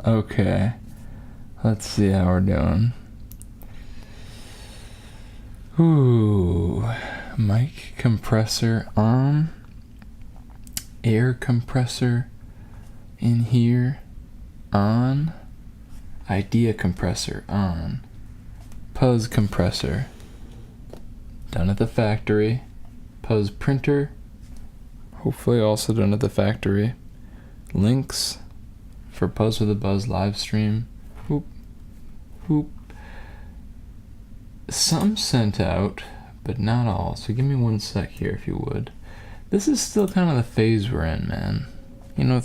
Okay. Let's see how we're doing. Ooh. Mic compressor on. Air compressor in here on. Idea compressor on. Puzz compressor done at the factory. Puzz printer hopefully also done at the factory. Links for Puzz with a Buzz live stream. Whoop whoop. Some sent out, but not all. So give me 1 sec here if you would. This is still kind of the phase we're in, man. You know,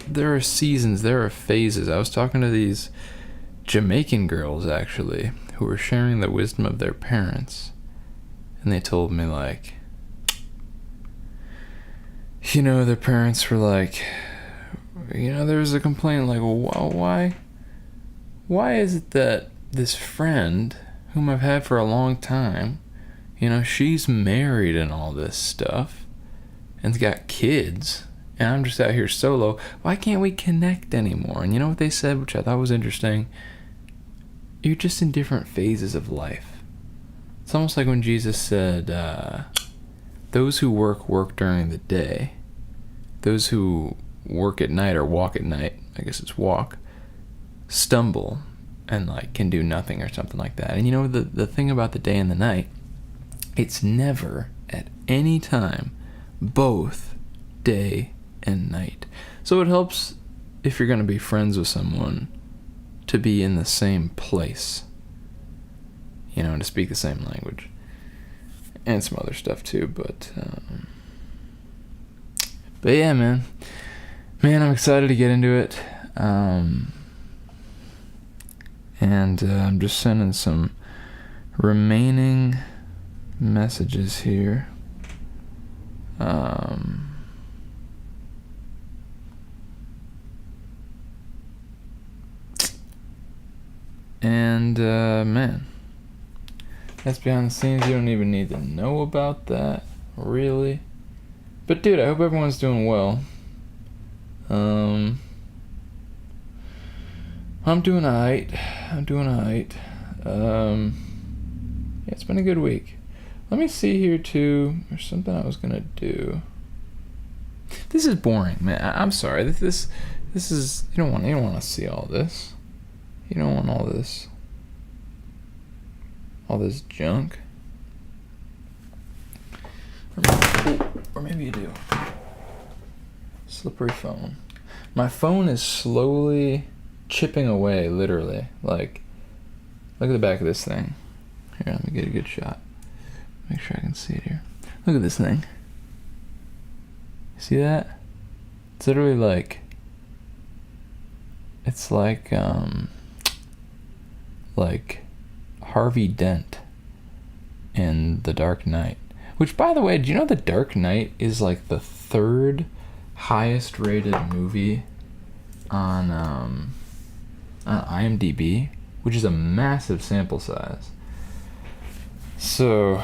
there are seasons, there are phases. I was talking to these Jamaican girls, actually, who were sharing the wisdom of their parents. And they told me, like, you know, their parents were like, you know, there was a complaint, like, well, why is it that this friend, whom I've had for a long time, you know, she's married and all this stuff, and's got kids, and I'm just out here solo. Why can't we connect anymore? And you know what they said, which I thought was interesting? You're just in different phases of life. It's almost like when Jesus said, those who work during the day. Those who work at night or walk at night, I guess it's walk, stumble and like can do nothing or something like that. And you know, the thing about the day and the night, it's never at any time both day and night. So it helps if you're going to be friends with someone to be in the same place, you know, to speak the same language and some other stuff too. But yeah, man, I'm excited to get into it. And I'm just sending some remaining messages here. Man, that's behind the scenes. You don't even need to know about that, really. But dude, I hope everyone's doing well. I'm doing alright. Yeah, it's been a good week. Let me see here too. There's something I was gonna do. This is boring, man. I'm sorry. This is you don't want to see all this. You don't want all this junk. Or maybe you do. Slippery phone. My phone is slowly chipping away, literally. Like, look at the back of this thing. Here, let me get a good shot. Make sure I can see it here. Look at this thing. See that? It's literally like, it's like Harvey Dent in The Dark Knight. Which, by the way, do you know The Dark Knight is like the 3rd highest rated movie on IMDb, which is a massive sample size. So,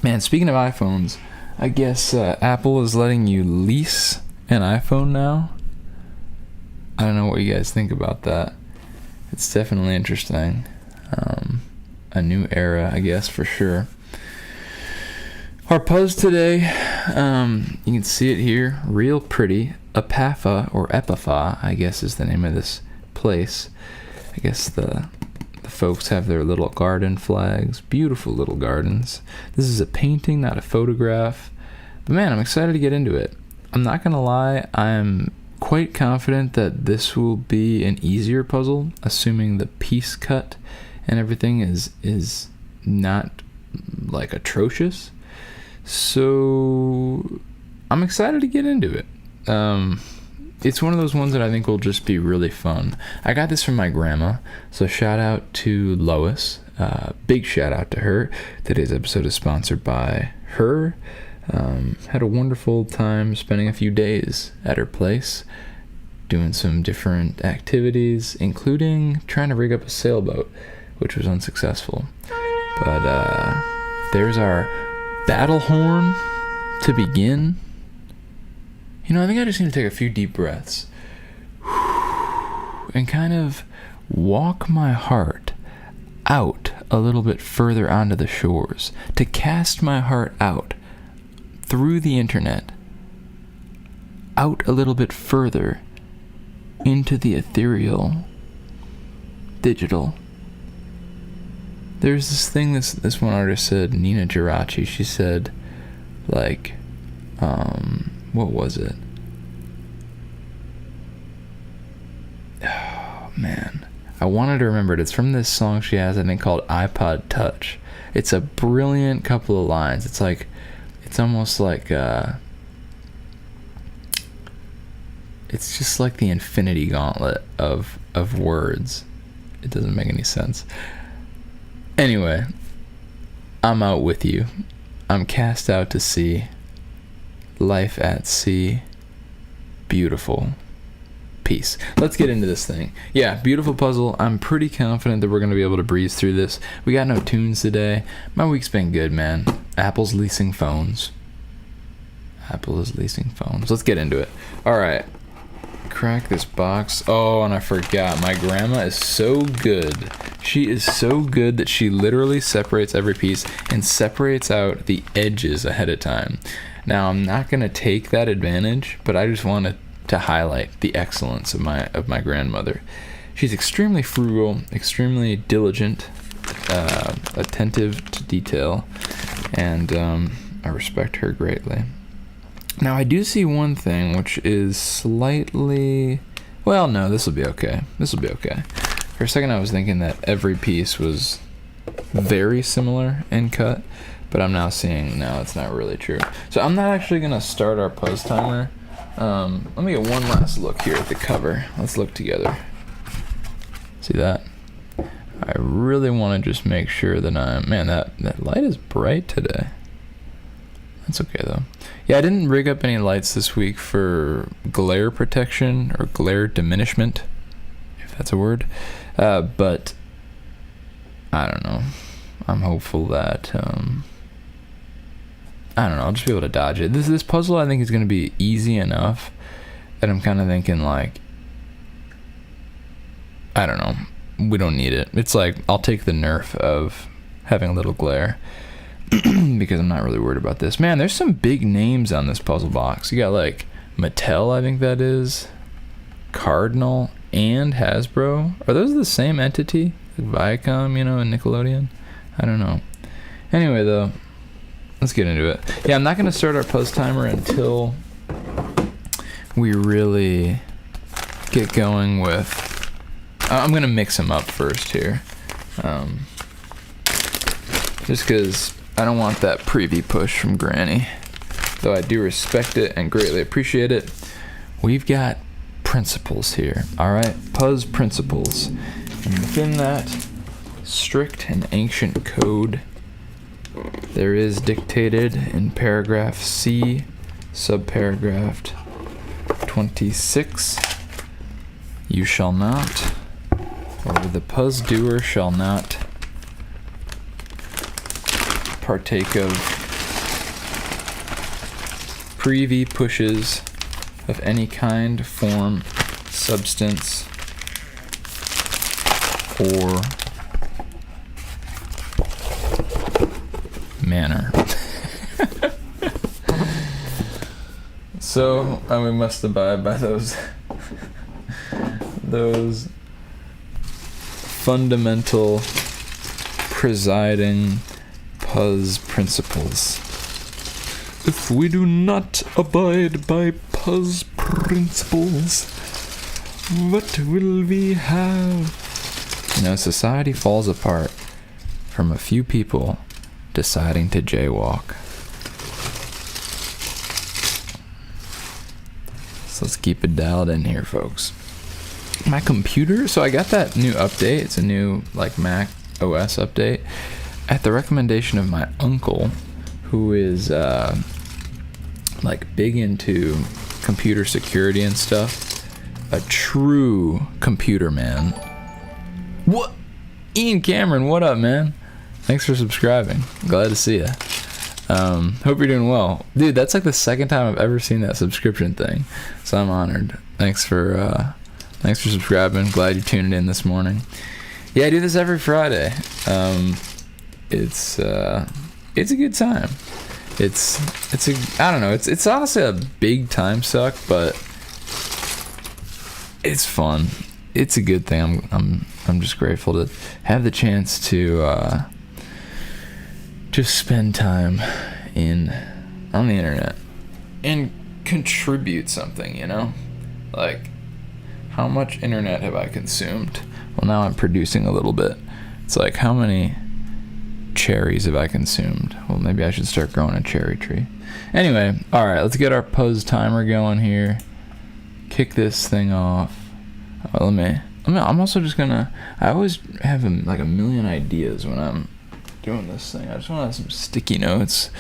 man, speaking of iPhones, I guess Apple is letting you lease an iPhone now. I don't know what you guys think about that. It's definitely interesting. A new era, I guess, for sure. Our Puzzed today, you can see it here, real pretty. Ephata, or Ephata, I guess is the name of this place. I guess the folks have their little garden flags. Beautiful little gardens. This is a painting, not a photograph. But man, I'm excited to get into it. I'm not gonna lie, I'm quite confident that this will be an easier puzzle, assuming the piece cut and everything is not like atrocious. So I'm excited to get into it. It's one of those ones that I think will just be really fun. I got this from my grandma, so shout out to Lois. Big shout out to her. Today's episode is sponsored by her. Had a wonderful time spending a few days at her place, doing some different activities, including trying to rig up a sailboat, which was unsuccessful. But there's our battle horn to begin. You know, I think I just need to take a few deep breaths. and kind of walk my heart out a little bit further onto the shores, to cast my heart out through the internet, out a little bit further into the ethereal, digital. There's this thing this one artist said, Nina Geraci, she said, like, what was it? Oh, man. I wanted to remember it. It's from this song she has, I think, called iPod Touch. It's a brilliant couple of lines. It's like, it's almost like, it's just like the infinity gauntlet of words. It doesn't make any sense. Anyway, I'm out with you. I'm cast out to sea. Life at sea. Beautiful. Peace. Let's get into this thing. Yeah, beautiful puzzle. I'm pretty confident that we're going to be able to breeze through this. We got no tunes today. My week's been good, man. Apple's leasing phones. Apple is leasing phones. Let's get into it. All right. Crack this box. Oh, and I forgot. My grandma is so good. She is so good that she literally separates every piece and separates out the edges ahead of time. Now, I'm not going to take that advantage, but I just wanted to highlight the excellence of my grandmother. She's extremely frugal, extremely diligent, attentive to detail, and I respect her greatly. Now, I do see one thing, which is slightly... Well, no, this will be okay. This will be okay. For a second, I was thinking that every piece was very similar in cut, but I'm now seeing, no, it's not really true. So I'm not actually going to start our Puzz timer. Let me get one last look here at the cover. Let's look together. See that? I really want to just make sure that I'm... Man, that light is bright today. That's okay, though. Yeah, I didn't rig up any lights this week for glare protection or glare diminishment, if that's a word. But I don't know. I'm hopeful that... I don't know, I'll just be able to dodge it. This puzzle, I think, is going to be easy enough that I'm kind of thinking, like, I don't know, we don't need it. It's like, I'll take the nerf of having a little glare because I'm not really worried about this. Man, there's some big names on this puzzle box. You got, like, Mattel, I think that is, Cardinal, and Hasbro. Are those the same entity? Like Viacom, and Nickelodeon? I don't know. Anyway, though, let's get into it. Yeah, I'm not going to start our Puzz timer until we really get going with... I'm going to mix them up first here. Just because I don't want that preview push from Granny. Though I do respect it and greatly appreciate it. We've got principles here. Alright, Puzz principles. And within that strict and ancient code, there is dictated in paragraph C, subparagraph 26, you shall not, or the Puzz doer shall not partake of preview pushes of any kind, form, substance, or manner. So, we must abide by those fundamental presiding Puzz principles. If we do not abide by Puzz principles, what will we have? Society falls apart from a few people deciding to jaywalk. So let's keep it dialed in here, folks. My computer, so I got that new update. It's a new Mac OS update at the recommendation of my uncle, who is big into computer security and stuff. A true computer man. What? Ian Cameron, what up, man? Thanks for subscribing. Glad to see you. Hope you're doing well. Dude, that's the second time I've ever seen that subscription thing. So I'm honored. Thanks for Thanks for subscribing. Glad you're tuning in this morning. Yeah, I do this every Friday. It's a good time. I don't know. It's honestly a big time suck, but it's fun. It's a good thing. I'm just grateful to have the chance to just spend time on the internet and contribute something, you know? Like, how much internet have I consumed? Well, now I'm producing a little bit. It's like, how many cherries have I consumed? Well, maybe I should start growing a cherry tree. Anyway, all right, let's get our Puzz timer going here. Kick this thing off. I'm also just gonna, I always have like a million ideas when I'm doing this thing. I just want to have some sticky notes.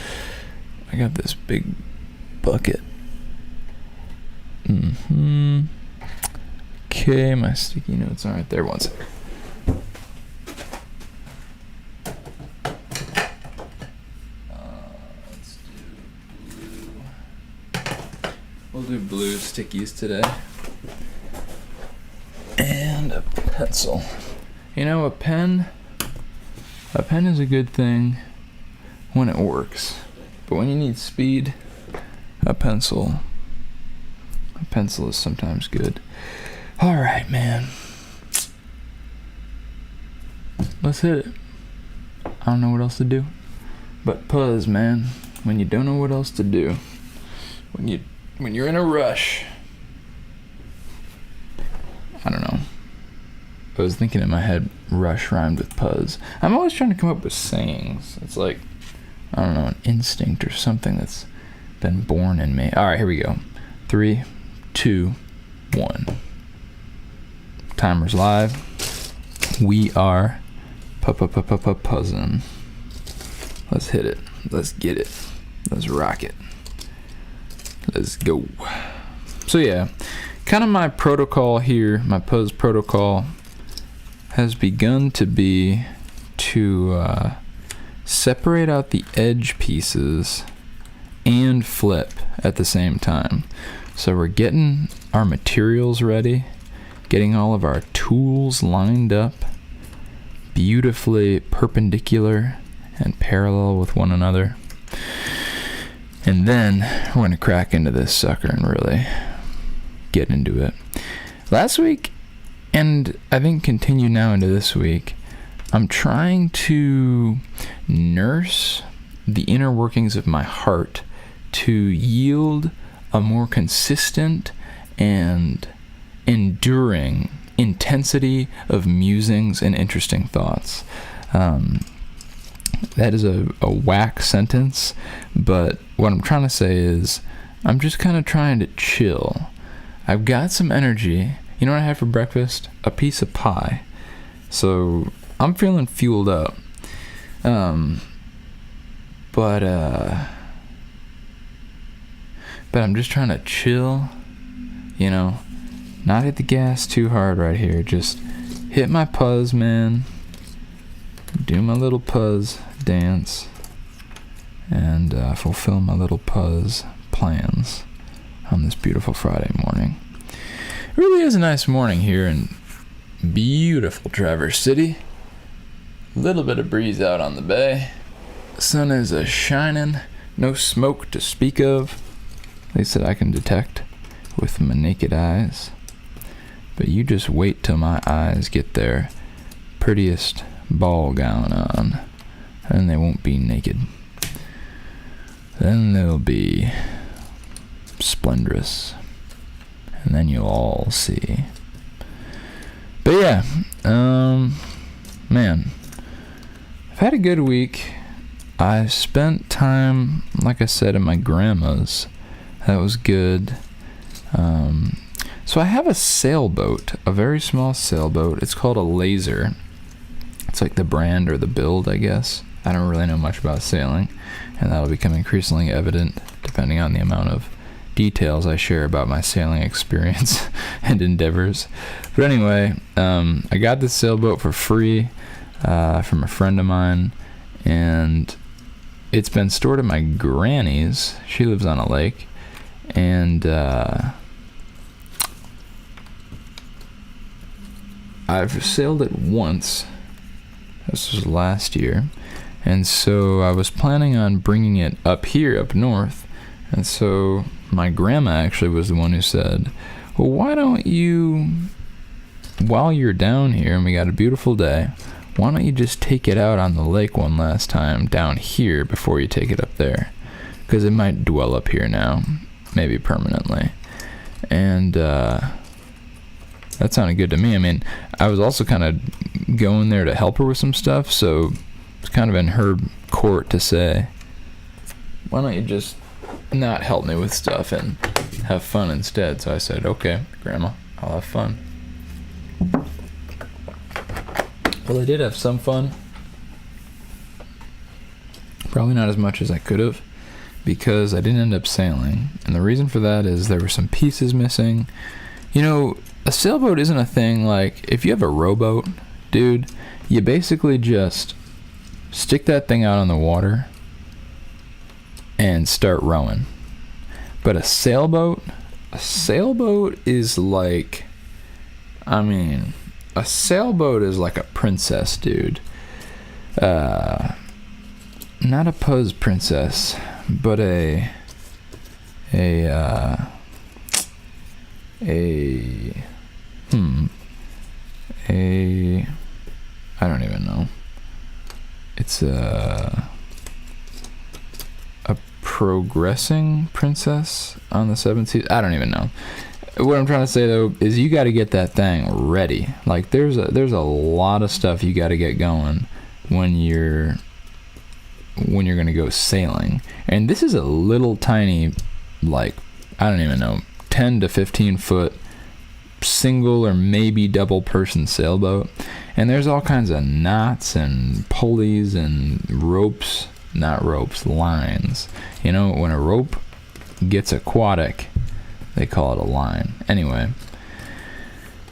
I got this big bucket. Okay, my sticky notes aren't there. One second. Let's do blue. We'll do blue stickies today. And a pencil. You know, a pen is a good thing when it works. But when you need speed, a pencil is sometimes good. All right, man. Let's hit it. I don't know what else to do. But Puzz, man, when you don't know what else to do, when you're in a rush, I don't know. I was thinking in my head, rush rhymed with Puzz. I'm always trying to come up with sayings. It's like, I don't know, an instinct or something that's been born in me. All right, here we go. 3, 2, 1. Timer's live. We are puzzing. Let's hit it. Let's get it. Let's rock it. Let's go. So yeah, kind of my protocol here, my Puzz protocol has begun to be to separate out the edge pieces and flip at the same time. So we're getting our materials ready, getting all of our tools lined up, beautifully perpendicular and parallel with one another. And then we're going to crack into this sucker and really get into it. Last week, and I think continue now into this week, I'm trying to nurse the inner workings of my heart to yield a more consistent and enduring intensity of musings and interesting thoughts. That is a whack sentence, but what I'm trying to say is I'm just kind of trying to chill. I've got some energy. You know what I had for breakfast? A piece of pie. So I'm feeling fueled up. But I'm just trying to chill, you know, not hit the gas too hard right here. Just hit my Puzz, man. Do my little Puzz dance and fulfill my little Puzz plans on this beautiful Friday morning. It really is a nice morning here in beautiful Traverse City. A little bit of breeze out on the bay. The sun is shining. No smoke to speak of, at least that I can detect with my naked eyes. But you just wait till my eyes get their prettiest ball gown on, and they won't be naked. Then they'll be splendorous, and then you'll all see. But yeah, man, I've had a good week. I spent time, like I said, at my grandma's. That was good. So I have a sailboat, a very small sailboat. It's called a laser. It's like the brand or the build, I guess. I don't really know much about sailing, and that'll become increasingly evident depending on the amount of details I share about my sailing experience and endeavors. But anyway, I got this sailboat for free from a friend of mine, and it's been stored at my granny's. She lives on a lake, and I've sailed it once. This was last year. And so I was planning on bringing it up here, up north. And so my grandma actually was the one who said, well, why don't you, while you're down here and we got a beautiful day, why don't you just take it out on the lake one last time down here before you take it up there? Because it might dwell up here now, maybe permanently. And that sounded good to me. I mean, I was also kind of going there to help her with some stuff, so it's kind of in her court to say, why don't you just not help me with stuff and have fun instead? So I said, okay, Grandma, I'll have fun. Well, I did have some fun. Probably not as much as I could have, because I didn't end up sailing. And the reason for that is there were some pieces missing. You know, a sailboat isn't a thing like, if you have a rowboat, dude, you basically just stick that thing out on the water and start rowing. But a sailboat is like, I mean, a sailboat is like a princess, dude. Not a Puzz princess, but I don't even know. It's a progressing princess on the 7th seas. I don't even know. What I'm trying to say though is you got to get that thing ready. Like there's a lot of stuff you got to get going when you're gonna go sailing. And this is a little tiny, like, I don't even know, 10 to 15 foot single or maybe double person sailboat. And there's all kinds of knots and pulleys and ropes, not ropes, lines. You know, when a rope gets aquatic, they call it a line. Anyway,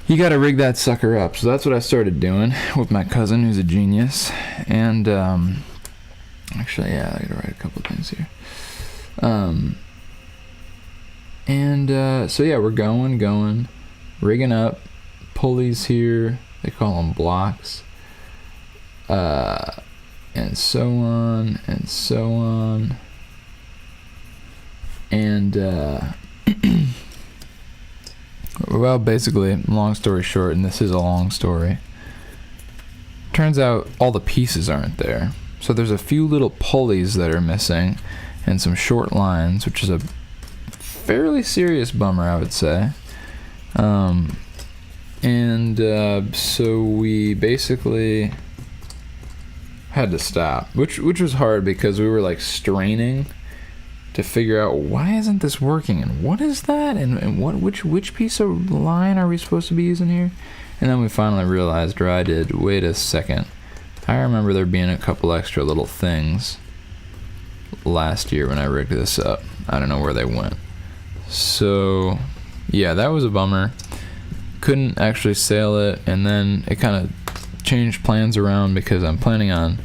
you got to rig that sucker up. So that's what I started doing with my cousin, who's a genius. And actually, yeah, I got to write a couple things here. So yeah, we're going, rigging up, pulleys here. They call them blocks. And so on, and so on. And well, basically, long story short, and this is a long story, turns out all the pieces aren't there. So there's a few little pulleys that are missing and some short lines, which is a fairly serious bummer, I would say. So we basically had to stop, which was hard because we were like straining to figure out, why isn't this working, and what is that, and which piece of line are we supposed to be using here? And then we finally realized, or I did, wait a second, I remember there being a couple extra little things last year when I rigged this up. I don't know where they went. So yeah, that was a bummer. Couldn't actually sail it, and then it kind of changed plans around because I'm planning on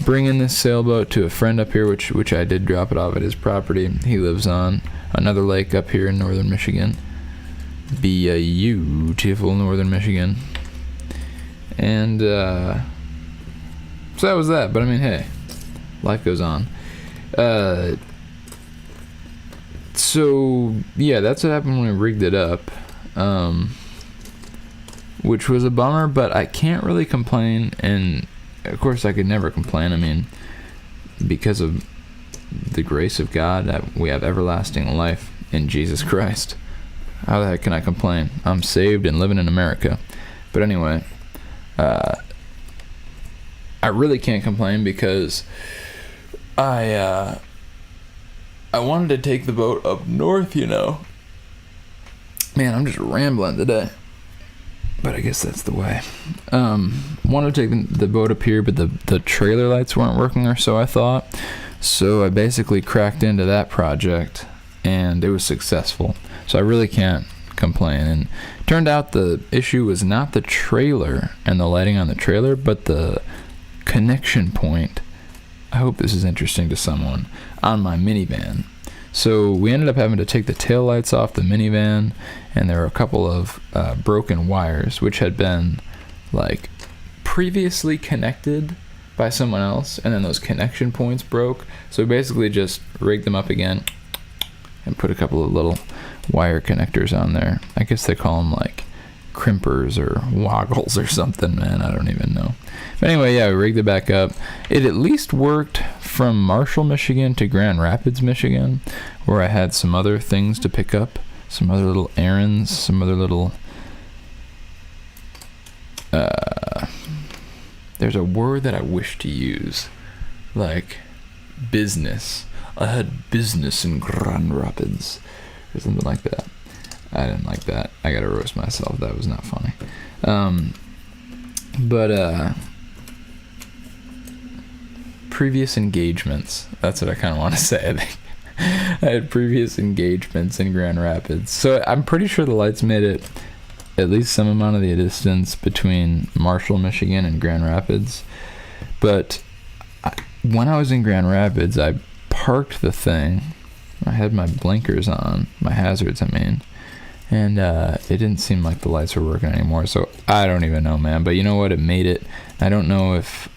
bringing this sailboat to a friend up here, which I did drop it off at his property. He lives on another lake up here in northern Michigan. Beautiful northern Michigan. And so that was that. But I mean, hey, life goes on. So yeah, that's what happened when we rigged it up, which was a bummer, but I can't really complain. And of course I could never complain. I mean, because of the grace of God, that we have everlasting life in Jesus Christ. How the heck can I complain? I'm saved and living in America. But anyway, I really can't complain because I wanted to take the boat up north, you know. Man, I'm just rambling today. But I guess that's the way. Wanted to take the boat up here, but the trailer lights weren't working, or so I thought. So I basically cracked into that project, and it was successful. So I really can't complain. And it turned out the issue was not the trailer and the lighting on the trailer, but the connection point. I hope this is interesting to someone, on my minivan. So we ended up having to take the taillights off the minivan, and there were a couple of broken wires, which had been like previously connected by someone else, and then those connection points broke. So we basically just rigged them up again and put a couple of little wire connectors on there. I guess they call them like crimpers or woggles or something, man. I don't even know. But anyway, yeah, we rigged it back up. It at least worked from Marshall, Michigan to Grand Rapids, Michigan, where I had some other things to pick up, some other little errands, some other little there's a word that I wish to use, like business. I had business in Grand Rapids or something like that. I didn't like that. I gotta roast myself. That was not funny. But previous engagements. That's what I kind of want to say. I think I had previous engagements in Grand Rapids. So I'm pretty sure the lights made it at least some amount of the distance between Marshall, Michigan and Grand Rapids. But when I was in Grand Rapids, I parked the thing. I had my blinkers on, my hazards, I mean. And it didn't seem like the lights were working anymore. So I don't even know, man. But you know what? It made it. I don't know if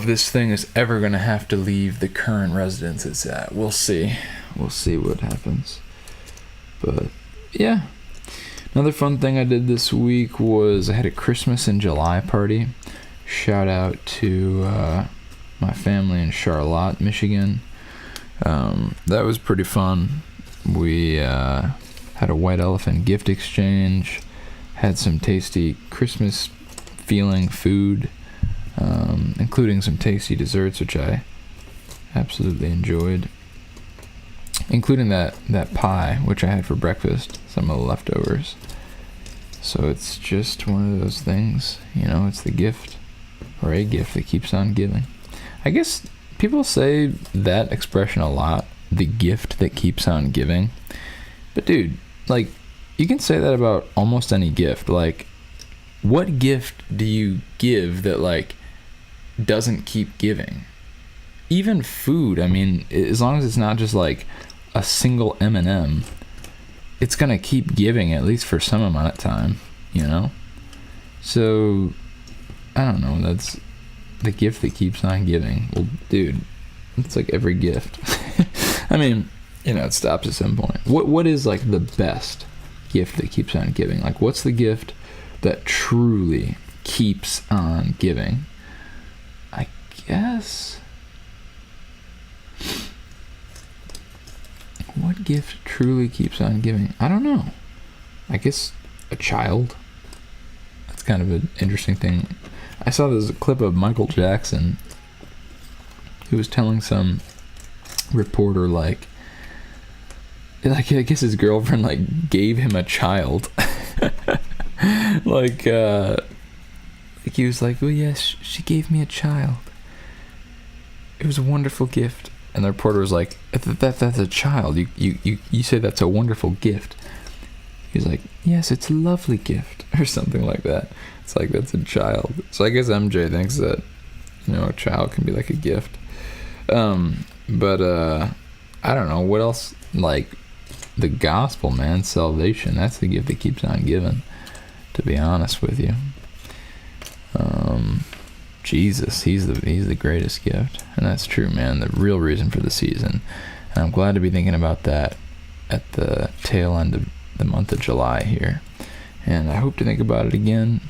this thing is ever going to have to leave the current residence it's at. We'll see. We'll see what happens. But yeah. Another fun thing I did this week was I had a Christmas in July party. Shout out to my family in Charlotte, Michigan. That was pretty fun. We had a white elephant gift exchange, had some tasty Christmas feeling food, including some tasty desserts, which I absolutely enjoyed, including that pie, which I had for breakfast, some of the leftovers. So it's just one of those things, you know, it's the gift, or a gift that keeps on giving. I guess people say that expression a lot, the gift that keeps on giving. But dude, like, you can say that about almost any gift. Like, what gift do you give that, like, doesn't keep giving? Even food, I mean, as long as it's not just like a single M&M, it's gonna keep giving at least for some amount of time, you know? So I don't know, that's the gift that keeps on giving. Well, dude, it's like every gift. I mean, you know, it stops at some point. What is like the best gift that keeps on giving? Like, what's the gift that truly keeps on giving? I guess, what gift truly keeps on giving? I don't know. I guess a child. That's kind of an interesting thing. I saw this clip of Michael Jackson who was telling some reporter like I guess his girlfriend like gave him a child. like he was like, oh yes, she gave me a child. It was a wonderful gift. And the reporter was like, that's a child. You say that's a wonderful gift. He's like, yes, it's a lovely gift, or something like that. It's like, that's a child. So I guess MJ thinks that, you know, a child can be like a gift. But I don't know what else. Like, the gospel, man, salvation. That's the gift that keeps on giving, to be honest with you. Jesus, he's the greatest gift, and that's true, man. The real reason for the season, and I'm glad to be thinking about that at the tail end of the month of July here, and I hope to think about it again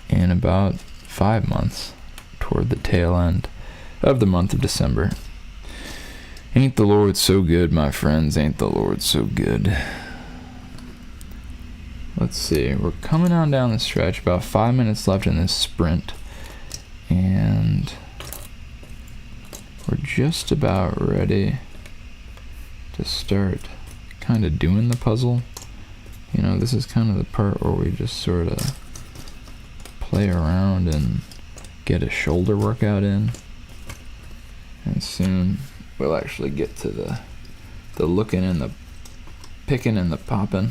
in about 5 months, toward the tail end of the month of December. Ain't the Lord so good, my friends? Ain't the Lord so good? Let's see, we're coming on down the stretch, about 5 minutes left in this sprint, and we're just about ready to start kind of doing the puzzle. You know, this is kind of the part where we just sort of play around and get a shoulder workout in, and soon we'll actually get to the looking and the picking and the popping.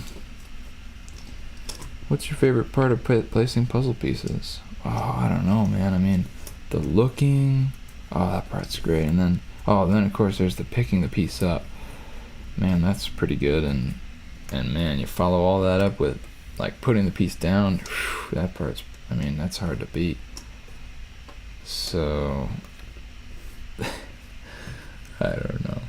What's your favorite part of placing puzzle pieces? Oh, I don't know, man. I mean, the looking, oh, that part's great. And then of course there's the picking the piece up. Man, that's pretty good. And man, you follow all that up with like putting the piece down, that part's, I mean, that's hard to beat. So I don't know.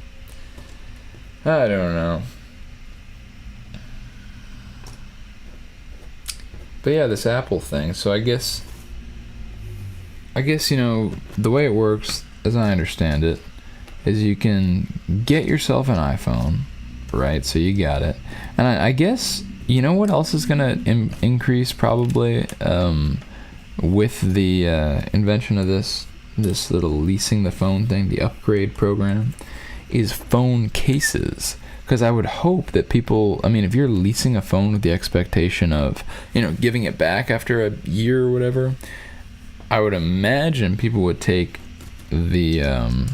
But yeah, this Apple thing. So I guess you know, the way it works, as I understand it, is you can get yourself an iPhone, right? So you got it. And I guess, you know what else is going to increase probably with the invention of this little leasing the phone thing, the upgrade program, is phone cases. Because I would hope that people, I mean, if you're leasing a phone with the expectation of, you know, giving it back after a year or whatever, I would imagine people would take the,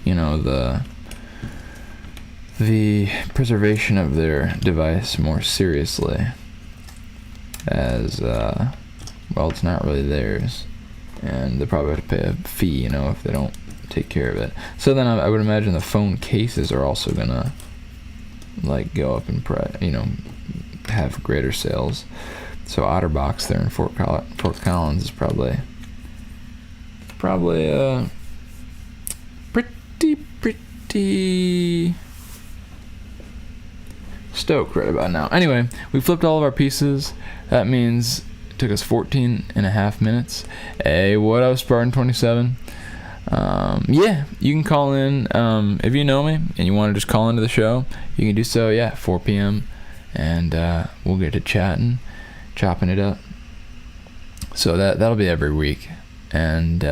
you know, the preservation of their device more seriously, as, well, it's not really theirs, and they probably have to pay a fee, you know, if they don't take care of it. So then I would imagine the phone cases are also gonna, like, go up in price, you know, have greater sales. So Otterbox there in Fort Collins is probably pretty stoked right about now. Anyway, we flipped all of our pieces. That means it took us 14 and a half minutes. Hey, what up, Spartan 27? Yeah, you can call in if you know me and you want to just call into the show. You can do so, 4 p.m. and we'll get to chopping it up. So that'll be every week. And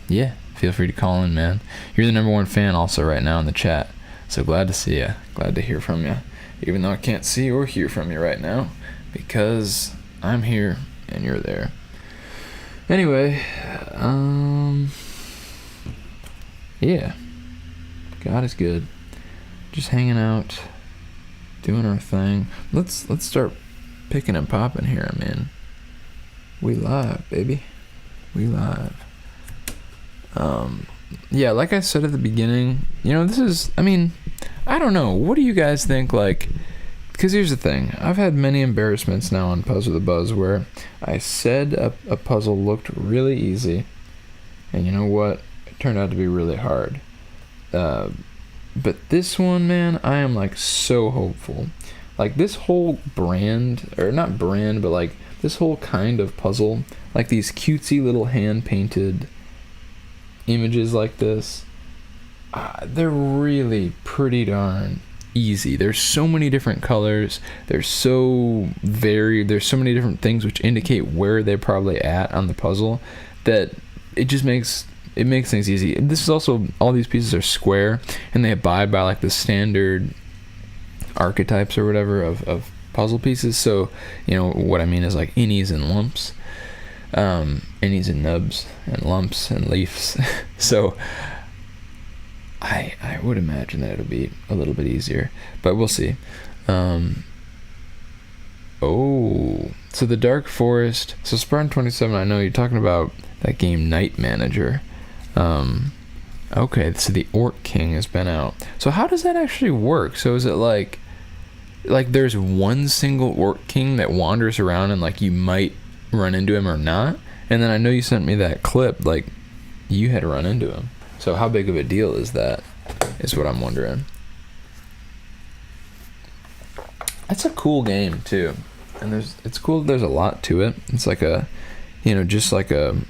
yeah, feel free to call in, man. You're the number one fan also right now in the chat. So glad to see you. Glad to hear from you. Even though I can't see or hear from you right now, because I'm here and you're there. Anyway, yeah, God is good. Just hanging out, doing our thing. Let's start picking and popping here, man. We live, baby. We live. Yeah, like I said at the beginning, you know, this is, I mean, I don't know. What do you guys think? Like, because here's the thing. I've had many embarrassments now on Puzzle the Buzz where I said a puzzle looked really easy, and you know what? It turned out to be really hard. But this one, man, I am like so hopeful. Like this whole brand, or not brand, but like this whole kind of puzzle, like these cutesy little hand-painted images like this, they're really pretty darn easy. There's so many different colors. They're so varied. There's so many different things which indicate where they're probably at on the puzzle that it just makes things easy. And this is also, all these pieces are square and they abide by like the standard archetypes or whatever of puzzle pieces. So, you know, what I mean is like innies and lumps. Innies and nubs and lumps and leaves. So I would imagine that it'll be a little bit easier, but we'll see. Oh, so the Dark Forest. So Spartan 27, I know you're talking about that game Night Manager. Okay, so the Orc King has been out. So how does that actually work? So is it like there's one single Orc King that wanders around and like you might run into him or not? And then I know you sent me that clip, like you had run into him. So how big of a deal is that, is what I'm wondering. That's a cool game too. And it's cool, there's a lot to it. It's like a, you know, just like an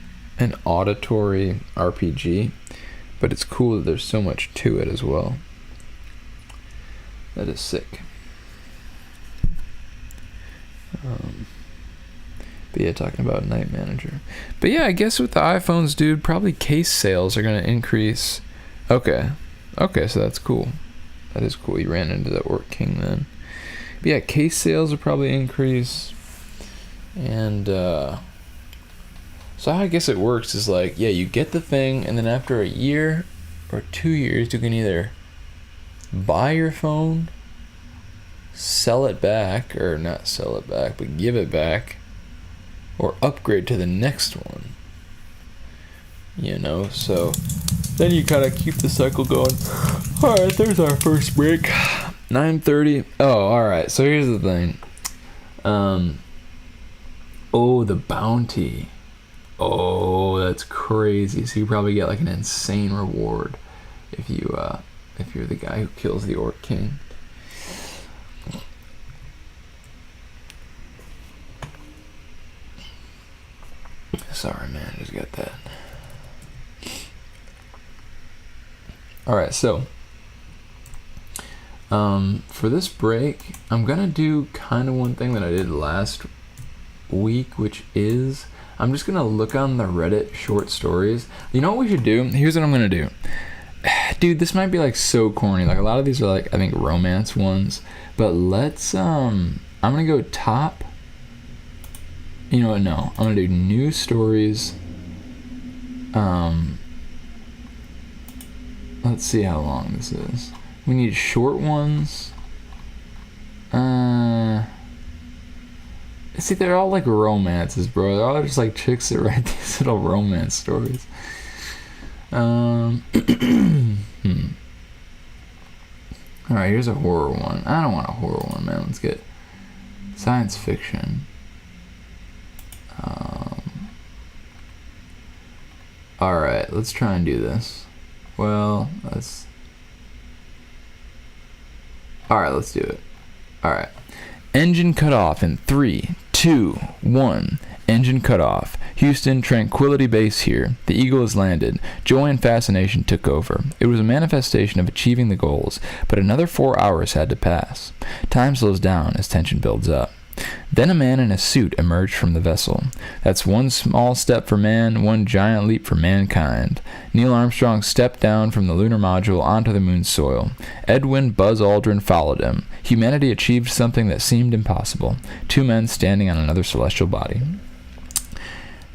auditory RPG, but it's cool that there's so much to it as well. That is sick. But yeah, talking about Night Manager. But yeah, I guess with the iPhones, dude, probably case sales are going to increase. Okay, so that's cool. That is cool. You ran into the Orc King then. But yeah, case sales will probably increase. And so how I guess it works is like, yeah, you get the thing, and then after a year or 2 years, you can either buy your phone, sell it back, or not sell it back, but give it back, or upgrade to the next one. You know, so then you kind of keep the cycle going. All right, there's our first break. 9:30. Oh, all right. So here's the thing. Oh, the bounty. Oh, that's crazy. So you probably get like an insane reward if you're the guy who kills the Orc King. Sorry, man, just got that. Alright, so for this break, I'm gonna do kind of one thing that I did last week, which is I'm just gonna look on the Reddit short stories. You know what we should do? Here's what I'm gonna do. Dude, this might be like so corny. Like a lot of these are like, I think, romance ones. But let's I'm gonna go top. You know what? No, I'm gonna do news stories. Let's see how long this is. We need short ones. See, they're all like romances, bro. They're all just like chicks that write these little romance stories. Alright, here's a horror one. I don't want a horror one, man. Let's get science fiction. Alright, let's try and do this. Well, Alright, let's do it. Alright. Engine cut off in 3, 2, 1. Engine cut off. Houston, Tranquility Base here. The Eagle has landed. Joy and fascination took over. It was a manifestation of achieving the goals, but another 4 hours had to pass. Time slows down as tension builds up. Then a man in a suit emerged from the vessel. That's one small step for man, one giant leap for mankind. Neil Armstrong stepped down from the lunar module onto the moon's soil. Edwin Buzz Aldrin followed him. Humanity achieved something that seemed impossible. 2 men standing on another celestial body.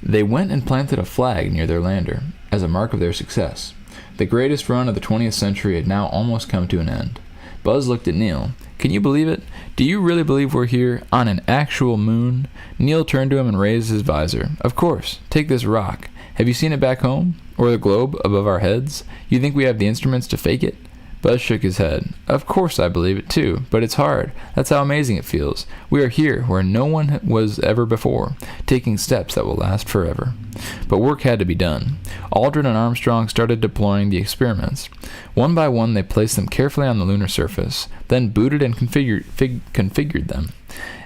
They went and planted a flag near their lander, as a mark of their success. The greatest run of the 20th century had now almost come to an end. Buzz looked at Neil. Can you believe it? Do you really believe we're here, on an actual moon? Neil turned to him and raised his visor. Of course. Take this rock. Have you seen it back home? Or the globe above our heads? You think we have the instruments to fake it? Buzz shook his head. Of course I believe it too, but it's hard. That's how amazing it feels. We are here where no one was ever before, taking steps that will last forever. But work had to be done. Aldrin and Armstrong started deploying the experiments. One by one they placed them carefully on the lunar surface, then booted and configured them.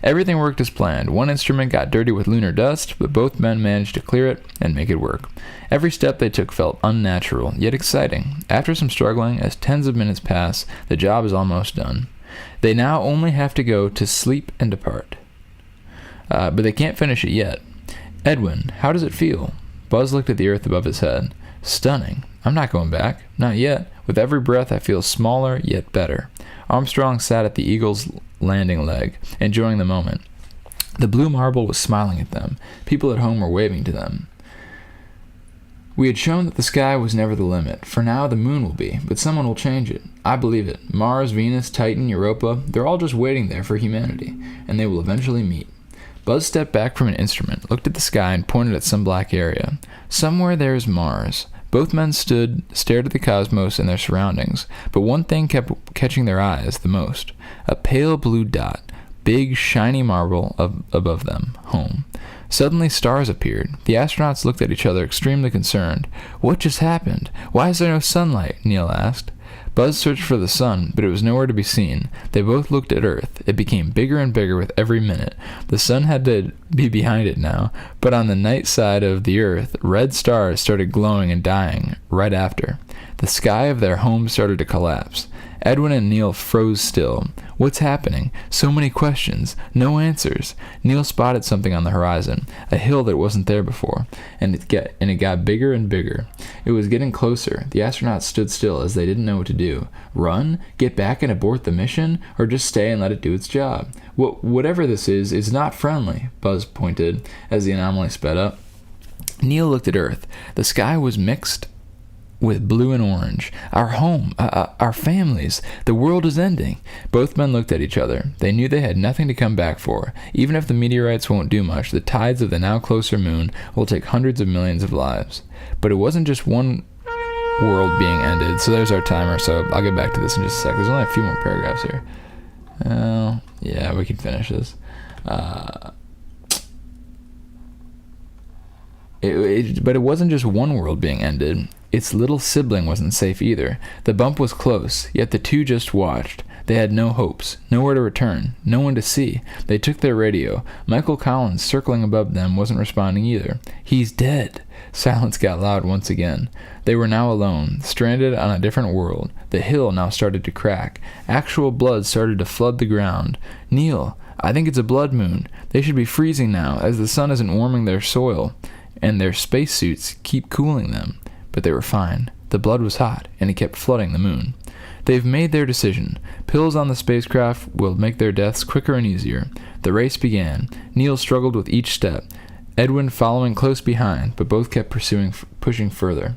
Everything worked as planned. One instrument got dirty with lunar dust, but both men managed to clear it and make it work. Every step they took felt unnatural, yet exciting. After some struggling, as tens of minutes pass, the job is almost done. They now only have to go to sleep and depart. But they can't finish it yet. Edwin, how does it feel? Buzz looked at the earth above his head. Stunning. I'm not going back. Not yet. With every breath I feel smaller, yet better. Armstrong sat at the Eagle's landing leg, enjoying the moment. The blue marble was smiling at them. People at home were waving to them. We had shown that the sky was never the limit. For now, the moon will be, but someone will change it. I believe it. Mars, Venus, Titan, Europa, they're all just waiting there for humanity, and they will eventually meet. Buzz stepped back from an instrument, looked at the sky, and pointed at some black area. Somewhere there is Mars. Both men stared at the cosmos and their surroundings, but one thing kept catching their eyes the most. A pale blue dot, big, shiny marble above them, home. Suddenly stars appeared. The astronauts looked at each other, extremely concerned. What just happened? Why is there no sunlight? Neil asked. Buzz searched for the sun, but it was nowhere to be seen. They both looked at Earth. It became bigger and bigger with every minute. The sun had to be behind it now, but on the night side of the Earth, red stars started glowing and dying right after. The sky of their home started to collapse. Edwin and Neil froze still. What's happening? So many questions. No answers. Neil spotted something on the horizon, a hill that wasn't there before, and it got bigger and bigger. It was getting closer. The astronauts stood still as they didn't know what to do. Run? Get back and abort the mission? Or just stay and let it do its job? Whatever this is not friendly, Buzz pointed as the anomaly sped up. Neil looked at Earth. The sky was mixed with blue and orange. Our home, our families, the world is ending. Both men looked at each other. They knew they had nothing to come back for. Even if the meteorites won't do much, the tides of the now closer moon will take hundreds of millions of lives. But it wasn't just one world being ended. So there's our timer, so I'll get back to this in just a sec. There's only a few more paragraphs here. Yeah, we can finish this. But it wasn't just one world being ended. Its little sibling wasn't safe either. The bump was close, yet the two just watched. They had no hopes, nowhere to return, no one to see. They took their radio. Michael Collins, circling above them, wasn't responding either. He's dead. Silence got loud once again. They were now alone, stranded on a different world. The hill now started to crack. Actual blood started to flood the ground. Neil, I think it's a blood moon. They should be freezing now, as the sun isn't warming their soil, and their spacesuits keep cooling them. But they were fine. The blood was hot, and it kept flooding the moon. They've made their decision. Pills on the spacecraft will make their deaths quicker and easier. The race began. Neil struggled with each step, Edwin following close behind, but both kept pushing further.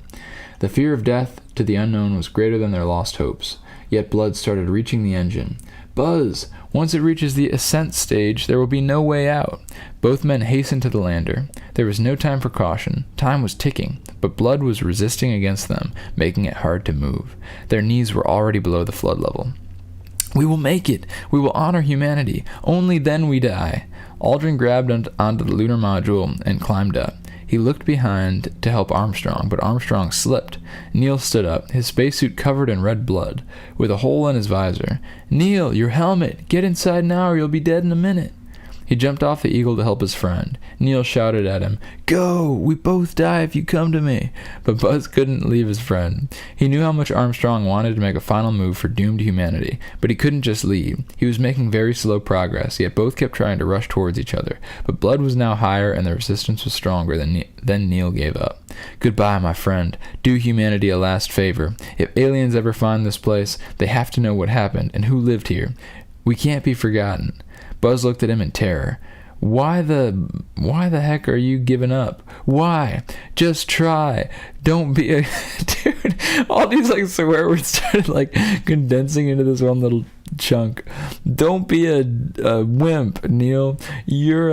The fear of death to the unknown was greater than their lost hopes. Yet blood started reaching the engine. Buzz! Once it reaches the ascent stage, there will be no way out. Both men hastened to the lander. There was no time for caution. Time was ticking, but blood was resisting against them, making it hard to move. Their knees were already below the flood level. We will make it! We will honor humanity! Only then we die! Aldrin grabbed onto the lunar module and climbed up. He looked behind to help Armstrong, but Armstrong slipped. Neil stood up, his spacesuit covered in red blood, with a hole in his visor. Neil, your helmet! Get inside now or you'll be dead in a minute. He jumped off the Eagle to help his friend. Neil shouted at him, Go! We both die if you come to me! But Buzz couldn't leave his friend. He knew how much Armstrong wanted to make a final move for doomed humanity, but he couldn't just leave. He was making very slow progress, yet both kept trying to rush towards each other. But blood was now higher and the resistance was stronger than Neil gave up. Goodbye, my friend. Do humanity a last favor. If aliens ever find this place, they have to know what happened and who lived here. We can't be forgotten. Buzz looked at him in terror. Why the heck are you giving up? Why? Just try. Don't be a... Dude, all these swear words started condensing into this one little chunk. Don't be a wimp, Neil. You're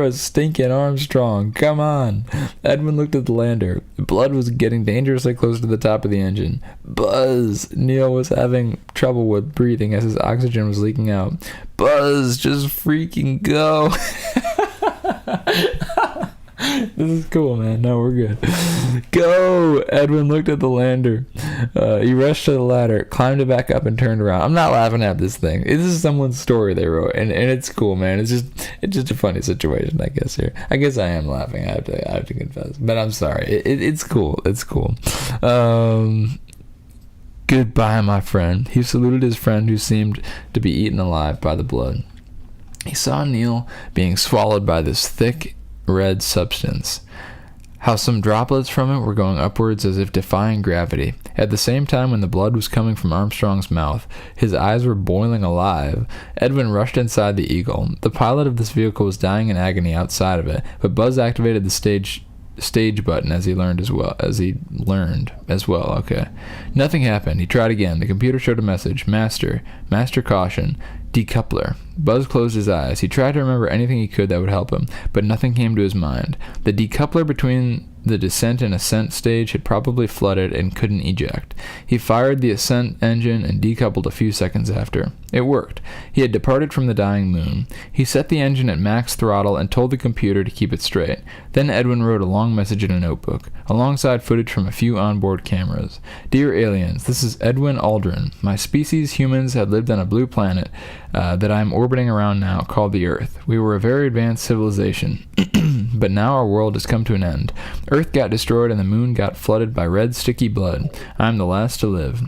a stinking Armstrong. Come on. Edwin looked at the lander. Blood was getting dangerously close to the top of the engine. Buzz! Neil was having trouble with breathing as his oxygen was leaking out. Buzz, just freaking go. This is cool, man. No, we're good. Go! Edwin looked at the lander. He rushed to the ladder, climbed it back up, and turned around. I'm not laughing at this thing. This is someone's story they wrote, and it's cool, man. It's just a funny situation, I guess. Here, I guess I am laughing. I have to confess, but I'm sorry. It's cool. It's cool. Goodbye, my friend. He saluted his friend, who seemed to be eaten alive by the blood. He saw Neil being swallowed by this thick red substance. How some droplets from it were going upwards as if defying gravity. At the same time, when the blood was coming from Armstrong's mouth, his eyes were boiling alive. Edwin rushed inside the Eagle. The pilot of this vehicle was dying in agony outside of it, but Buzz activated the stage button as he learned as well. Okay. Nothing happened. He tried again. The computer showed a message. Master caution. Decoupler. Buzz closed his eyes. He tried to remember anything he could that would help him, but nothing came to his mind. The decoupler between the descent and ascent stage had probably flooded and couldn't eject. He fired the ascent engine and decoupled a few seconds after. It worked. He had departed from the dying moon. He set the engine at max throttle and told the computer to keep it straight. Then Edwin wrote a long message in a notebook, alongside footage from a few onboard cameras. Dear aliens, this is Edwin Aldrin. My species, humans, had lived on a blue planet that I am orbiting around now, called the Earth. We were a very advanced civilization, but now our world has come to an end. Earth got destroyed and the moon got flooded by red, sticky blood. I am the last to live.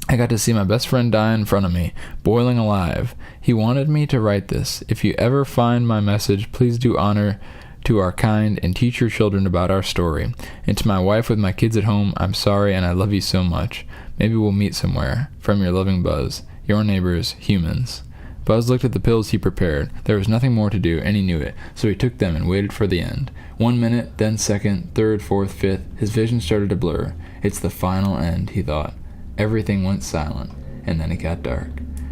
I got to see my best friend die in front of me, boiling alive. He wanted me to write this. If you ever find my message, please do honor to our kind and teach your children about our story. And to my wife with my kids at home, I'm sorry and I love you so much. Maybe we'll meet somewhere. From your loving Buzz. Your neighbors, humans. Buzz looked at the pills he prepared. There was nothing more to do, and he knew it, so he took them and waited for the end. 1 minute, then second, third, fourth, fifth. His vision started to blur. It's the final end, he thought. Everything went silent, and then it got dark.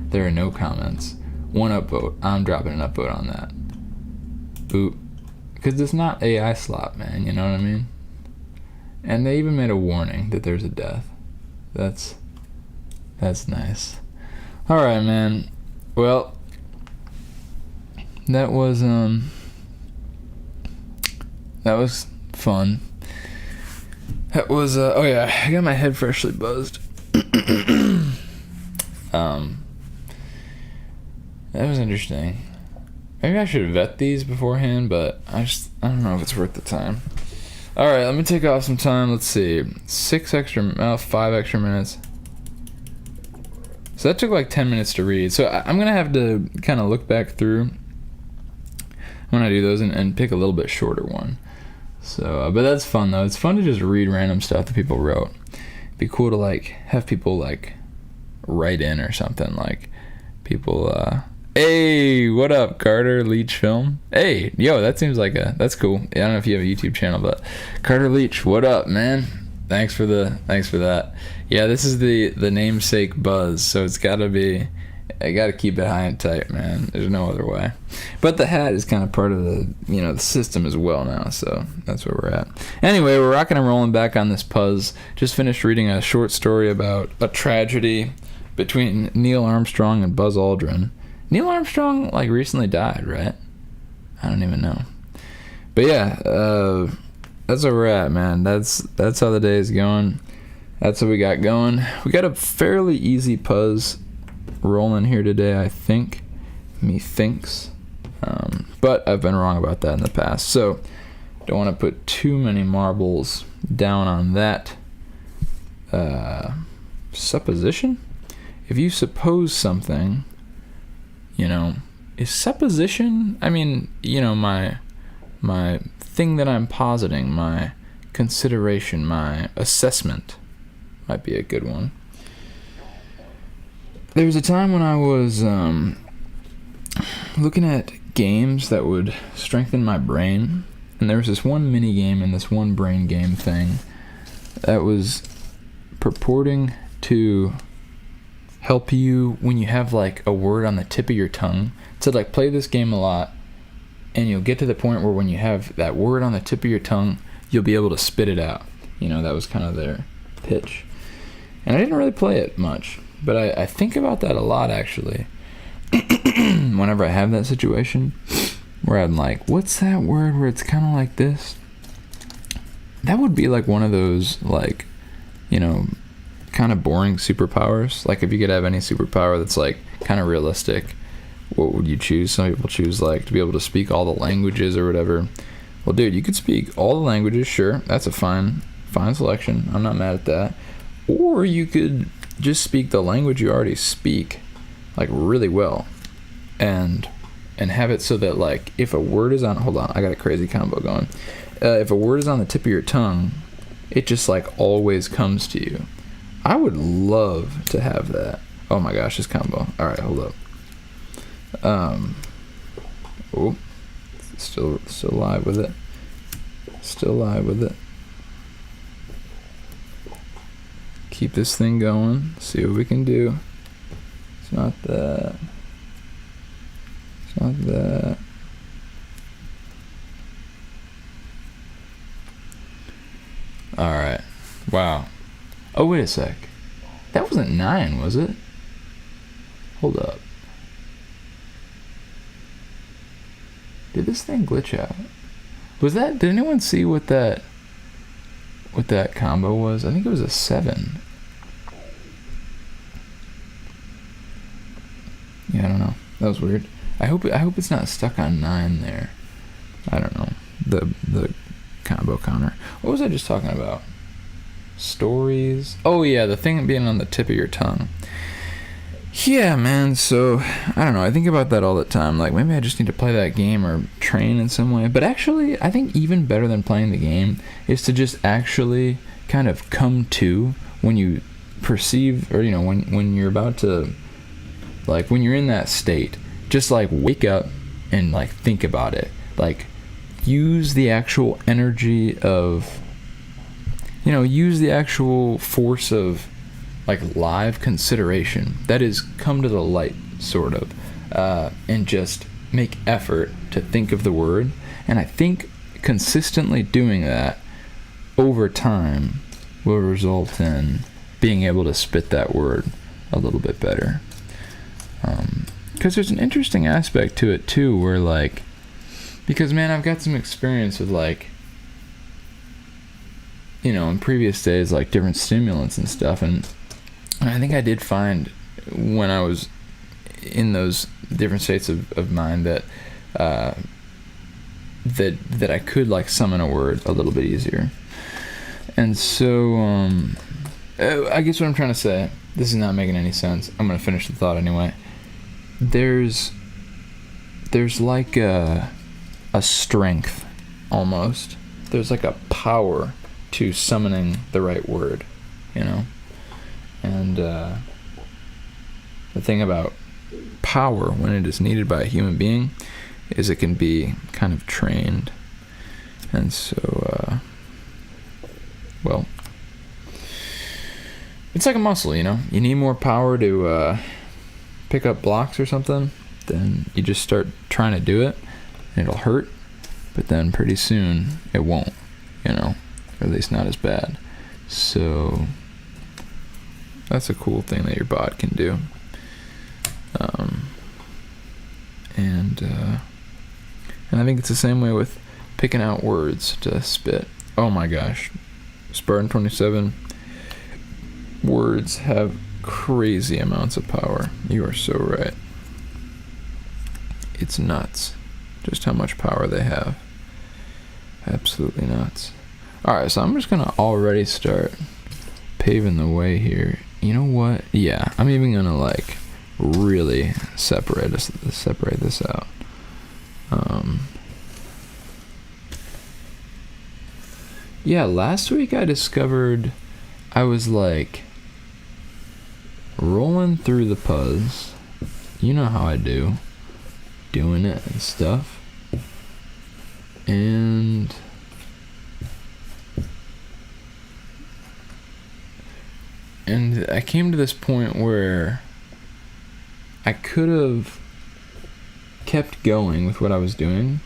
There are no comments. One upvote. I'm dropping an upvote on that. Boop. Because it's not AI slop, man, you know what I mean? And they even made a warning that there's a death. That's nice. Alright, man. Well, that was fun. That was oh yeah, I got my head freshly buzzed. That was interesting. Maybe I should vet these beforehand, but I don't know if it's worth the time. All right, let me take off some time. Let's see, 5 extra minutes. So that took like 10 minutes to read. So I'm gonna have to kind of look back through when I do those and pick a little bit shorter one. So, but that's fun though. It's fun to just read random stuff that people wrote. It'd be cool to like have people like write in or something, like people. Hey, what up, Carter Leach Film? Hey, yo, that seems like that's cool. I don't know if you have a YouTube channel, but Carter Leach, what up, man? Thanks for that. Yeah, this is the namesake Buzz, so it's gotta be. I gotta keep it high and tight, man. There's no other way. But the hat is kind of part of the the system as well now, so that's where we're at. Anyway, we're rocking and rolling back on this Puzz. Just finished reading a short story about a tragedy between Neil Armstrong and Buzz Aldrin. Neil Armstrong like recently died, right? I don't even know. But yeah, that's where we're at, man. That's how the day is going. That's what we got going. We got a fairly easy Puzz rolling here today, I think. Methinks. But I've been wrong about that in the past. So don't want to put too many marbles down on that supposition. If you suppose something, is supposition, I mean, my thing that I'm positing, my consideration, my assessment might be a good one. There was a time when I was looking at games that would strengthen my brain, and there was this one mini game and this one brain game thing that was purporting to help you when you have like a word on the tip of your tongue. It said like play this game a lot and you'll get to the point where when you have that word on the tip of your tongue, you'll be able to spit it out. That was kind of their pitch. And I didn't really play it much, but I think about that a lot actually. Whenever I have that situation where I'm like, what's that word where it's kind of like this? That would be like one of those like, kind of boring superpowers. Like if you could have any superpower that's like kind of realistic, what would you choose? Some people choose like to be able to speak all the languages or whatever. Well, dude, you could speak all the languages, sure, that's a fine selection, I'm not mad at that. Or you could just speak the language you already speak like really well and have it so that like if a word is on, hold on, I got a crazy combo going. If a word is on the tip of your tongue, it just like always comes to you. I would love to have that. Oh my gosh, this combo. All right, hold up. Still live with it. Keep this thing going. See what we can do. It's not that. All right. Wow. Oh, wait a sec. That wasn't 9, was it? Hold up. Did this thing glitch out? Did anyone see what that combo was? I think it was a 7. Yeah, I don't know. That was weird. I hope it's not stuck on 9 there. I don't know. The combo counter. What was I just talking about? Stories. Oh yeah, the thing being on the tip of your tongue. Yeah, man, so I don't know, I think about that all the time. Like maybe I just need to play that game or train in some way. But actually, I think even better than playing the game is to just actually kind of come to when you perceive, or when you're about to, like when you're in that state, just like wake up and like think about it. Like use the actual energy of, use the actual force of like live consideration that is come to the light, sort of, and just make effort to think of the word. And I think consistently doing that over time will result in being able to spit that word a little bit better. Because there's an interesting aspect to it too, where like, because man, I've got some experience with like in previous days, like different stimulants and stuff, and I think I did find when I was in those different states of mind that that I could like summon a word a little bit easier. And so I guess what I'm trying to say, this is not making any sense. I'm gonna finish the thought anyway. There's like a strength almost. There's like a power to summoning the right word, and the thing about power when it is needed by a human being is it can be kind of trained. And so well, it's like a muscle, you need more power to pick up blocks or something, then you just start trying to do it and it'll hurt, but then pretty soon it won't, or at least not as bad. So that's a cool thing that your bod can do. And I think it's the same way with picking out words to spit. Oh my gosh, Spartan 27 words have crazy amounts of power. You are so right. It's nuts just how much power they have. Absolutely nuts. Alright, so I'm just gonna already start paving the way here. You know what? Yeah, I'm even gonna like really separate this out. Yeah, last week I discovered I was like rolling through the Puzz. You know how I do, doing it and stuff. And I came to this point where I could have kept going with what I was doing,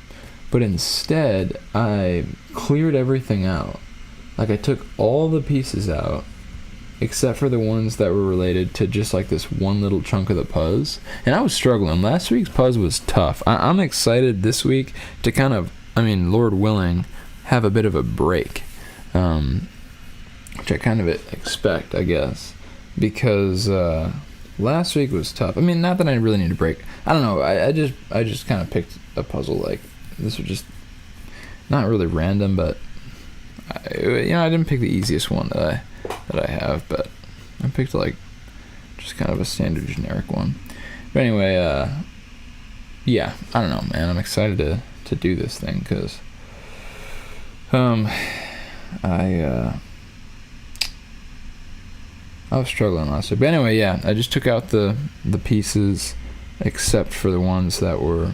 but instead I cleared everything out. Like I took all the pieces out except for the ones that were related to just like this one little chunk of the Puzz. And I was struggling. Last week's Puzz was tough. I'm excited this week to kind of, Lord willing, have a bit of a break, which I kind of expect, I guess, because last week was tough. Not that I really need a break. I don't know. I just kind of picked a puzzle. Like this was just not really random, but I didn't pick the easiest one that I have, but I picked like just kind of a standard generic one. But anyway, yeah, I don't know, man. I'm excited to do this thing because I was struggling last week. But anyway, yeah, I just took out the pieces except for the ones that were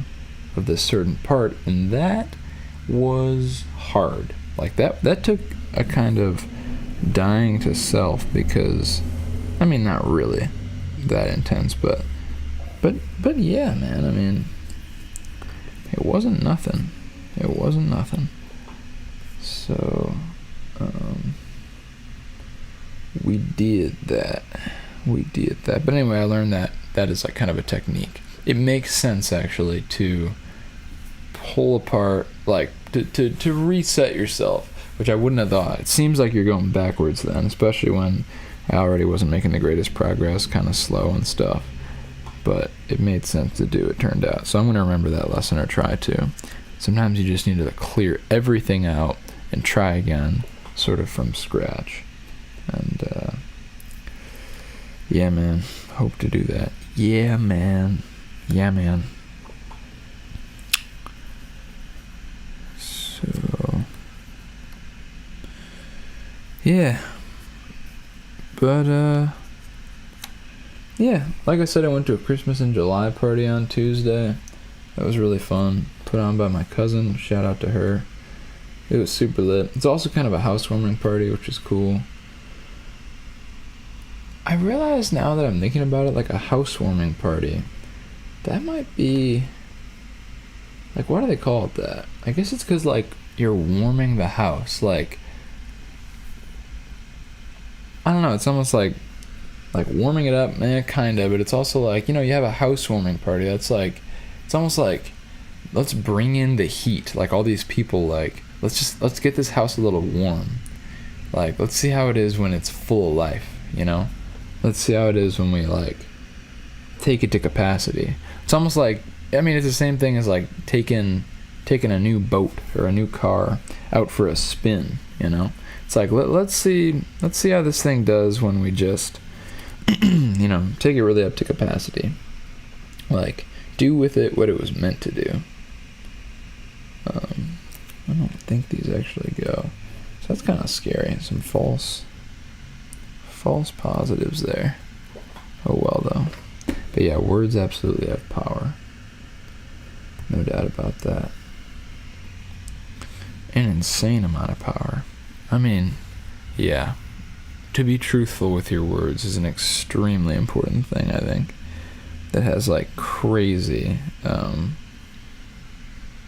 of this certain part, and that was hard. Like that took a kind of dying to self, because not really that intense, but yeah, man, it wasn't nothing. So we did that. But anyway, I learned that is like kind of a technique. It makes sense actually to pull apart, like to reset yourself, which I wouldn't have thought. It seems like you're going backwards then, especially when I already wasn't making the greatest progress, kind of slow and stuff. But it made sense to do, it turned out. So I'm going to remember that lesson, or try to. Sometimes you just need to clear everything out and try again, sort of from scratch. And yeah, man, hope to do that. Yeah, man. So yeah, but yeah, like I said, I went to a Christmas in July party on Tuesday. That was really fun, put on by my cousin. Shout out to her. It was super lit. It's also kind of a housewarming party, which is cool. I realize now that I'm thinking about it, like a housewarming party, that might be, like, why do they call it that? I guess it's because, like, you're warming the house. Like, I don't know, it's almost like warming it up, kind of, but it's also like, you have a housewarming party. That's like, it's almost like, let's bring in the heat. Like, all these people, like, let's get this house a little warm. Like, let's see how it is when it's full of life, you know? Let's see how it is when we, like, take it to capacity. It's almost like, I mean, it's the same thing as, like, taking a new boat or a new car out for a spin, you know? It's like, let's see how this thing does when we just, you know, take it really up to capacity. Like, do with it what it was meant to do. I don't think these actually go. So that's kind of scary. Some false positives there. Oh well, though. But yeah, words absolutely have power. No doubt about that. An insane amount of power. I mean, yeah. To be truthful with your words is an extremely important thing, I think. That has, like, crazy,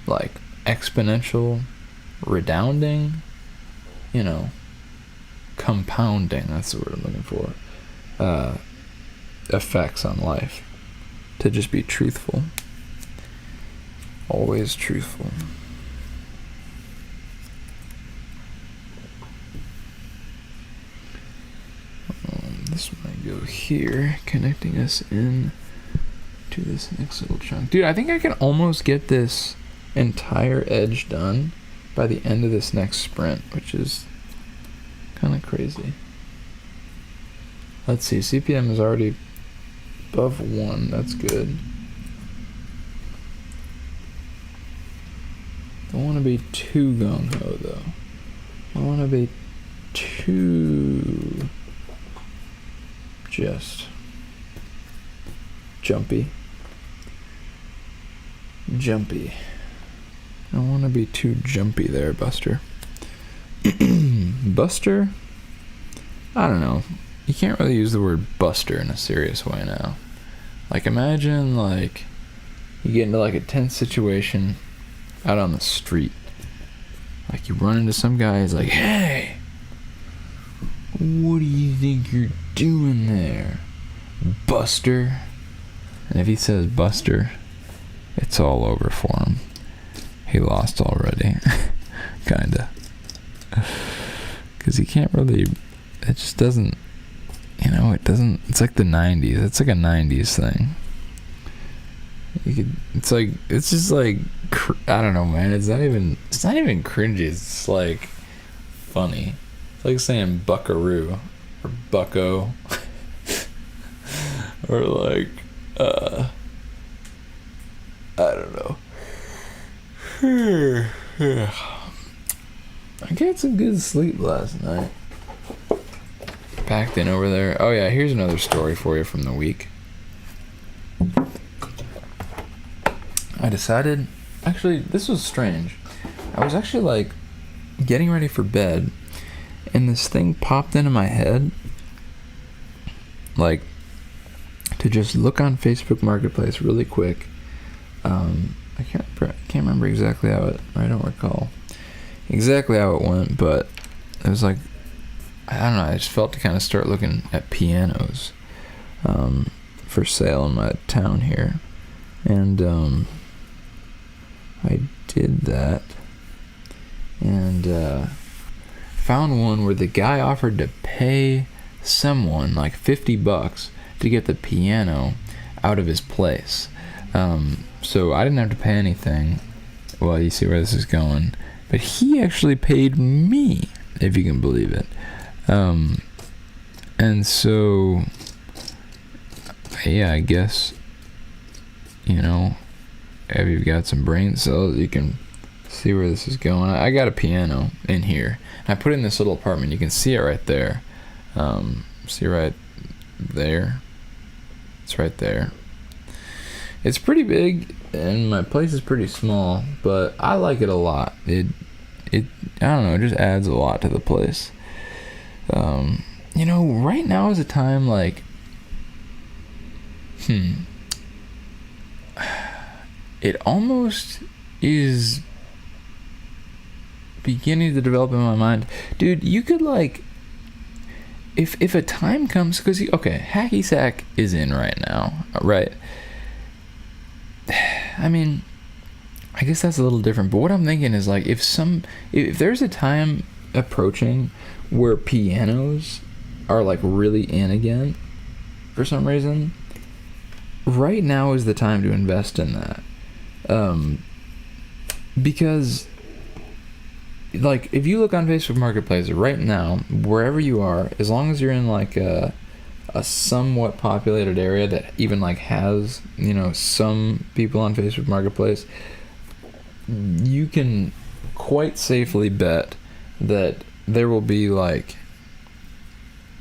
like, exponential, redounding, you know, compounding, that's the word I'm looking for, effects on life. To just be truthful. Always truthful. This might go here, connecting us in to this next little chunk. Dude, I think I can almost get this entire edge done by the end of this next sprint, which is kind of crazy. Let's see, CPM is already above 1, that's good. Don't want to be too gung-ho, though. I want to be too just jumpy. I don't want to be too jumpy there, Buster. Buster? I don't know. You can't really use the word Buster in a serious way now. Like, imagine, like, you get into, like, a tense situation out on the street. Like, you run into some guy, he's like, hey! What do you think you're doing there, Buster? And if he says Buster, it's all over for him. He lost already. Kinda. Because he can't really, it just doesn't, you know, it doesn't, it's like the 90s. It's like a 90s thing. It's just like, I don't know, man. It's not even cringy. It's like funny. It's like saying buckaroo or bucko or like, I don't know. I got some good sleep last night. Packed in over there. Oh yeah, here's another story for you from the week. I decided, actually, this was strange. I was actually like getting ready for bed, and this thing popped into my head, like, to just look on Facebook Marketplace really quick. I can't remember exactly how it, I don't recall exactly how it went, but it was like, I don't know, I just felt to kind of start looking at pianos for sale in my town here, and I did that, and found one where the guy offered to pay someone like $50 to get the piano out of his place. So I didn't have to pay anything. Well, you see where this is going. But he actually paid me, if you can believe it. And so, yeah, I guess, you know, if you've got some brain cells, you can see where this is going. I got a piano in here. I put it in this little apartment. You can see it right there. See right there? It's right there. It's pretty big, and my place is pretty small, but I like it a lot. It I don't know, it just adds a lot to the place. You know, right now is a time, like, it almost is beginning to develop in my mind. Dude, you could, like, if a time comes, because, okay, Hacky Sack is in right now, right? I mean, I guess that's a little different, but what I'm thinking is, like, if there's a time approaching where pianos are like really in again for some reason, right now is the time to invest in that. Because like if you look on Facebook Marketplace right now, wherever you are, as long as you're in like a somewhat populated area that even like has, you know, some people on Facebook Marketplace, you can quite safely bet that there will be like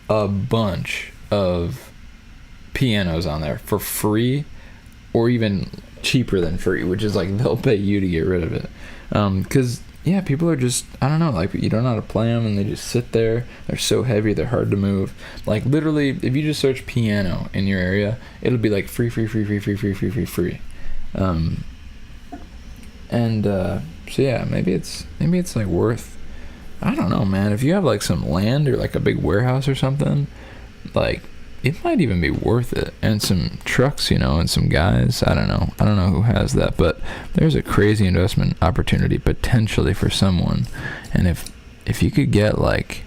a bunch of pianos on there for free, or even cheaper than free, which is like they'll pay you to get rid of it. Because yeah, people are just, I don't know, like you don't know how to play them and they just sit there. They're so heavy, they're hard to move. Like literally, if you just search piano in your area, it'll be like free. So yeah, maybe it's like worth, I don't know, man. If you have like some land or like a big warehouse or something, like it might even be worth it. And some trucks, you know, and some guys. I don't know who has that, but there's a crazy investment opportunity potentially for someone. And if you could get like,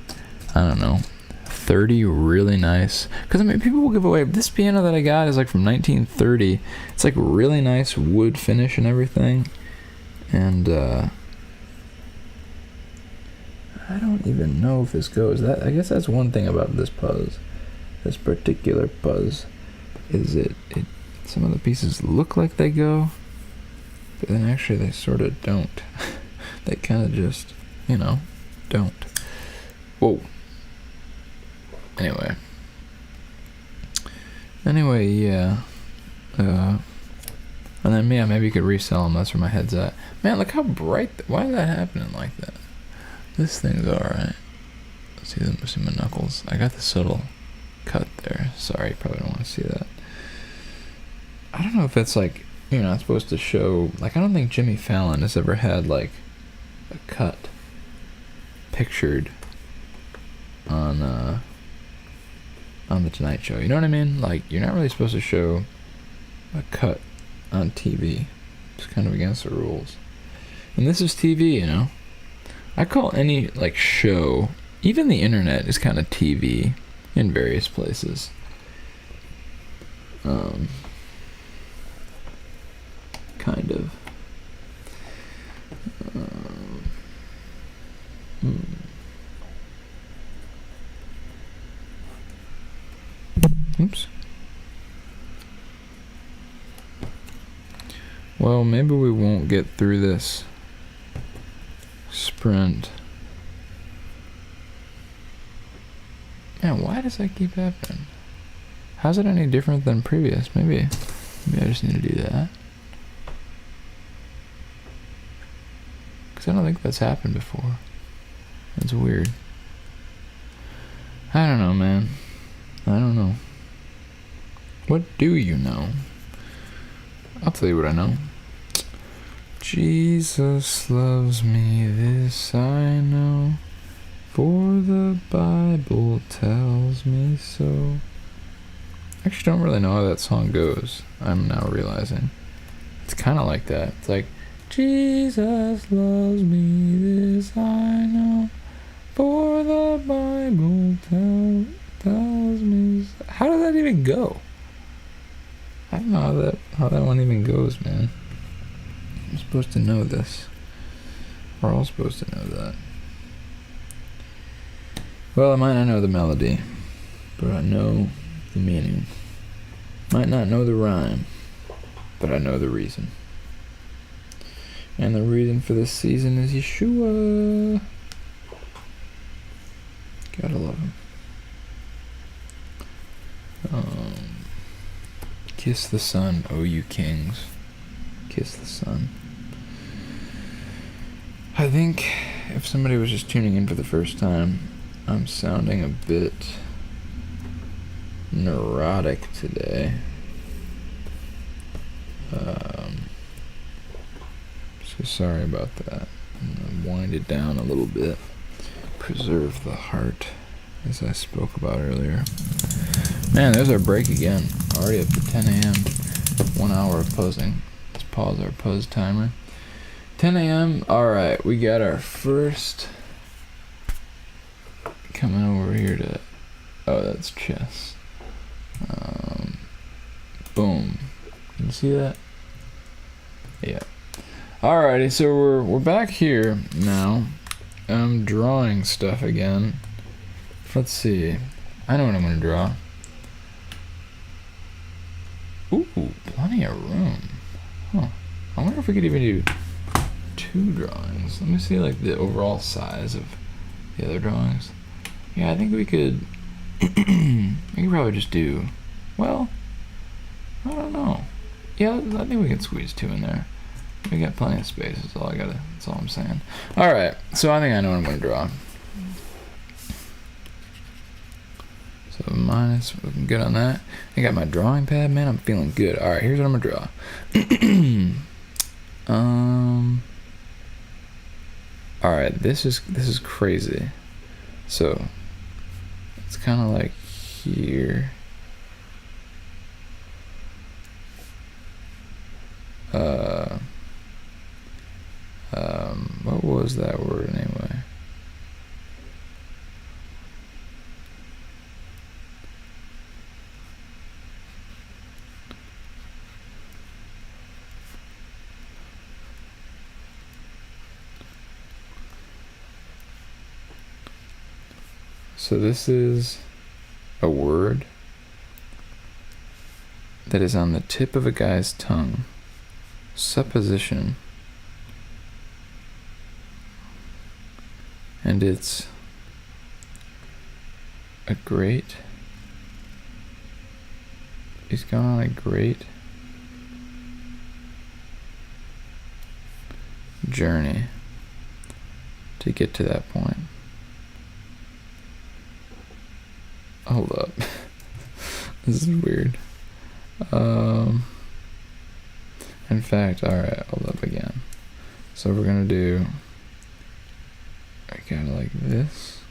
I don't know, 30 really nice, because I mean people will give away, this piano that I got is like from 1930. It's like really nice wood finish and everything. And I don't even know if this goes. That, I guess that's one thing about this Puzz. This particular Puzz is it some of the pieces look like they go, but then actually they sort of don't. They kind of just, you know, don't. Whoa. Anyway, yeah. And then yeah, maybe you could resell them. That's where my head's at. Man, look how bright. Why is that happening like that? This thing's alright. See my knuckles. I got this little cut there. Sorry, you probably don't want to see that. I don't know if it's like, you're not supposed to show, like I don't think Jimmy Fallon has ever had like a cut pictured on the Tonight Show. You know what I mean? Like you're not really supposed to show a cut on TV. It's kind of against the rules. And this is TV, you know. I call any like show, even the internet is kind of TV in various places. Kind of. Oops. Well, maybe we won't get through this sprint. Man, why does that keep happening? How's it any different than previous? Maybe I just need to do that. Because I don't think that's happened before. That's weird. I don't know, man. I don't know. What do you know? I'll tell you what I know. Jesus loves me, this I know, for the Bible tells me so. I actually don't really know how that song goes. I'm now realizing. It's kind of like that. It's like, Jesus loves me, this I know, for the Bible tells me so. How does that even go? I don't know how that one even goes, man. I'm supposed to know this. We're all supposed to know that. Well, I might not know the melody, but I know the meaning. Might not know the rhyme, but I know the reason. And the reason for this season is Yeshua. Gotta love him. Kiss the sun, O you kings. Kiss the sun. I think if somebody was just tuning in for the first time, I'm sounding a bit neurotic today. So sorry about that. I'm gonna wind it down a little bit. Preserve the heart, as I spoke about earlier. Man, there's our break again. Already up to 10 a.m. 1 hour of posing. Let's pause our puzz timer. 10 a.m. Alright, we got our first coming over here to, oh, that's chess. Boom. Can you see that? Yeah. Alrighty, so we're back here now. I'm drawing stuff again. Let's see. I know what I'm gonna draw. Ooh, plenty of room. Huh. I wonder if we could even do 2 drawings. Let me see like the overall size of the other drawings. Yeah, I think we could we could probably just do, well, I don't know. Yeah, I think we can squeeze 2 in there. We got plenty of space, that's all I'm saying. Alright, so I think I know what I'm gonna draw. So minus, looking good on that. I got my drawing pad, man, I'm feeling good. Alright, here's what I'm gonna draw. Alright, this is crazy. So it's kinda like here. What was that word anyway? So this is a word that is on the tip of a guy's tongue. Supposition. And it's a great, he's gone on a great journey to get to that point. Hold up. This is weird. In fact, alright, hold up again. So we're gonna do, I got it like this.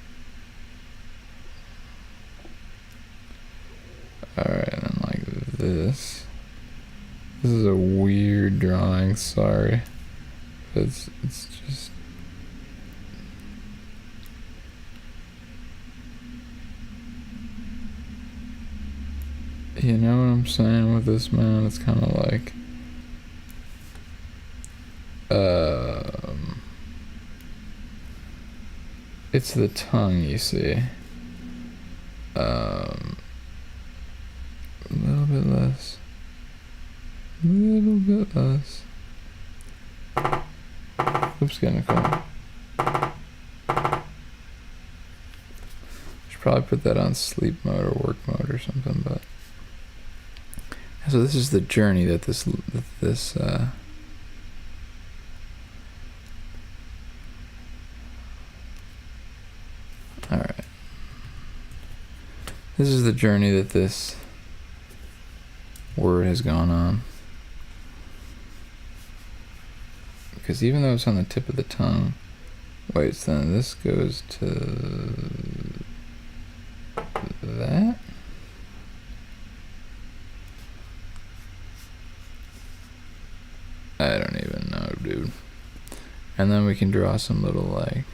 Alright, and then like this. This is a weird drawing, sorry. It's just, you know what I'm saying with this, man? It's kind of like, it's the tongue, you see. A little bit less. Oops, getting a call. Should probably put that on sleep mode or work mode or something, but. So this is the journey that this alright. This is the journey that this word has gone on. Because even though it's on the tip of the tongue, wait, so then this goes to that? I don't even know, dude. And then we can draw some little like,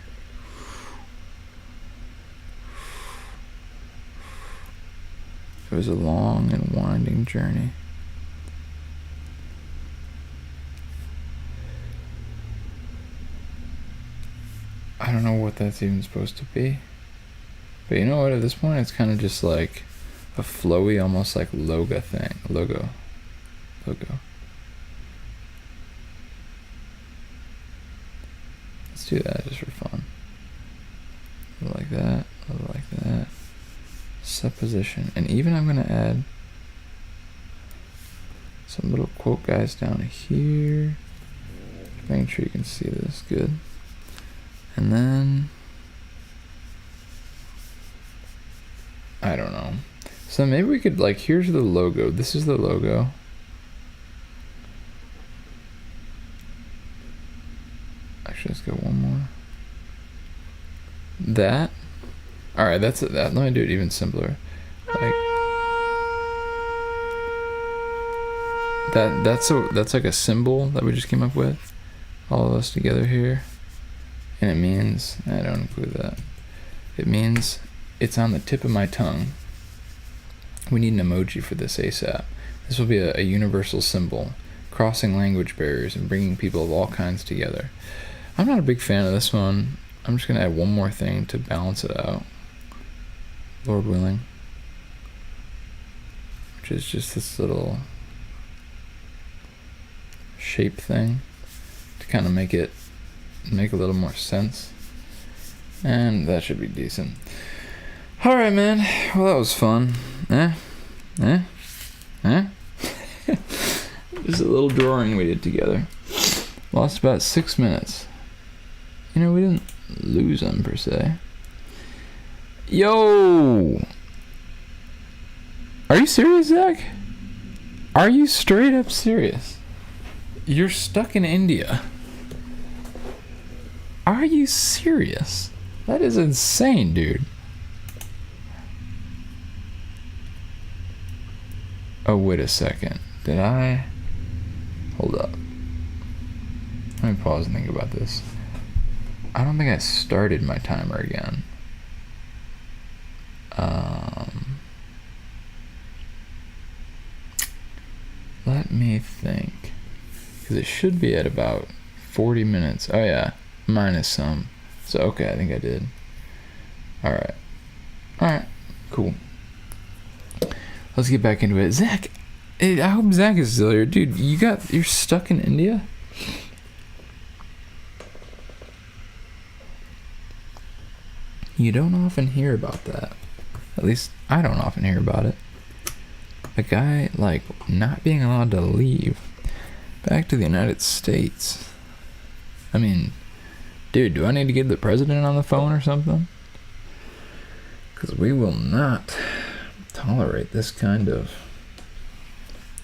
it was a long and winding journey. I don't know what that's even supposed to be. But you know what, at this point it's kind of just like a flowy, almost like logo thing. Logo. Let's do that just for fun. Like that, like that. Supposition. And even I'm gonna add some little quote guys down here. Making sure you can see this good. And then I don't know. So maybe we could, like, here's the logo. This is the logo. Actually, let's go one more. That. All right, that's it. Let me do it even simpler. Like that. That's like a symbol that we just came up with, all of us together here, and it means, I don't include that. It means it's on the tip of my tongue. We need an emoji for this ASAP. This will be a universal symbol, crossing language barriers and bringing people of all kinds together. I'm not a big fan of this one. I'm just going to add one more thing to balance it out. Lord willing. Which is just this little shape thing to kind of make a little more sense. And that should be decent. Alright, man. Well, that was fun. Just a little drawing we did together. Lost about 6 minutes. We didn't lose them per se. Yo! Are you serious, Zach? Are you straight up serious? You're stuck in India. Are you serious? That is insane, dude. Oh, wait a second. Did I... Hold up. Let me pause and think about this. I don't think I started my timer again. Let me think. Because it should be at about 40 minutes. Oh, yeah. Minus some. So, okay, I think I did. Alright. Alright. Cool. Let's get back into it. Zach, I hope Zach is still here. Dude, you're stuck in India? You don't often hear about that. At least, I don't often hear about it. A guy, not being allowed to leave back to the United States. I mean, dude, do I need to get the president on the phone or something? Because we will not tolerate this kind of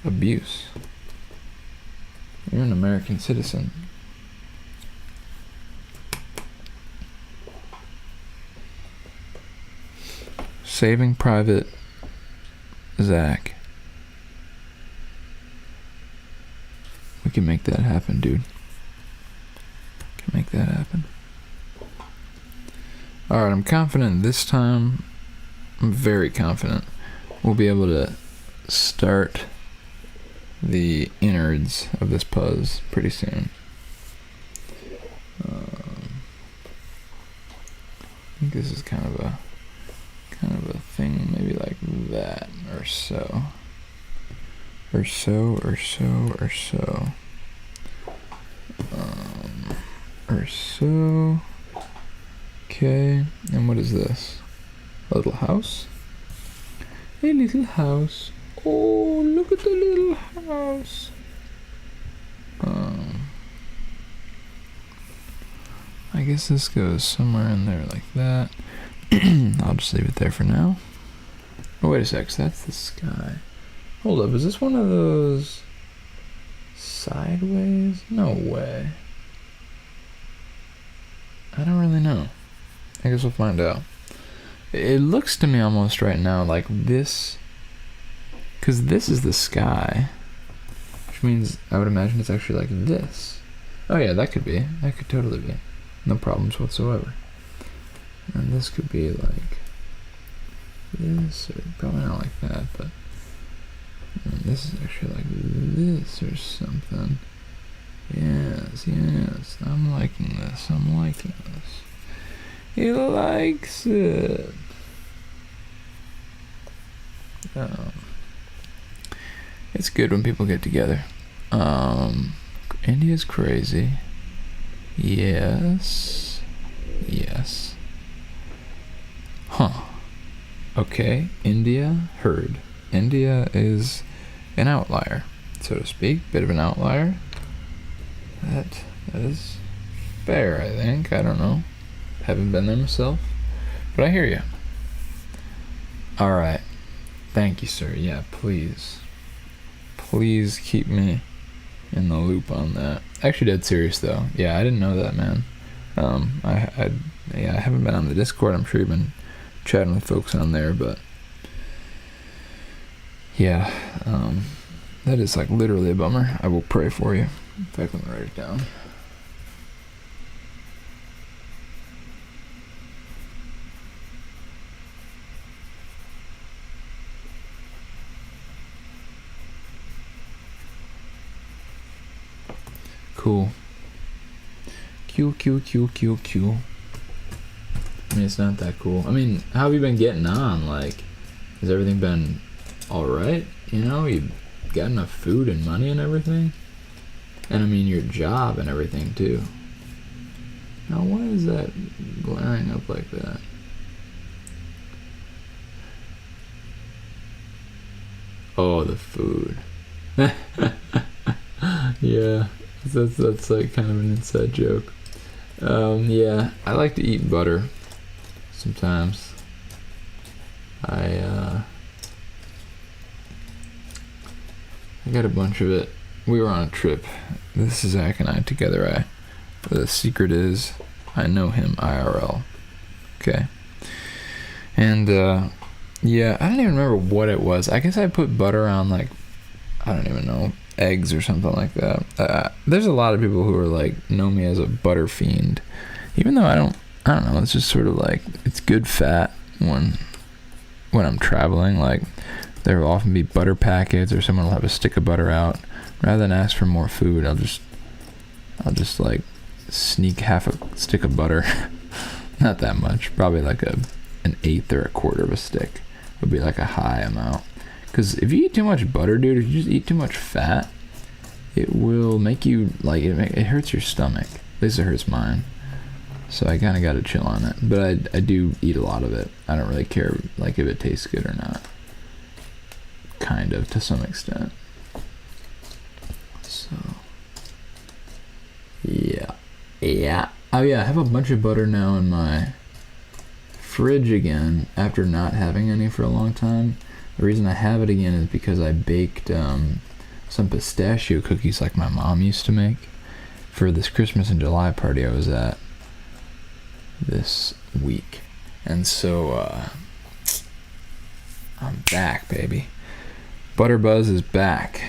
abuse. You're an American citizen. Saving Private Zach. We can make that happen, dude. Can make that happen. Alright, I'm confident this time. I'm very confident we'll be able to start the innards of this Puzz pretty soon. I think this is kind of a thing, maybe like that, or so. Or so. Okay, and what is this? A little house? A little house. Oh, look at the little house. I guess this goes somewhere in there like that. I'll just leave it there for now. Oh, wait a sec, so that's the sky. Hold up, is this one of those sideways? No way. I don't really know. I guess we'll find out. It looks to me almost right now like this, because this is the sky, which means I would imagine it's actually like this. Oh yeah, that could be. That could totally be. No problems whatsoever. And this could be like this, or probably not like that, but this is actually like this or something. Yes, I'm liking this. He likes it. It's good when people get together. India's crazy. Yes. Huh. Okay, India, heard. India is an outlier, so to speak. Bit of an outlier. That is fair, I think. I don't know. Haven't been there myself. But I hear you. Alright. Thank you, sir. Yeah, please. Please keep me in the loop on that. Actually, dead serious, though. Yeah, I didn't know that, man. I haven't been on the Discord. I'm sure you've been chatting with folks on there, but yeah, that is like literally a bummer. I will pray for you. In fact, let me write it down. Cool. Cool. I mean, it's not that cool. I mean, how have you been getting on? Like, has everything been alright? You know, you got enough food and money and everything? And I mean, your job and everything, too. Now, why is that glaring up like that? Oh, the food. Yeah, that's like kind of an inside joke. Yeah, I like to eat butter sometimes. I got a bunch of it. We were on a trip. This is Zach and I together. The secret is I know him IRL. Okay. And yeah, I don't even remember what it was. I guess I put butter on, like, I don't even know, eggs or something like that. There's a lot of people who are like, know me as a butter fiend, even though I don't know, it's just sort of like, it's good fat when I'm traveling. Like, there will often be butter packets, or someone will have a stick of butter out. Rather than ask for more food, I'll just like sneak half a stick of butter. Not that much, probably like an eighth or a quarter of a stick would be like a high amount. Because if you eat too much butter, dude, if you just eat too much fat, it will make you, like, it hurts your stomach. At least it hurts mine. So I kind of got to chill on it. But I do eat a lot of it. I don't really care, like, if it tastes good or not. Kind of, to some extent. So, yeah. Oh yeah, I have a bunch of butter now in my fridge again, after not having any for a long time. The reason I have it again is because I baked some pistachio cookies like my mom used to make for this Christmas and July party I was at this week. And so I'm back, baby. Butter Buzz is back.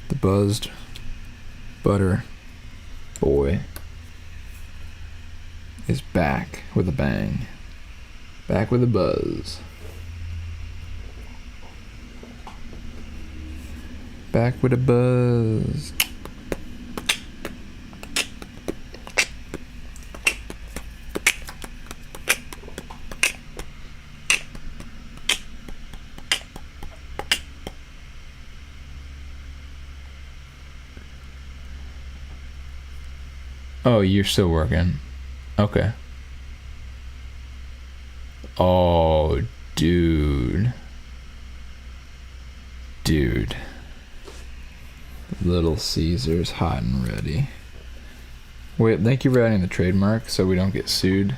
The buzzed butter boy is back with a bang. Back with a buzz. Back with a buzz. Oh, you're still working. Okay. Oh, dude. Little Caesars hot and ready. Wait, thank you for adding the trademark so we don't get sued.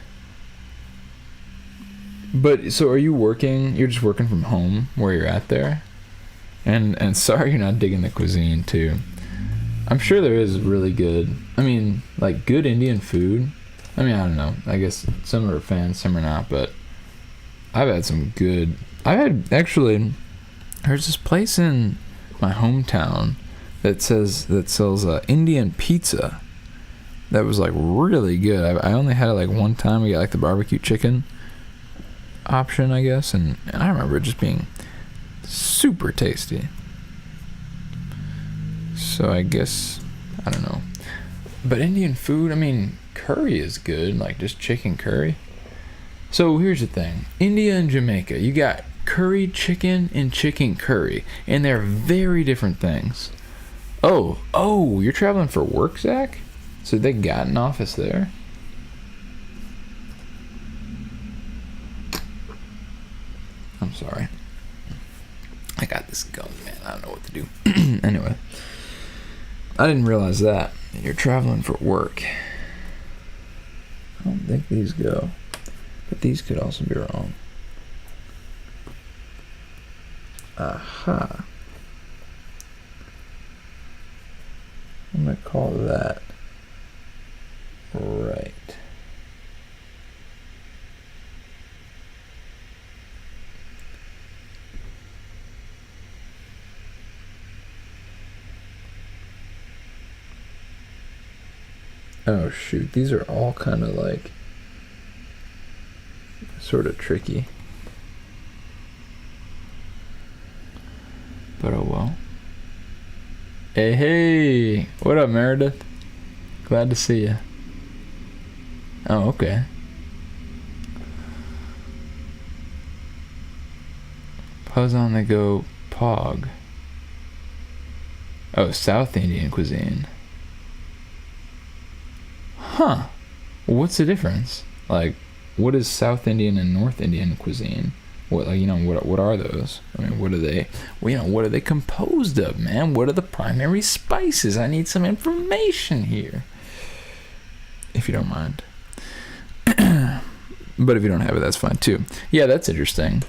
But, so are you working, you're just working from home where you're at there? And sorry you're not digging the cuisine too. I'm sure there is really good, I mean, like, good Indian food. I mean, I don't know. I guess some are fans, some are not, but I've had some good, there's this place in my hometown that sells Indian pizza that was, like, really good. I only had it, like, one time. We got, like, the barbecue chicken option, I guess, and I remember it just being super tasty. So I guess, I don't know. But Indian food, I mean, curry is good, like just chicken curry. So here's the thing. India and Jamaica, you got curry chicken and chicken curry, and they're very different things. Oh, you're traveling for work, Zach? So they got an office there? I'm sorry. I got this gum, man. I don't know what to do. Anyway. I didn't realize that. You're traveling for work. I don't think these go. But these could also be wrong. Aha. I'm going to call that right. Oh shoot, these are all kind of like sort of tricky. But oh well. Hey. What up, Meredith? Glad to see you. Oh, okay. Puzz on the go pog. Oh, South Indian cuisine. Huh. What's the difference? Like, what is South Indian and North Indian cuisine? What, like, what are those? I mean, what are they? Well, what are they composed of, man? What are the primary spices? I need some information here, if you don't mind. But if you don't have it, that's fine too. Yeah, that's interesting.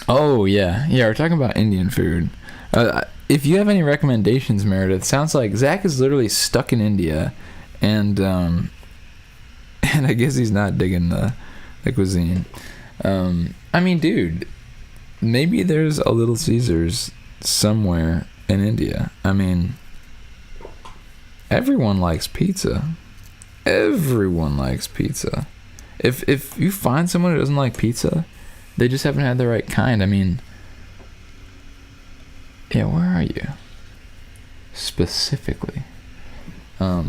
Oh yeah, we're talking about Indian food. If you have any recommendations, Meredith, sounds like Zach is literally stuck in India, and I guess he's not digging the cuisine. I mean, dude, maybe there's a Little Caesars somewhere in India. I mean, everyone likes pizza. Everyone likes pizza. If you find someone who doesn't like pizza, they just haven't had the right kind. I mean, yeah, where are you? Specifically. I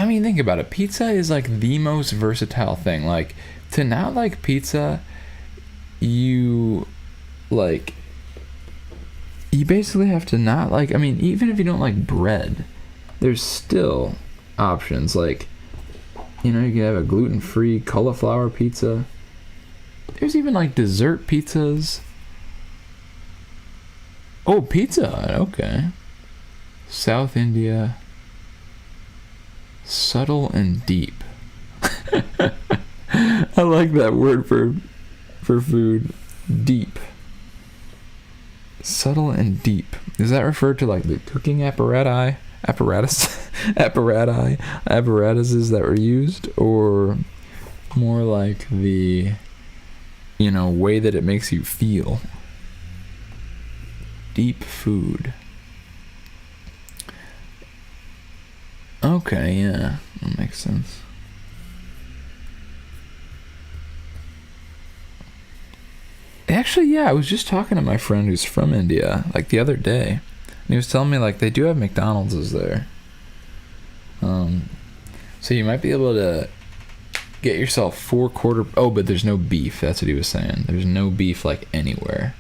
mean, think about it. Pizza is like the most versatile thing. Like, to not like pizza, you basically have to not like, I mean, even if you don't like bread, there's still options. Like, you can have a gluten-free cauliflower pizza. There's even like dessert pizzas. Oh, Pizza Hut, okay. South India. Subtle and deep. I like that word for food. Deep. Subtle and deep. Does that refer to like the cooking apparatuses that were used, or more like the way that it makes you feel? Deep food. Okay, yeah, that makes sense. Actually, yeah, I was just talking to my friend who's from India, like, the other day, and he was telling me, like, they do have McDonald's there. So you might be able to get yourself 4 quarter... Oh, but there's no beef, that's what he was saying. There's no beef, like, anywhere.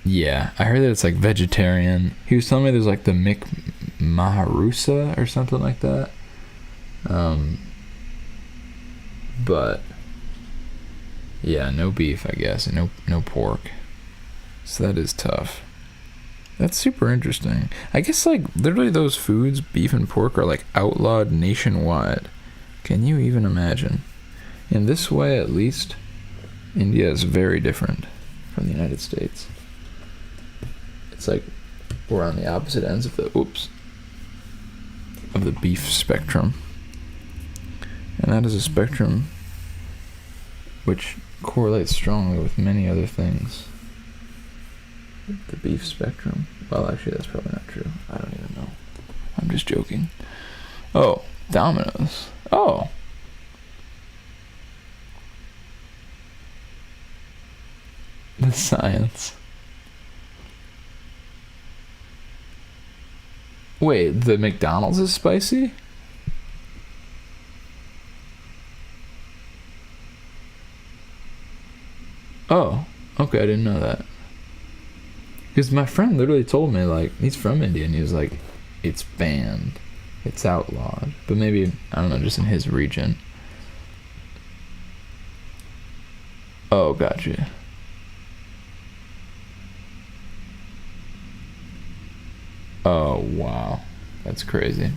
Yeah, I heard that it's, like, vegetarian. He was telling me there's, like, the Maharusa or something like that. But... yeah, no beef, I guess, and no pork. So that is tough. That's super interesting. I guess, like, literally those foods, beef and pork, are, like, outlawed nationwide. Can you even imagine? In this way, at least, India is very different from the United States. It's like we're on the opposite ends of the beef spectrum. And that is a spectrum which correlates strongly with many other things. The beef spectrum. Well, actually, that's probably not true. I don't even know. I'm just joking. Oh, Domino's. Oh. The science. Wait, the McDonald's is spicy? Oh, okay, I didn't know that. Because my friend literally told me, like, he's from India, and he was like, it's banned. It's outlawed. But maybe, I don't know, just in his region. Oh, gotcha. Oh, wow. That's crazy.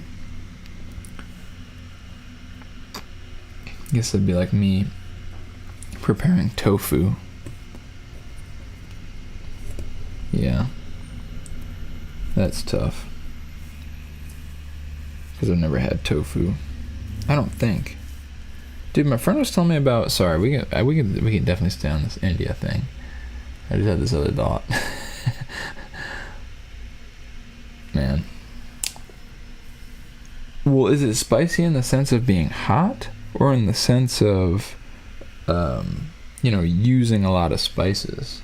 I guess it'd be like me preparing tofu. Yeah. That's tough. Because I've never had tofu. I don't think. Dude, my friend was telling me about... Sorry, we can definitely stay on this India thing. I just had this other thought. Man. Well, is it spicy in the sense of being hot? Or in the sense of, using a lot of spices?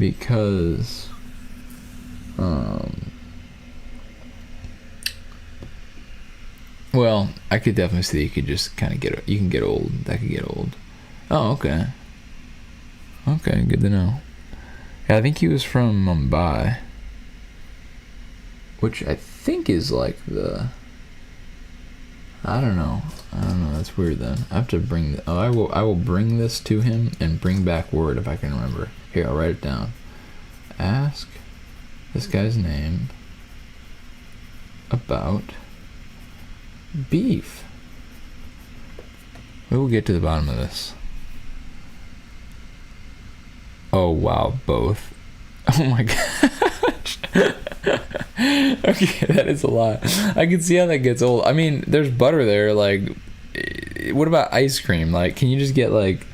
because well, I could definitely see you could just kind of you can get old. That could get old. Oh, okay. Okay, good to know. Yeah, I think he was from Mumbai, which I think is like I don't know. That's weird then. I have to bring I will bring this to him and bring back word if I can remember. Here, I'll write it down. Ask this guy's name about beef. We will get to the bottom of this. Oh wow, both. Oh my gosh. Okay, that is a lot. I can see how that gets old. I mean, there's butter there. Like, what about ice cream? Like, can you just get like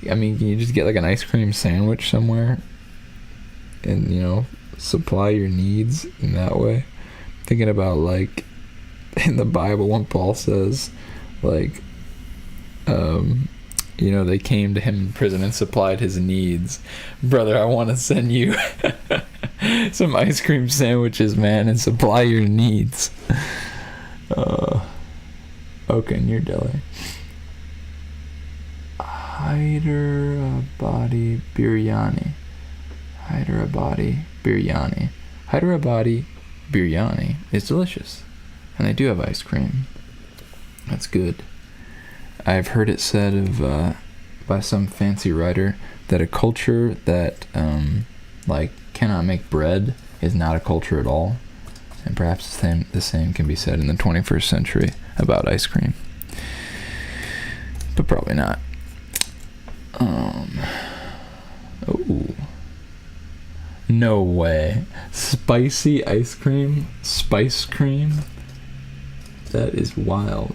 an ice cream sandwich somewhere and, you know, supply your needs in that way? Thinking about, like, in the Bible when Paul says, like, you know, they came to him in prison and supplied his needs. Brother, I want to send you some ice cream sandwiches, man, and supply your needs. Okay, near Delhi. Hyderabadi biryani. Hyderabadi biryani is delicious. And they do have ice cream. That's good. I've heard it said of by some fancy writer that a culture that like cannot make bread is not a culture at all, and perhaps the same can be said in the 21st century about ice cream, but probably not. Oh, no way! Spicy ice cream, spice cream. That is wild.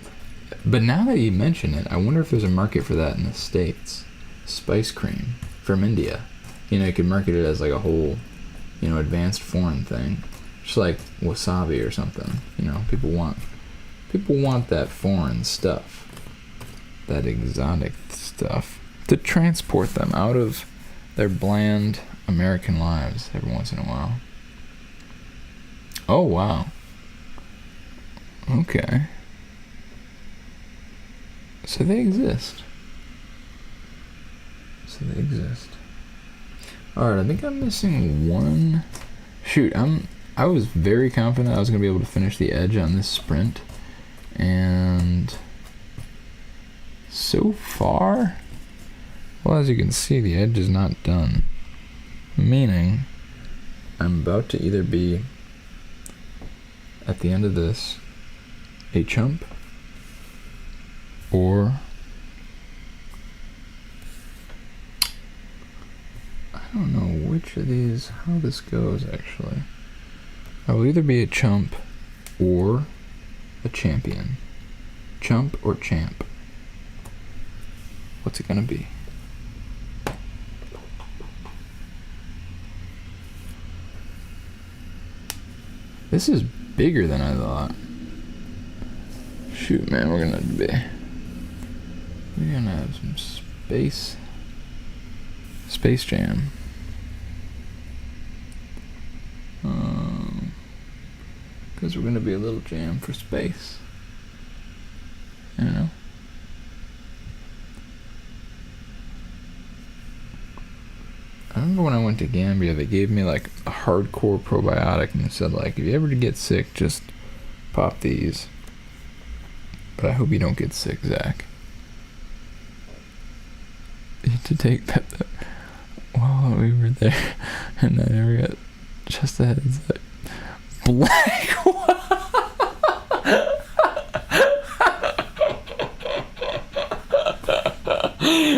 But now that you mention it, I wonder if there's a market for that in the States. Spice cream from India. You know, you could market it as like a whole, you know, advanced foreign thing. Just like wasabi or something. You know, people want that foreign stuff. That exotic stuff. To transport them out of their bland American lives every once in a while. Oh, wow. Okay. So they exist. Alright, I think I'm missing one. Shoot, I was very confident I was going to be able to finish the edge on this sprint. And so far, well, as you can see, the edge is not done. Meaning, I'm about to either be, at the end of this, a chump, or I don't know which of these, how this goes actually. I will either be a chump or a champion. Chump or champ. What's it gonna be? This is bigger than I thought. Shoot, man, we're gonna have some Space Jam. Because we're gonna be a little jam for space. You know? I remember when I went to Gambia, they gave me like a hardcore probiotic and said, like, if you ever get sick, just pop these. But I hope you don't get sick, Zach. To take that while we were there, and I never got just a heads up. Black.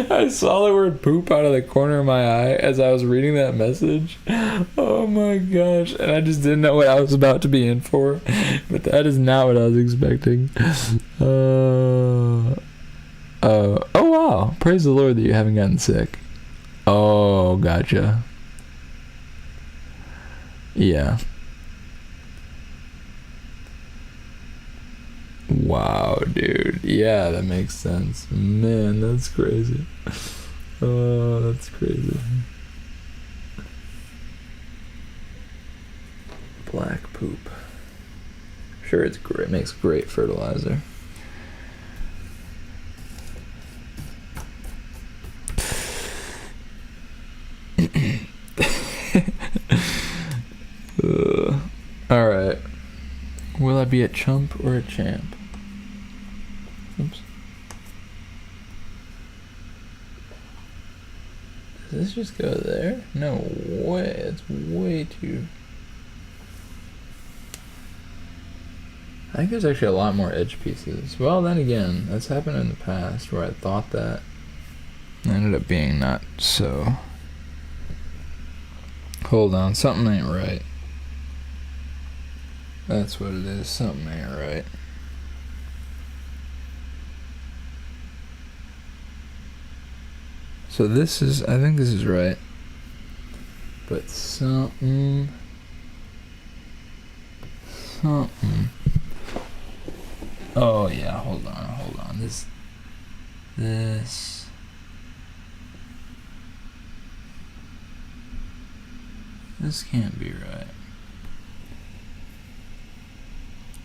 I saw the word poop out of the corner of my eye as I was reading that message. Oh my gosh. And I just didn't know what I was about to be in for. But that is not what I was expecting. Oh wow. Praise the Lord that you haven't gotten sick. Oh, gotcha. Yeah. Wow, dude. Yeah, that makes sense. Man, that's crazy. Oh, that's crazy. black poop. Sure, it's great. Makes great fertilizer. Alright. Will I be a chump or a champ? Oops. Does this just go there? No way. It's way too... I think there's actually a lot more edge pieces. Well, then again, that's happened in the past where I thought that. It ended up being not so. Hold on, something ain't right. That's what it is, something ain't right. So this is, I think this is right. But something. Oh yeah, hold on. This can't be right.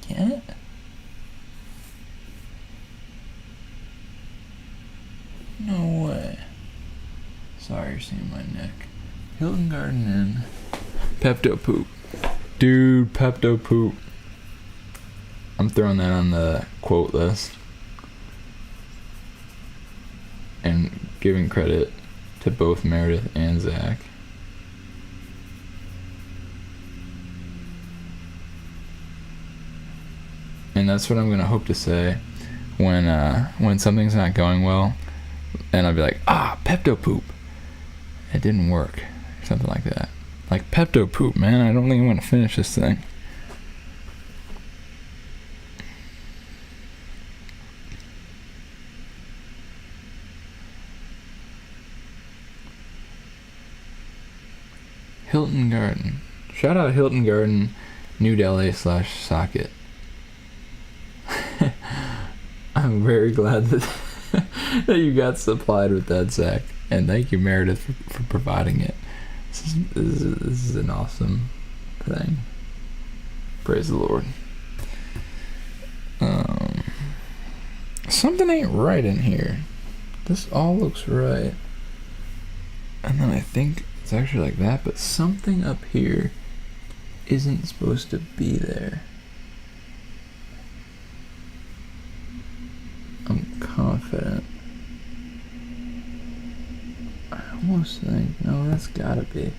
Can it? No way. Sorry, you're seeing my neck. Hilton Garden Inn. Pepto Poop. Dude, Pepto Poop. I'm throwing that on the quote list. And giving credit to both Meredith and Zach. And that's what I'm gonna hope to say when something's not going well, and I'll be like, Pepto Poop. It didn't work, or something like that. Like Pepto Poop, man. I don't think I want to finish this thing. Hilton Garden. Shout out Hilton Garden, New Delhi /Socket. I'm very glad that that you got supplied with that, Zach, and thank you, Meredith, for providing it. This is an awesome thing. Praise the Lord. Something ain't right in here. This all looks right, and then I think it's actually like that, but something up here isn't supposed to be there. I'm confident. I almost think, no, that's gotta be.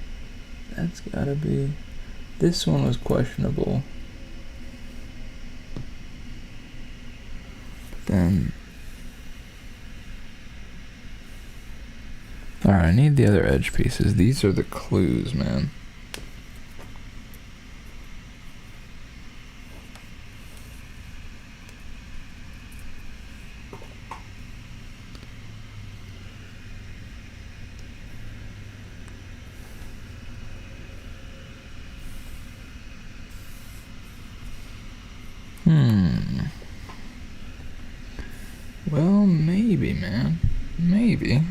This one was questionable. But then, alright, I need the other edge pieces. These are the clues, man. Well, maybe, man. Maybe.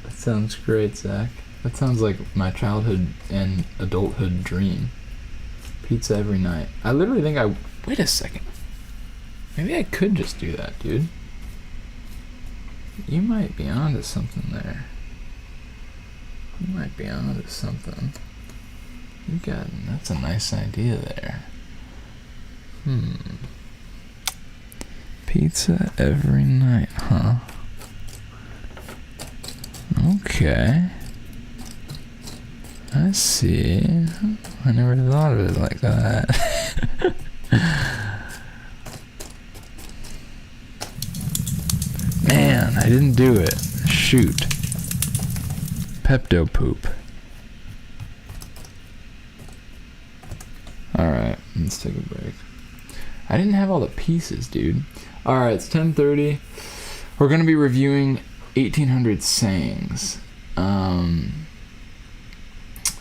That sounds great, Zach. That sounds like my childhood and adulthood dream. Pizza every night. I literally think wait a second. Maybe I could just do that, dude. You might be onto something there. That's a nice idea there. Pizza every night, huh? Okay. I see. I never thought of it like that. Man, I didn't do it. Shoot. Pepto Poop. Alright, let's take a break. I didn't have all the pieces, dude. Alright, it's 10:30. We're going to be reviewing 1800 sayings.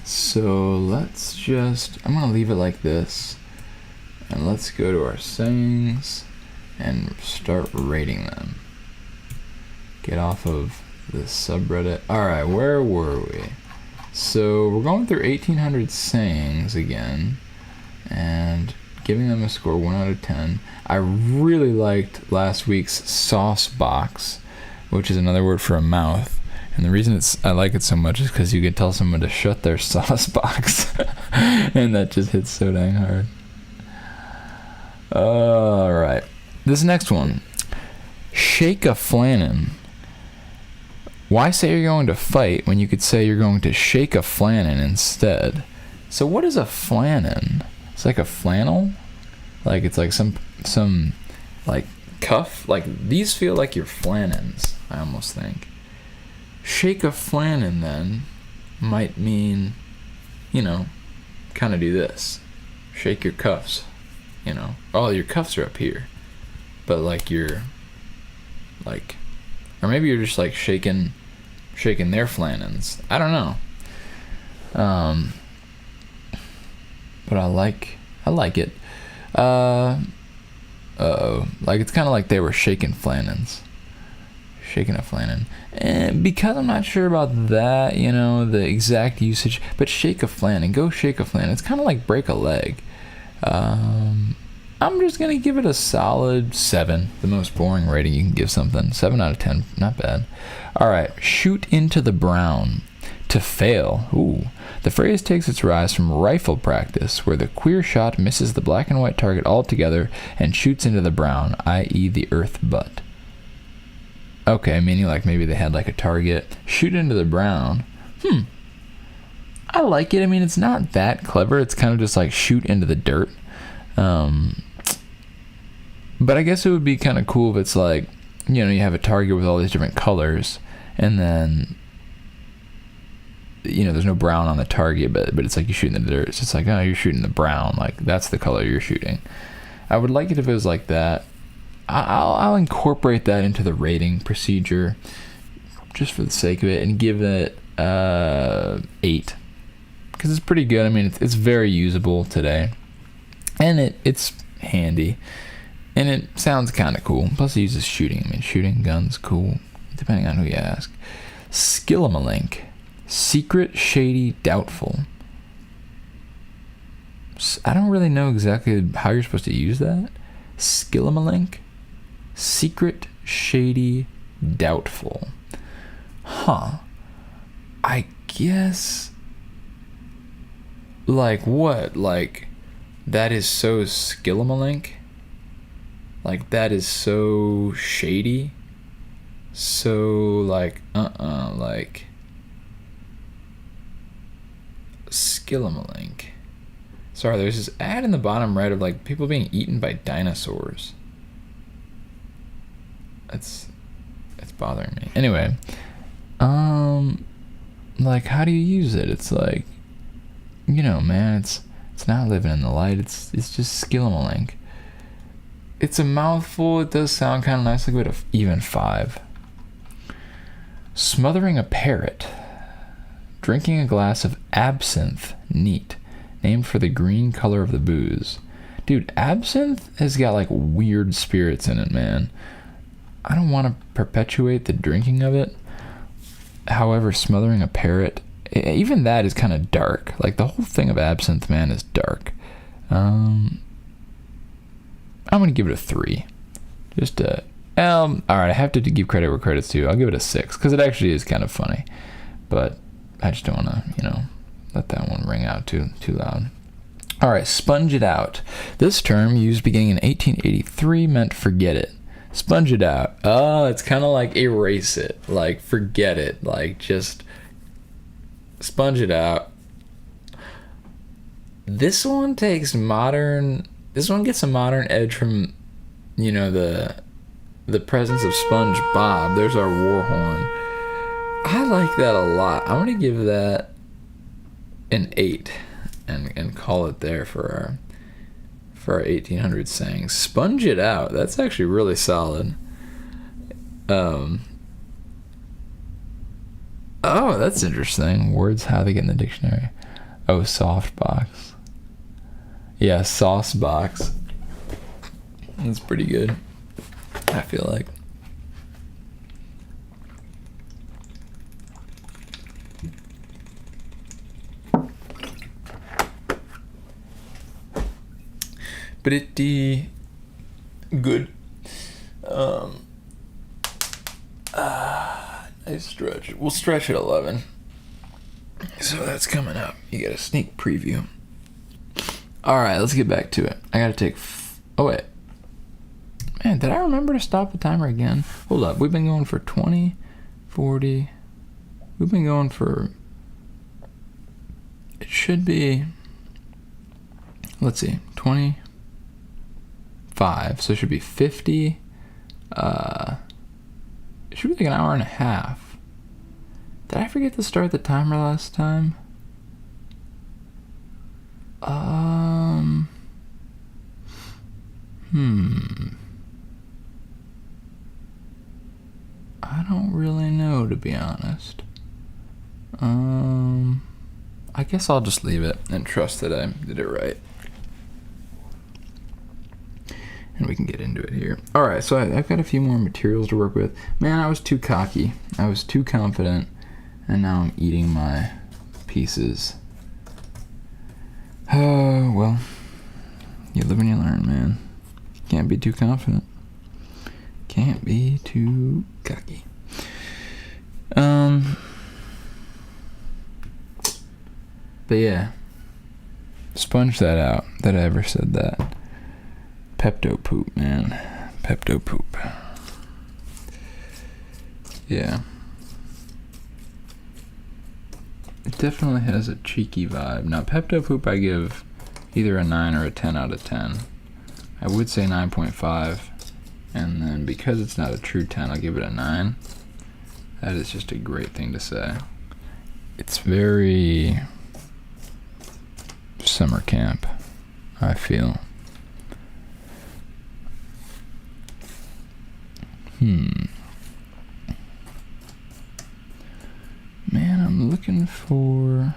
So let's just, I'm going to leave it like this. And let's go to our sayings and start rating them. Get off of this subreddit. Alright, where were we? So we're going through 1800 sayings again and giving them a score 1 out of 10. I really liked last week's sauce box, which is another word for a mouth. And the reason I like it so much is because you can tell someone to shut their sauce box. And that just hits so dang hard. Alright. This next one. Shake a flannin. Why say you're going to fight when you could say you're going to shake a flannin instead? So what is a flannin? It's like a flannel? Like it's like some like cuff? Like these feel like your flannins, I almost think. Shake a flannin then might mean, you know, kind of do this. Shake your cuffs. You know, oh, your cuffs are up here, but like you're like, or maybe you're just like shaking their flannins. I don't know. But I like it. Like it's kind of like they were shaking flannins, shaking a flannin. And because I'm not sure about that, you know, the exact usage, but shake a flannin, go shake a flannin. It's kind of like break a leg. I'm just going to give it a solid 7. The most boring rating you can give something. 7 out of 10. Not bad. Alright. Shoot into the brown. To fail. Ooh. The phrase takes its rise from rifle practice, where the queer shot misses the black and white target altogether and shoots into the brown, i.e. the earth butt. Okay, meaning like maybe they had like a target. Shoot into the brown. I like it. I mean, it's not that clever. It's kind of just like shoot into the dirt. But I guess it would be kind of cool if it's like, you know, you have a target with all these different colors, and then, you know, there's no brown on the target, but it's like you shoot in the dirt. It's just like, oh, you're shooting the brown. Like, that's the color you're shooting. I would like it if it was like that. I'll incorporate that into the rating procedure just for the sake of it and give it 8. Because it's pretty good. I mean, it's very usable today. And it's handy. And it sounds kind of cool. Plus it uses shooting. I mean, shooting, guns, cool. Depending on who you ask. Skillamalink. Secret, shady, doubtful. I don't really know exactly how you're supposed to use that. Skillamalink. Secret, shady, doubtful. Huh. I guess... Like what? Like... That is so Skillamalink. Like that is so shady. So like like Skillamalink. Sorry, there's this ad in the bottom right of like people being eaten by dinosaurs. It's bothering me. Anyway, like how do you use it? It's like, you know, man, it's not living in the light. It's just Skillamalink. It's a mouthful. It does sound kind of nice. Like a even 5. Smothering a parrot. Drinking a glass of absinthe. Neat. Named for the green color of the booze. Dude, absinthe has got like weird spirits in it, man. I don't want to perpetuate the drinking of it. However, smothering a parrot, even that is kind of dark. Like the whole thing of absinthe, man, is dark. I'm going to give it a 3. Just a... alright, I have to give credit where credit's due. I'll give it a 6, because it actually is kind of funny. But I just don't want to, you know, let that one ring out too loud. Alright, sponge it out. This term, used beginning in 1883, meant forget it. Sponge it out. Oh, it's kind of like erase it. Like, forget it. Like, just... sponge it out. This one takes modern... This one gets a modern edge from, you know, the presence of SpongeBob. There's our war horn. I like that a lot. I'm going to give that an 8 and call it there for our 1800 sayings. Sponge it out. That's actually really solid. Oh, that's interesting. Words, how they get in the dictionary. Oh, soft box. Yeah, sauce box. That's pretty good, I feel like. Pretty good. Nice stretch. We'll stretch at 11. So that's coming up. You get a sneak preview. Alright, let's get back to it. I gotta take... oh, wait. Man, did I remember to stop the timer again? Hold up. We've been going for 20, 40... We've been going for... It should be... Let's see. 25. So it should be 50. It should be like an hour and a half. Did I forget to start the timer last time? I don't really know, to be honest. I guess I'll just leave it and trust that I did it right. And we can get into it here. Alright, so I've got a few more materials to work with. Man, I was too cocky. I was too confident. And now I'm eating my pieces. Oh, well. You live and you learn, man. Can't be too confident. Can't be too cocky. But yeah. Sponge that out that I ever said that. Pepto poop, man. Pepto poop. Yeah. It definitely has a cheeky vibe. Now, Pepto poop I give either a 9 or a 10 out of 10. I would say 9.5. And then because it's not a true 10, I'll give it a 9. That is just a great thing to say. It's very summer camp, I feel. Man, I'm looking for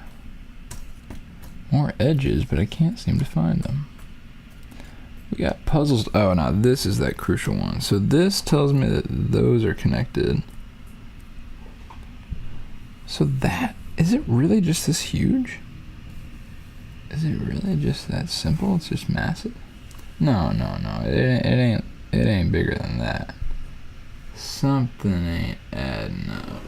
more edges, but I can't seem to find them. We got puzzles. Oh, now this is that crucial one. So this tells me that those are connected. So that, is it really just this huge? Is it really just that simple? It's just massive? No. It ain't bigger than that. Something ain't adding up.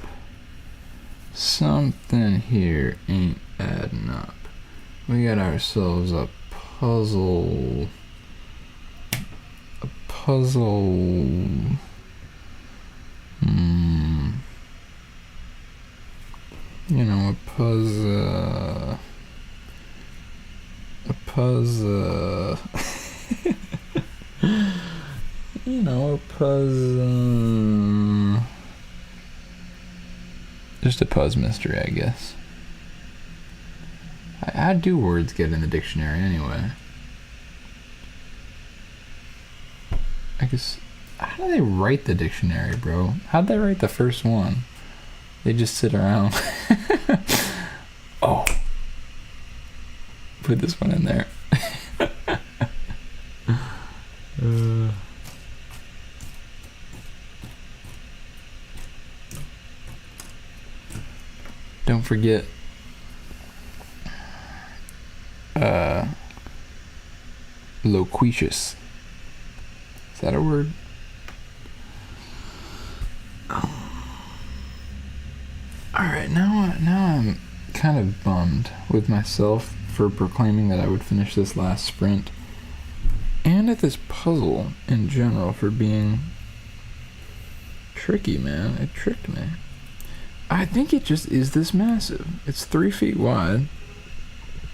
Something here ain't adding up. We got ourselves a puzzle. You know, a puzzle. You know, a puzzle. Just a Puzz mystery, I guess. How do words get in the dictionary anyway? I guess, how do they write the dictionary, bro? How'd they write the first one? They just sit around. Oh. Put this one in there. Don't forget loquacious. Is that a word? Alright, now I'm kind of bummed with myself for proclaiming that I would finish this last sprint, and at this puzzle in general for being tricky, man. It tricked me. I think it just is this massive. It's 3 feet wide,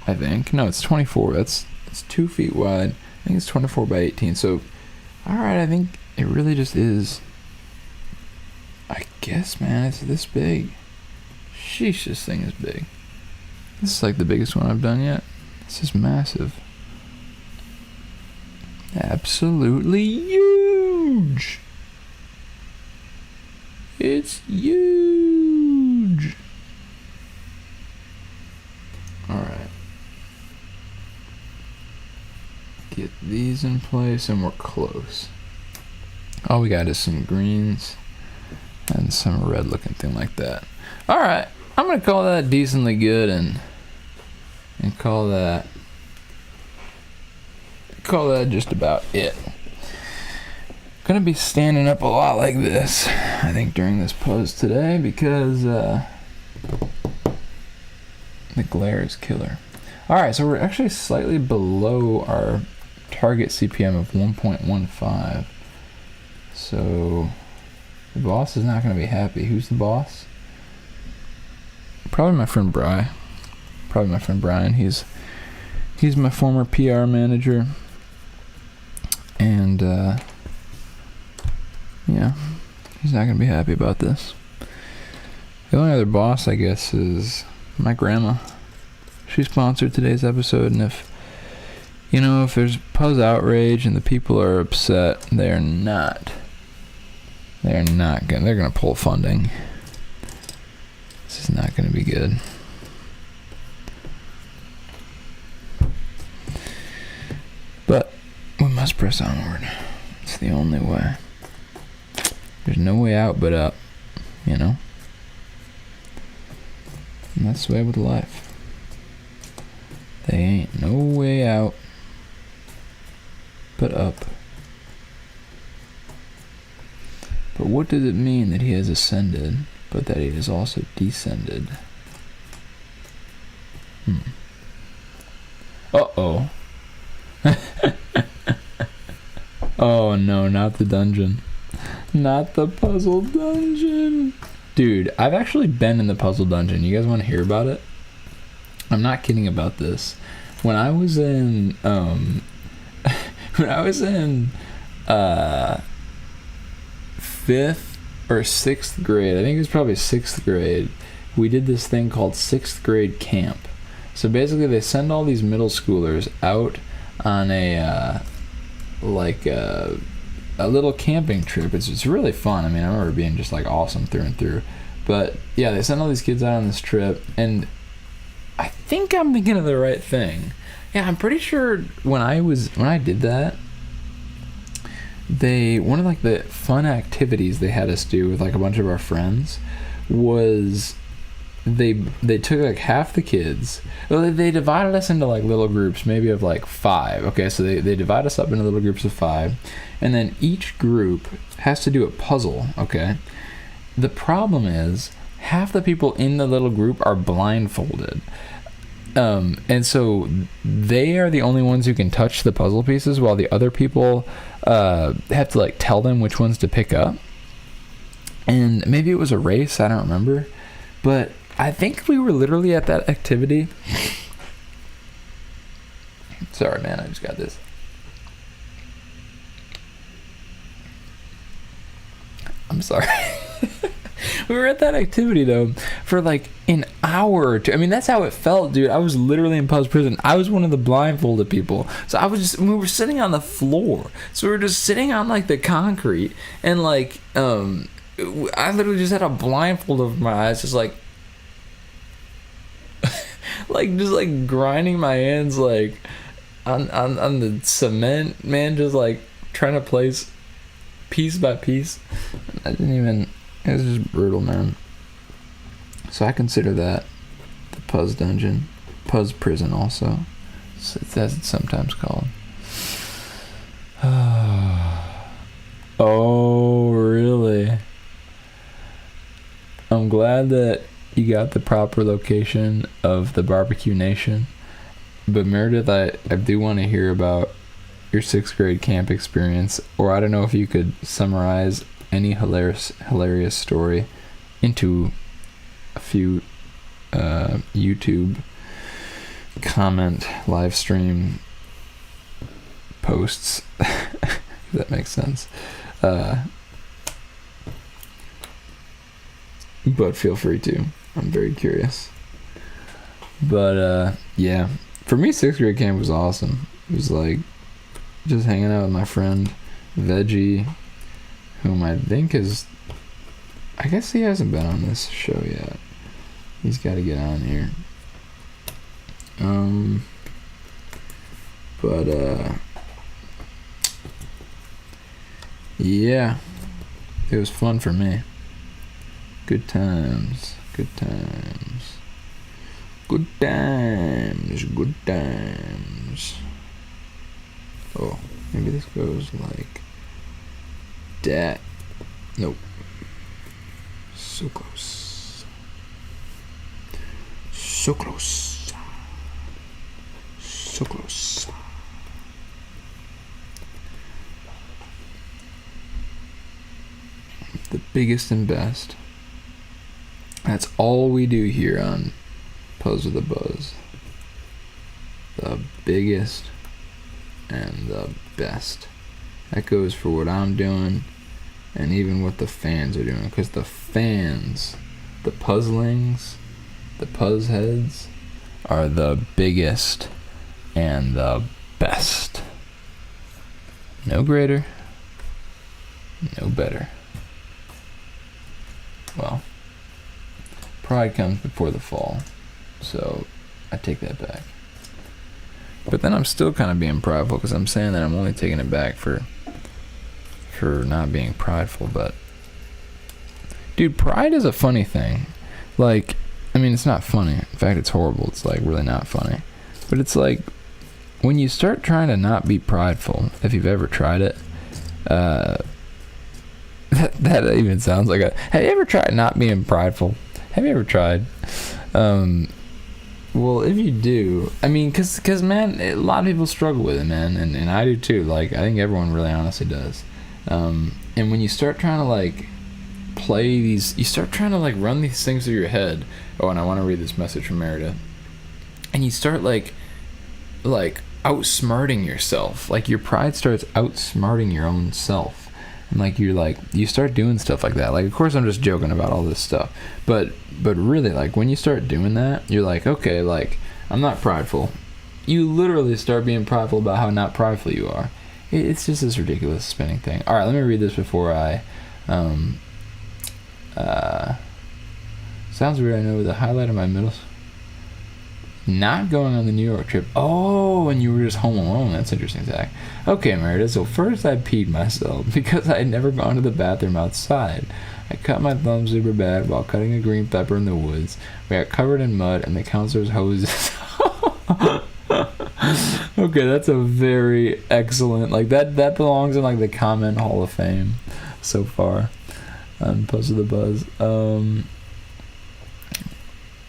I think. No, it's 24. It's 2 feet wide. I think it's 24 by 18. So, alright, I think it really just is. I guess, man, it's this big. Sheesh, this thing is big. This is like the biggest one I've done yet. This is massive. Absolutely huge. It's huge. Alright. is in place, and we're close. All we got is some greens and some red looking thing like that. Alright, I'm gonna call that decently good and call that just about it. Gonna be standing up a lot like this, I think, during this pose today, because the glare is killer. Alright, so we're actually slightly below our target CPM of 1.15. So the boss is not going to be happy. Who's the boss? Probably my friend Brian. He's my former PR manager. And yeah, he's not going to be happy about this. The only other boss, I guess, is my grandma. She sponsored today's episode, and if there's Puzz outrage and the people are upset, they're gonna pull funding. This is not gonna be good. But we must press onward. It's the only way. There's no way out but up, And that's the way with life. There ain't no way out but up. But what does it mean that he has ascended, but that he has also descended? Uh-oh. Oh no, not the dungeon. Not the puzzle dungeon. Dude, I've actually been in the puzzle dungeon. You guys want to hear about it? I'm not kidding about this. When I was in fifth or sixth grade, I think it was probably sixth grade, we did this thing called sixth grade camp. So basically they send all these middle schoolers out on a little camping trip. It's really fun. I mean, I remember it being just like awesome through and through. But yeah, they send all these kids out on this trip, and I think I'm thinking of the right thing. Yeah, I'm pretty sure when I did that, one of like the fun activities they had us do with like a bunch of our friends was they took like half the kids. Well, they divided us into like little groups, maybe of like 5. Okay, so they divide us up into little groups of 5, and then each group has to do a puzzle. Okay, the problem is half the people in the little group are blindfolded. And so they are the only ones who can touch the puzzle pieces, while the other people have to like tell them which ones to pick up. And maybe it was a race, I don't remember, but I think we were literally at that activity. Sorry, man, I just got this. I'm sorry. We were at that activity, though, for like an hour or two. I mean, that's how it felt, dude. I was literally in Puzz prison. I was one of the blindfolded people. So we were sitting on the floor. So we were just sitting on like the concrete, and like, I literally just had a blindfold over my eyes, just like, just like grinding my hands like on the cement, man, just like trying to place piece by piece. It was just brutal, man. So I consider that the Puzz dungeon, Puzz prison also, as it's sometimes called. Oh, really? I'm glad that you got the proper location of the Barbecue Nation. But Meredith, I do want to hear about your 6th grade camp experience, or I don't know if you could summarize any hilarious story into a few YouTube comment live stream posts, if that makes sense. But feel free to. I'm very curious. But yeah, for me 6th grade camp was awesome. It was like just hanging out with my friend Veggie, whom I think I guess he hasn't been on this show yet. He's got to get on here. But Yeah, it was fun for me. Good times. Good times. Good times. Good times. Oh, maybe this goes like that. Nope. So close. So close. So close. The biggest and best. That's all we do here on Puzzed with the Buzz. The biggest and the best. That goes for what I'm doing and even what the fans are doing. Because the fans, the puzzlings, the puzz heads are the biggest and the best. No greater, no better. Well, pride comes before the fall, so I take that back. But then I'm still kind of being prideful because I'm saying that I'm only taking it back for not being prideful. But dude, pride is a funny thing. Like, I mean, it's not funny. In fact, it's horrible. It's like really not funny. But it's like when you start trying to not be prideful, if you've ever tried it, that even sounds like a... Have you ever tried not being prideful? Have you ever tried? Well, if you do, I mean, cause man, a lot of people struggle with it, man, and I do too. Like, I think everyone really honestly does. And when you start trying to like play these, you start trying to like run these things through your head. Oh, and I want to read this message from Meredith. And you start like outsmarting yourself. Like your pride starts outsmarting your own self. And like you start doing stuff like that. Like, of course I'm just joking about all this stuff, but really, like when you start doing that, you're like, okay, like I'm not prideful. You literally start being prideful about how not prideful you are. It's just this ridiculous spinning thing. All right, let me read this before I sounds weird, I know. The highlight of my middle, not going on the New York trip. Oh, and you were just home alone. That's interesting, Zach. Okay, Meredith. So first I peed myself because I had never gone to the bathroom outside. I cut my thumb super bad while cutting a green pepper in the woods. We got covered in mud and the counselor's hoses. Okay, that's a very excellent, like that belongs in like the comment hall of fame so far on Puzzed with the Buzz.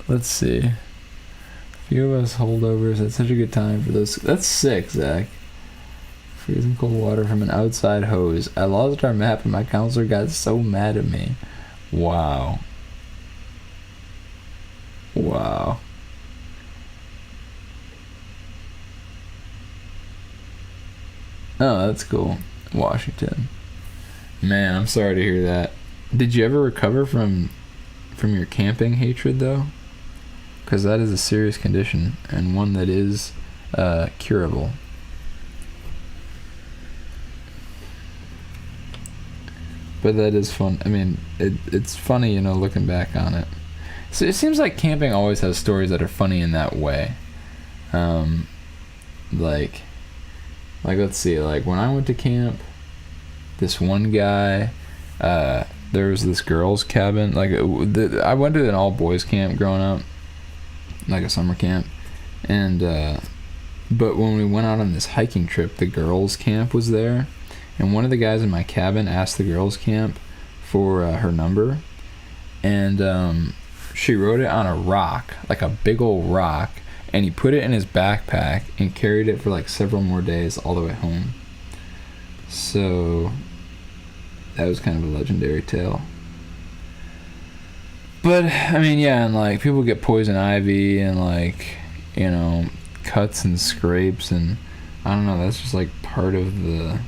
Let's see. Few of us holdovers had such a good time for those. That's sick, Zach. Freezing cold water from an outside hose. I lost our map and my counselor got so mad at me. Wow. Wow. Oh, that's cool. Washington. Man, I'm sorry to hear that. Did you ever recover from your camping hatred, though? Because that is a serious condition, and one that is curable. But that is fun. I mean, it's funny, you know, looking back on it. So it seems like camping always has stories that are funny in that way. Like let's see, like when I went to camp, this one guy, there was this girls' cabin. Like I went to an all boys camp growing up, like a summer camp, and but when we went out on this hiking trip, the girls' camp was there, and one of the guys in my cabin asked the girls' camp for her number, and she wrote it on a rock, like a big old rock, and he put it in his backpack and carried it for like several more days all the way home. So that was kind of a legendary tale. But I mean, yeah, and like people get poison ivy and like, you know, cuts and scrapes, and I don't know, that's just like part of the,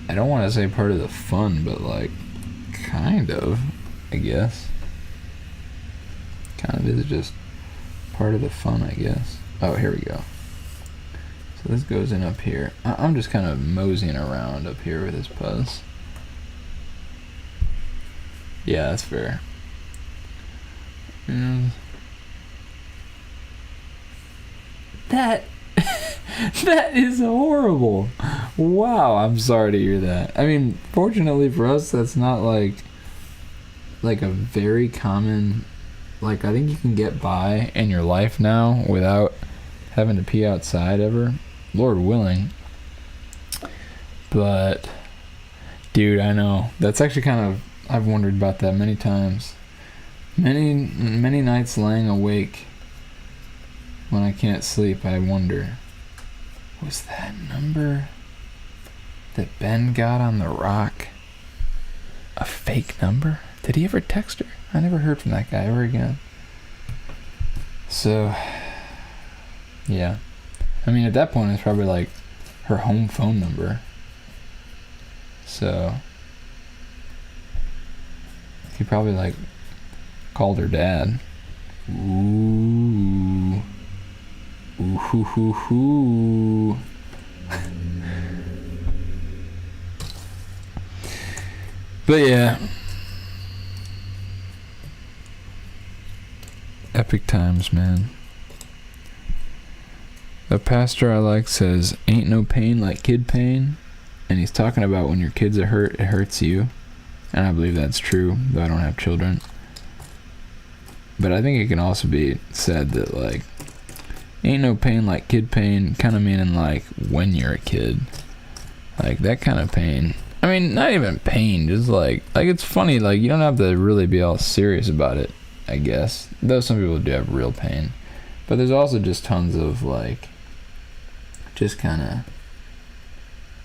I don't want to say part of the fun, but like kind of, I guess. Kind of is just part of the fun, I guess. Oh, here we go. So this goes in up here. I'm just kind of moseying around up here with this Puzz. Yeah, that's fair. That that is horrible. Wow, I'm sorry to hear that. I mean, fortunately for us, that's not like a very common. Like, I think you can get by in your life now without having to pee outside ever, Lord willing. But, dude, I know that's actually kind of. I've wondered about that many times. Many nights laying awake when I can't sleep, I wonder, was that number that Ben got on the rock a fake number? Did he ever text her? I never heard from that guy ever again. So, yeah. I mean, at that point, it's probably like her home phone number. So, he probably like called her dad. Ooh. Ooh hoo hoo hoo. But yeah. Epic times, man. A pastor I like says, ain't no pain like kid pain. And he's talking about when your kids are hurt, it hurts you. And I believe that's true, though I don't have children. But I think it can also be said that, like, ain't no pain like kid pain, kind of meaning, like, when you're a kid. Like, that kind of pain. I mean, not even pain, just, like, it's funny, like, you don't have to really be all serious about it, I guess. Though some people do have real pain. But there's also just tons of, like, just kind of,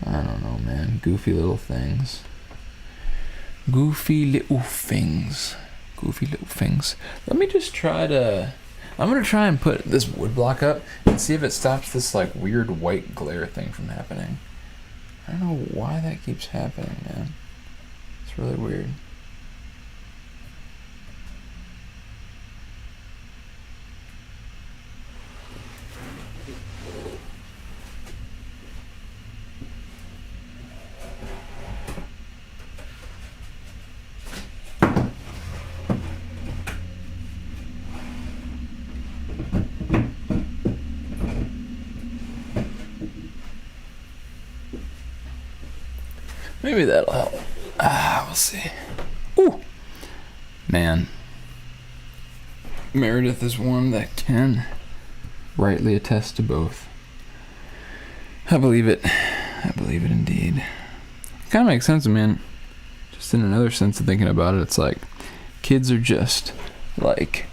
I don't know, man, goofy little things. Goofy little things. Let me just try to... I'm going to try and put this wood block up and see if it stops this, like, weird white glare thing from happening. I don't know why that keeps happening, man. It's really weird. Maybe that'll help. We'll see. Ooh. Man. Meredith is one that can rightly attest to both. I believe it. I believe it indeed. It kind of makes sense, man. Just in another sense of thinking about it, it's like kids are just like,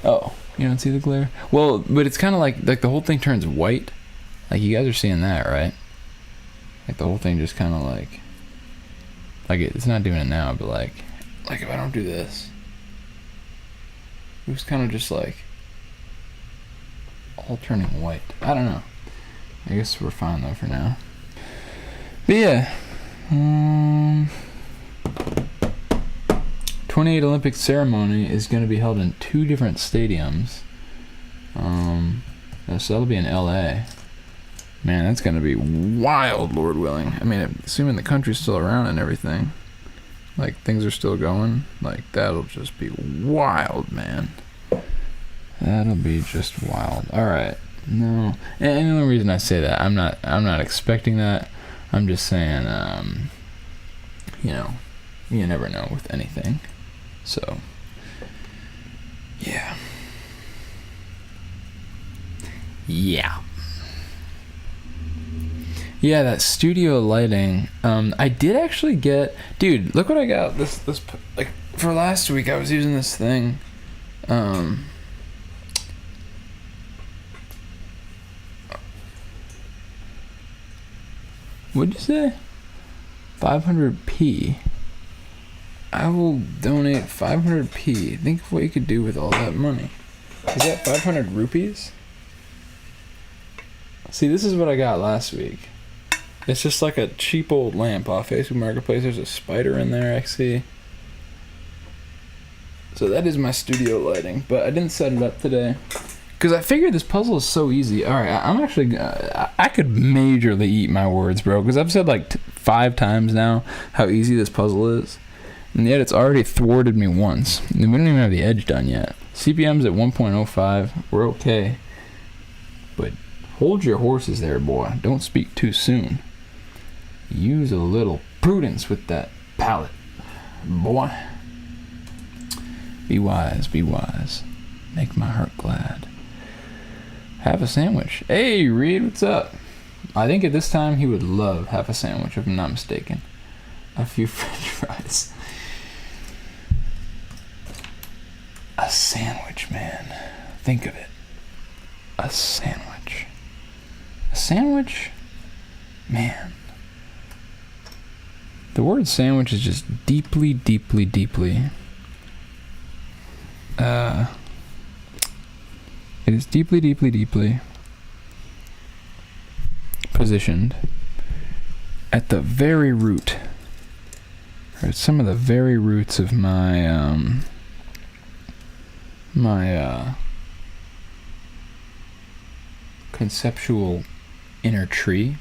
oh, you don't see the glare? Well, but it's kind of like the whole thing turns white. Like, you guys are seeing that, right? Like, the whole thing just kind of like it's not doing it now, but like if I don't do this, it was kind of just like all turning white. I don't know. I guess we're fine though for now. But yeah, 28 Olympic ceremony is going to be held in 2 different stadiums. So that'll be in LA. Man, that's going to be wild, Lord willing. I mean, assuming the country's still around and everything, like, things are still going, like, that'll just be wild, man. That'll be just wild. All right. No. And the only reason I say that, I'm not expecting that. I'm just saying, you know, you never know with anything. So, yeah. Yeah. Yeah, that studio lighting. I did actually get... Dude, look what I got. This like, for last week, I was using this thing. What'd you say? 500p. I will donate 500p. Think of what you could do with all that money. Is that 500 rupees? See, this is what I got last week. It's just like a cheap old lamp off Facebook Marketplace. There's a spider in there, I see. So that is my studio lighting, but I didn't set it up today because I figured this puzzle is so easy. All right, I'm actually, I could majorly eat my words, bro, because I've said like 5 times now how easy this puzzle is, and yet it's already thwarted me once. And we don't even have the edge done yet. CPM's at 1.05. We're okay, but hold your horses there, boy. Don't speak too soon. Use a little prudence with that palate, boy. Be wise, be wise. Make my heart glad. Have a sandwich. Hey, Reed, what's up? I think at this time he would love half a sandwich, if I'm not mistaken. A few french fries. A sandwich, man. Think of it. A sandwich. A sandwich? Man. The word sandwich is just deeply, deeply, deeply... it is deeply, deeply, deeply positioned at the very root, or some of the very roots of my conceptual inner tree.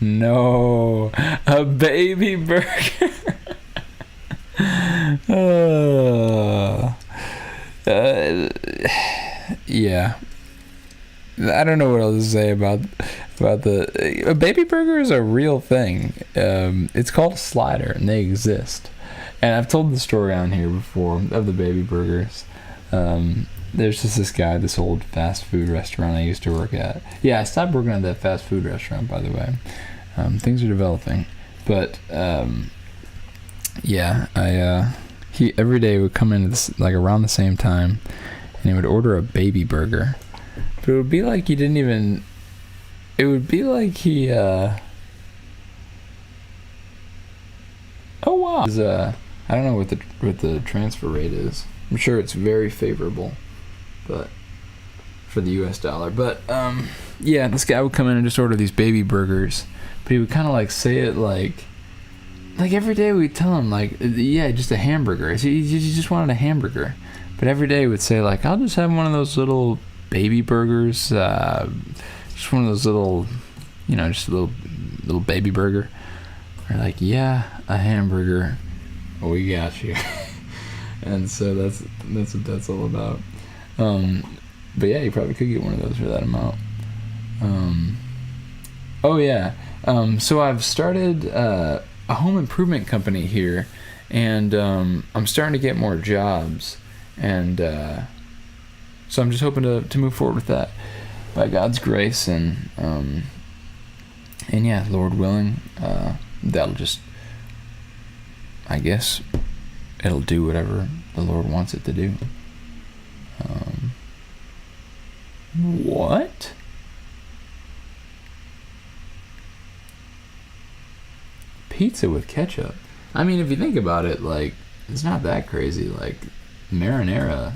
No, a baby burger. Yeah, I don't know what else to say about a baby burger is a real thing. It's called a slider, and they exist. And I've told the story on here before of the baby burgers. There's just this guy, this old fast food restaurant I used to work at. Yeah, I stopped working at that fast food restaurant, by the way. Things are developing, but yeah, he every day would come in this, like around the same time, and he would order a baby burger. But it would be like he didn't even. It would be like he. Oh wow! I don't know what the transfer rate is. I'm sure it's very favorable, but for the U.S. dollar. But yeah, this guy would come in and just order these baby burgers. But he would kind of like say it like every day we'd tell him like, yeah, just a hamburger. He just wanted a hamburger. But every day he would say like, I'll just have one of those little baby burgers. Just one of those little, just a little baby burger. We're like, yeah, a hamburger. We got you. And so that's what that's all about. But yeah, you probably could get one of those for that amount. Oh yeah. So I've started a home improvement company here, and I'm starting to get more jobs, and so I'm just hoping to move forward with that by God's grace, and yeah, Lord willing, that'll just, I guess, it'll do whatever the Lord wants it to do. What? Pizza with ketchup? I mean, if you think about it, like, it's not that crazy. Like, marinara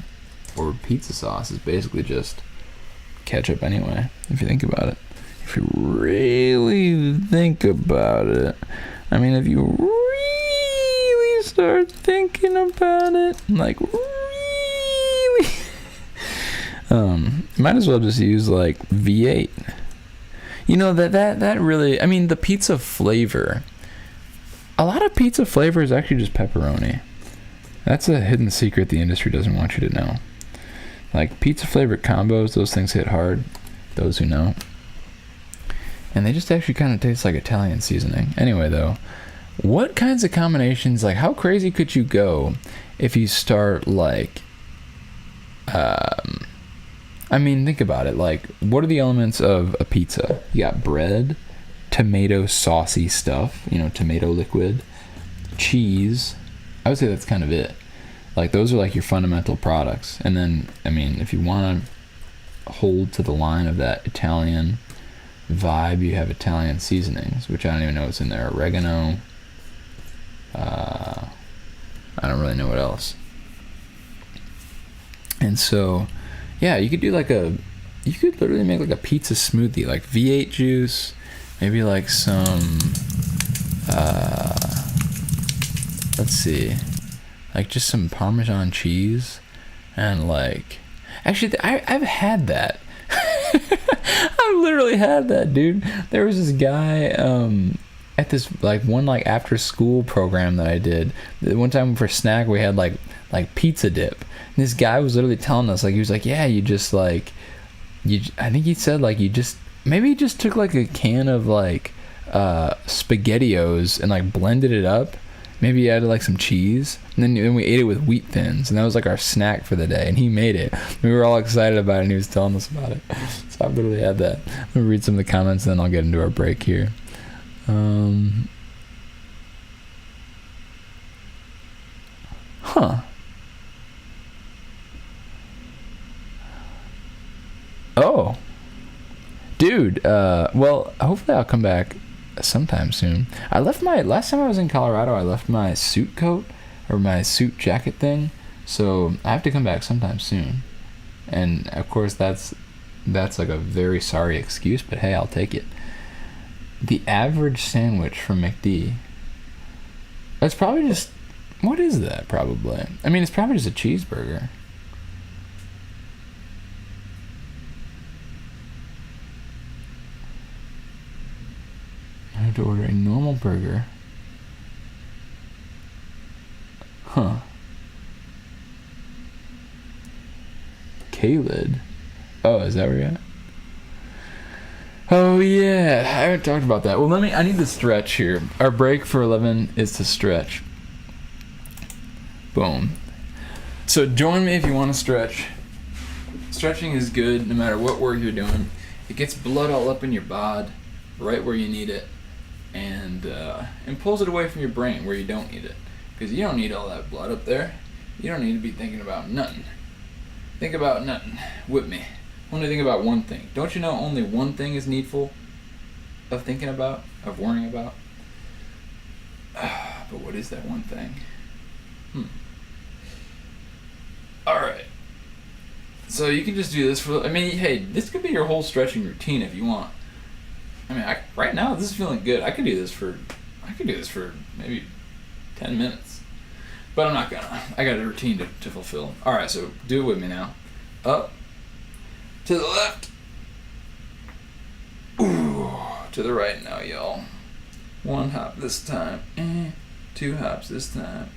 or pizza sauce is basically just ketchup anyway, if you think about it. If you really think about it. I mean, if you really start thinking about it, like, really... might as well just use, like, V8. That really... I mean, the pizza flavor... A lot of pizza flavor is actually just pepperoni. That's a hidden secret the industry doesn't want you to know. Like, pizza flavored combos, those things hit hard. Those who know. And they just actually kind of taste like Italian seasoning. Anyway, though, what kinds of combinations, like, how crazy could you go if you start, like... I mean, think about it. Like, what are the elements of a pizza? You got bread... tomato saucy stuff, tomato liquid, cheese. I would say that's kind of it. Like, those are like your fundamental products. And then, I mean, if you want to hold to the line of that Italian vibe, you have Italian seasonings, which I don't even know what's in there. Oregano. I don't really know what else. And so, yeah, you could literally make like a pizza smoothie, like V8 juice. Maybe like some, let's see, like just some Parmesan cheese, and like, actually, I've had that. I've literally had that, dude. There was this guy at this like one like after school program that I did. One time for snack we had like pizza dip. And this guy was literally telling us, like, he was like, yeah, you just like, I think he said like you just. Maybe he just took like a can of like SpaghettiOs and like blended it up. Maybe he added like some cheese, and then we ate it with wheat thins, and that was like our snack for the day. And he made it. We were all excited about it, and he was telling us about it. So I literally had that. Let me read some of the comments, and then I'll get into our break here. Oh, dude. Well, hopefully I'll come back sometime soon. I left my last time I was in Colorado. I left my suit coat or my suit jacket thing, so I have to come back sometime soon. And of course, that's like a very sorry excuse, but hey, I'll take it. The average sandwich from McD. That's probably just, what is that? Probably. I mean, it's probably just a cheeseburger. I have to order a normal burger. Huh. K-lid. Oh, is that where you're at? Oh yeah, I haven't talked about that. Well, I need to stretch here. Our break for 11 is to stretch. Boom. So join me if you want to stretch. Stretching is good no matter what work you're doing. It gets blood all up in your bod, right where you need it. And pulls it away from your brain where you don't need it, because you don't need all that blood up there. You don't need to be thinking about nothing. Think about nothing with me. Only think about one thing. Don't you know only one thing is needful of thinking about, of worrying about? But what is that one thing? Alright. So you can just do this for, hey, this could be your whole stretching routine if you want. Right now this is feeling good. I could do this for maybe 10 minutes. But I'm not gonna. I got a routine to fulfill. Alright, so do it with me now. Up. To the left. Ooh. To the right now, y'all. 1 hop this time. 2 hops this time.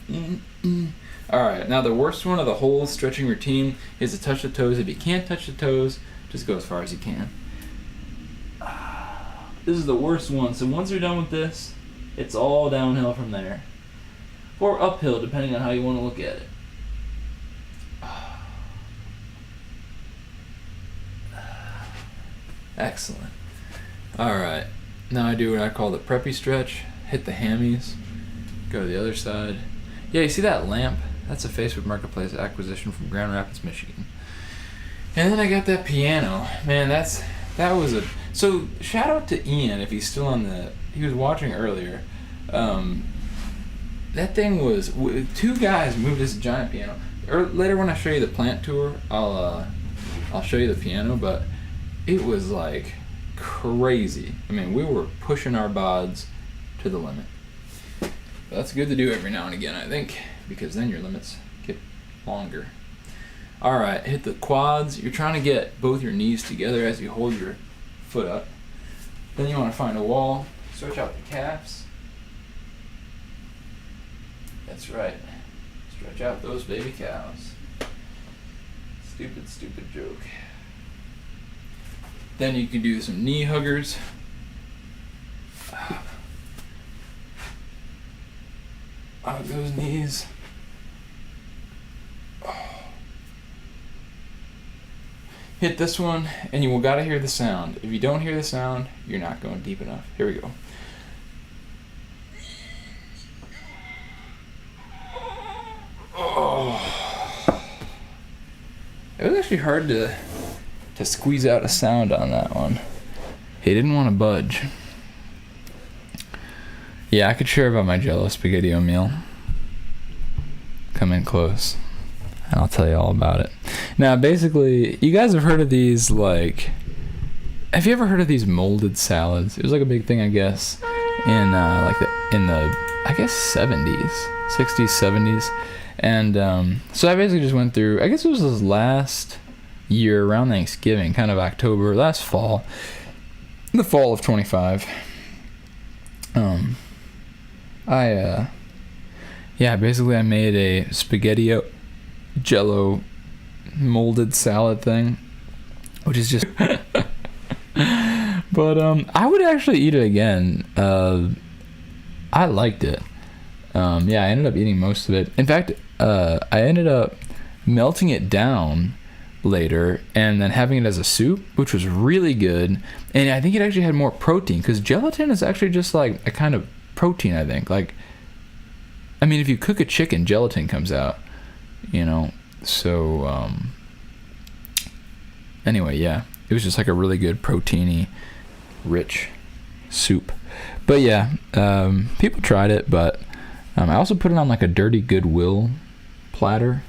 Alright, now the worst one of the whole stretching routine is to touch the toes. If you can't touch the toes, just go as far as you can. This is the worst one. So once you're done with this, it's all downhill from there. Or uphill, depending on how you want to look at it. Excellent. Alright. Now I do what I call the preppy stretch. Hit the hammies. Go to the other side. Yeah, you see that lamp? That's a Facebook Marketplace acquisition from Grand Rapids, Michigan. And then I got that piano. Man, that was a... So, shout out to Ian, if he's still on he was watching earlier. That thing was, 2 guys moved this giant piano. Later when I show you the plant tour, I'll show you the piano, but it was like crazy. We were pushing our bods to the limit. But that's good to do every now and again, I think, because then your limits get longer. Alright, hit the quads. You're trying to get both your knees together as you hold your foot up. Then you want to find a wall, stretch out the calves. That's right. Stretch out those baby cows. Stupid joke. Then you can do some knee huggers. Hug those knees. Hit this one, and you gotta hear the sound. If you don't hear the sound, you're not going deep enough. Here we go. Oh. It was actually hard to squeeze out a sound on that one. He didn't want to budge. Yeah, I could share about my Jello SpaghettiO meal. Come in close, and I'll tell you all about it. Now, basically, you guys have heard of these, have you ever heard of these molded salads? It was like a big thing, I guess, in the 70s, 60s, 70s. And so I basically just went through, I guess it was this last year around Thanksgiving, kind of October, last fall, the fall of 25. Basically I made a SpaghettiO Jello molded salad thing, which is just but But I would actually eat it again. I liked it. Yeah, I ended up eating most of it. In fact, I ended up melting it down later and then having it as a soup, which was really good. And I think it actually had more protein, because gelatin is actually just like a kind of protein, I think. Like, I mean, if you cook a chicken, gelatin comes out, you know. So anyway, yeah, it was just like a really good proteiny rich soup. But yeah, people tried it, but I also put it on like a dirty Goodwill platter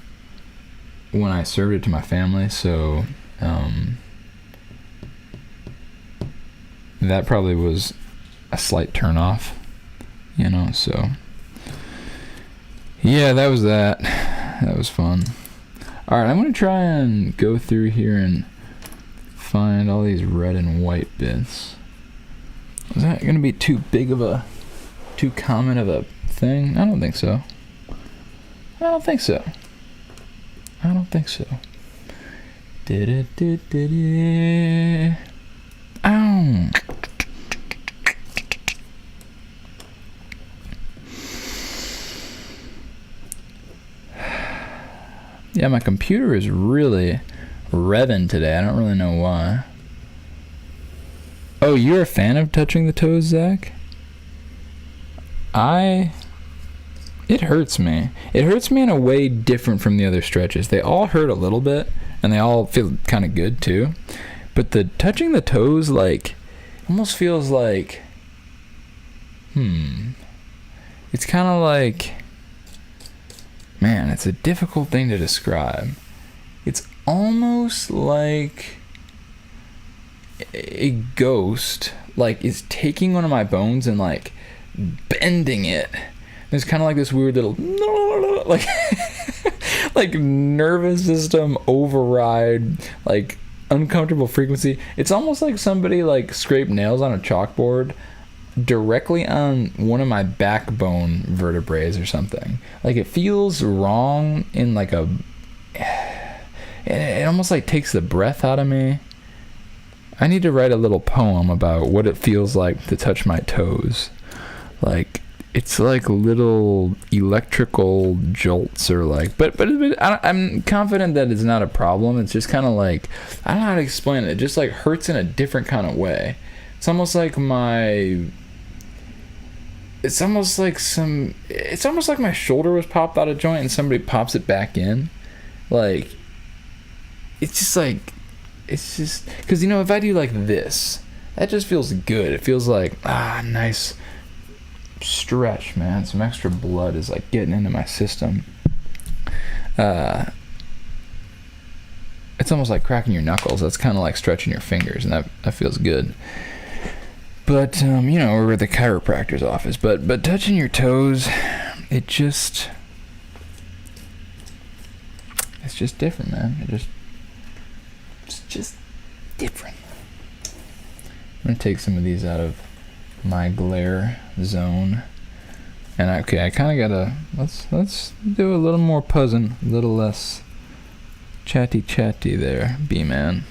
when I served it to my family, so that probably was a slight turn off, you know. So yeah, that was that. That was fun. Alright, I'm gonna try and go through here and find all these red and white bits. Is that gonna be too common of a thing? I don't think so. I don't think so. Ow. Yeah, my computer is really revving today. I don't really know why. Oh, you're a fan of touching the toes, Zach? It hurts me. It hurts me in a way different from the other stretches. They all hurt a little bit, and they all feel kind of good too. But the touching the toes, like, almost feels like, it's kind of like, man, it's a difficult thing to describe. It's almost like a ghost, like, is taking one of my bones and, like, bending it. There's kind of like this weird little like like nervous system override, like uncomfortable frequency. It's almost like somebody like scraped nails on a chalkboard directly on one of my backbone vertebrae or something. Like, it feels wrong in like a, it almost like takes the breath out of me. I need to write a little poem about what it feels like to touch my toes. Like, it's like little electrical jolts, or like, but I'm confident that it's not a problem. It's just kind of like, I don't know how to explain it. It just like hurts in a different kind of way. It's almost like my shoulder was popped out of joint and somebody pops it back in. Like, it's just because, you know, if I do like this, that just feels good. It feels like, nice stretch, man. Some extra blood is like getting into my system. It's almost like cracking your knuckles. That's kind of like stretching your fingers, and that feels good. But you know, we're at the chiropractor's office, but touching your toes, it's just different, man. It's just different. I'm gonna take some of these out of my glare zone, and I kind of gotta let's do a little more puzzing, a little less chatty there, B-man.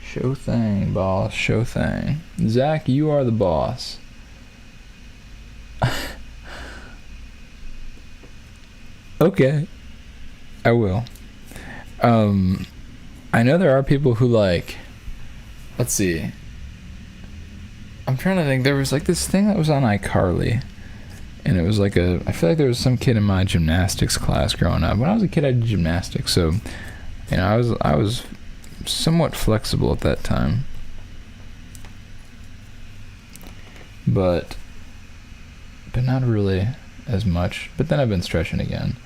Show thing, boss, show thing. Zach, you are the boss. Okay, I will. I know there are people who like, let's see, I'm trying to think. There was like this thing that was on iCarly, and it was like I feel like there was some kid in my gymnastics class growing up. When I was a kid, I did gymnastics, so, you know, I was somewhat flexible at that time, but not really as much. But then I've been stretching again.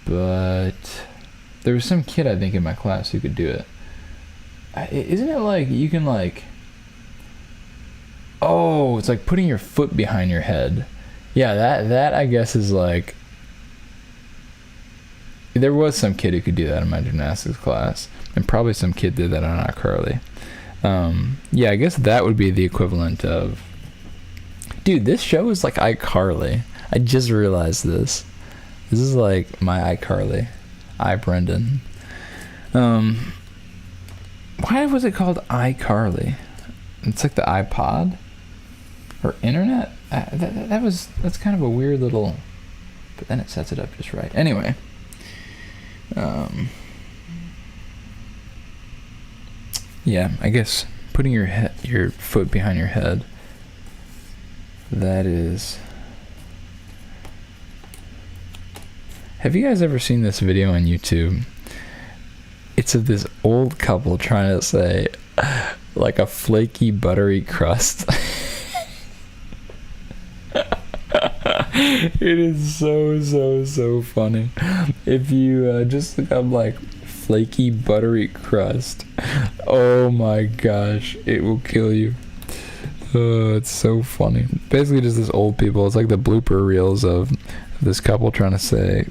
But there was some kid, I think, in my class who could do it. Isn't it like you can like, oh, it's like putting your foot behind your head. Yeah, that I guess is like, there was some kid who could do that in my gymnastics class, and probably some kid did that on iCarly. Yeah, I guess that would be the equivalent of, dude, this show is like iCarly. I just realized this. This is like my iCarly. Brendan. Why was it called iCarly? It's like the iPod or internet. That's kind of a weird little. But then it sets it up just right. Anyway, yeah, I guess putting your foot behind your head. That is. Have you guys ever seen this video on YouTube? It's of this old couple trying to say, like, a flaky, buttery crust. It is so funny. If you just look up, like, flaky, buttery crust, oh my gosh, it will kill you. It's so funny. Basically, just this old people. It's like the blooper reels of this couple trying to say,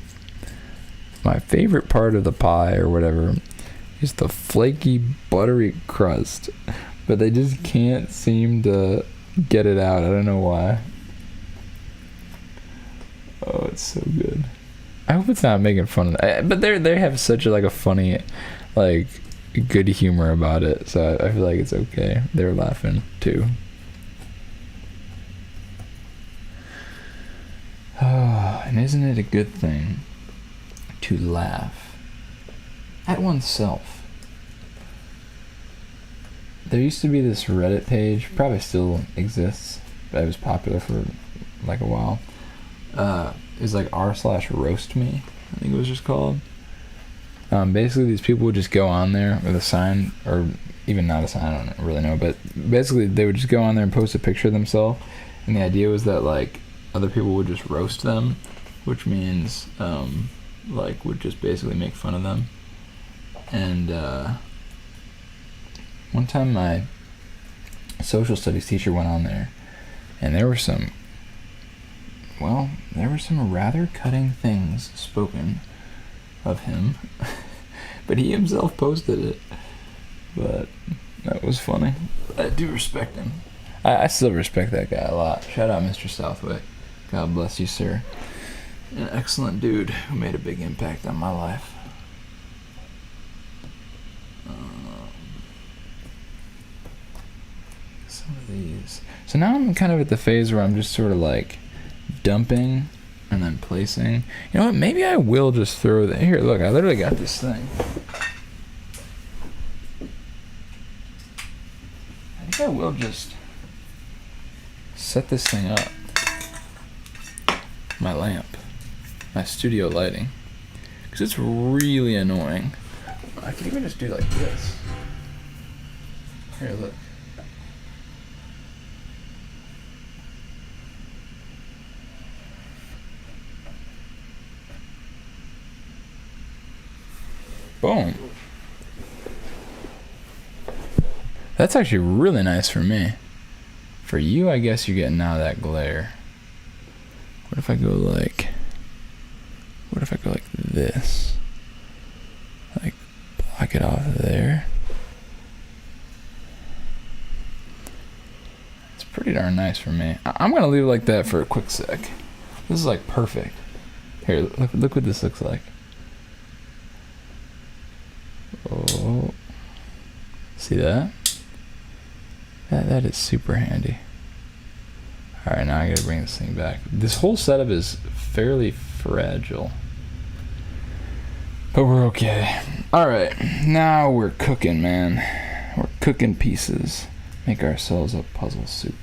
my favorite part of the pie or whatever is the flaky, buttery crust. But they just can't seem to get it out. I don't know why. Oh, it's so good. I hope it's not making fun of that. But they have such a funny, like, good humor about it. So I feel like it's okay. They're laughing too. Oh, and isn't it a good thing to laugh at oneself? There used to be this Reddit page, probably still exists, but it was popular for like a while. It was like r/roast me, I think it was just called. Basically, these people would just go on there with a sign, or even not a sign, I don't really know, but basically they would just go on there and post a picture of themselves, and the idea was that, like, other people would just roast them, which means, like, would just basically make fun of them. And one time my social studies teacher went on there, and there were some rather cutting things spoken of him. But he himself posted it. But that was funny. I do respect him. I still respect that guy a lot. Shout out Mr. Southwick. God bless you, sir. An excellent dude who made a big impact on my life. Some of these. So now I'm kind of at the phase where I'm just sort of like dumping and then placing. You know what? Maybe I will just throw that. Here, look, I literally got this thing. I think I will just set this thing up. My lamp. My studio lighting. Because it's really annoying. I could even just do like this. Here, look. Boom. That's actually really nice for me. For you, I guess you're getting out of that glare. What if I go like this? Like, block it off there. It's pretty darn nice for me. I'm gonna leave it like that for a quick sec. This is like perfect. Here, look what this looks like. Oh, see that? That is super handy. Alright, now I gotta bring this thing back. This whole setup is fairly fragile, but we're okay. Alright, now we're cooking, man. We're cooking pieces. Make ourselves a puzzle soup.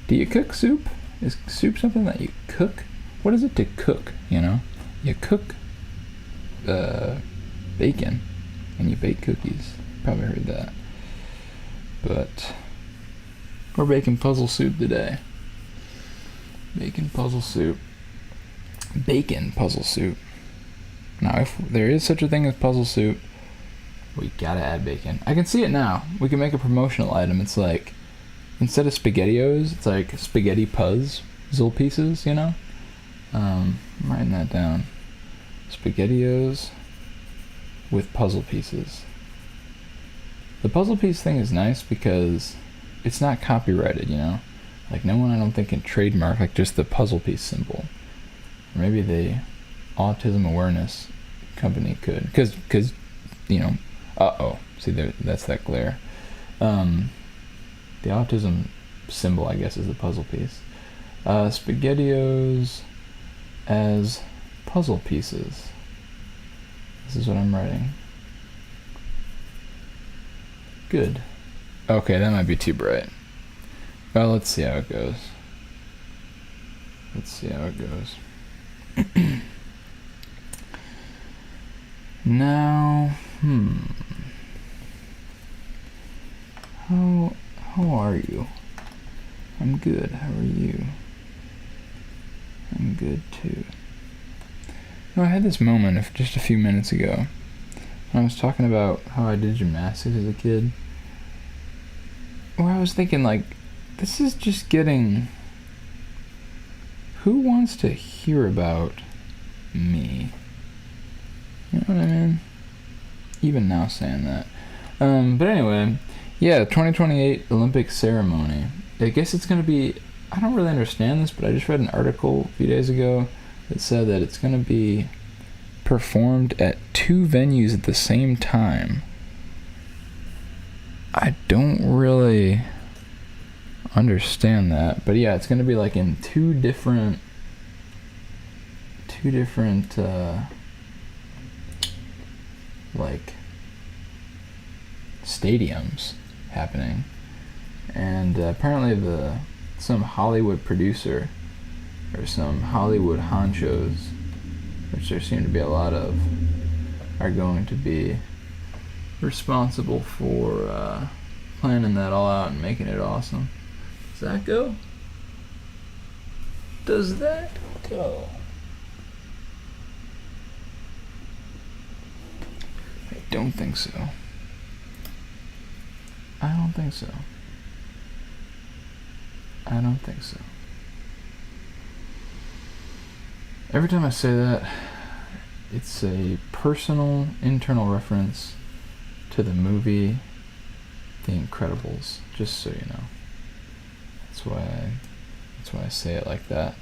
Do you cook soup? Is soup something that you cook? What is it to cook, you know? You cook bacon and you bake cookies. Probably heard that. But we're baking puzzle soup today. Bacon puzzle soup. Bacon puzzle soup. Now, if there is such a thing as puzzle soup, we gotta add bacon. I can see it now. We can make a promotional item. It's like, instead of SpaghettiOs, it's like spaghetti puzzle pieces, you know? I'm writing that down. SpaghettiOs with puzzle pieces. The puzzle piece thing is nice because it's not copyrighted, you know? Like, no one, I don't think, can trademark, like, just the puzzle piece symbol. Or maybe the Autism Awareness Company could. Because you know, See, there, that's that glare. The autism symbol, I guess, is the puzzle piece. SpaghettiOs as puzzle pieces. This is what I'm writing. Good. Okay, that might be too bright. Well, let's see how it goes. Let's see how it goes. Now, How are you? I'm good. How are you? I'm good too. I had this moment just a few minutes ago when I was talking about how I did gymnastics as a kid, where I was thinking, like, this is just getting... Who wants to hear about me? You know what I mean? Even now saying that. But anyway, yeah, the 2028 Olympic ceremony. I guess it's going to be... I don't really understand this, but I just read an article a few days ago that said that it's going to be performed at 2 venues at the same time. I don't really understand that, but yeah, it's going to be like in two different like stadiums happening, and apparently some Hollywood producer or some Hollywood honchos, which there seem to be a lot of, are going to be responsible for planning that all out and making it awesome. Does that go? Does that go? I don't think so. I don't think so. I don't think so. Every time I say that, it's a personal, internal reference to the movie The Incredibles, just so you know. That's why I say it like that.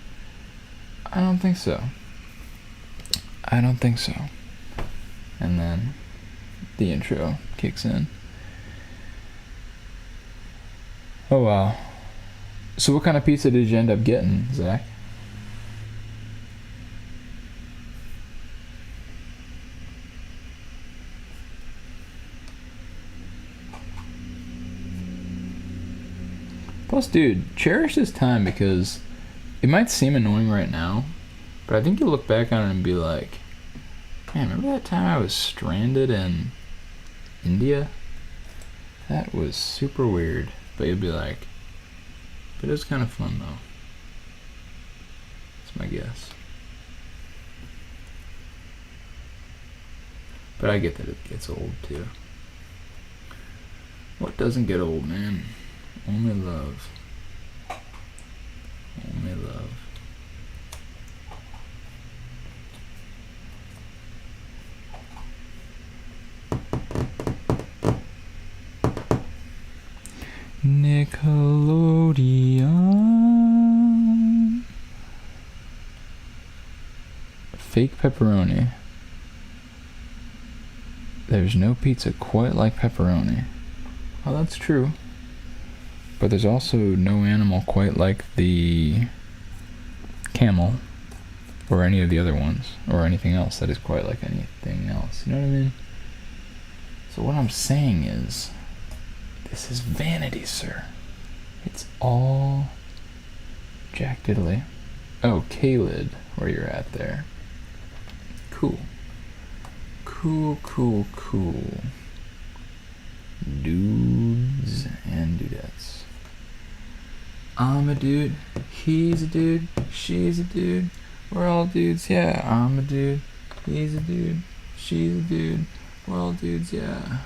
I don't think so. I don't think so. And then the intro kicks in. Oh wow. So what kind of pizza did you end up getting, Zach? Plus, dude, cherish this time, because it might seem annoying right now, but I think you'll look back on it and be like, man, remember that time I was stranded in India? That was super weird. But you'll be like, but it was kind of fun though. That's my guess. But I get that it gets old too. What doesn't get old, man? Only love. Only love. Nickelodeon. Fake pepperoni. There's no pizza quite like pepperoni. Oh, that's true. But there's also no animal quite like the camel, or any of the other ones, or anything else that is quite like anything else. You know what I mean? So what I'm saying is, this is vanity, sir. It's all Jack Diddley. Oh, K-Lid, where you're at there. Cool. Cool, cool, cool. Dudes and dudettes. I'm a dude, he's a dude, she's a dude, we're all dudes, yeah. I'm a dude, he's a dude, she's a dude, we're all dudes, yeah.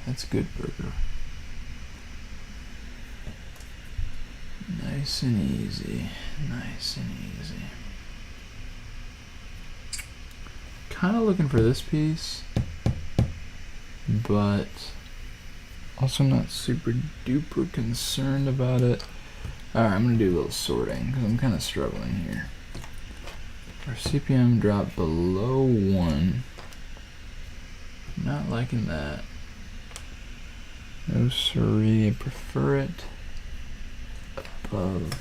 That's a good burger. Nice and easy, nice and easy. Kind of looking for this piece, but also not super duper concerned about it. Alright, I'm going to do a little sorting, because I'm kind of struggling here. Our CPM dropped below 1. Not liking that. No siree, I prefer it above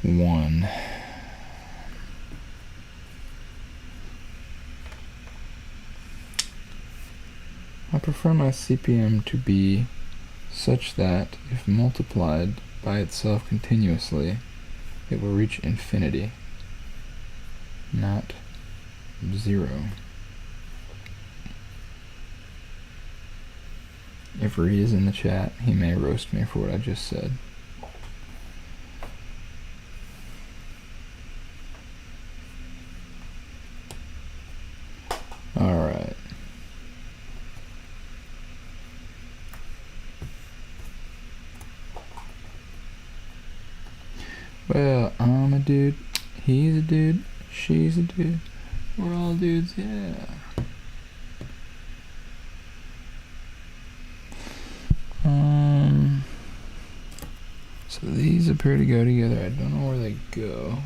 1. I prefer my CPM to be such that, if multiplied by itself continuously, it will reach infinity, not 0. If Ree is in the chat, he may roast me for what I just said. Alright. Well, I'm a dude, he's a dude, she's a dude, we're all dudes, yeah. So these appear to go together. I don't know where they go.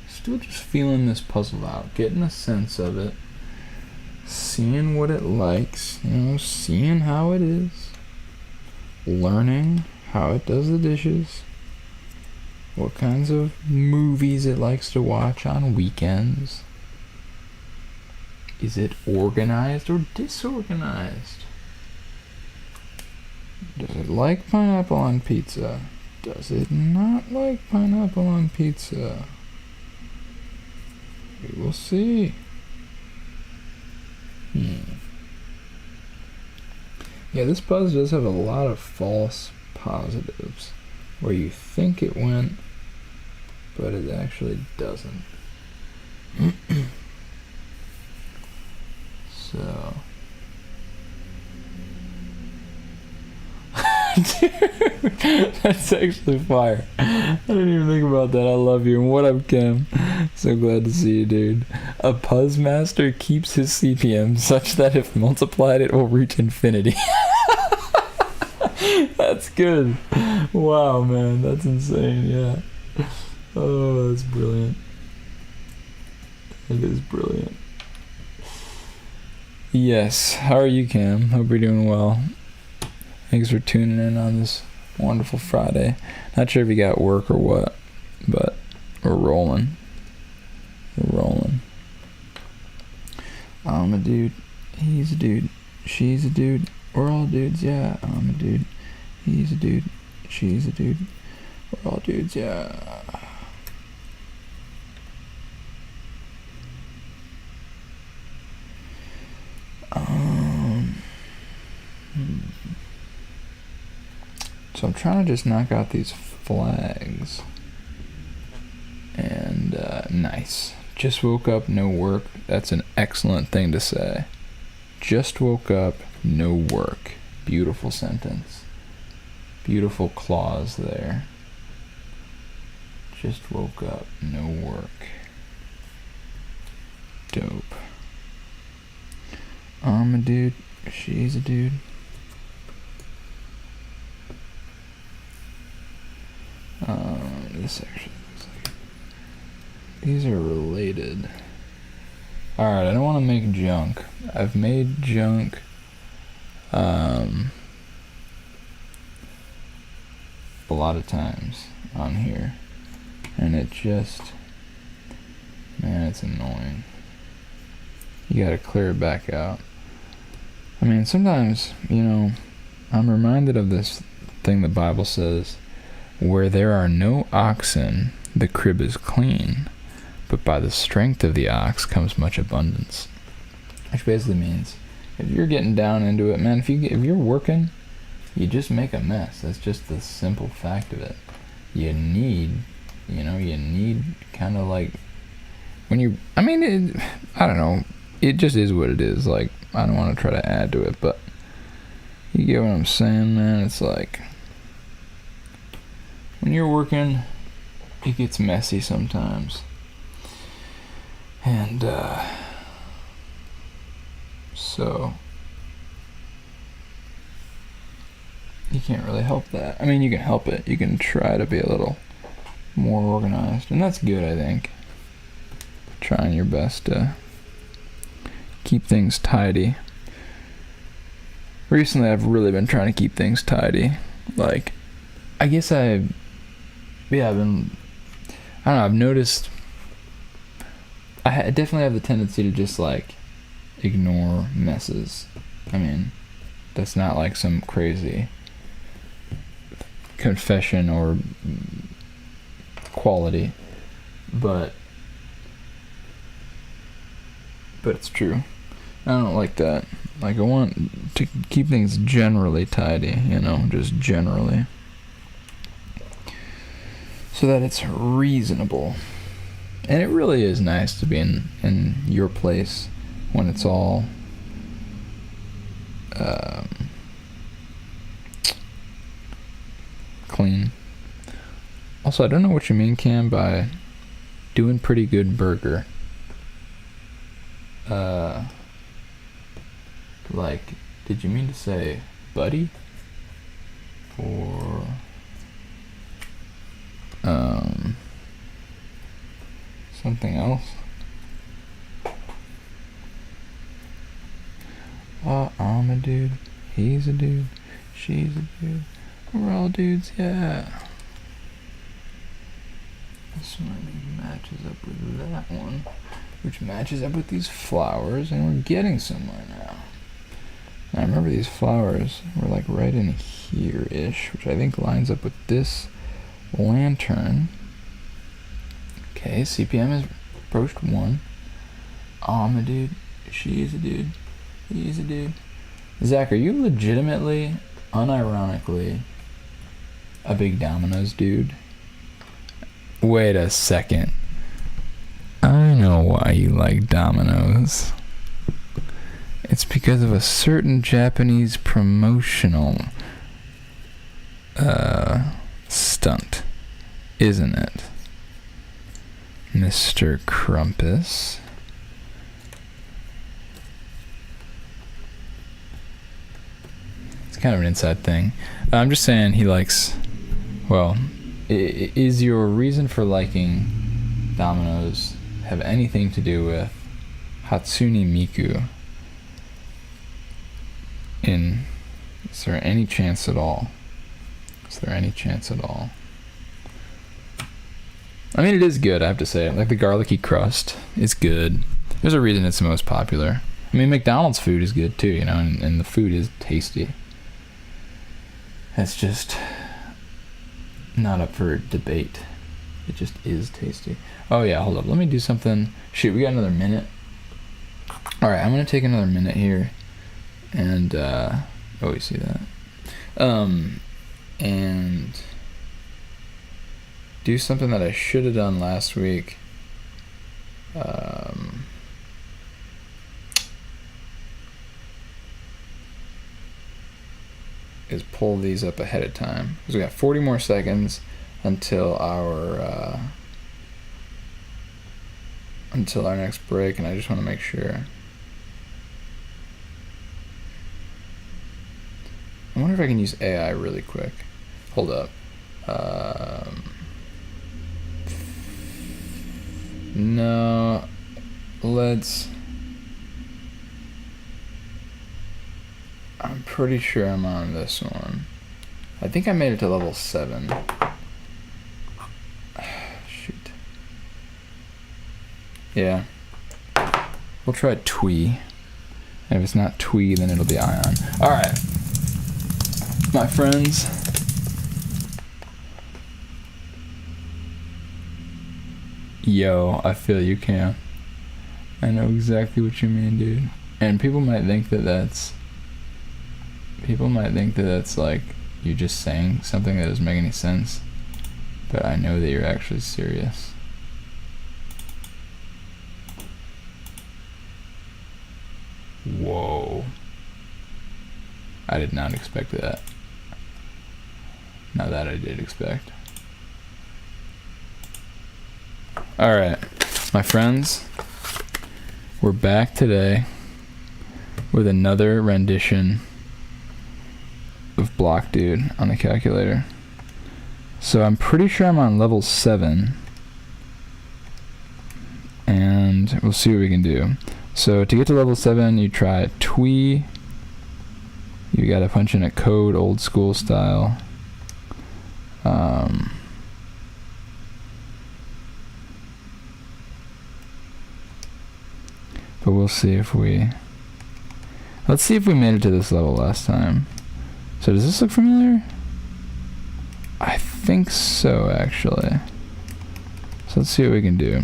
Still just feeling this puzzle out, getting a sense of it, seeing what it likes, seeing how it is, learning how it does the dishes, what kinds of movies it likes to watch on weekends. Is it organized or disorganized? Does it like pineapple on pizza? Does it not like pineapple on pizza? We will see. Yeah, this puzzle does have a lot of false positives where you think it went, but it actually doesn't. So, dude, that's actually fire. I didn't even think about that. I love you. And what up, Kim? So glad to see you, dude. A Puzz master keeps his CPM such that if multiplied, it will reach infinity. That's good. Wow, man, that's insane. Yeah. Oh, that's brilliant. It is brilliant. Yes, how are you, Cam? Hope you're doing well. Thanks for tuning in on this wonderful Friday. Not sure if you got work or what, but we're rolling. We're rolling. I'm a dude, he's a dude, she's a dude, we're all dudes, yeah. I'm a dude, he's a dude, she's a dude, we're all dudes, yeah. So I'm trying to just knock out these flags. And nice. Just woke up, no work. That's an excellent thing to say. Just woke up, no work. Beautiful sentence. Beautiful clause there. Just woke up, no work. Dope. I'm a dude, she's a dude. This actually looks like these are related. Alright, I don't want to make junk. I've made junk a lot of times on here, and it just, man, it's annoying. You gotta clear it back out. I mean, sometimes, I'm reminded of this thing the Bible says, where there are no oxen, the crib is clean, but by the strength of the ox comes much abundance. Which basically means, if you're getting down into it, man, if you're working, you just make a mess. That's just the simple fact of it. You need kind of like, when you, I don't know, it just is what it is. Like, I don't want to try to add to it, but you get what I'm saying, man? It's like, when you're working, it gets messy sometimes. And, so, you can't really help that. I mean, you can help it. You can try to be a little more organized, and that's good, I think. Trying your best to keep things tidy. Recently, I've really been trying to keep things tidy. Like, I guess I've been, I don't know, I've noticed, I definitely have the tendency to just, like, ignore messes. I mean, that's not like some crazy confession or quality, but it's true. I don't like that. Like, I want to keep things generally tidy, you know, just generally, so that it's reasonable. And it really is nice to be in your place when it's all clean. Also, I don't know what you mean, Cam, by doing pretty good burger. Like, did you mean to say buddy? Or something else? I'm a dude, he's a dude, she's a dude, we're all dudes, yeah. This one matches up with that one, which matches up with these flowers, and we're getting somewhere now. Now, I remember these flowers were like right in here-ish, which I think lines up with this lantern. Okay, CPM has approached 1. I'm a dude, she's a dude, he's a dude. Zach, are you legitimately, unironically, a big Domino's dude? Wait a second. I know why you like Domino's. It's because of a certain Japanese promotional stunt, isn't it, Mr. Crumpus? It's kind of an inside thing. I'm just saying he likes, well, is your reason for liking Domino's have anything to do with Hatsune Miku? Is there any chance at all? Is there any chance at all? I mean, it is good, I have to say. Like, the garlicky crust is good. There's a reason it's the most popular. I mean, McDonald's food is good too, you know, and the food is tasty. It's just not up for debate. It just is tasty. Oh yeah, hold up. Let me do something. Shoot, we got another minute. Alright, I'm going to take another minute here. And, oh, you see that? And do something that I should have done last week. Is pull these up ahead of time. Because we got 40 more seconds until our next break, and I just want to make sure. I wonder if I can use AI really quick. Hold up. No. I'm pretty sure I'm on this one. I think I made it to level 7. Shoot. Yeah. We'll try Twee. And if it's not Twee, then it'll be Ion. Alright. My friends. Yo, I feel you, Cam. I know exactly what you mean, dude. And people might think that that's like you just saying something that doesn't make any sense. But I know that you're actually serious. Whoa. I did not expect that. Now that I did expect. Alright, my friends, we're back today with another rendition of Block Dude on the calculator. So I'm pretty sure I'm on level 7. And we'll see what we can do. So to get to level 7, you try twee. You gotta punch in a code, old school style. But we'll see if we... Let's see if we made it to this level last time. So does this look familiar? I think so, actually. So let's see what we can do.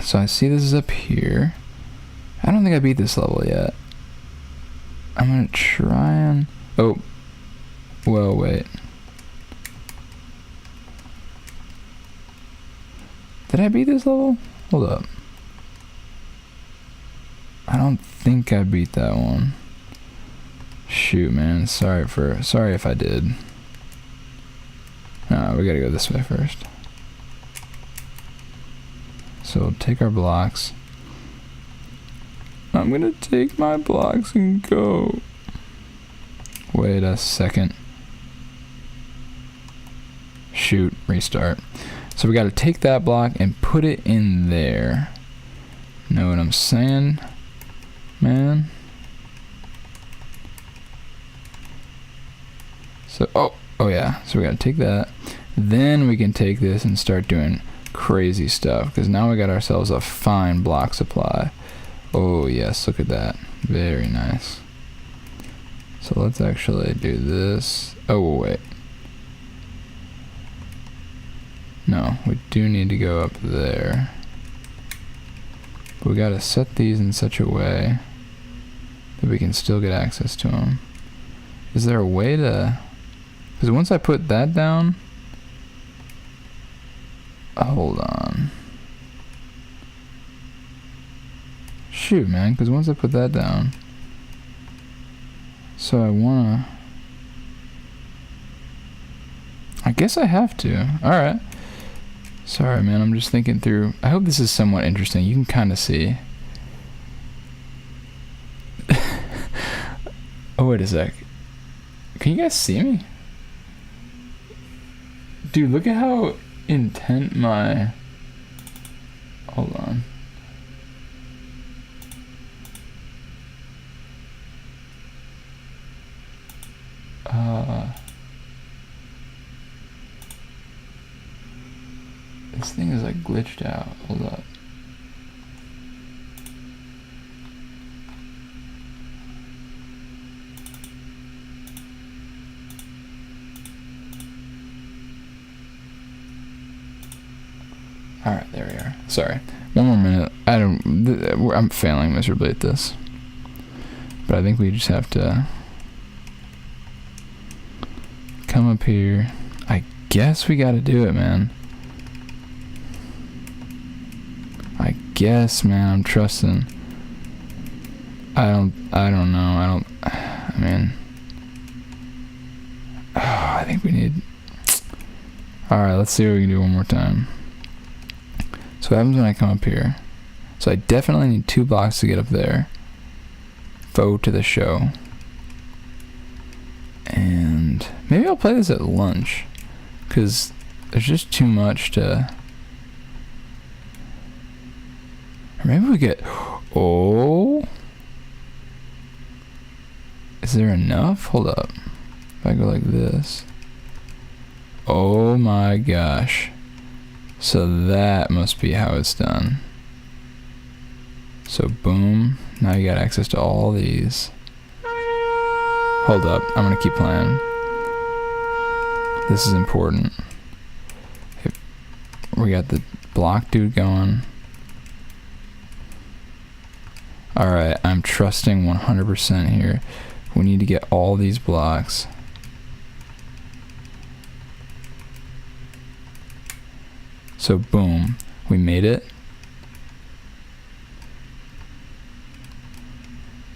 So I see this is up here. I don't think I beat this level yet. I'm gonna try and... Oh. Well, wait. Did I beat this level? Hold up. I don't think I beat that one. Shoot, man. Sorry if I did. We gotta go this way first. So we'll take our blocks. I'm gonna take my blocks and go. Wait a second. Shoot, restart. So we gotta take that block and put it in there. Know what I'm saying, man? So, oh yeah, so we gotta take that. Then we can take this and start doing crazy stuff, because now we got ourselves a fine block supply. Oh yes, look at that. Very nice. So let's actually do this. Oh wait. No, we do need to go up there. But we gotta set these in such a way that we can still get access to them. Is there a way to... Because once I put that down... Hold on. Shoot, man, because once I put that down... So I wanna... I guess I have to. Alright. Sorry, man, I'm just thinking through... I hope this is somewhat interesting. You can kind of see. Oh, wait a sec. Can you guys see me? Dude, look at how intent my... Hold on. This thing is like glitched out. Hold up. Alright, there we are. Sorry. One more minute. I'm failing miserably at this. But I think we just have to come up here. I guess we gotta do it, man. I guess, man, I'm trusting. I don't know. I mean, I think we need... Alright, let's see what we can do one more time. So what happens when I come up here? So I definitely need 2 blocks to get up there. Foe to the show. And maybe I'll play this at lunch, because there's just too much to... Or maybe we get... Oh! Is there enough? Hold up. If I go like this... Oh my gosh. So that must be how it's done. So boom. Now you got access to all these. Hold up. I'm gonna keep playing. This is important. We got the block dude going. Alright, I'm trusting 100% here. We need to get all these blocks. So boom, we made it.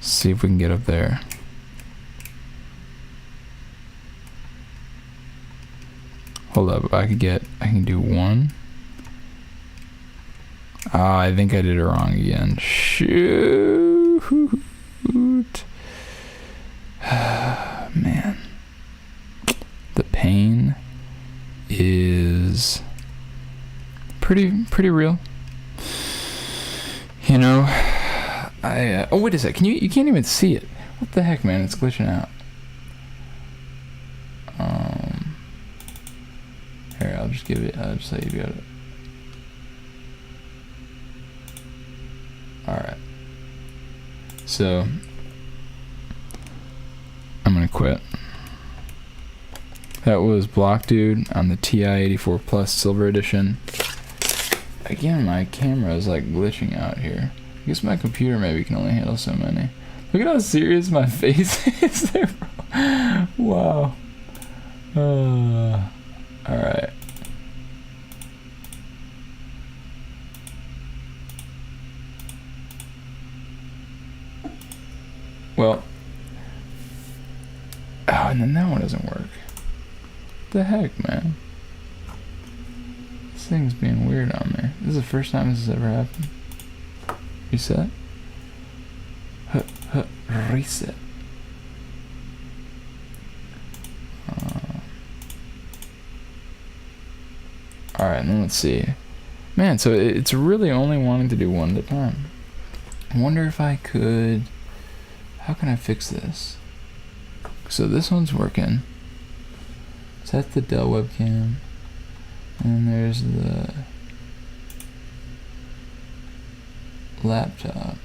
See if we can get up there. Hold up, I can do 1. Ah, I think I did it wrong again. Shoot. Man. The pain is pretty real. You know, oh wait a sec, you can't even see it. What the heck, man? It's glitching out. Here, I'll just let you go. Alright. So, I'm gonna quit. That was Block Dude on the TI 84 Plus Silver Edition. Again, my camera is like glitching out here. I guess my computer maybe can only handle so many. Look at how serious my face is there, bro. Wow. Alright. Well. Oh, and then that one doesn't work. What the heck, man? This thing's being weird on me. This is the first time this has ever happened. Reset. Reset. Alright, then let's see. Man, so it's really only wanting to do one at a time. I wonder if I could... How can I fix this? So this one's working. So that's the Dell webcam. And there's the laptop.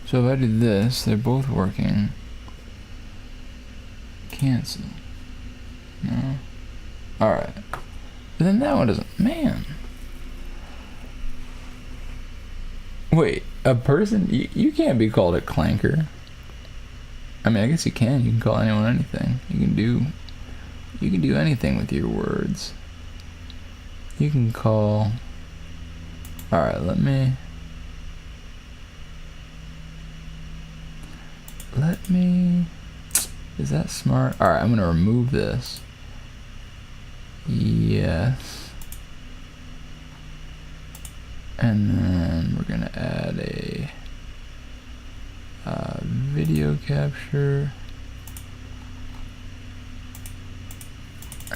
So if I do this, they're both working. Cancel. No. Alright. But then that one doesn't. Man. Wait, a person? You can't be called a clanker. I mean, I guess you can. You can call anyone anything. You can do anything with your words. You can call... Alright, let me... Is that smart? Alright, I'm gonna remove this. Yes. And then we're gonna add a video capture.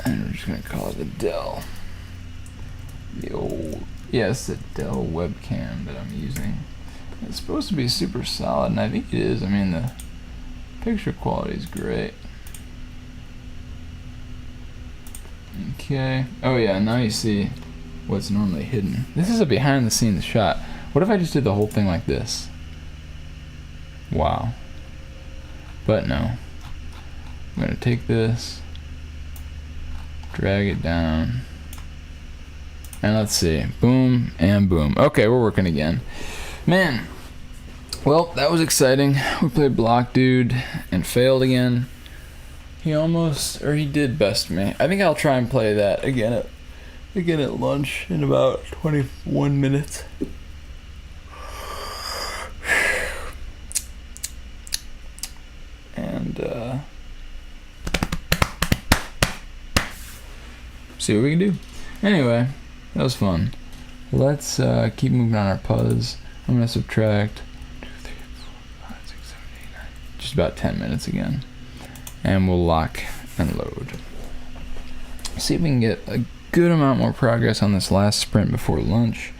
And we're just gonna call it a Dell. The old... Yes, the Dell webcam that I'm using. It's supposed to be super solid, and I think it is. I mean, the picture quality is great. Okay. Oh yeah, now you see what's normally hidden. This is a behind the scenes shot. What if I just did the whole thing like this? Wow. But no. I'm gonna take this, drag it down, and let's see. Boom and boom. Okay, we're working again. Man. Well, that was exciting. We played Block Dude and failed again. He did best me. I think I'll try and play that again at lunch in about 21 minutes. And see what we can do. Anyway, that was fun. Let's keep moving on our Puzz. I'm gonna subtract 2, 3, 4, 5, 6, 7, 8, 9. Just about 10 minutes again. And we'll lock and load. See if we can get a good amount more progress on this last sprint before lunch.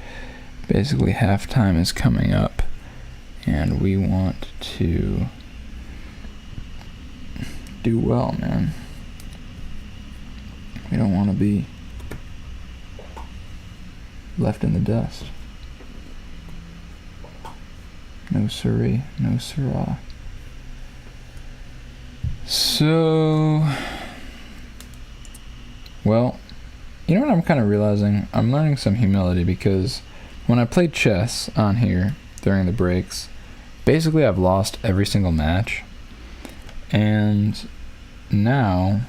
Basically, halftime is coming up, and we want to do well, man. We don't want to be left in the dust. No siree, no sirrah. So, well, you know what I'm kind of realizing? I'm learning some humility, because when I played chess on here during the breaks, basically I've lost every single match. And now,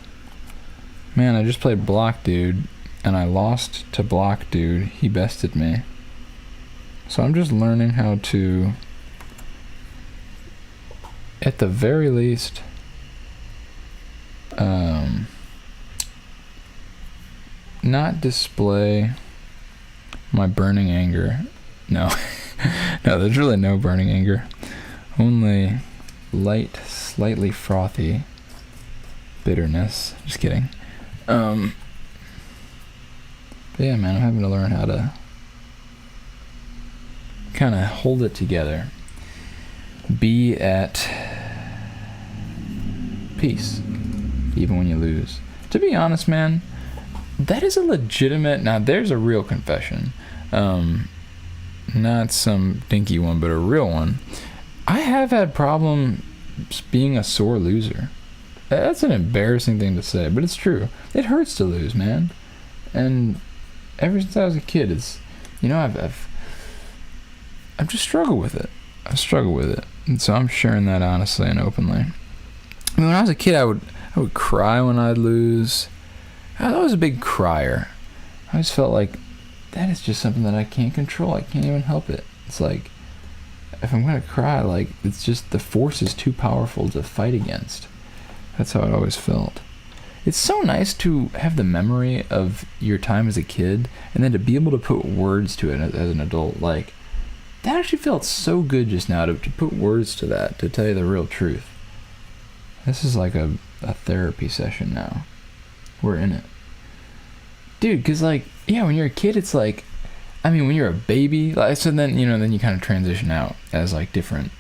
man, I just played Block Dude and I lost to Block Dude. He bested me. So I'm just learning how to, at the very least, not display my burning anger. No. No, there's really no burning anger. Only light, slightly frothy bitterness. Just kidding. But yeah, man, I'm having to learn how to kind of hold it together. Be at peace, even when you lose. To be honest, man, that is a legitimate... Now, there's a real confession. Not some dinky one, but a real one. I have had problems being a sore loser. That's an embarrassing thing to say, but it's true. It hurts to lose, man. And ever since I was a kid, it's... I've just struggled with it. I've struggled with it. And so I'm sharing that honestly and openly. I mean, when I was a kid, I would cry when I'd lose. I was a big crier. I always felt like that is just something that I can't control. I can't even help it. It's like, if I'm going to cry, like, it's just the force is too powerful to fight against. That's how it always felt. It's so nice to have the memory of your time as a kid and then to be able to put words to it as an adult. Like, that actually felt so good just now to put words to that, to tell you the real truth. This is like a therapy session now. We're in it. Dude, because, like, yeah, when you're a kid, it's like, I mean, when you're a baby, like, so then, then you kind of transition out as, like, different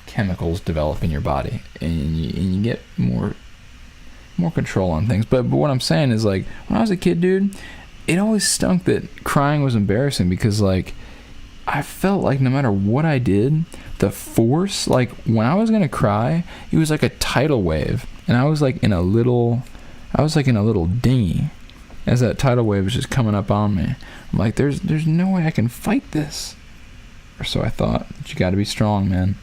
chemicals develop in your body, and you get more control on things. But what I'm saying is, like, when I was a kid, dude, it always stunk that crying was embarrassing because, like, I felt like no matter what I did, the force, like, when I was going to cry, it was like a tidal wave, and I was like in a little dinghy as that tidal wave was just coming up on me. I'm like, there's no way I can fight this. Or so I thought. But you got to be strong, man.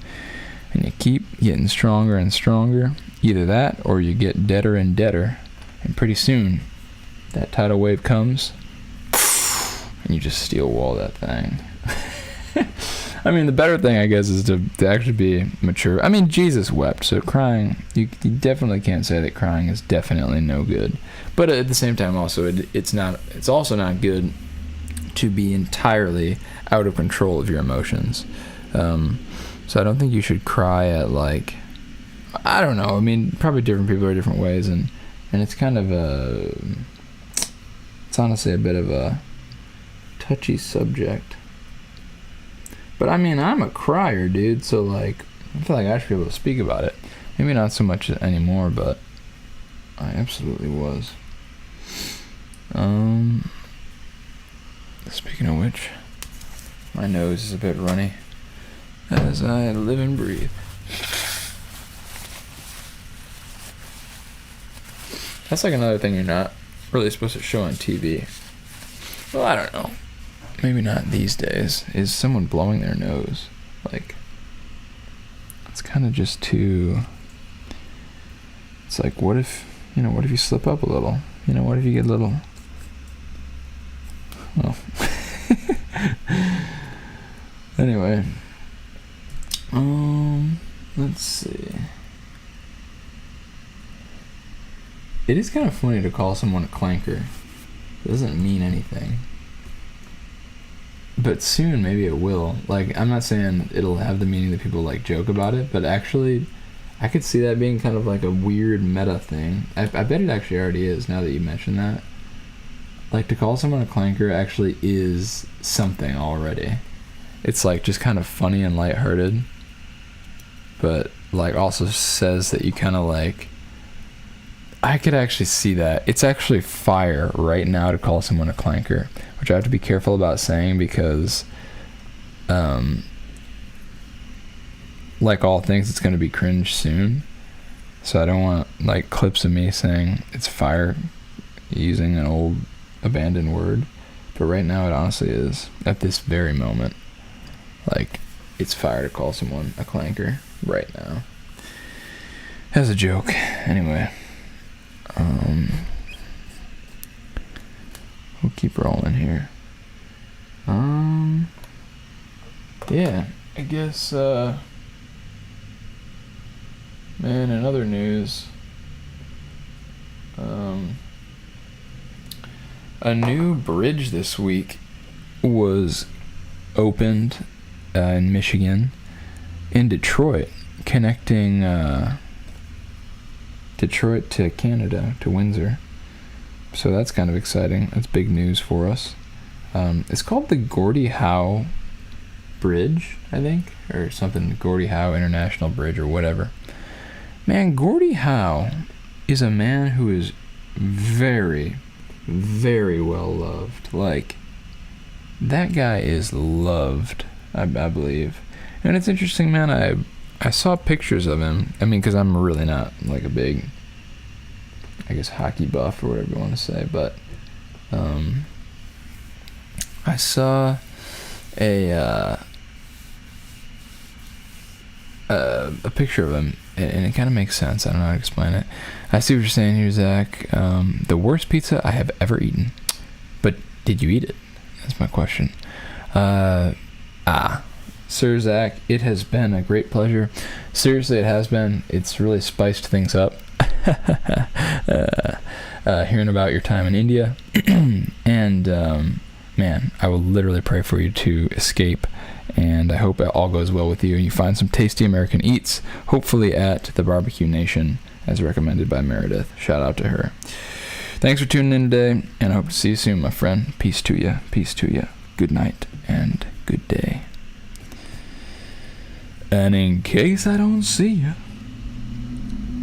And you keep getting stronger and stronger. Either that or you get deader and deader. And pretty soon, that tidal wave comes and you just steel wall that thing. I mean, the better thing, I guess, is to actually be mature. I mean, Jesus wept, so crying, you definitely can't say that crying is definitely no good. But at the same time, also, it's also not good to be entirely out of control of your emotions. So I don't think you should cry at, like, I don't know. I mean, probably different people are different ways, and it's kind of it's honestly a bit of a touchy subject. But I mean, I'm a crier, dude, so, like, I feel like I should be able to speak about it. Maybe not so much anymore, but I absolutely was. Speaking of which, my nose is a bit runny as I live and breathe. That's like another thing you're not really supposed to show on TV. Well, I don't know. Maybe not these days. Is someone blowing their nose? Like, it's kind of just too... It's like, what if you slip up a little? What if you get a little... Well... Anyway. Let's see. It is kind of funny to call someone a clanker. It doesn't mean anything. But soon, maybe it will. Like, I'm not saying it'll have the meaning that people, like, joke about it, but actually, I could see that being kind of like a weird meta thing. I bet it actually already is, now that you mention that. Like, to call someone a clanker actually is something already. It's, like, just kind of funny and lighthearted, but, like, also says that you kind of, like... I could actually see that. It's actually fire right now to call someone a clanker, which I have to be careful about saying because, like all things, it's going to be cringe soon. So I don't want, like, clips of me saying it's fire using an old abandoned word. But right now it honestly is, at this very moment. Like, it's fire to call someone a clanker right now. As a joke. Anyway. We'll keep rolling here. Yeah, I guess, man, in other news, a new bridge this week was opened in Michigan, in Detroit, connecting Detroit to Canada, to Windsor. So that's kind of exciting. That's big news for us. It's called the Gordie Howe Bridge, I think, or something. Gordie Howe International Bridge or whatever. Man, Gordie Howe is a man who is very, very well loved. Like, that guy is loved, I believe. And it's interesting, man, I saw pictures of him. I mean, because I'm really not, like, a big, I guess, hockey buff or whatever you want to say, but I saw a picture of him, and it kind of makes sense. I don't know how to explain it. I see what you're saying here, Zach. The worst pizza I have ever eaten. But did you eat it? That's my question. Sir Zach, it has been a great pleasure. Seriously, it has been. It's really spiced things up. Hearing about your time in India. And, man, I will literally pray for you to escape. And I hope it all goes well with you. And you find some tasty American eats, hopefully at the Barbecue Nation, as recommended by Meredith. Shout out to her. Thanks for tuning in today, and I hope to see you soon, my friend. Peace to you. Peace to you. Good night and good day. And in case I don't see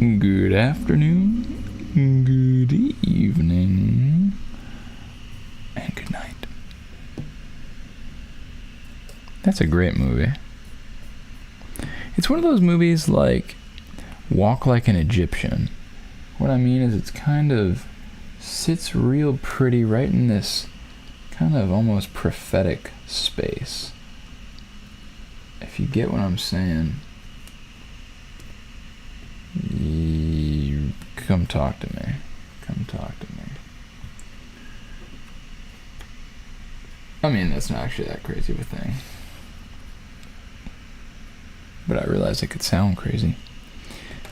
you, good afternoon, good evening, and good night. That's a great movie. It's one of those movies like Walk Like an Egyptian. What I mean is it's kind of sits real pretty right in this kind of almost prophetic space. If you get what I'm saying, come talk to me. Come talk to me. I mean, that's not actually that crazy of a thing. But I realized it could sound crazy.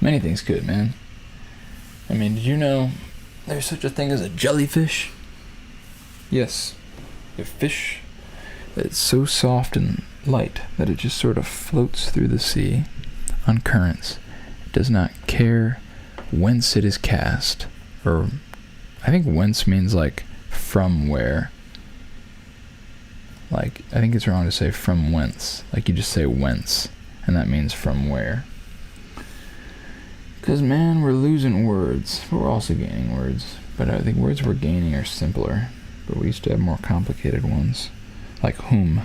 Many things could, man. I mean, did you know there's such a thing as a jellyfish? Yes. A fish that's so soft and light that it just sort of floats through the sea on currents. It does not care whence it is cast. Or, I think whence means like from where. Like, I think it's wrong to say from whence. Like, you just say whence. And that means from where. Because, man, we're losing words. But we're also gaining words. But I think words we're gaining are simpler. But we used to have more complicated ones. Like whom.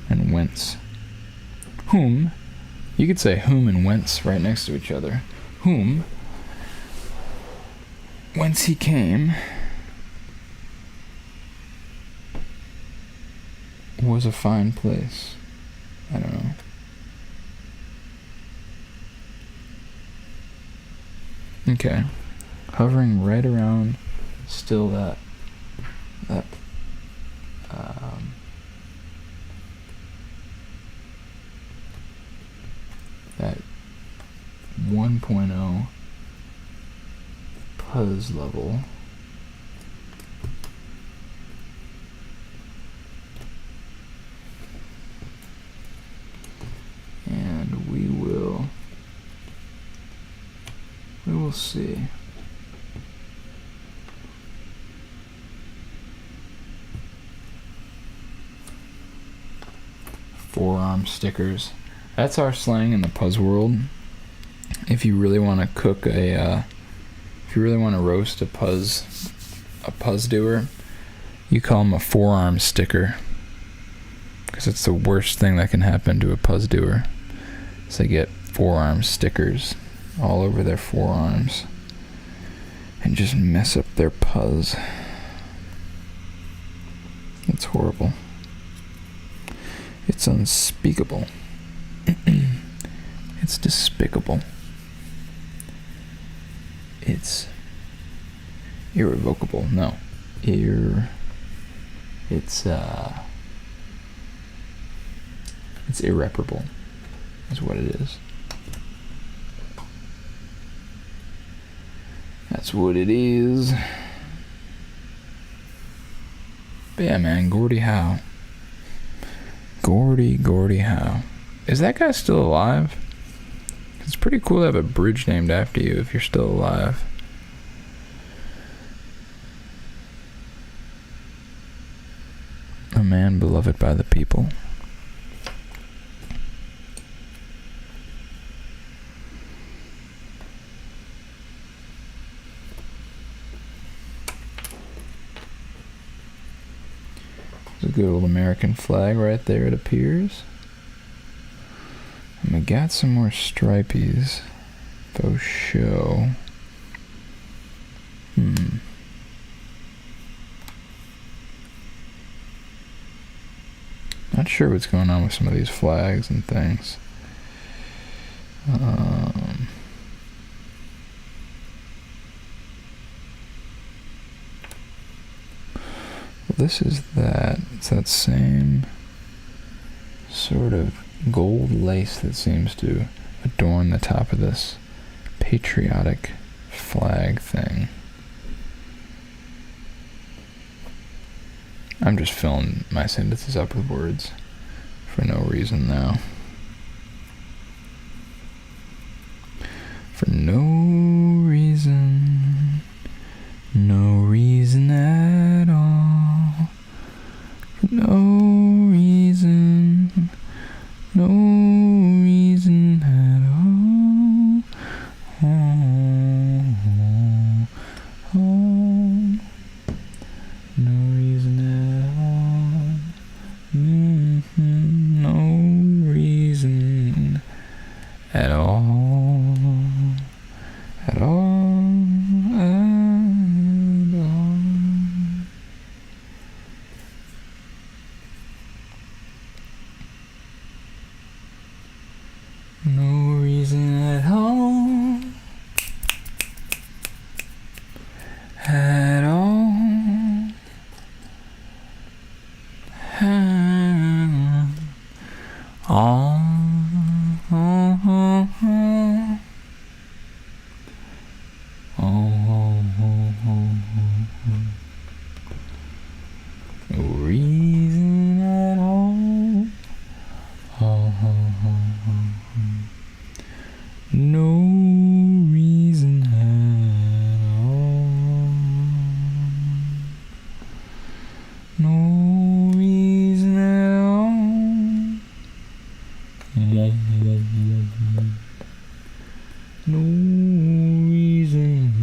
And whence. Whom. You could say whom and whence right next to each other. Whom. Whence he came. Was a fine place. I don't know. Okay. Hovering right around still that that 1.0 Puzz level. And we will see. Forearm stickers. That's our slang in the Puzz world. If you really want to cook if you really want to roast a Puzz doer, you call them a forearm sticker. Because it's the worst thing that can happen to a Puzz doer. So they get forearm stickers all over their forearms and just mess up their Puzz. It's horrible. It's unspeakable. It's despicable. It's irrevocable. No. It's irreparable, is what it is. That's what it is. But yeah, man, Gordie Howe. Gordie Howe. Is that guy still alive? It's pretty cool to have a bridge named after you if you're still alive. A man beloved by the people. There's a good old American flag right there, it appears. And we got some more stripies. Faux show. Not sure what's going on with some of these flags and things. This is that. It's that same sort of gold lace that seems to adorn the top of this patriotic flag thing. I'm just filling my sentences up with words for no reason now. For no reason. No reason at all. For no reason. No reason at all. No reason at all. No reason at all. At all. No reason at all. At all. No reason at all. No reason at all. No reason at all. No reason.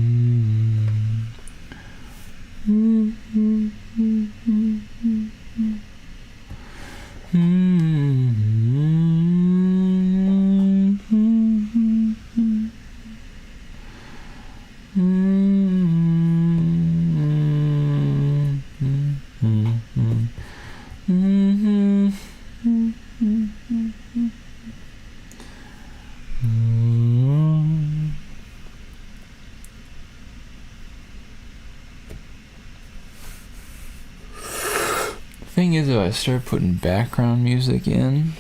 Thing is, if I start putting background music in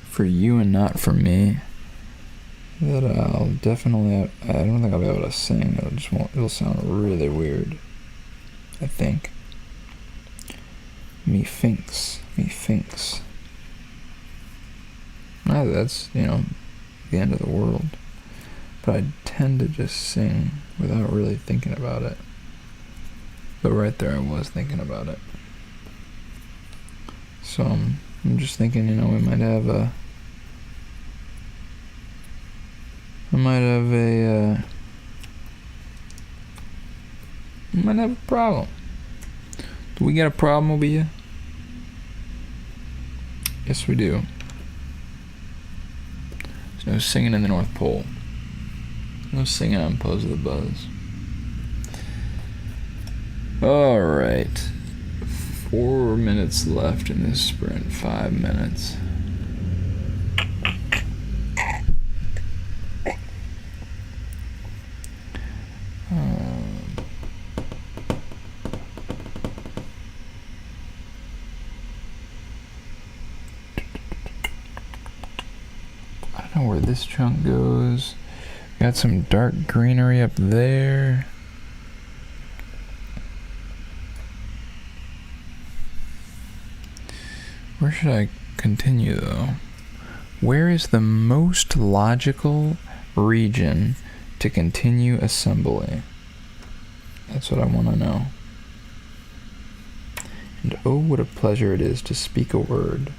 for you and not for me, that I'll definitely, I don't think I'll be able to sing. It'll sound really weird, I think. Me thinks. That's, the end of the world. But I tend to just sing without really thinking about it. But right there I was thinking about it. So I'm just thinking, we might have a problem. Do we got a problem over here? Yes, we do. There's no singing in the North Pole. No singing on Puzzed the Buzz. Alright. 4 minutes left in this sprint. 5 minutes. I don't know where this chunk goes. Got some dark greenery up there. Where should I continue though? Where is the most logical region to continue assembly? That's what I want to know. And oh, what a pleasure it is to speak a word.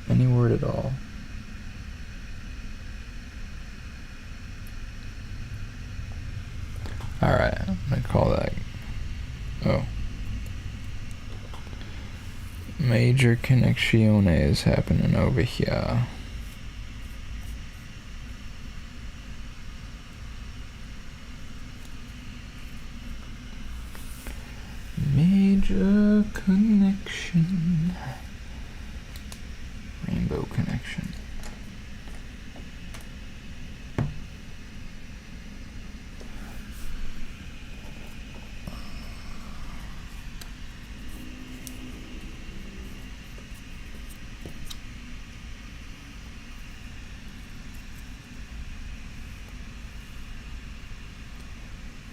Any word at all. Alright, I'm going to call that... Oh. Major connectiones happening over here. Major connection. Rainbow connection.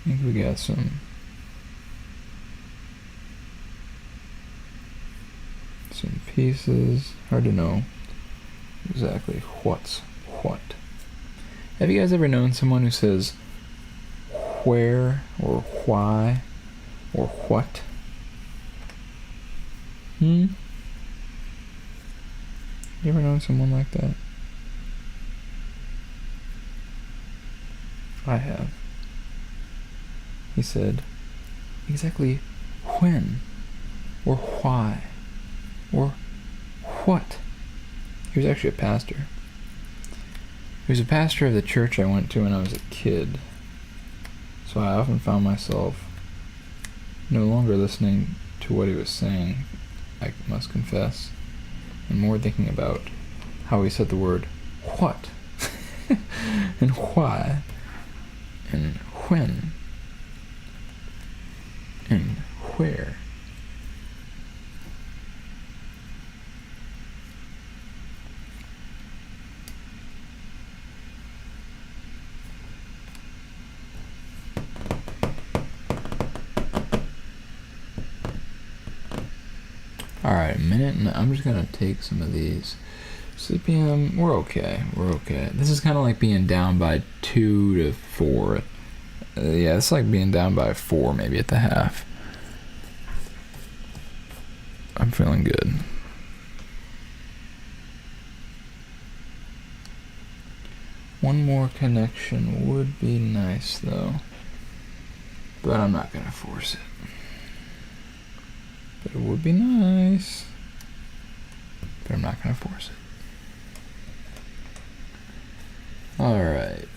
I think we got some pieces. Hard to know exactly what's what. Have you guys ever known someone who says where or why or what? You ever known someone like that? I have. He said exactly when or why or what. He was actually a pastor. He was a pastor of the church I went to when I was a kid. So I often found myself no longer listening to what he was saying, I must confess, and more thinking about how he said the word what and why and when and where. Alright, a minute, and I'm just gonna take some of these. CPM, we're okay. This is kind of like being down by 2 to 4. Yeah, it's like being down by 4 maybe at the half. I'm feeling good. One more connection would be nice though, but I'm not gonna force it. But it would be nice, but I'm not gonna force it. Alright.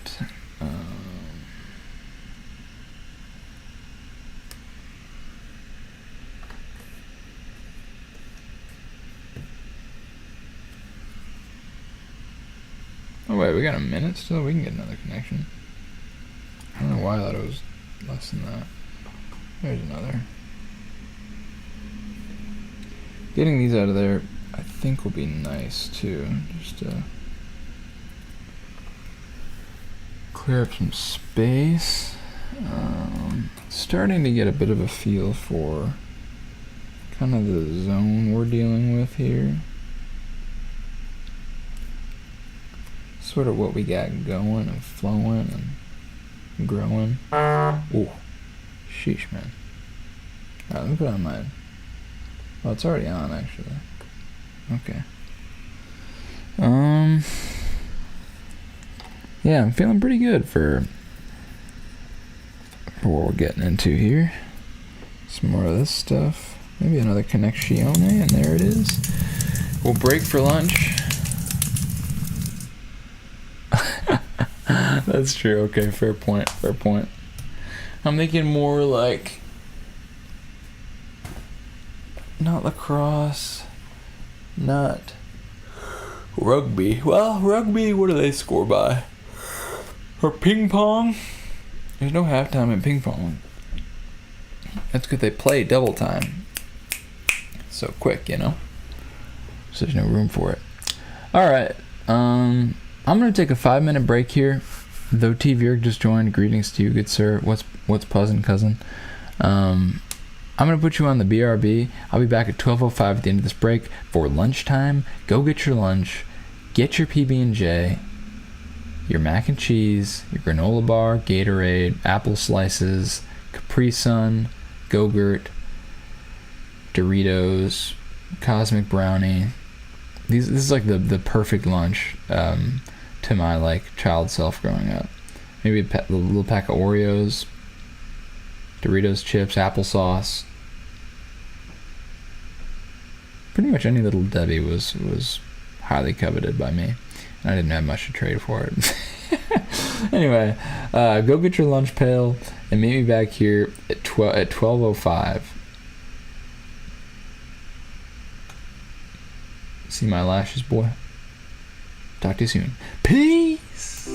Oh wait, we got a minute still? We can get another connection. I don't know why I thought it was less than that. There's another. Getting these out of there, I think, will be nice too. Just to clear up some space. Starting to get a bit of a feel for kind of the zone we're dealing with here. Sort of what we got going and flowing and growing. Ooh, sheesh, man. Alright, let me put on mine. Well, it's already on, actually. Okay. Yeah, I'm feeling pretty good for what we're getting into here. Some more of this stuff. Maybe another connection, and there it is. We'll break for lunch. That's true. Okay, fair point. I'm thinking more like not lacrosse, not rugby. Well, rugby, what do they score by? Or ping pong? There's no halftime in ping pong. That's good. They play double time. So quick, you know? So there's no room for it. Alright. I'm going to take a 5-minute break here. Though T. Vierk just joined, greetings to you, good sir. What's Puzz and cousin? I'm going to put you on the BRB. I'll be back at 12:05 at the end of this break for lunchtime. Go get your lunch. get your PB&J, your mac and cheese, your granola bar, Gatorade, apple slices, Capri Sun, Go-Gurt, Doritos, Cosmic Brownie. This is like the perfect lunch to my like child self growing up. Maybe a little pack of Oreos, Doritos chips, applesauce. Pretty much any Little Debbie was highly coveted by me, and I didn't have much to trade for it. Anyway, go get your lunch pail and meet me back here at 12:05. See my lashes, boy. Talk to you soon. Peace.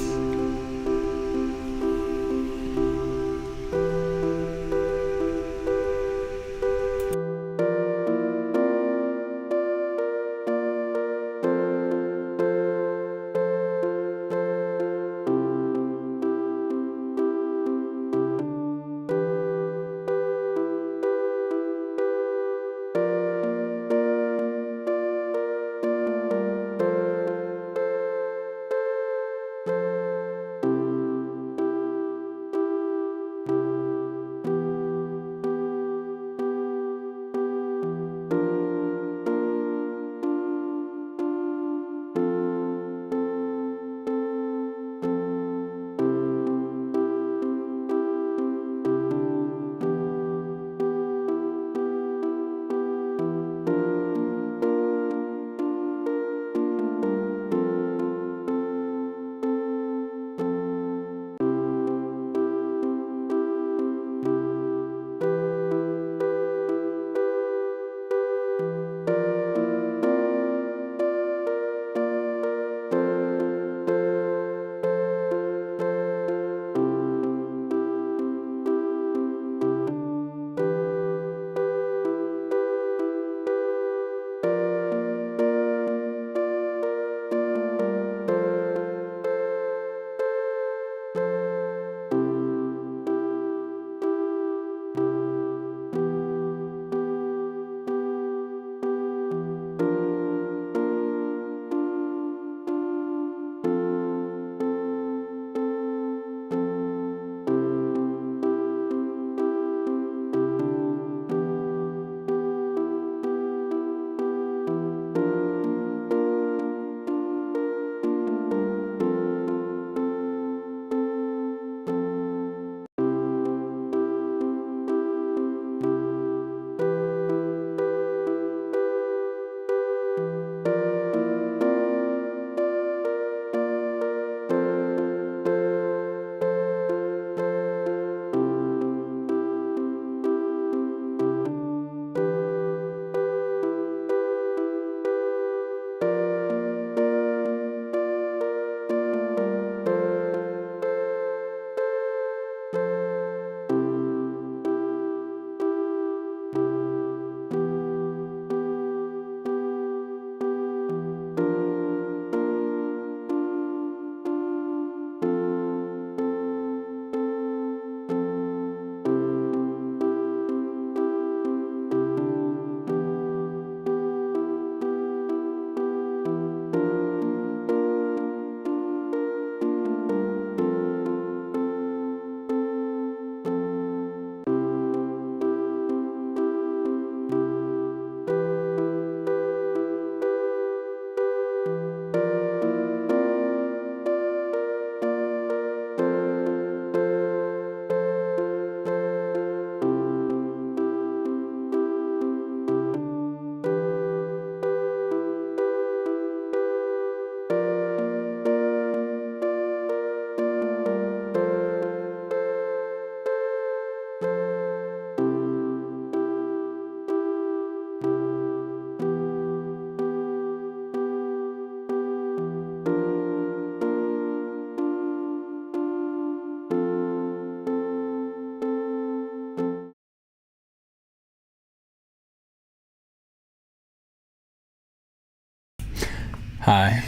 Hi.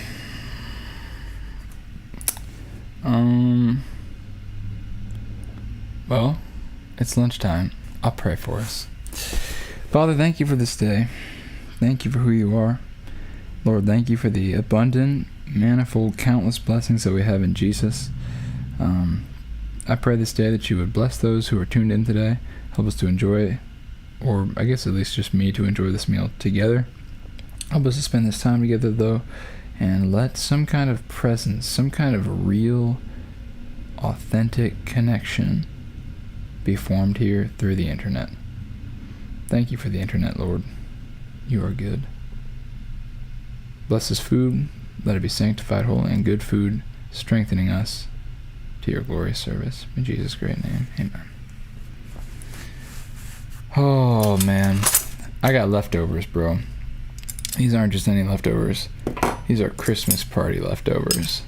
Well, it's lunchtime. I'll pray for us. Father, thank you for this day. Thank you for who you are. Lord, thank you for the abundant manifold, countless blessings that we have in Jesus. I pray this day that you would bless those who are tuned in today, help us to enjoy, or I guess at least just me to enjoy this meal together. Help us to spend this time together, though, and let some kind of presence, some kind of real, authentic connection be formed here through the internet. Thank you for the internet, Lord. You are good. Bless this food. Let it be sanctified, holy, and good food, strengthening us to your glorious service. In Jesus' great name, amen. Oh, man. I got leftovers, bro. These aren't just any leftovers. These are Christmas party leftovers.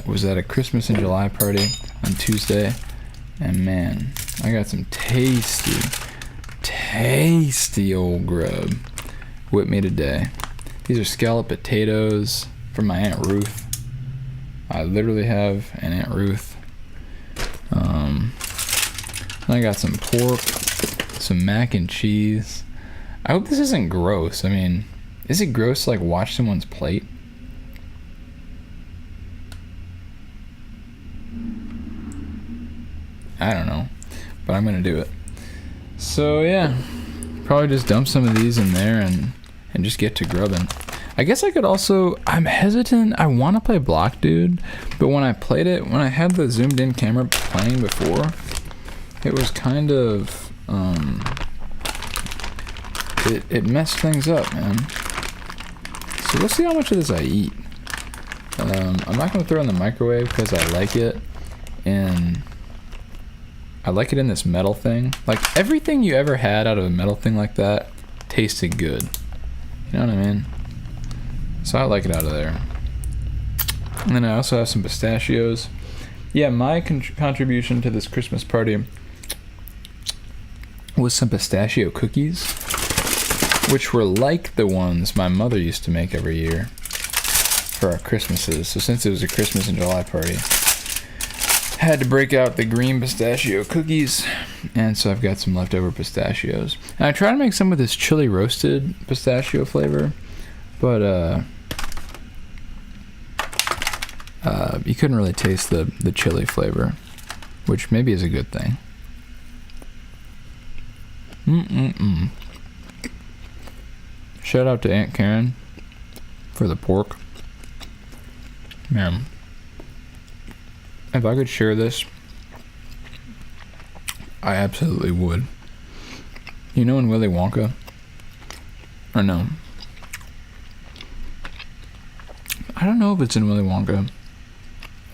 Was at a Christmas in July party on Tuesday, and man, I got some tasty old grub with me today. These are scalloped potatoes from my Aunt Ruth. I literally have an Aunt Ruth. I got some pork, some mac and cheese. I hope this isn't gross. I mean, is it gross to like watch someone's plate? I don't know, but I'm gonna do it. So yeah, probably just dump some of these in there and just get to grubbing. I guess I could also, I'm hesitant, I want to play Block Dude, but when I played it, when I had the zoomed in camera playing before, it was kind of, it messed things up, man. So we'll see how much of this I eat. I'm not going to throw it in the microwave because I like it, and I like it in this metal thing. Like, everything you ever had out of a metal thing like that tasted good. You know what I mean? So I like it out of there. And then I also have some pistachios. Yeah, my contribution to this Christmas party was some pistachio cookies, which were like the ones my mother used to make every year for our Christmases. So since it was a Christmas in July party, had to break out the green pistachio cookies, and so I've got some leftover pistachios. And I try to make some with this chili roasted pistachio flavor, but you couldn't really taste the chili flavor, which maybe is a good thing. Shout out to Aunt Karen for the pork. Man, if I could share this, I absolutely would. You know in Willy Wonka? Or no? I don't know if it's in Willy Wonka.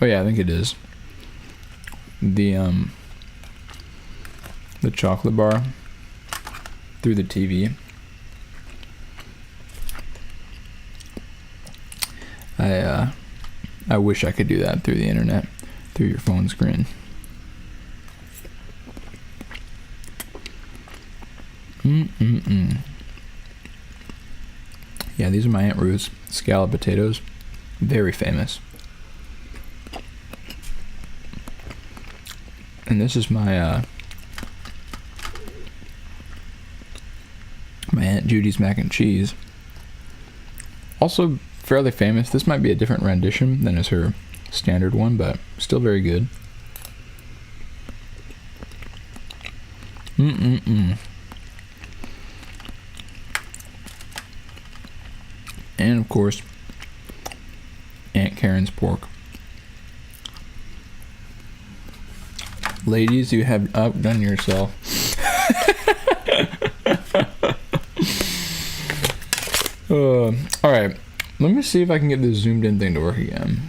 Oh yeah, I think it is. The chocolate bar through the TV. I wish I could do that through the internet, through your phone screen. Yeah, these are my Aunt Ruth's scalloped potatoes. Very famous. And this is my my Aunt Judy's mac and cheese. Also fairly famous. This might be a different rendition than is her standard one, but still very good. And of course, Aunt Karen's pork. Ladies, you have outdone yourself. Alright, let me see if I can get this zoomed in thing to work again.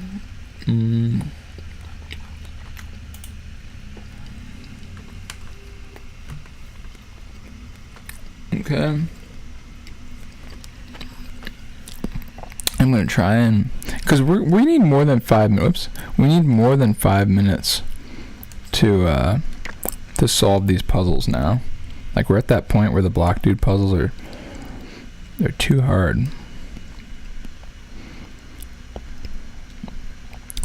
Okay. I'm gonna try and, because we need more than 5 minutes. We need more than 5 minutes to solve these puzzles now. Like, we're at that point where the Block Dude puzzles they're too hard.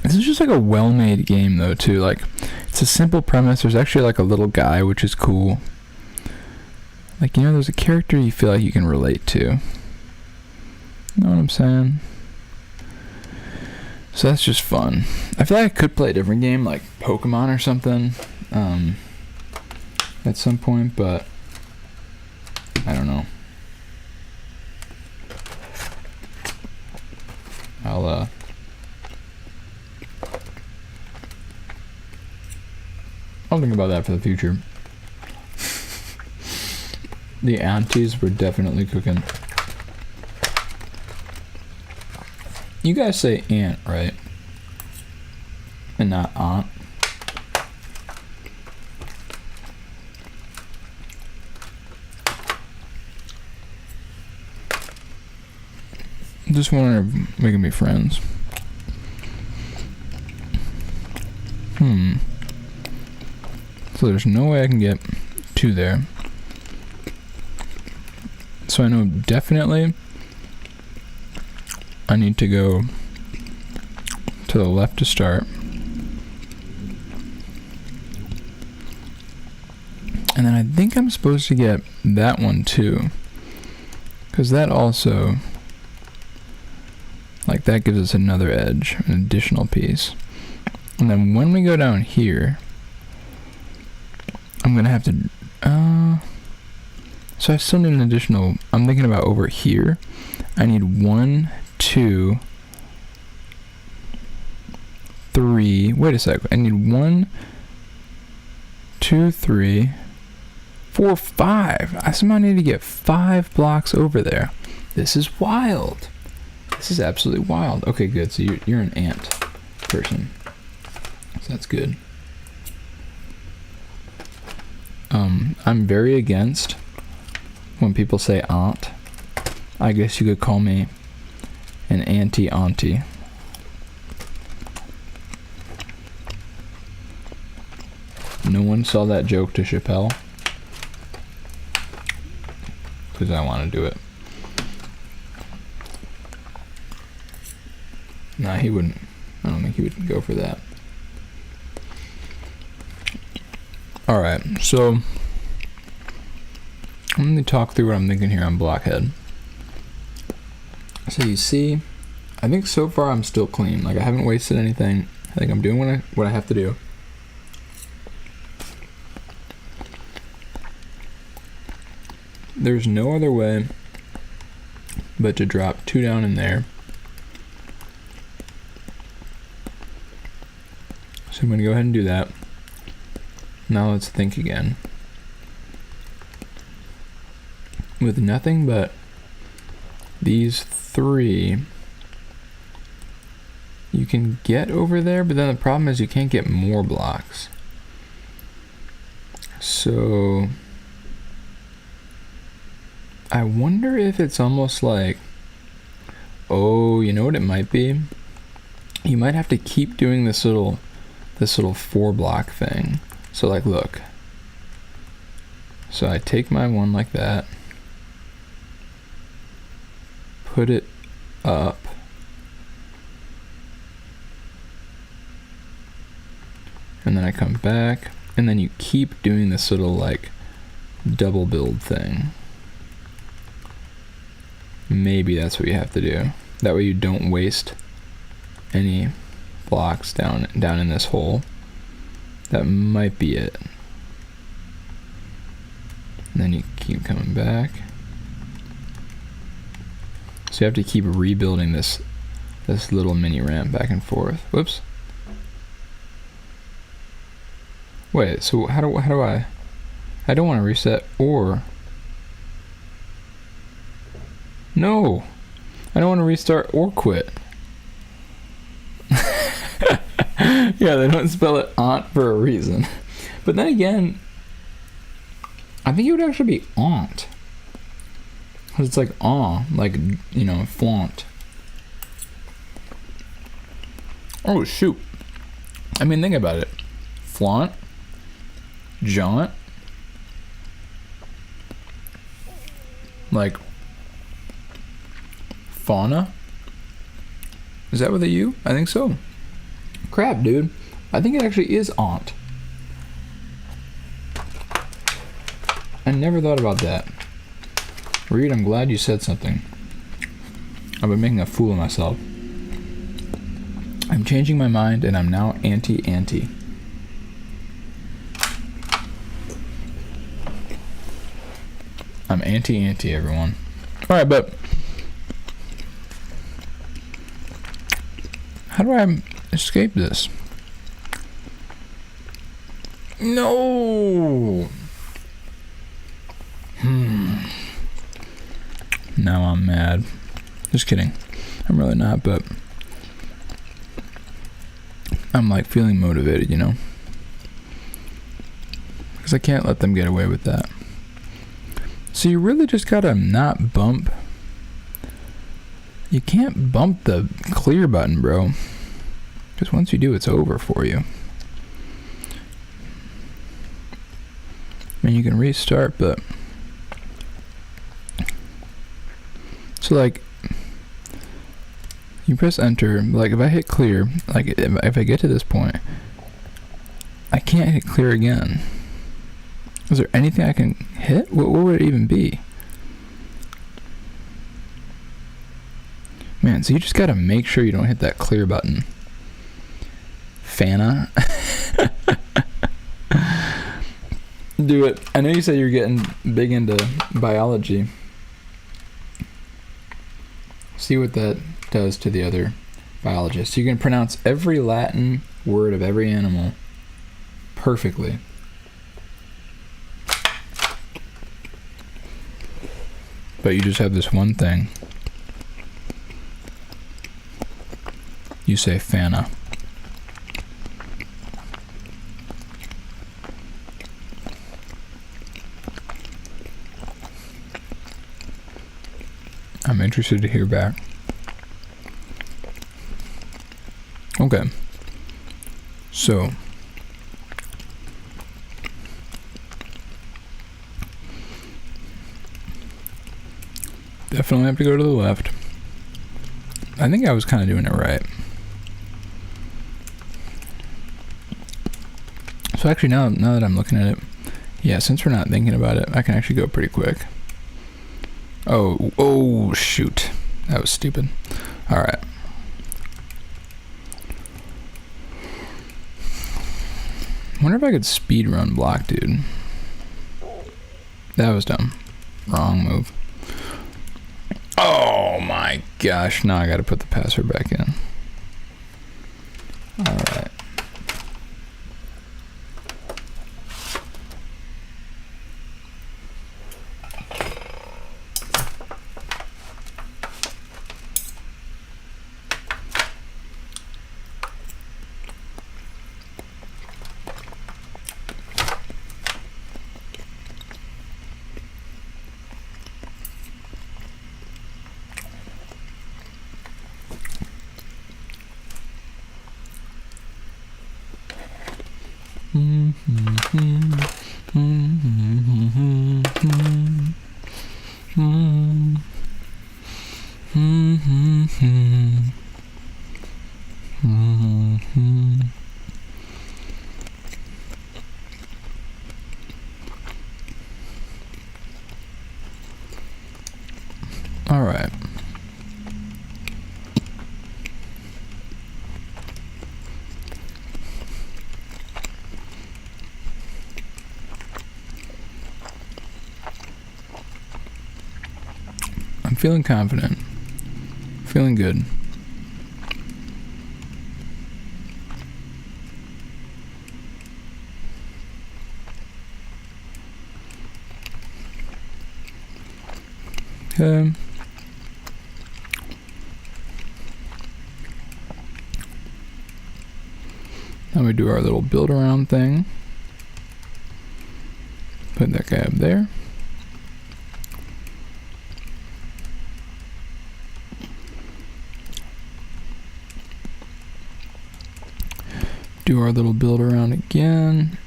This is just like a well-made game though too. Like, it's a simple premise. There's actually like a little guy, which is cool. Like, you know, there's a character you feel like you can relate to. Know what I'm saying? So that's just fun. I feel like I could play a different game, like Pokemon or something, at some point, but I don't know. I'll think about that for the future. The aunties were definitely cooking. You guys say aunt, right? And not aunt. Just wondering if we can be friends. So there's no way I can get to there. So I know definitely I need to go to the left to start. And then I think I'm supposed to get that one too. Because that also, like, that gives us another edge, an additional piece. And then when we go down here, I'm going to have to, so I still need an additional, I'm thinking about over here. I need 1, 2, 3, wait a sec. I need 1, 2, 3, 4, 5. I somehow need to get 5 blocks over there. This is wild. This is absolutely wild. Okay, good. So you're an ant person. So that's good. I'm very against when people say aunt. I guess you could call me an auntie. No one saw that joke to Chappelle. Because I want to do it. Nah, he wouldn't. I don't think he would go for that. Alright, so let me talk through what I'm thinking here on Blockhead. So you see, I think so far I'm still clean. Like, I haven't wasted anything. I think I'm doing what I have to do. There's no other way but to drop 2 down in there. So I'm going to go ahead and do that. Now let's think again. With nothing but these 3, you can get over there, but then the problem is you can't get more blocks. So I wonder if it's almost like, oh, you know what it might be? You might have to keep doing this little 4 block thing. So, like, look. So I take my one like that, put it up, and then I come back, and then you keep doing this little, like, double build thing. Maybe that's what you have to do. That way you don't waste any blocks down in this hole. That might be it. And then you keep coming back. So you have to keep rebuilding this little mini ramp back and forth. Whoops. Wait, so how do I don't want to reset or... No! I don't want to restart or quit. Yeah, they don't spell it aunt for a reason. But then again, I think it would actually be aunt. Because it's like like, you know, flaunt. Oh, shoot. I mean, think about it. Flaunt, jaunt, like, fauna. Is that with a U? I think so. Crap, dude. I think it actually is aunt. I never thought about that. Reed, I'm glad you said something. I've been making a fool of myself. I'm changing my mind, and I'm now anti-anti. I'm anti-anti, everyone. Alright, but how do I escape this? No! Now I'm mad. Just kidding. I'm really not, but I'm like feeling motivated, you know? Because I can't let them get away with that. So you really just gotta not bump. You can't bump the clear button, bro. Because once you do, it's over for you. I mean, you can restart, but... So, like, you press enter. Like, if I hit clear, like, if I get to this point, I can't hit clear again. Is there anything I can hit? What would it even be? Man, so you just gotta make sure you don't hit that clear button. Fana. Do it. I know you said you're getting big into biology. See what that does to the other biologists. You can pronounce every Latin word of every animal perfectly. But you just have this one thing. You say Fana. I'm interested to hear back. Okay. So, definitely have to go to the left. I think I was kind of doing it right. So actually, now that I'm looking at it, yeah, since we're not thinking about it, I can actually go pretty quick. Oh, shoot. That was stupid. Alright. Wonder if I could speedrun block, dude. That was dumb. Wrong move. Oh my gosh. Now I gotta put the password back in. Alright. All right. I'm feeling confident. Feeling good. Okay. Now we do our little build around thing. Put that guy up there. Do our little build around again.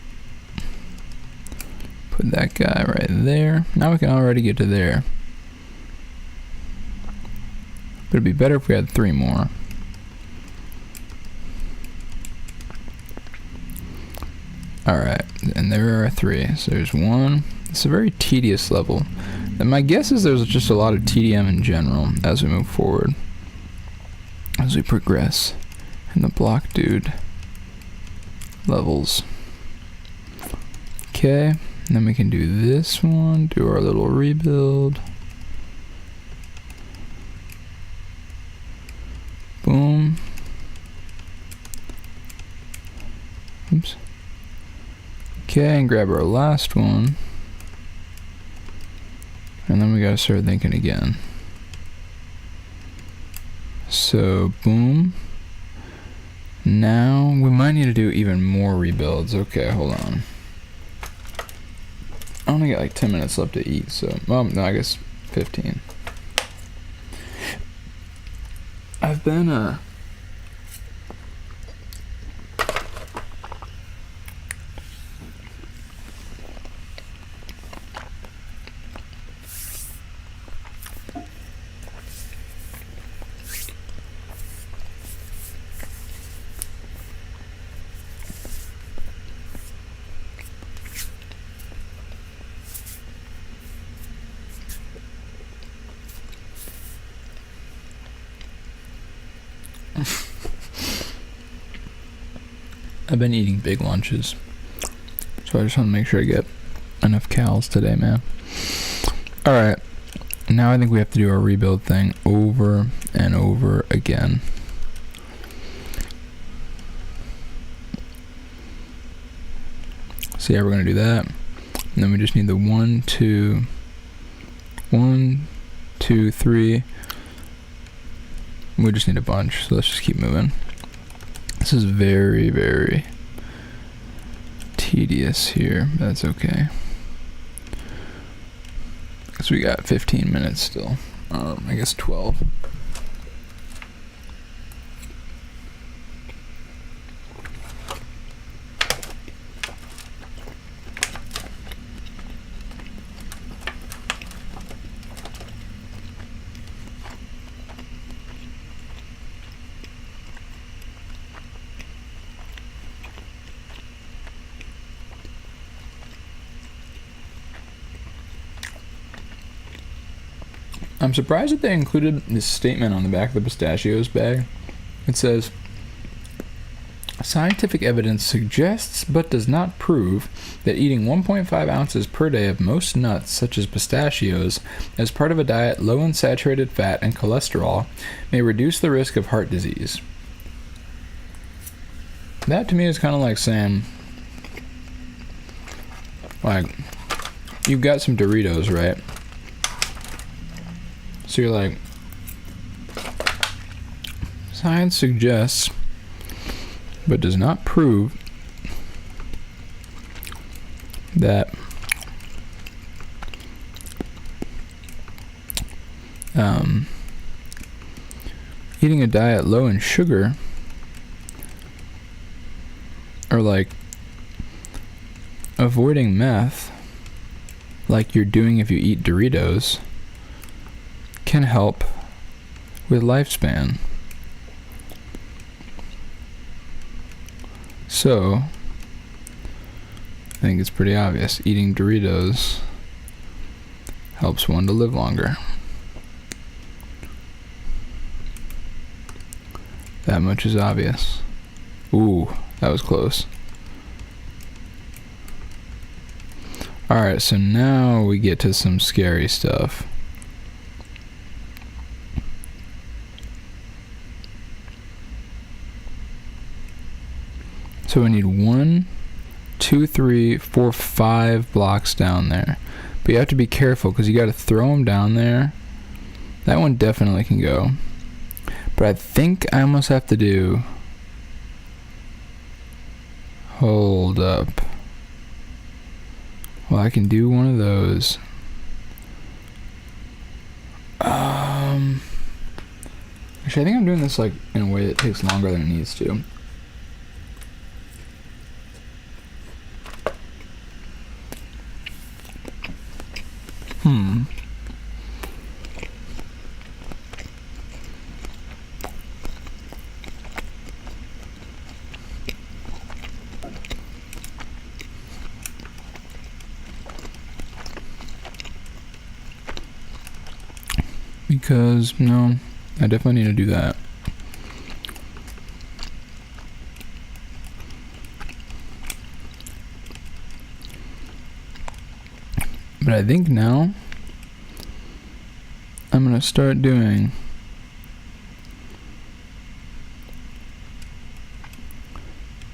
Put that guy right there. Now we can already get to there. But it'd be better if we had 3 more. Alright, and there are 3. So there's 1. It's a very tedious level. And my guess is there's just a lot of TDM in general as we move forward. As we progress. And the block dude levels. Okay, and then we can do this one, do our little rebuild. Boom. Oops. Okay, and grab our last one. And then we gotta start thinking again. So, boom. Now, we might need to do even more rebuilds. Okay, hold on. I only got like 10 minutes left to eat, so... Well, no, I guess 15. I've been, I've been eating big lunches, so I just want to make sure I get enough calories today, man. Alright, now I think we have to do our rebuild thing over and over again. So yeah, we're going to do that. And then we just need the 1, 2, 3. We just need a bunch, so let's just keep moving. This is very, very tedious here. That's okay. Because we got 15 minutes still. I guess 12. I'm surprised that they included this statement on the back of the pistachios bag. It says, scientific evidence suggests but does not prove that eating 1.5 ounces per day of most nuts, such as pistachios, as part of a diet low in saturated fat and cholesterol may reduce the risk of heart disease. That to me is kind of like saying, like, you've got some Doritos, right? So you're like, science suggests, but does not prove that eating a diet low in sugar, or like avoiding meth, like you're doing if you eat Doritos, can help with lifespan. So, I think it's pretty obvious. Eating Doritos helps one to live longer. That much is obvious. Ooh, that was close. Alright, so now we get to some scary stuff. So we need 1, 2, 3, 4, 5 blocks down there. But you have to be careful because you got to throw them down there. That one definitely can go. But I think I almost have to do... Hold up. Well, I can do one of those. Actually, I think I'm doing this like in a way that takes longer than it needs to. Because, no, I definitely need to do that. But I think now I'm gonna start doing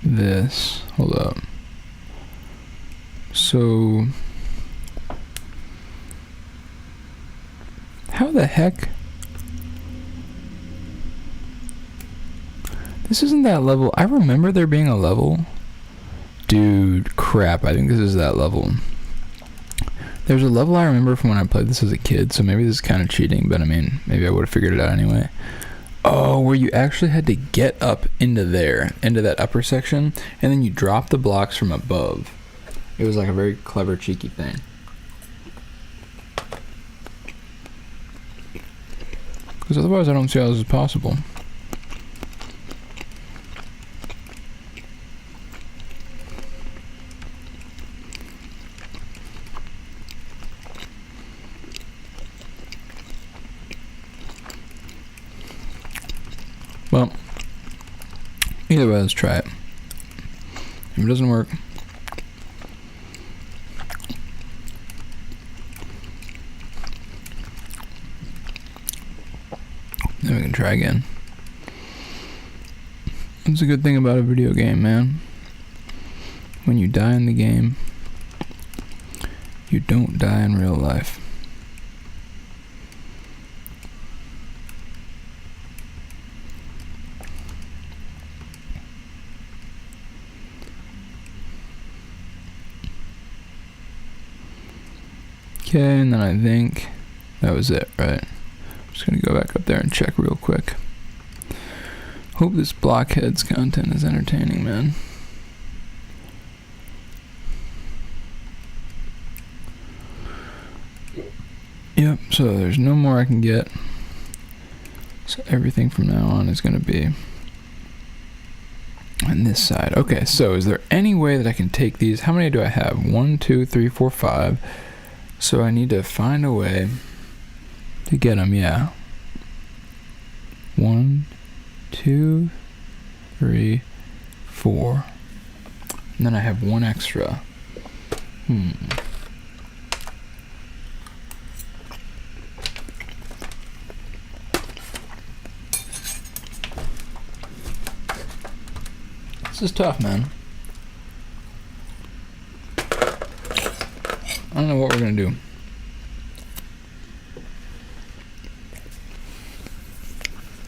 this. Hold up. So how the heck? This isn't that level. I remember there being a level. Dude, crap. I think this is that level. There's a level I remember from when I played this as a kid, so maybe this is kind of cheating, but I mean, maybe I would have figured it out anyway. Oh, where you actually had to get up into there, into that upper section, and then you drop the blocks from above. It was like a very clever, cheeky thing. Because otherwise I don't see how this is possible. Well, either way, let's try it. If it doesn't work, then we can try again. That's a good thing about a video game, man. When you die in the game, you don't die in real life. Okay, and then I think that was it, right? I'm just gonna go back up there and check real quick. Hope this blockhead's content is entertaining, man. Yep, so there's no more I can get. So everything from now on is gonna be on this side. Okay, so is there any way that I can take these? How many do I have? 1, 2, 3, 4, 5. So I need to find a way to get them, yeah. 1, 2, 3, 4. And then I have 1 extra. This is tough, man. I don't know what we're gonna do.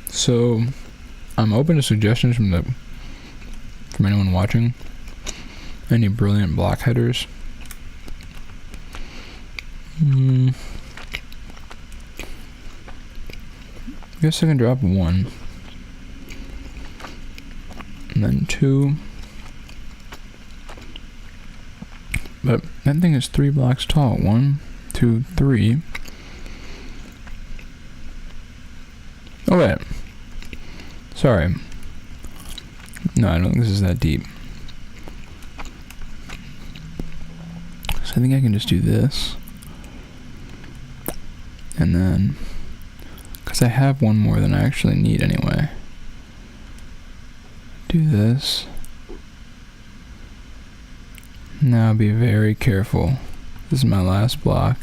So, I'm open to suggestions from anyone watching. Any brilliant block headers. I guess I can drop 1. And then 2. But that thing is 3 blocks tall. 1, 2, 3. Oh wait. Sorry. No, I don't think this is that deep. So I think I can just do this. And then, because I have 1 more than I actually need anyway. Do this. Now be very careful. This is my last block.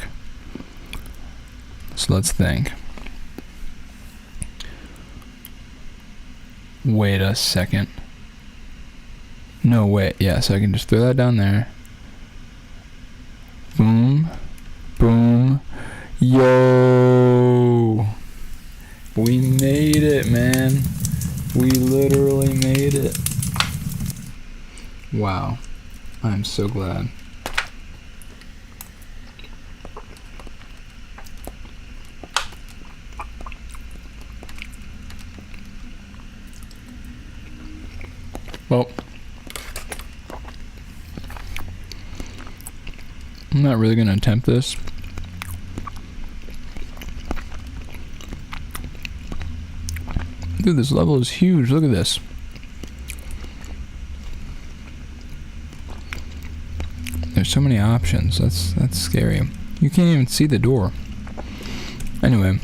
So let's think. Wait a second. No, wait. Yeah, so I can just throw that down there. Boom. Boom. Yo! We made it, man. We literally made it. Wow. I'm so glad. Well, I'm not really going to attempt this. Dude, this level is huge. Look at this. There's so many options. That's scary. You can't even see the door. Anyway,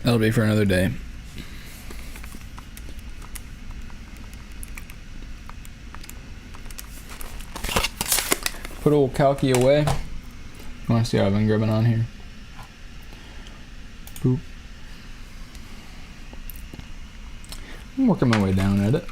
that'll be for another day. put old Calky away. You want to see how I've been gripping on here? Boop. I'm working my way down at it.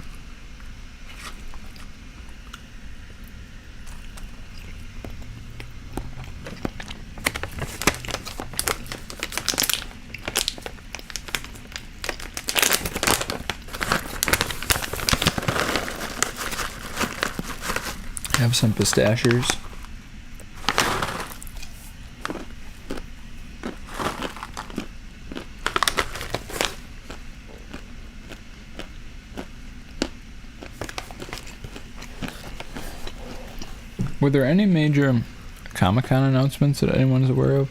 Have some pistachios. Were there any major Comic-Con announcements that anyone is aware of?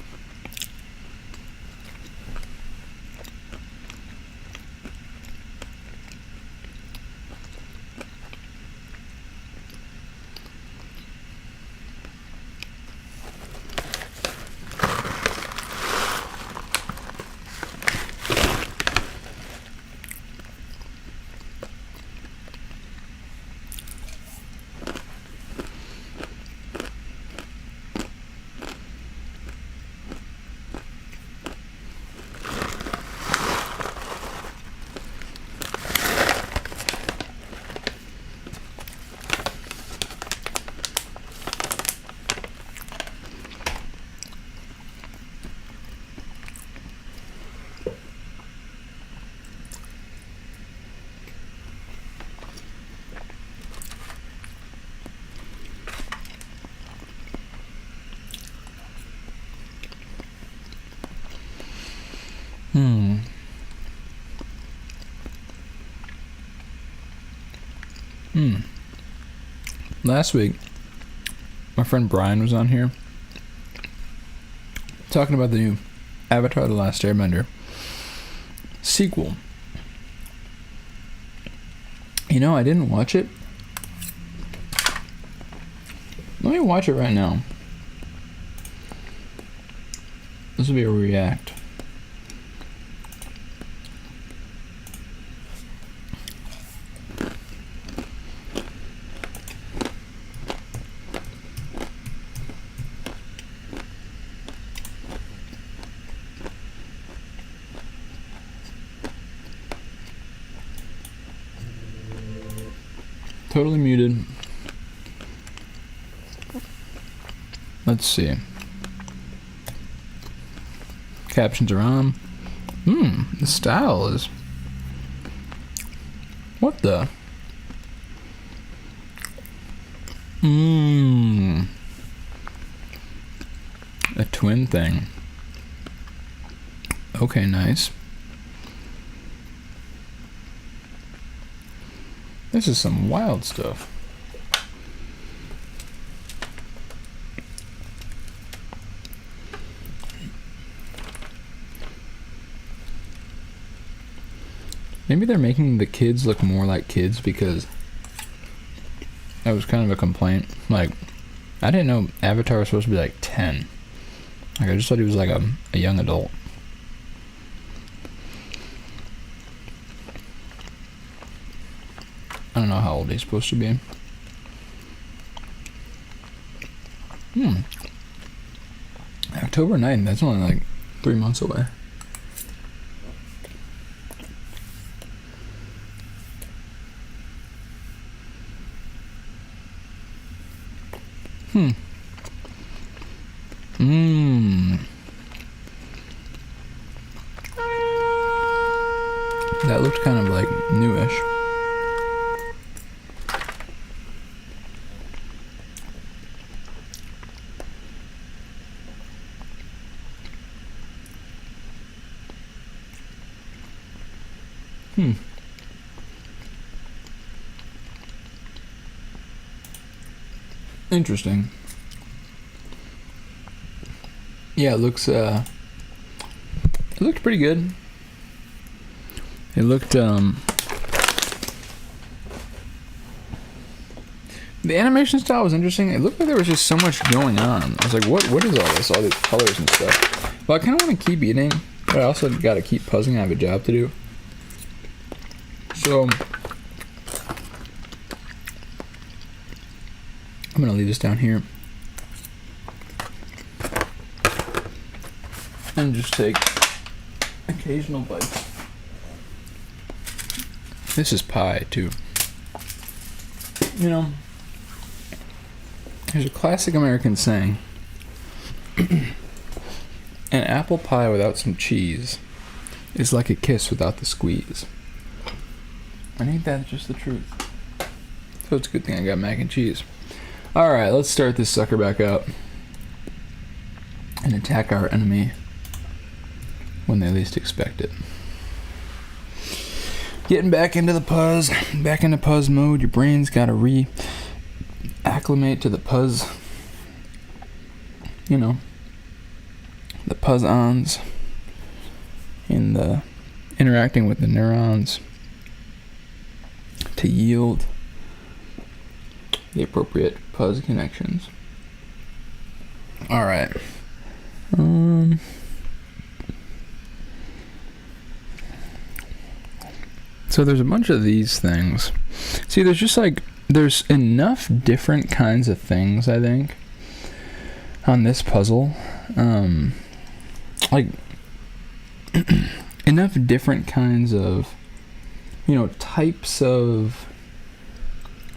Last week, my friend Brian was on here talking about the new Avatar: The Last Airbender sequel. You know, I didn't watch it. Let me watch it right now. This will be a react. Totally muted. Let's see. Captions are on. The style is... What the? A twin thing. Okay, nice. This is some wild stuff. Maybe they're making the kids look more like kids because that was kind of a complaint. Like, I didn't know Avatar was supposed to be like 10. Like, I just thought he was like a young adult. I don't know how old he's supposed to be. October 9th, that's only like 3 months away. That looked kind of like newish. Interesting. Yeah, it looks it looked pretty good. It looked the animation style was interesting. It looked like there was just so much going on. I was like, what is all this? All these colors and stuff. Well, I kinda wanna keep eating, but I also gotta keep puzzling. I have a job to do. So I'm gonna leave this down here. and just take occasional bites. This is pie, too. You know, There's a classic American saying, an apple pie without some cheese is like a kiss without the squeeze. I think that's just the truth. So it's a good thing I got mac and cheese. Alright, let's start this sucker back up and attack our enemy when they least expect it. Getting back into the Puzz, back into Puzz mode. Your brain's got to acclimate to the Puzz, you know, the Puzz-ons and the interacting with the neurons to yield the appropriate Puzz connections. All right. So there's a bunch of these things. See, there's just like, there's enough different kinds of things, I think, on this puzzle. Like, enough different kinds of, you know, types of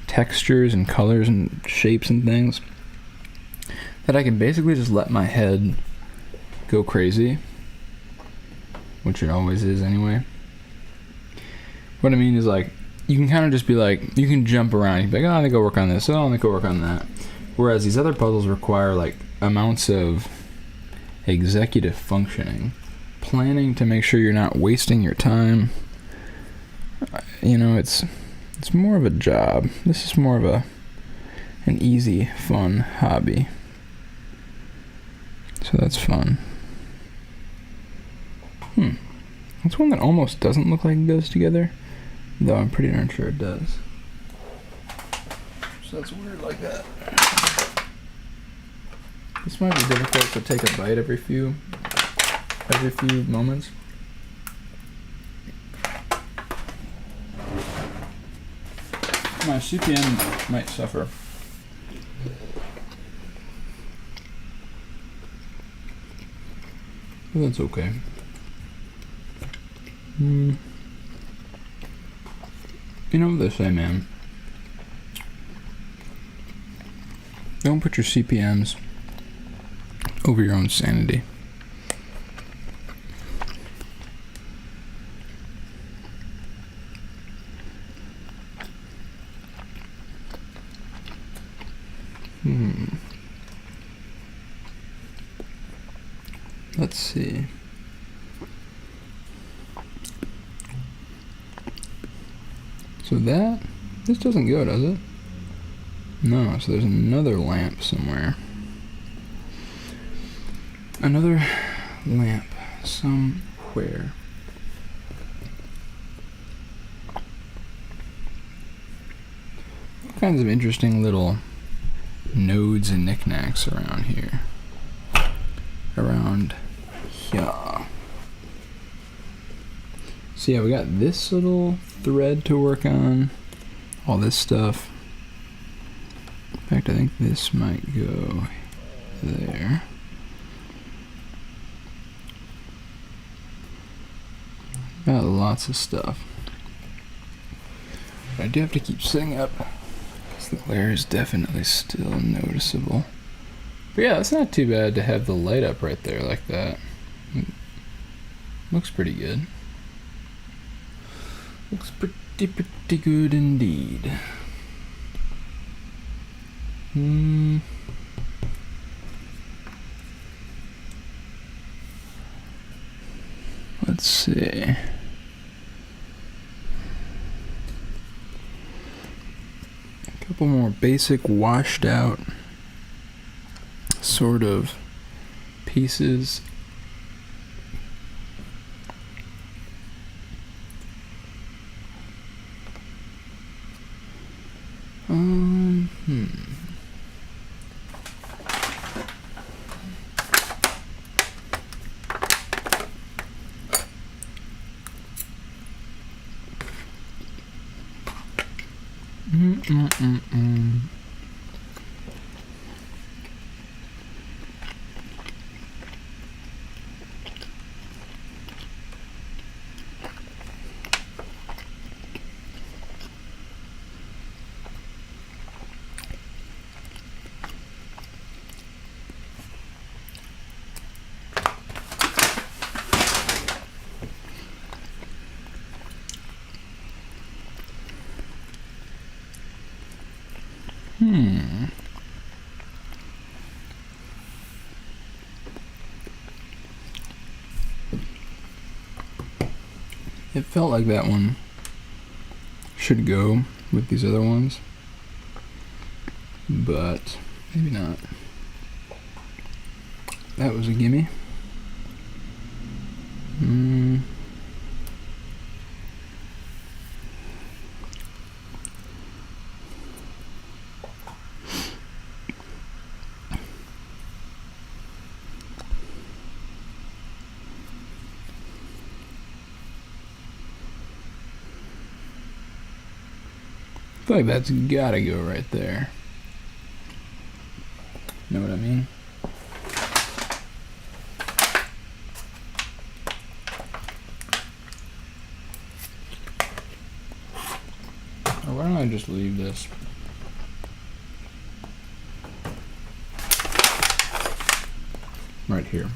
textures and colors and shapes and things that I can basically just let my head go crazy, which it always is anyway. What I mean is, like, you can kind of just be like, you can jump around. You can be like, oh, I think I'll work on this. Oh, I think I'll work on that. Whereas these other puzzles require, like, amounts of executive functioning, planning to make sure you're not wasting your time. You know, it's more of a job. This is more of an easy, fun hobby. So that's fun. That's one that almost doesn't look like it goes together, though I'm pretty darn sure it does. So that's weird like that. This might be difficult to take a bite every few moments. My CPM might suffer. But that's okay. You know what they say, man. Don't put your CPMs over your own sanity. Let's see. So this doesn't go, does it? No, so there's another lamp somewhere. Another lamp somewhere. All kinds of interesting little nodes and knickknacks around here. Around here. So yeah, we got this little thread to work on. All this stuff. In fact, I think this might go there. Got lots of stuff. But I do have to keep sitting up, because the glare is definitely still noticeable. But yeah, it's not too bad to have the light up right there like that. Looks pretty good. Looks pretty good indeed. Let's see. A couple more basic washed out sort of pieces. It felt like that one should go with these other ones, but maybe not. That was a gimme. I feel like that's gotta go right there. Know what I mean? Or why don't I just leave this? Right here.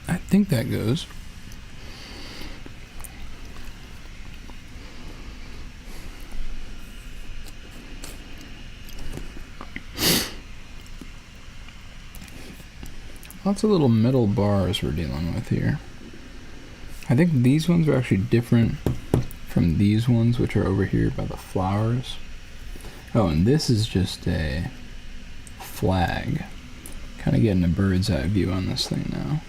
I think that goes. Lots of little metal bars we're dealing with here. I think these ones are actually different from these ones, which are over here by the flowers. Oh, and this is just a flag. Kind of getting a bird's eye view on this thing now.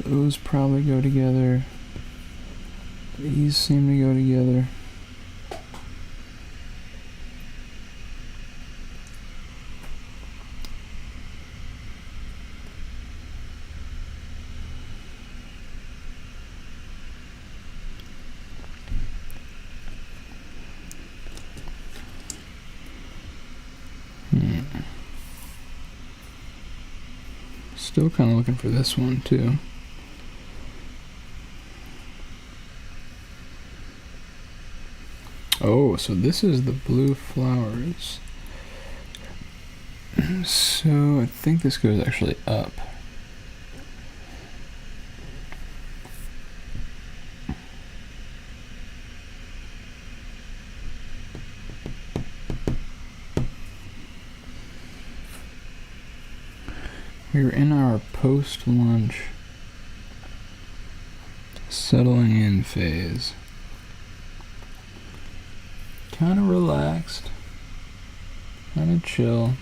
Those probably go together. These seem to go together. Still kind of looking for this one too. Oh, so this is the blue flowers. So I think this goes actually up. We're in our post-lunch settling in phase. Kind of relaxed, kind of chill.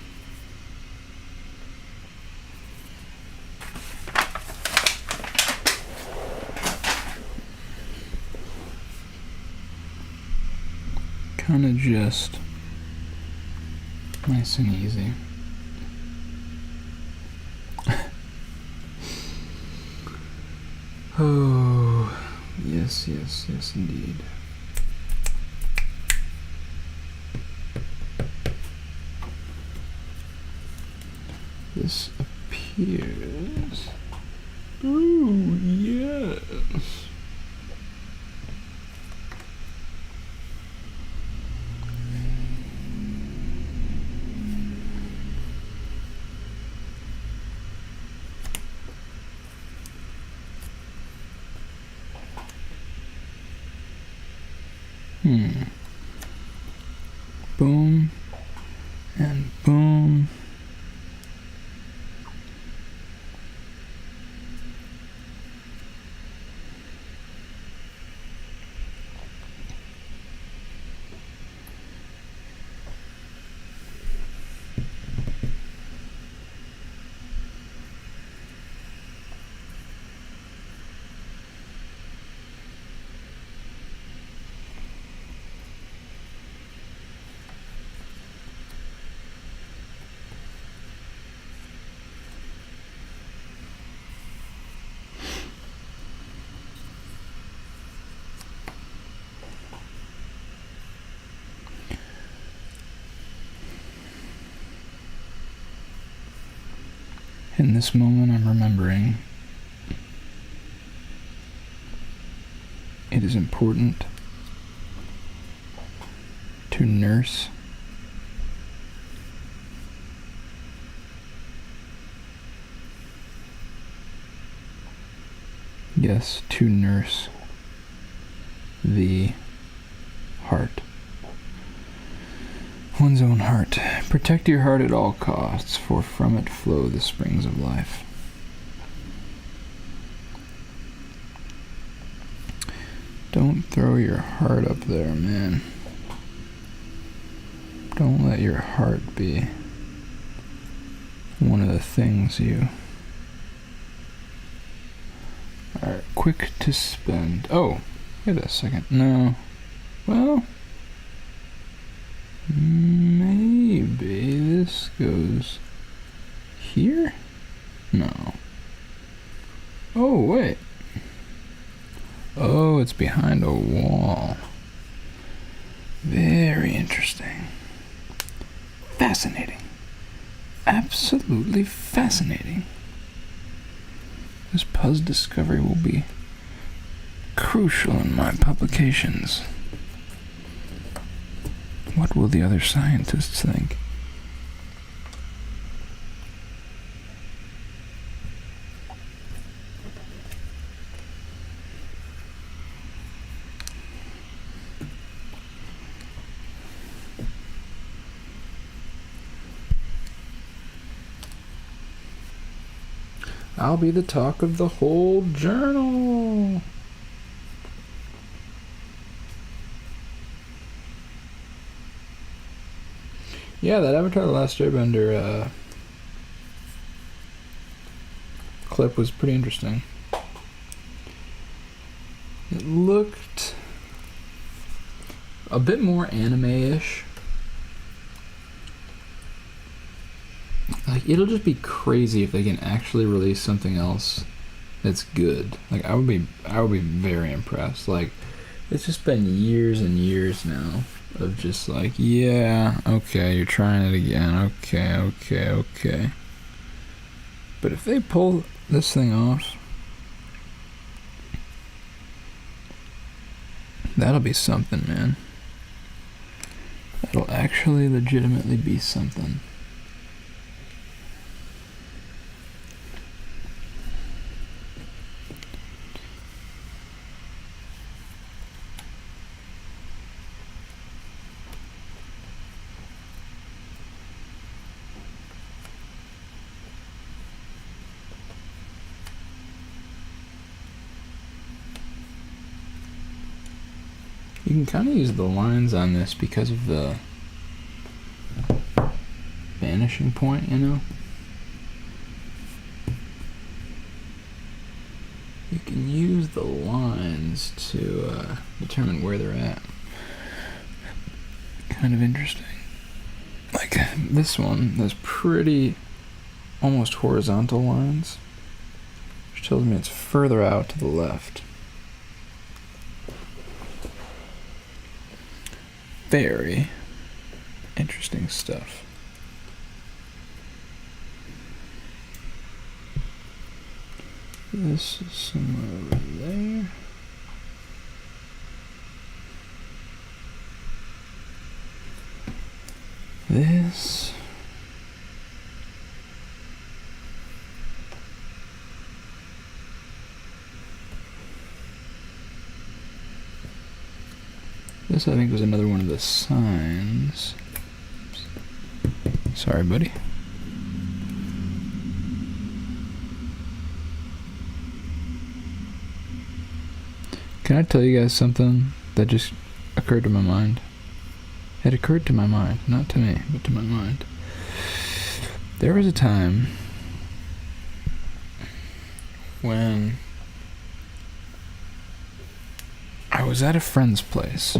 Kind of just nice and easy. Oh, yes, yes, yes, indeed. This appears. Ooh, yes. Boom and boom. In this moment, I'm remembering it is important to nurse to nurse the heart. One's own heart. Protect your heart at all costs, for from it flow the springs of life. Don't throw your heart up there, man. Don't let your heart be one of the things you are quick to spend. Oh, wait a second. No. Well, maybe this goes here? No. Oh, wait. Oh, it's behind a wall. Very interesting. Fascinating. Absolutely fascinating. This Puzzed discovery will be crucial in my publications. What will the other scientists think? I'll be the talk of the whole journal. Yeah, that Avatar: The Last Airbender clip was pretty interesting. It looked a bit more anime-ish. Like, it'll just be crazy if they can actually release something else that's good. Like, I would be very impressed. Like, it's just been years and years now of just like, yeah, okay, you're trying it again, okay. But if they pull this thing off, that'll be something, man. That'll actually legitimately be something. You can kind of use the lines on this because of the vanishing point, you know? You can use the lines to determine where they're at. Kind of interesting. Like this one, there's pretty almost horizontal lines, which tells me it's further out to the left. Very interesting stuff. This is somewhere over there. This. This, I think, was another one of the signs. Oops. Sorry, buddy. Can I tell you guys something that just occurred to my mind? It occurred to my mind, not to me, but to my mind. There was a time when I was at a friend's place,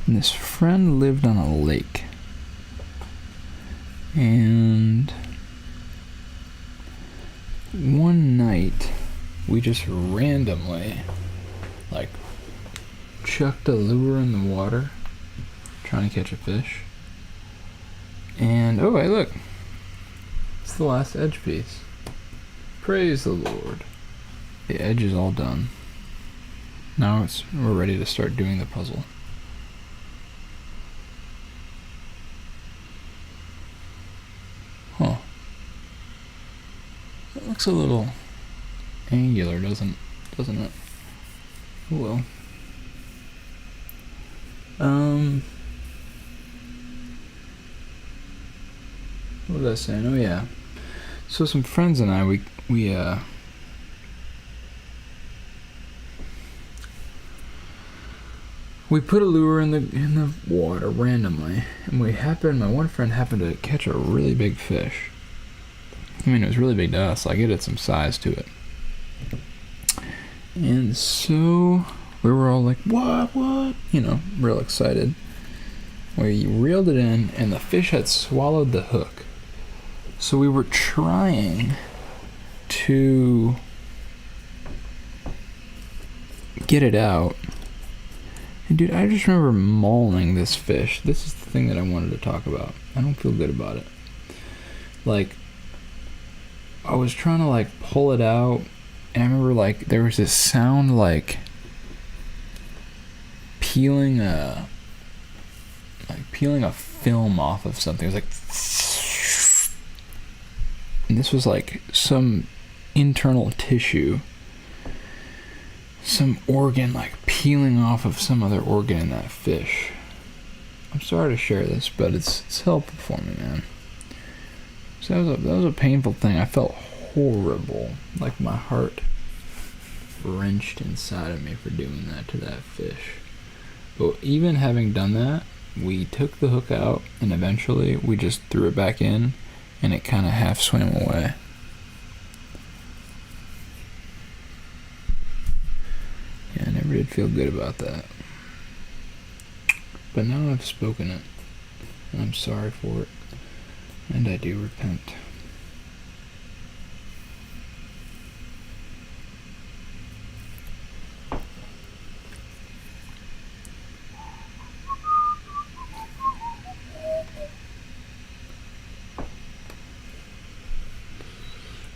and this friend lived on a lake, and one night we just randomly like chucked a lure in the water trying to catch a fish, and oh hey, look, It's the last edge piece. Praise the Lord. The edge is all done. Now we're ready to start doing the puzzle. Huh. It looks a little angular, doesn't it? Oh well. What was I saying? Oh yeah. So some friends and I, we put a lure in the water randomly, and my one friend happened to catch a really big fish. I mean, it was really big to us. Like, it had some size to it. And so we were all like, what? You know, real excited. We reeled it in, and the fish had swallowed the hook. So we were trying to get it out. And dude, I just remember mauling this fish. This is the thing that I wanted to talk about. I don't feel good about it. Like, I was trying to like pull it out, and I remember like there was this sound like peeling a film off of something. It was like, and this was like some internal tissue, some organ like peeling off of some other organ in that fish. I'm sorry to share this, but it's helpful for me, man. So that was a painful thing. I felt horrible, like my heart wrenched inside of me for doing that to that fish. But even having done that, we took the hook out, and eventually we just threw it back in, and it kind of half swam away. Yeah, I never did feel good about that. But now I've spoken it, and I'm sorry for it, and I do repent.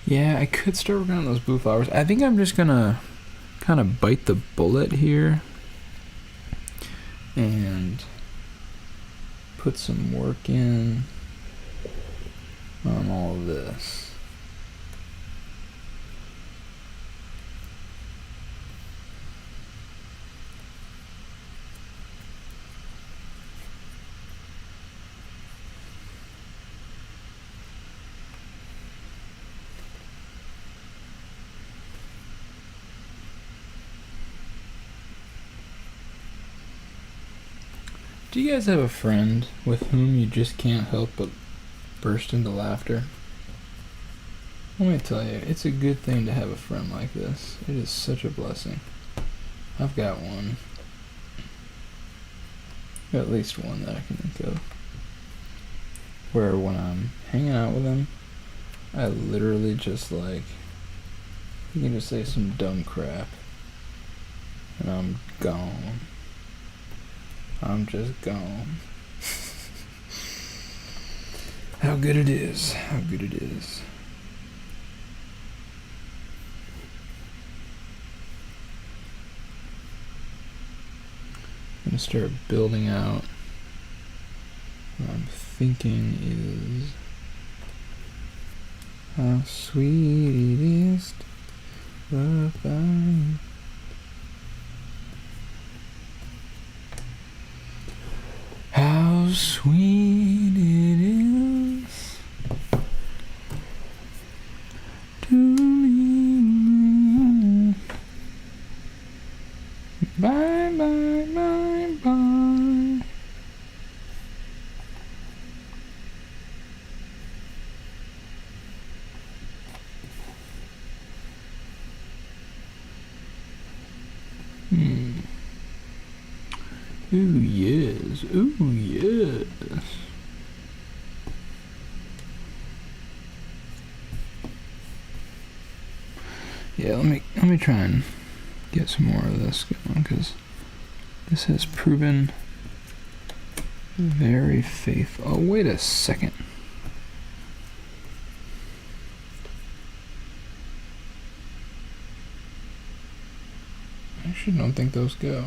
Yeah, I could start working on those blue flowers. I think I'm just gonna kind of bite the bullet here and put some work in on all of this. Do you guys have a friend with whom you just can't help but burst into laughter? Let me tell you, it's a good thing to have a friend like this. It is such a blessing. I've got one. At least one that I can think of. Where when I'm hanging out with him, I literally just like, you can just say some dumb crap, and I'm gone. I'm just gone. How good it is. How good it is. I'm going to start building out what I'm thinking is how sweet it is to love you. How sweet it is to me. Bye, bye, bye, bye. Ooh, yes. Ooh, yes. Yeah, let me try and get some more of this going, because this has proven very faithful. Oh, wait a second. actually don't think those go.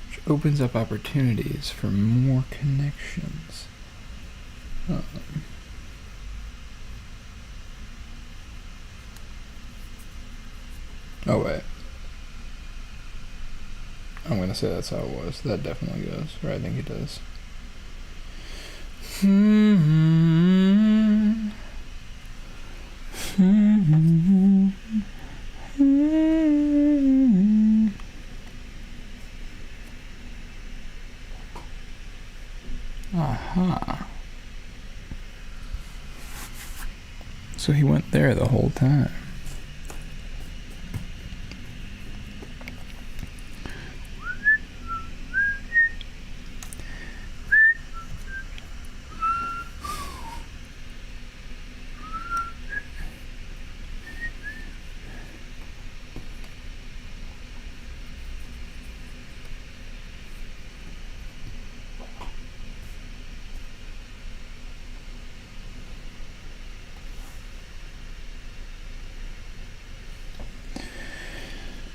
Which opens up opportunities for more connections. Oh wait. I'm gonna say that's how it was. That definitely goes. Or I think it does. Aha. So he went there the whole time.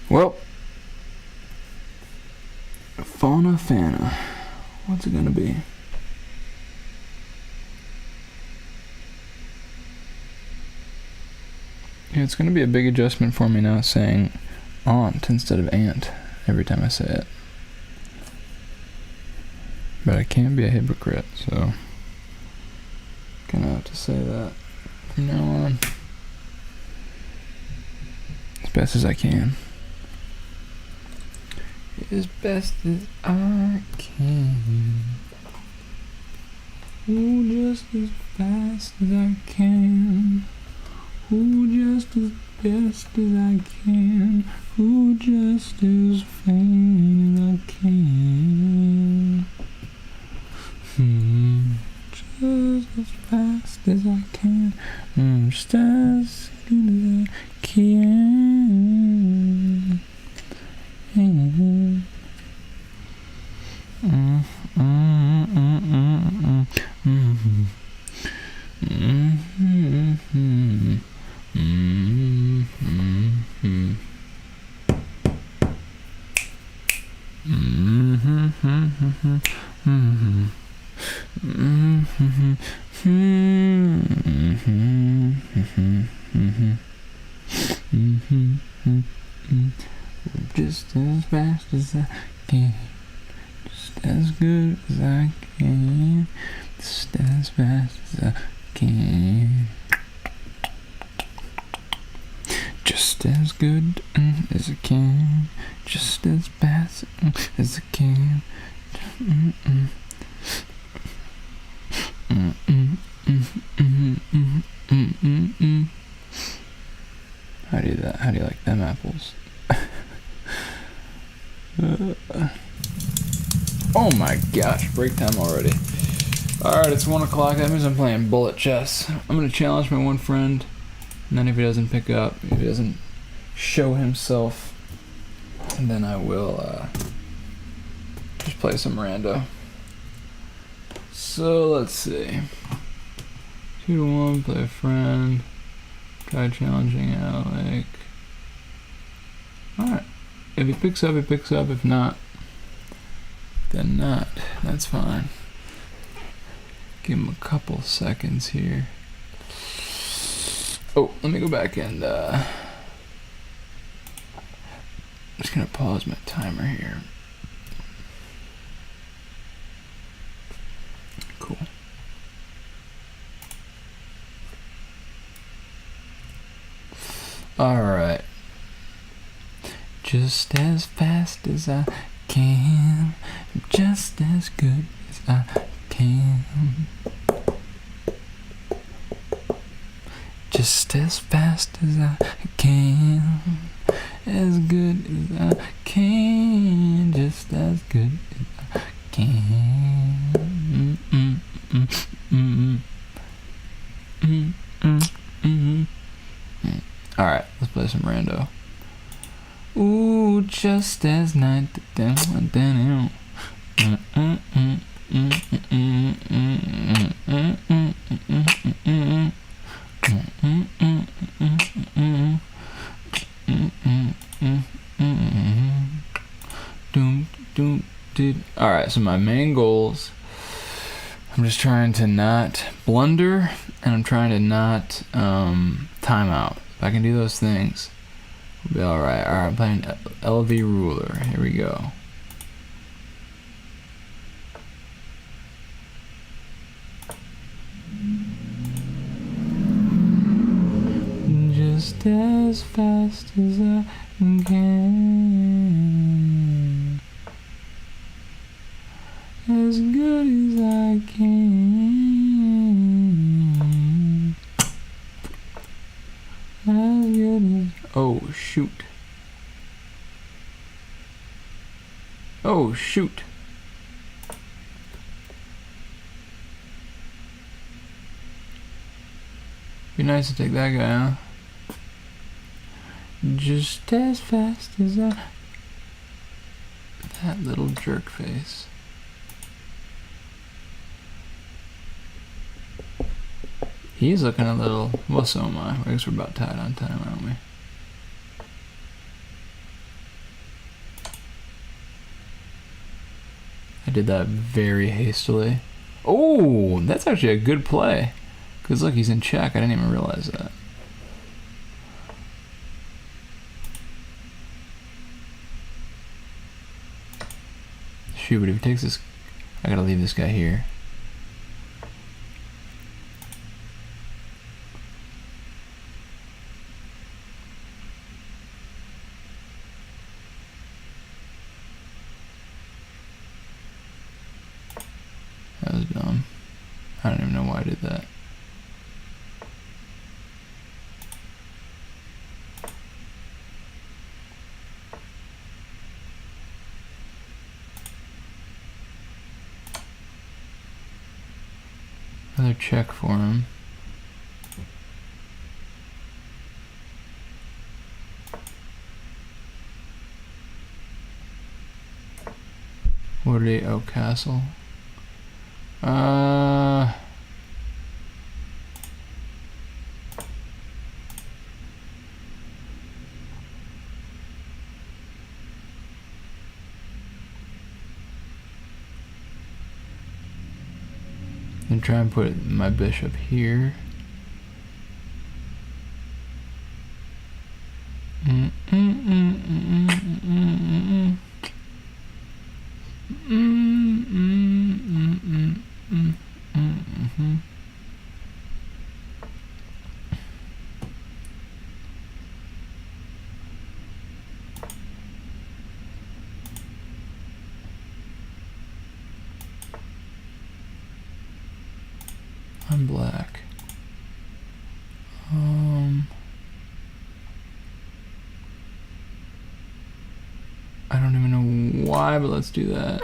Well, Fauna Fana. What's it gonna be? Yeah, it's gonna be a big adjustment for me now saying aunt instead of aunt every time I say it. But I can't be a hypocrite, so gonna have to say that from now on. As best as I can. As best as I can. Oh, just as fast as I can. Oh, just as best as I can. Oh, just as faint as I can. Just as fast as I can. Just as good as I can. Just as fast as I can, just as good as I can, just as fast as I can, just as good as I can, just as fast as I can. How do you like them apples? Oh my gosh, break time already. Alright, it's 1 o'clock. That means I'm playing bullet chess. I'm gonna challenge my one friend, and then if he doesn't pick up, if he doesn't show himself, and then I will just play some rando. So let's see. 2 to 1, play a friend. Try challenging Alec. Alright. If he picks up, he picks up. If not, then not. That's fine. Give him a couple seconds here. Oh, let me go back and I'm just gonna pause my timer here. Cool. Alright. Just as fast as I can, just as good as I can. Just as fast as I can, as good as I can, just as good as I can. Alright, let's play some rando. Ooh, just as night down. Alright, so my main goals, I'm just trying to not blunder, and I'm trying to not time out. If I can do those things, we'll be alright. Alright, I'm playing LV Ruler. Here we go. Just as fast as I can, as good as I can, as good as... Oh shoot. Oh shoot. Be nice to take that guy, huh? Just as fast as I... That little jerk face. He's looking a little... Well, so am I. I guess we're about tied on time, aren't we? I did that very hastily. Oh, that's actually a good play. Because look, he's in check. I didn't even realize that. Shoot, but if he takes this... I gotta leave this guy here. That was dumb. I don't even know why I did that. Another check for him. What are they? Oh, castle. And try and put my bishop here. I'm black. I don't even know why, but let's do that.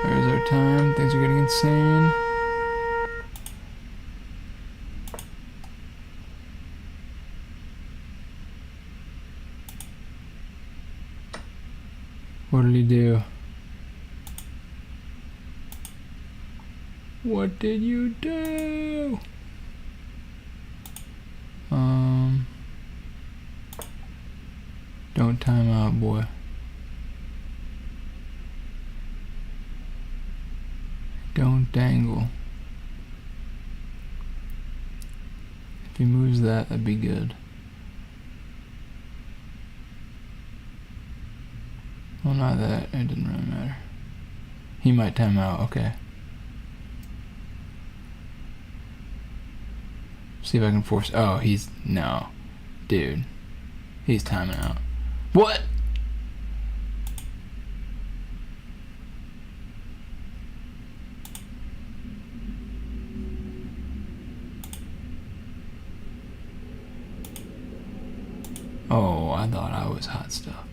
There's our time. Things are getting insane. What did he do? What did you do? Don't time out, boy. Don't dangle. If he moves that, that'd be good. Well, not that. It didn't really matter. He might time out. Okay. See if I can force... Oh, he's... No. Dude. He's timing out. What? Oh, I thought I was hot stuff.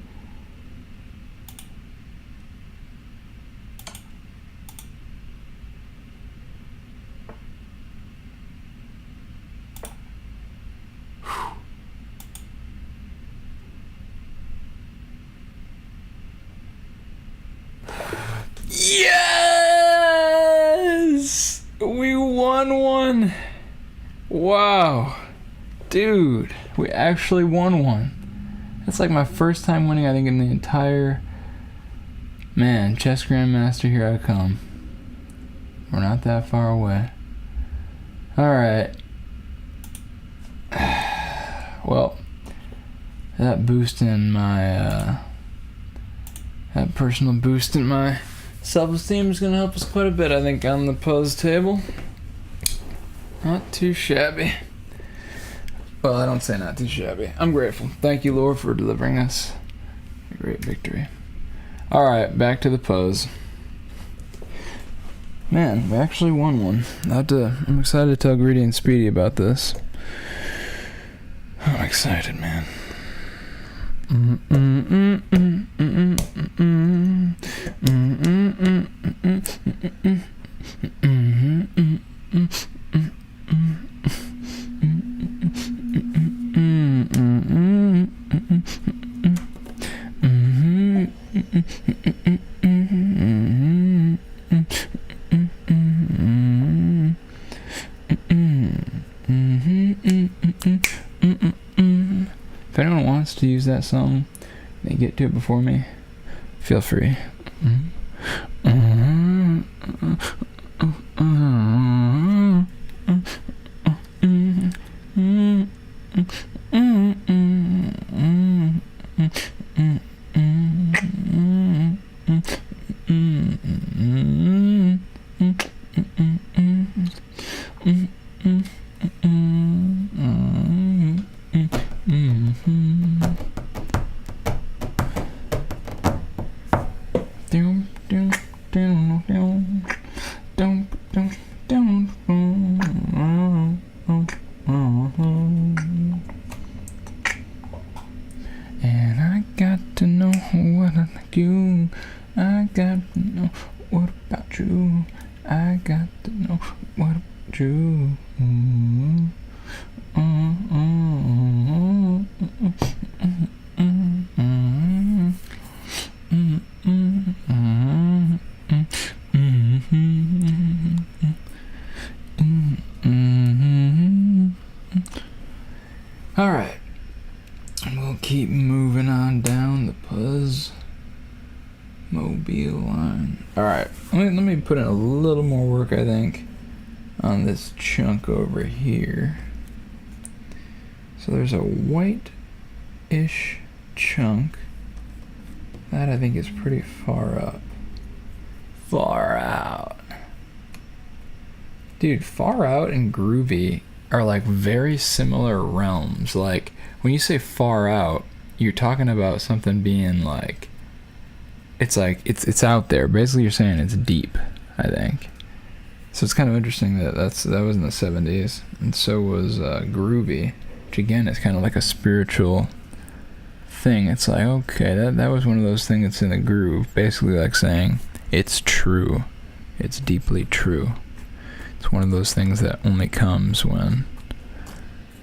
Yes! We won one! Wow. Dude, we actually won one. That's like my first time winning, I think, in the entire Man, Chess Grandmaster, here I come. We're not that far away. Alright. Well, that boost in my, that personal boost in my self-esteem is going to help us quite a bit, I think, on the Puzzed table. Not too shabby. Well, I don't say not too shabby. I'm grateful. Thank you, Lord, for delivering us a great victory. Alright, back to the Puzz. Man, we actually won one. I'm excited to tell Greedy and Speedy about this. I'm excited, man. If anyone wants to use that song, they get to it before me, feel free. And I got to know what I like you. I got to know what about you. I got to know what about you. Alright, we'll keep moving on down the Puzz mobile line. Alright, let me put in a little more work, I think, on this chunk over here. So there's a white-ish chunk. That I think is pretty far up. Far out. Dude, far out and groovy are like very similar realms. Like when you say far out, you're talking about something being like it's out there. Basically you're saying it's deep, I think. So it's kind of interesting that that was in the 70s, and so was groovy, which again is kind of like a spiritual thing. It's like, okay, that was one of those things that's in the groove, basically like saying it's true, it's deeply true. It's one of those things that only comes when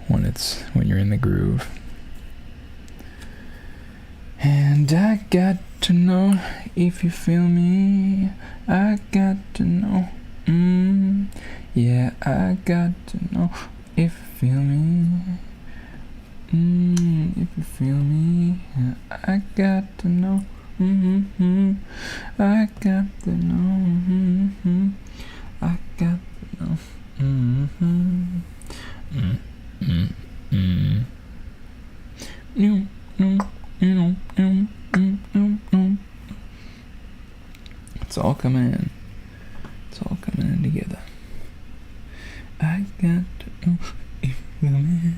you're in the groove. And I got to know if you feel me. I got to know. Yeah, I got to know if you feel me. If you feel me, I got to know. I got to know. I got to know. It's all coming in. It's all coming in together. I got to know if you feel me.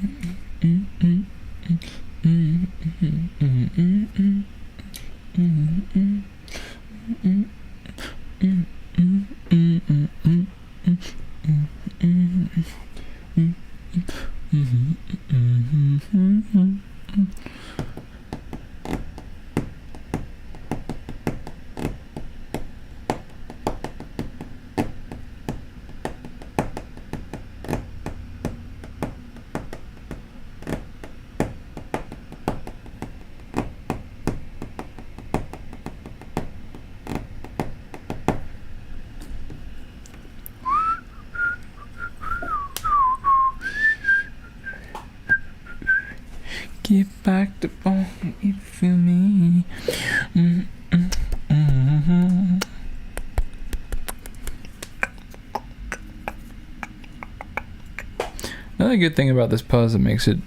Another good thing about this Puzz that makes it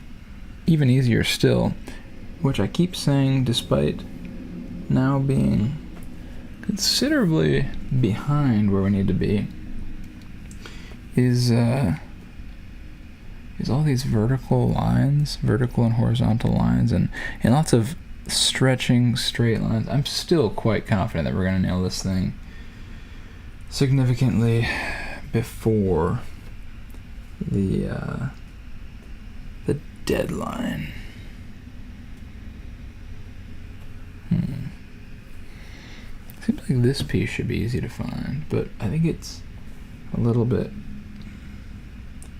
even easier still, which I keep saying despite now being considerably behind where we need to be, is all these vertical and horizontal lines, and lots of stretching straight lines. I'm still quite confident that we're going to nail this thing significantly before the deadline. Seems like this piece should be easy to find, but I think it's a little bit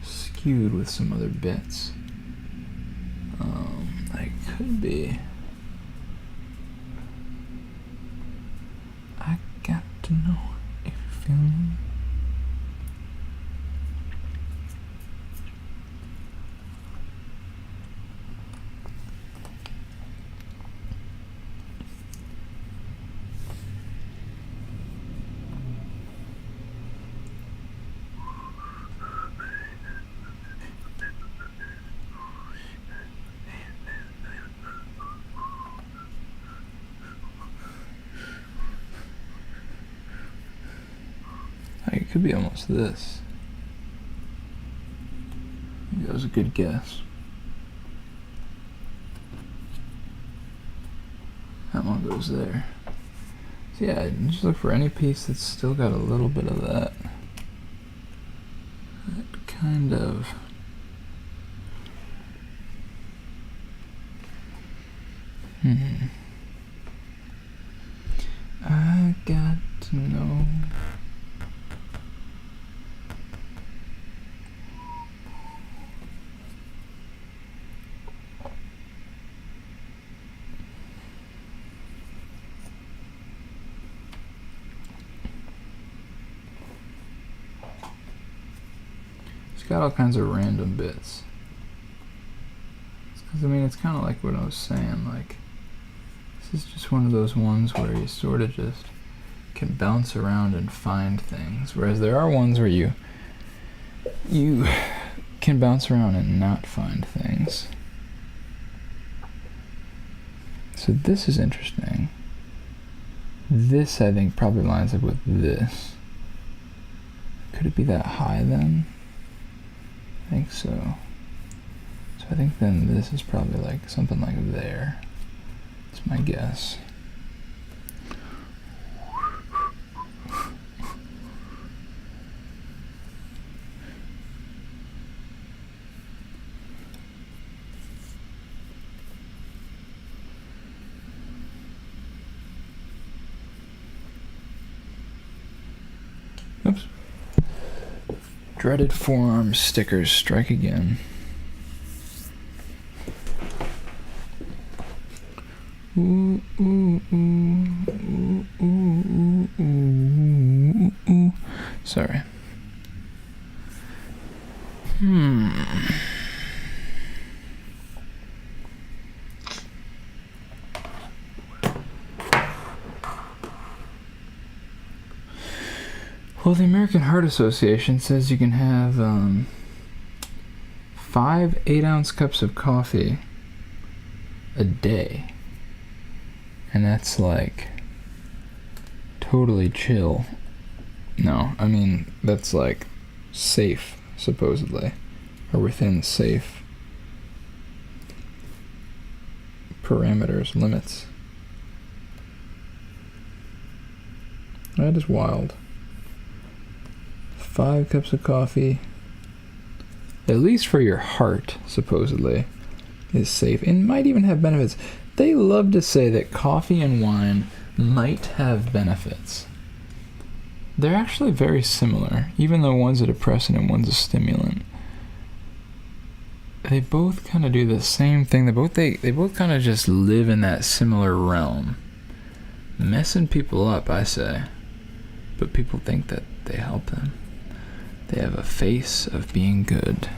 skewed with some other bits. I could be. I got to know if you feel me. It could be almost this. Maybe that was a good guess. That one goes there. So yeah, just look for any piece that's still got a little bit of that. That kind of... I got to know... It's got all kinds of random bits. Because I mean, it's kind of like what I was saying, like, this is just one of those ones where you sort of just can bounce around and find things, whereas there are ones where you can bounce around and not find things. So this is interesting. This, I think, probably lines up with this. Could it be that high then? I think so. So I think then this is probably like something like there. That's my guess. Oops. Dreaded forearm stickers strike again. Ooh, ooh, ooh, ooh, ooh, ooh, ooh, ooh. Sorry. Well, the American Heart Association says you can have 5 8-ounce cups of coffee a day. And that's like totally chill. No, I mean, that's like safe, supposedly. Or within safe parameters, limits. That is wild. 5 cups of coffee, at least for your heart, supposedly, is safe and might even have benefits. They love to say that coffee and wine might have benefits. They're actually very similar, even though one's a depressant and one's a stimulant. They both kind of do the same thing. They both kind of just live in that similar realm. Messing people up, I say. But people think that they help them. They have a face of being good,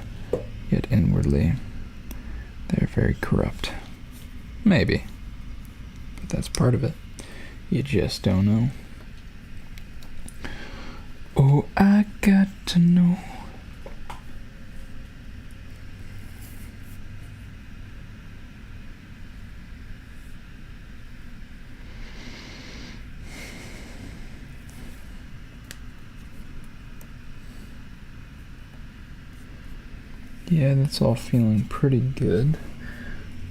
yet inwardly they're very corrupt. Maybe. But that's part of it. You just don't know. Oh, I got to know. Yeah, that's all feeling pretty good.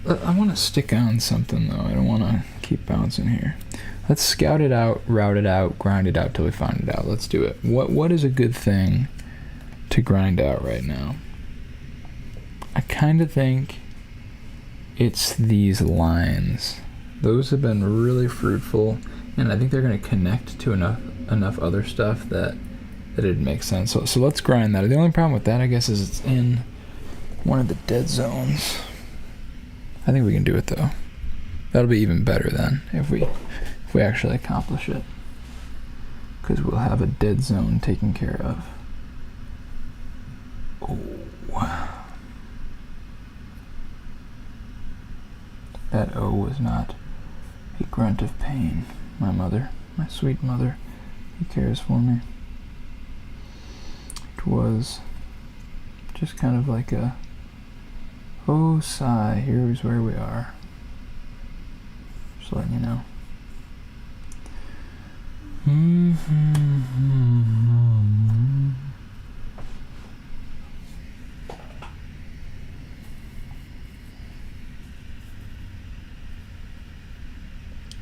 I want to stick on something, though. I don't want to keep bouncing here. Let's scout it out, route it out, grind it out till we find it out. Let's do it. What is a good thing to grind out right now? I kind of think it's these lines. Those have been really fruitful, and I think they're going to connect to enough other stuff that it makes sense. So let's grind that. The only problem with that, I guess, is it's in one of the dead zones. I think we can do it, though. That'll be even better then if we actually accomplish it, because we'll have a dead zone taken care of. Oh, that O was not a grunt of pain. My mother, my sweet mother, who cares for me. It was just kind of like a, oh sigh, here's where we are. Just letting you know.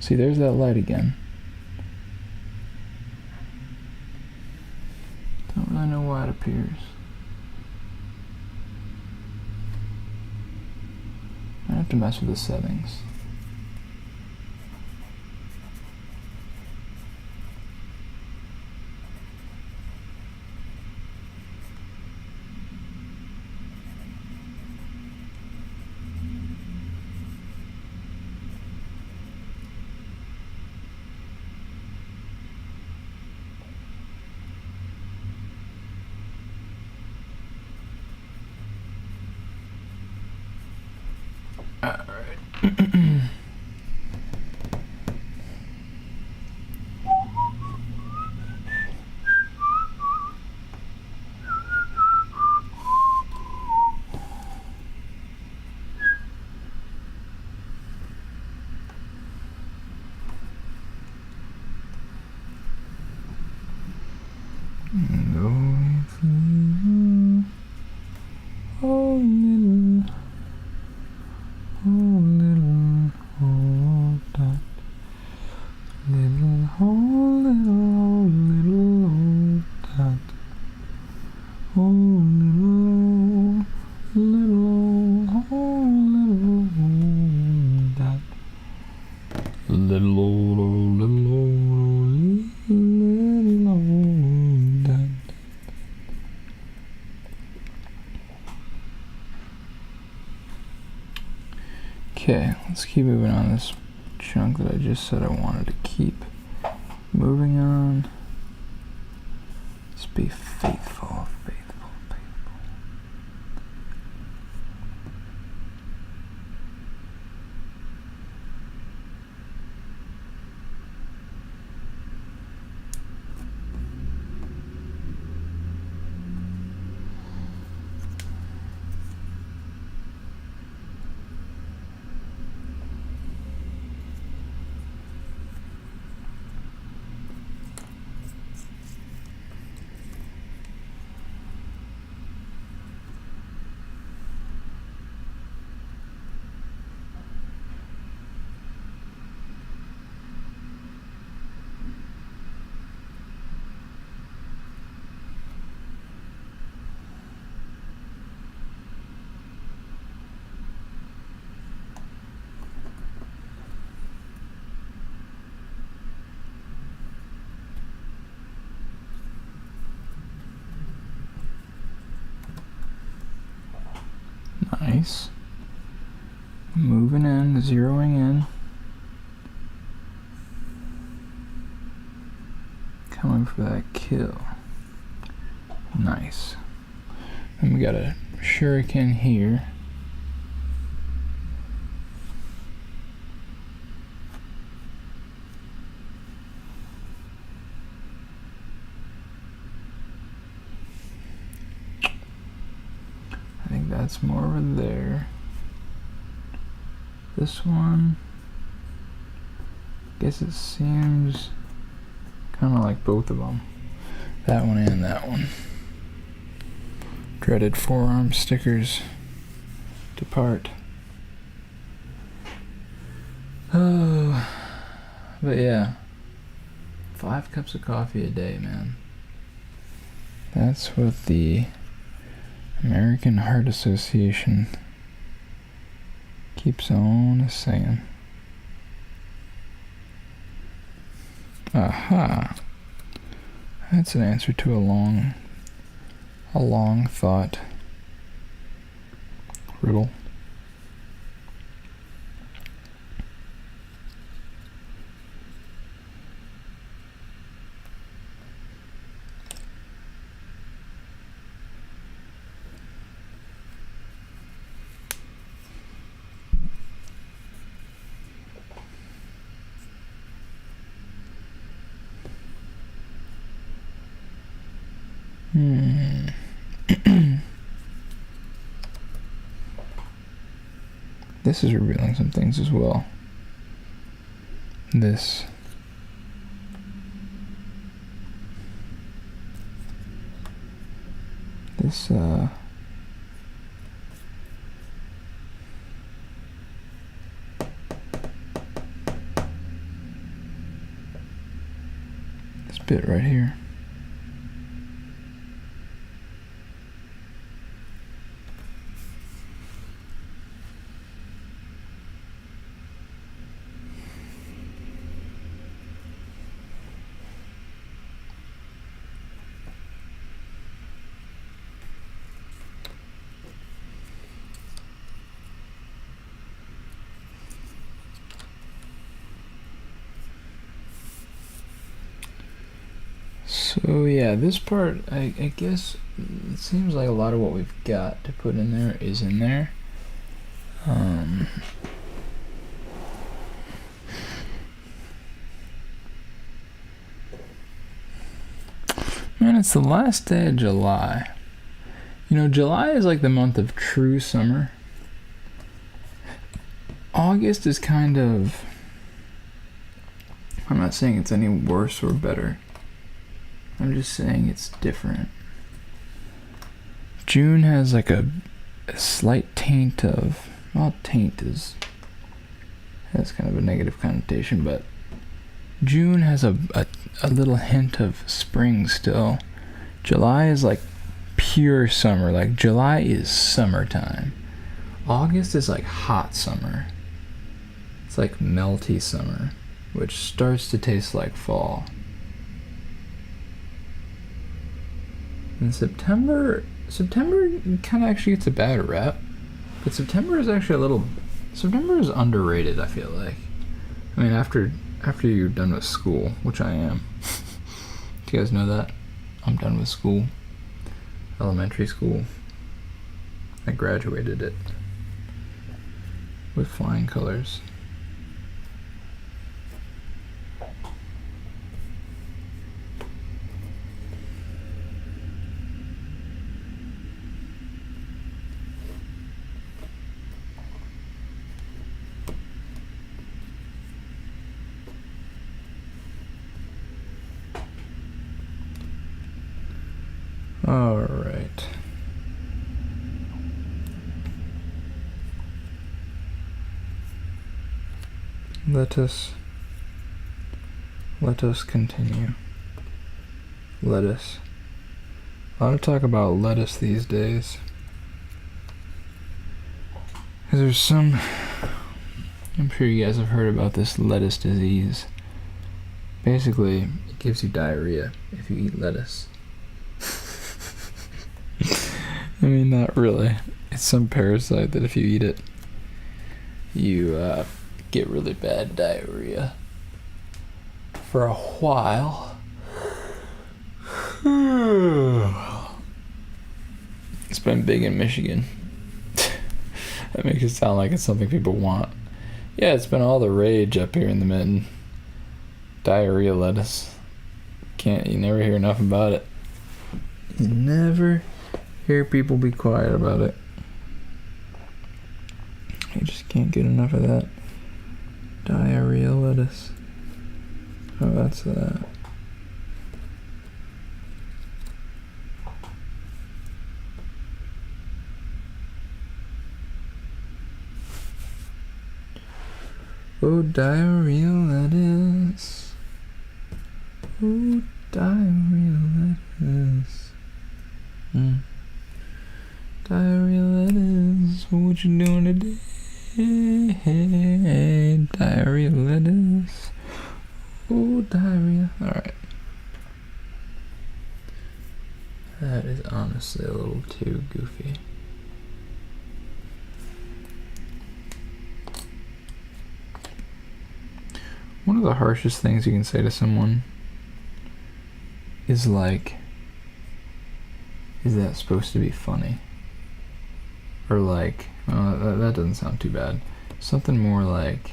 See, there's that light again. Don't really know why it appears. I have to mess with the settings. Okay, let's keep moving on this chunk that I just said I wanted to keep moving on. Let's be faithful, faithful, faithful. Nice. Moving in, zeroing in. Coming for that kill. Nice. And we got a shuriken here. That's more over there. This one, guess it seems kind of like both of them. That one and that one. dreaded forearm stickers depart. Oh, but yeah, 5 cups of coffee a day, man. That's what the American Heart Association keeps on saying. Aha. That's an answer to a long thought riddle. This is revealing some things as well. This bit right here. So yeah, this part, I guess it seems like a lot of what we've got to put in there is in there. Man, it's the last day of July. You know, July is like the month of true summer. August is kind of... I'm not saying it's any worse or better. I'm just saying it's different. June has like a slight taint of... Well, taint is... has kind of a negative connotation, but June has a little hint of spring still. July is like pure summer. Like July is summertime. August is like hot summer. It's like melty summer, which starts to taste like fall. And September kind of actually gets a bad rap, but September is actually September is underrated, I feel like. I mean, after you're done with school, which I am. Do you guys know that? I'm done with school. Elementary school. I graduated it with flying colors. All right. Let us continue. Lettuce. A lot of talk about lettuce these days. Because there's some... I'm sure you guys have heard about this lettuce disease. Basically, it gives you diarrhea if you eat lettuce. I mean, not really. It's some parasite that if you eat it, you get really bad diarrhea for a while. It's been big in Michigan. That makes it sound like it's something people want. Yeah, it's been all the rage up here in the mitten. Diarrhea lettuce. You never hear enough about it. You never hear people be quiet about it. You just can't get enough of that. Diarrhea lettuce. Oh, that's that. Oh, diarrhea lettuce. Oh, diarrhea lettuce. Diarrhea lettuce. What you doing today? Diarrhea lettuce. Oh, diarrhea. Alright. That is honestly a little too goofy. One of the harshest things you can say to someone is like, is that supposed to be funny? Or like, oh, that doesn't sound too bad. Something more like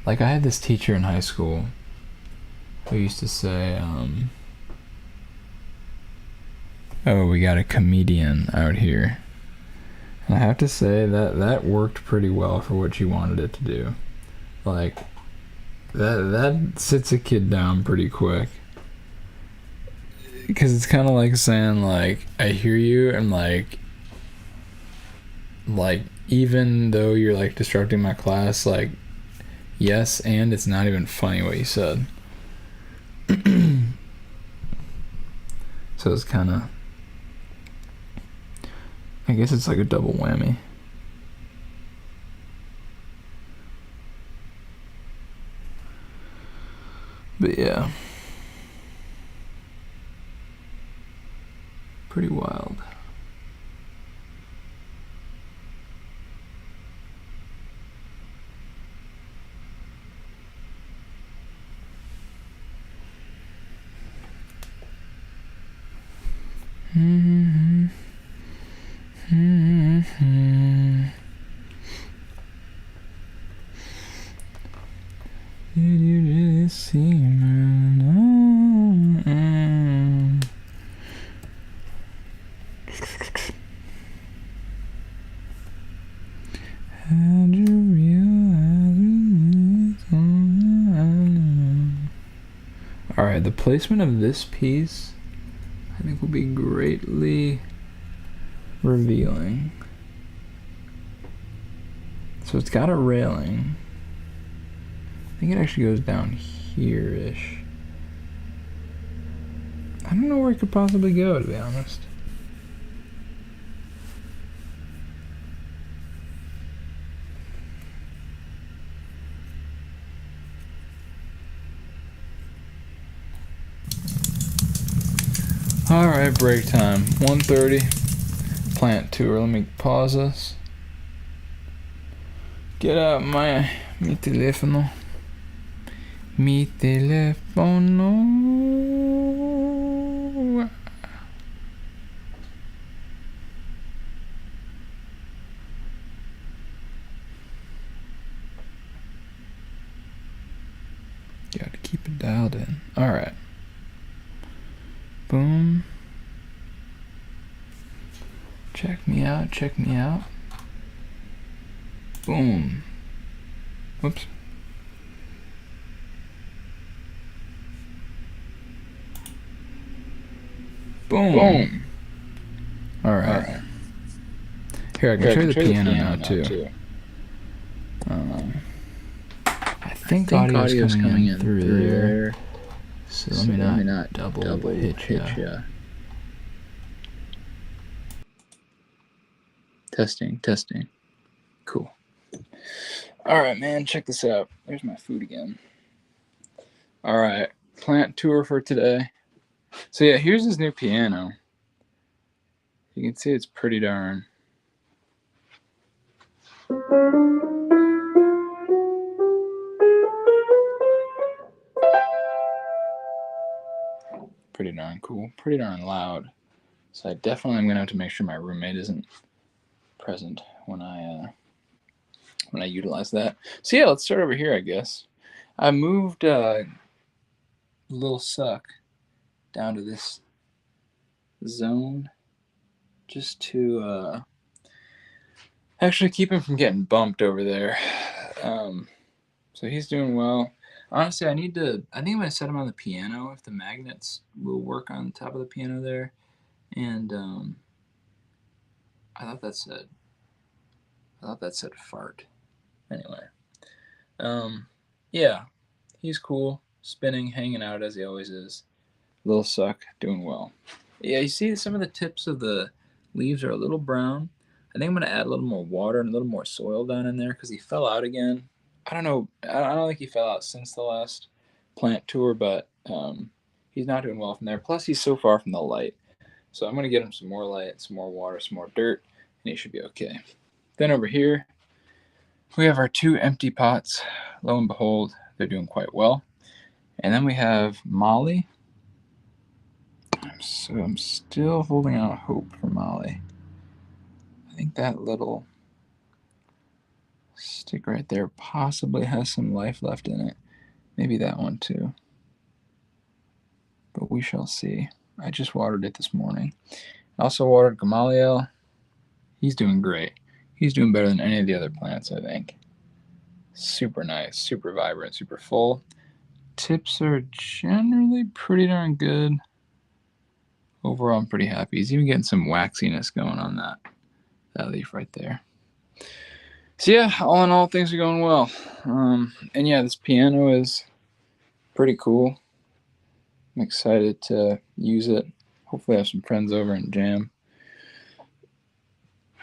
I had this teacher in high school who used to say, oh, we got a comedian out here. And I have to say that worked pretty well for what she wanted it to do. Like, that sits a kid down pretty quick. Because it's kind of like saying, like, I hear you, and like, even though you're, like, disrupting my class, like, yes, and it's not even funny what you said. So it's kind of, I guess it's like a double whammy. But yeah. Pretty wild. Did you really see me? How'd you realize it's all? Alright, the placement of this piece I think will be greatly revealing. So it's got a railing. I think it actually goes down here-ish. I don't know where it could possibly go, to be honest. Alright, break time. 1:30. Plant tour. Let me pause this. Get out mi teléfono. Mi teléfono. Gotta keep it dialed in. Alright. Boom. Check me out, check me out. Boom. Whoops. Boom. Boom. Alright. Here, I can show you the piano now, too. I think audio's coming in through there. So let me not double hit ya. Testing. Cool. Alright, man, check this out. There's my food again. Alright, plant tour for today. So yeah, here's his new piano. You can see it's pretty darn. Pretty darn cool. Pretty darn loud. So I definitely am going to have to make sure my roommate isn't present when I utilize that. So yeah, let's start over here, I guess. I moved Lil Suck down to this zone just to actually keep him from getting bumped over there. So he's doing well. Honestly, I think I'm going to set him on the piano if the magnets will work on top of the piano there. And I thought that said fart. Anyway, Yeah, he's cool, spinning, hanging out as he always is. Little Suck doing well. Yeah, you see some of the tips of the leaves are a little brown. I think I'm gonna add a little more water and a little more soil down in there because he fell out again. I don't know. I don't think he fell out since the last plant tour, but he's not doing well from there. Plus, he's so far from the light. So I'm gonna get him some more light, some more water, some more dirt, and he should be okay. Then over here, we have our 2 empty pots. Lo and behold, they're doing quite well. And then we have Molly. I'm still holding out hope for Molly. I think that little stick right there possibly has some life left in it. Maybe that one too. But we shall see. I just watered it this morning. I also watered Gamaliel. He's doing great. He's doing better than any of the other plants, I think. Super nice, super vibrant, super full. Tips are generally pretty darn good. Overall, I'm pretty happy. He's even getting some waxiness going on that leaf right there. So yeah, all in all, things are going well. And yeah, this piano is pretty cool. I'm excited to use it. Hopefully have some friends over and jam.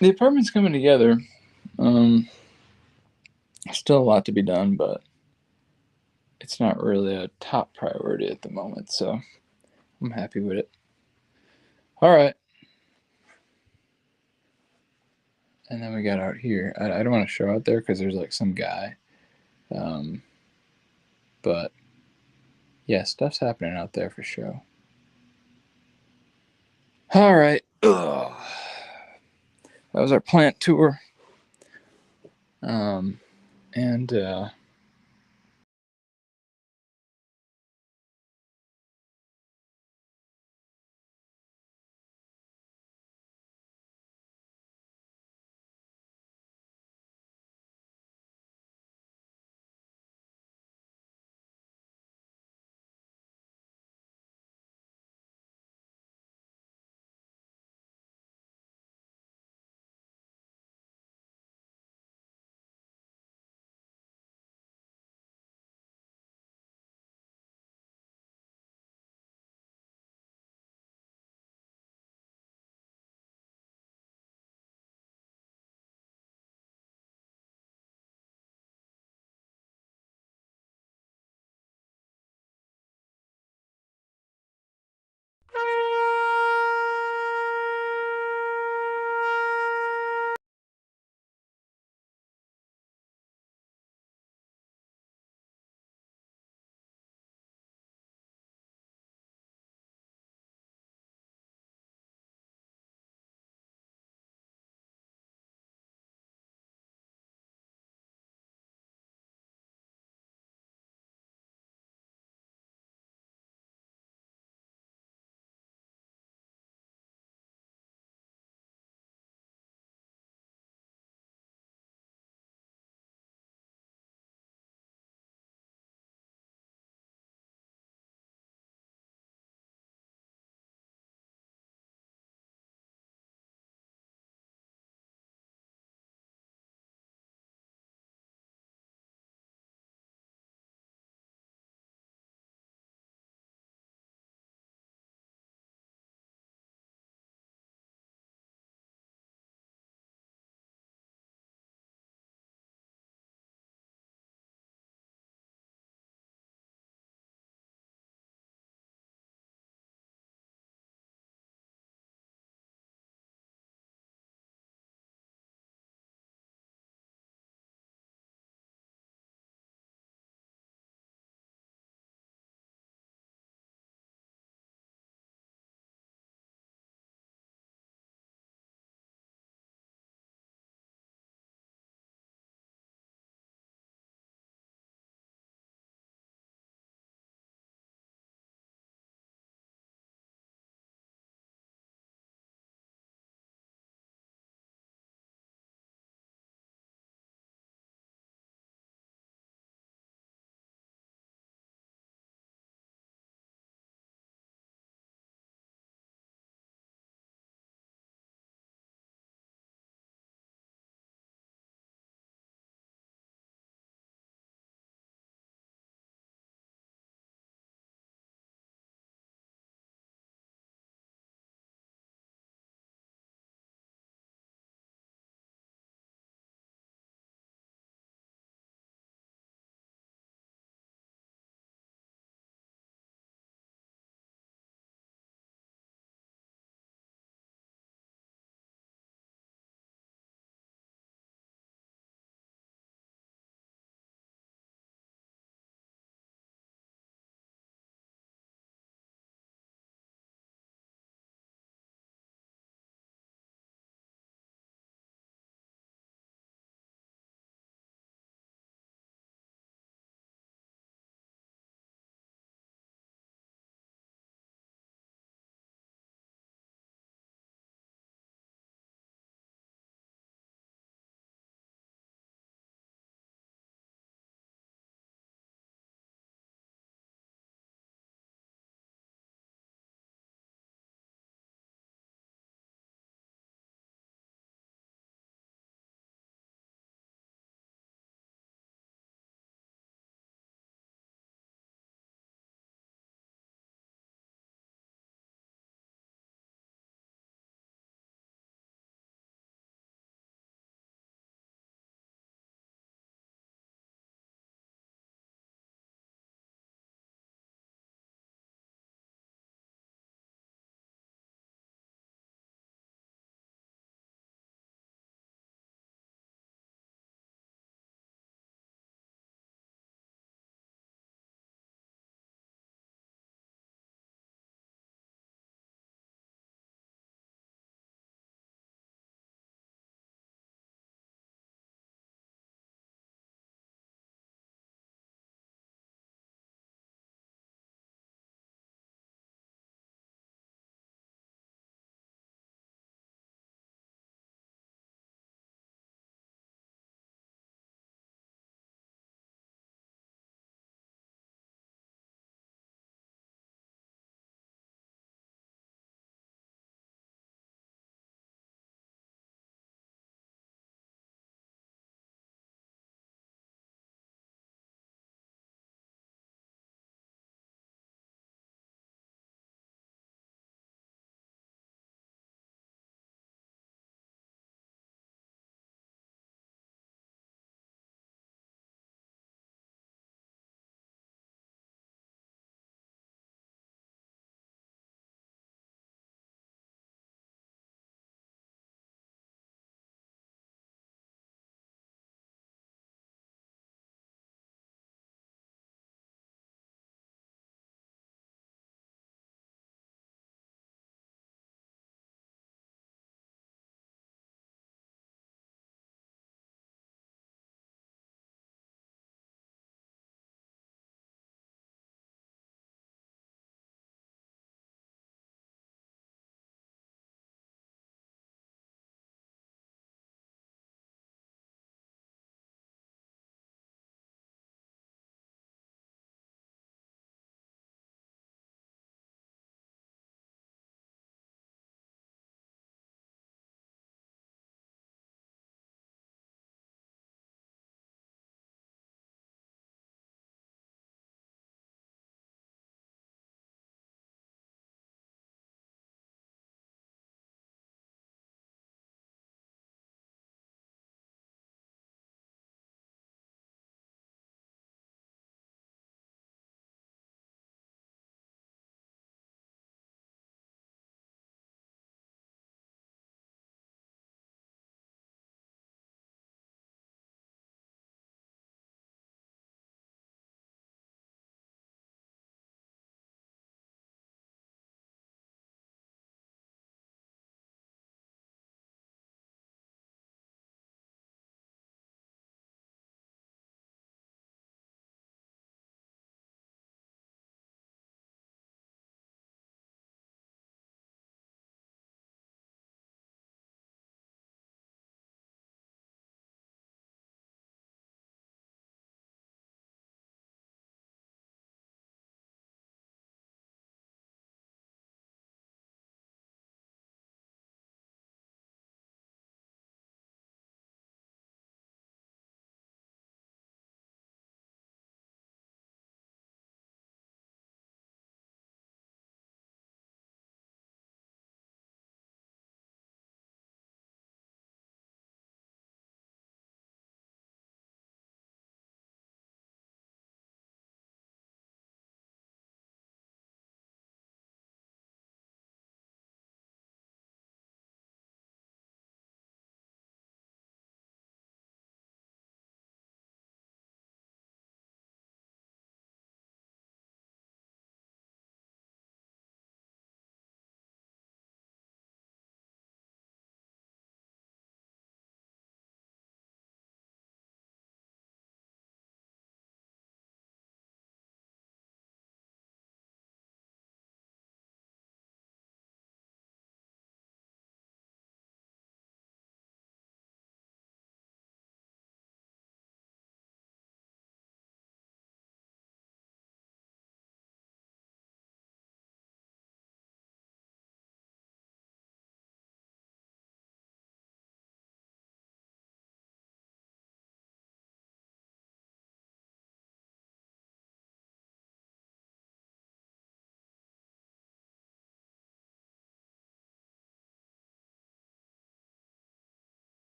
The apartment's coming together. Still a lot to be done, but it's not really a top priority at the moment, so I'm happy with it. All right. And then we got out here. I don't want to show out there because there's like some guy. But yeah, stuff's happening out there for sure. All right. Ugh. That was our plant tour. And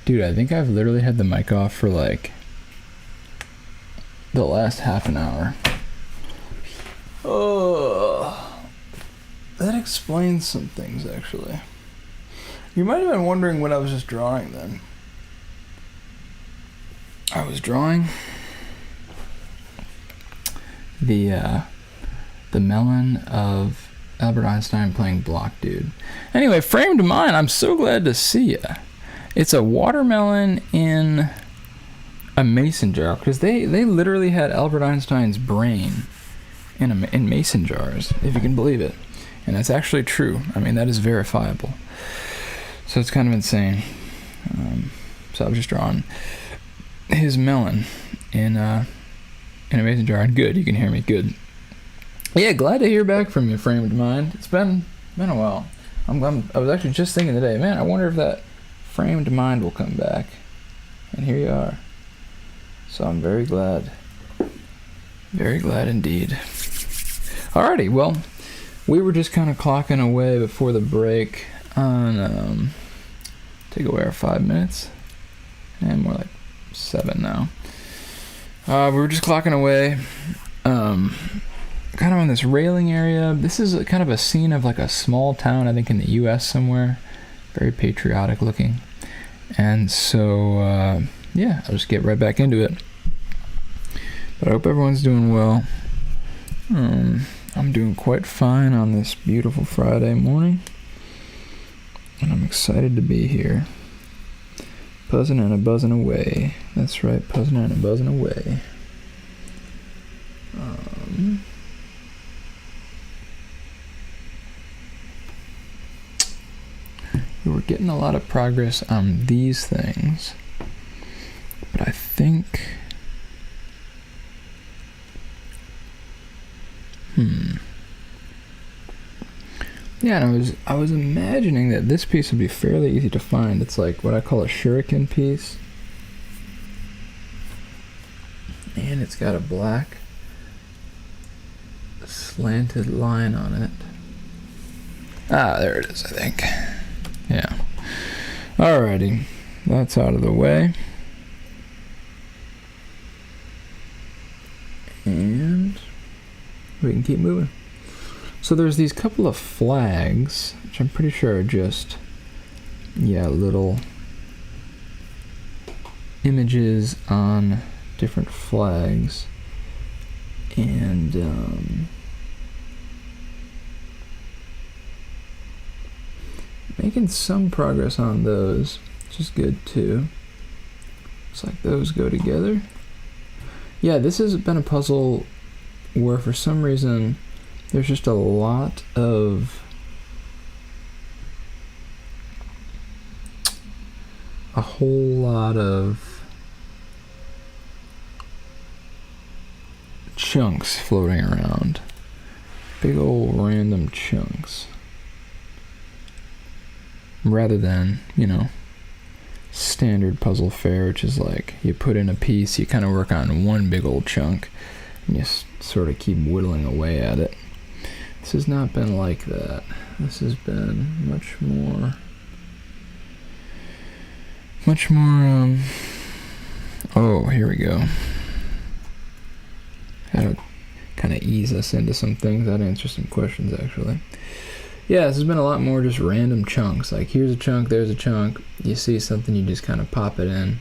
Dude, I think I've literally had the mic off for like the last half an hour. Oh, that explains some things, actually. You might have been wondering what I was just drawing then. I was drawing the melon of Albert Einstein playing Block Dude. Anyway, framed mine, I'm so glad to see ya. It's a watermelon in a mason jar, because they literally had Albert Einstein's brain in mason jars, if you can believe it. And that's actually true. I mean, that is verifiable. So it's kind of insane. So I was just drawing his melon in a mason jar. And good, you can hear me good. Yeah, glad to hear back from you, Framed Mind. It's been a while. I was actually just thinking today, man, I wonder if that Framed Mind will come back. And here you are. So I'm very glad. Very glad indeed. Alrighty, well, we were just kind of clocking away before the break on, take away our 5 minutes. And more like 7 now. We were just clocking away. Kind of on this railing area. This is kind of a scene of like a small town, I think in the US somewhere. Very patriotic looking. And so, yeah, I'll just get right back into it. But I hope everyone's doing well. I'm doing quite fine on this beautiful Friday morning. And I'm excited to be here. Puzzing and a buzzing away. That's right, puzzing and a buzzing away. We were getting a lot of progress on these things, but I think, yeah, and I was imagining that this piece would be fairly easy to find. It's like what I call a shuriken piece, and it's got a black slanted line on it. Ah, there it is, I think. Yeah. Alrighty. That's out of the way. And we can keep moving. So there's these couple of flags, which I'm pretty sure are just, yeah, little images on different flags. And, making some progress on those, which is good too. Looks like those go together. Yeah, this has been a puzzle where for some reason there's just a lot of chunks floating around. Big old random chunks. Rather than, standard puzzle fare, which is like you put in a piece, you kind of work on one big old chunk, and you sort of keep whittling away at it. This has not been like that. This has been much more, oh, here we go. Gotta kind of ease us into some things. That'd answer some questions, actually. Yeah, this has been a lot more just random chunks. Like, here's a chunk, there's a chunk. You see something, you just kind of pop it in.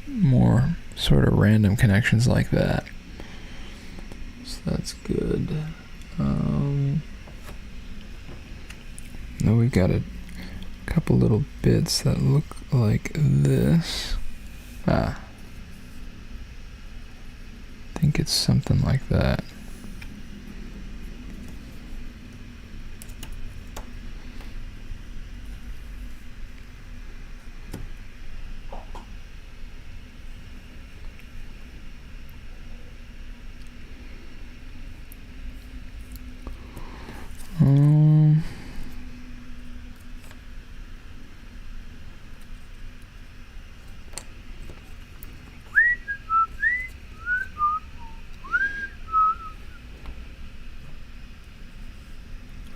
More sort of random connections like that. So that's good. Now we've got a couple little bits that look like this. I think it's something like that.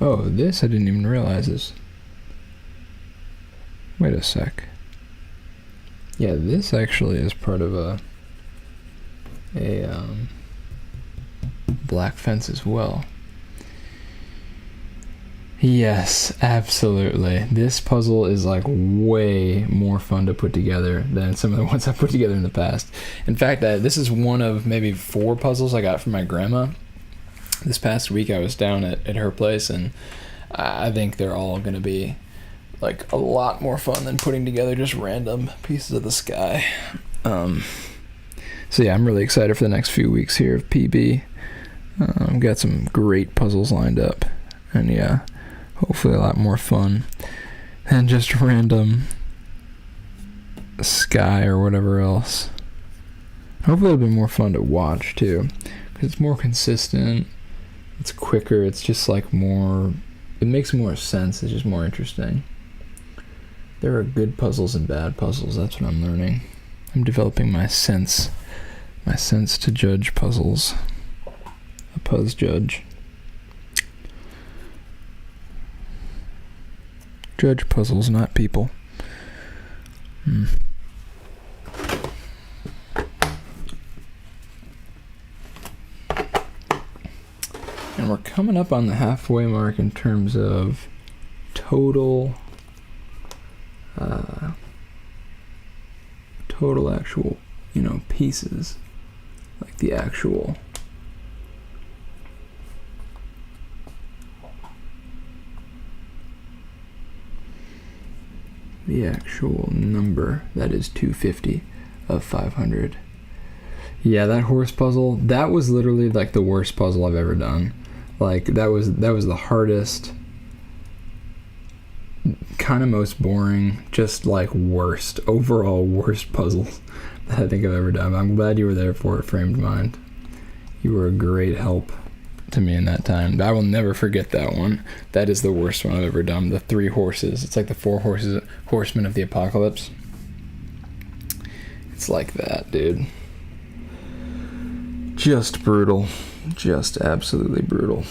Oh, this I didn't even realize this. Wait a sec. Yeah, this actually is part of a black fence as well. Yes, absolutely. This puzzle is like way more fun to put together than some of the ones I've put together in the past. In fact, this is one of maybe 4 puzzles I got from my grandma. This past week I was down at her place, and I think they're all going to be like a lot more fun than putting together just random pieces of the sky. So yeah, I'm really excited for the next few weeks here of PB. I've got some great puzzles lined up, and yeah, hopefully a lot more fun than just random sky or whatever else. Hopefully it'll be more fun to watch too, because it's more consistent, it's quicker, it's just like more, it makes more sense, it's just more interesting. There are good puzzles and bad puzzles, that's what I'm learning. I'm developing my sense to judge puzzles. A Puzz judge. Judge puzzles, not people. And we're coming up on the halfway mark in terms of total actual, pieces. Like the actual number that is 250 of 500. Yeah, that horse puzzle, that was literally like the worst puzzle I've ever done. Like that was the hardest, kind of most boring, just like overall worst puzzles that I think I've ever done. I'm glad you were there for it, Framed Mind. You were a great help to me in that time. I will never forget that one. That is the worst one I've ever done. The 3 horses. It's like the 4 horsemen of the apocalypse. It's like that, dude. Just brutal. Just absolutely brutal.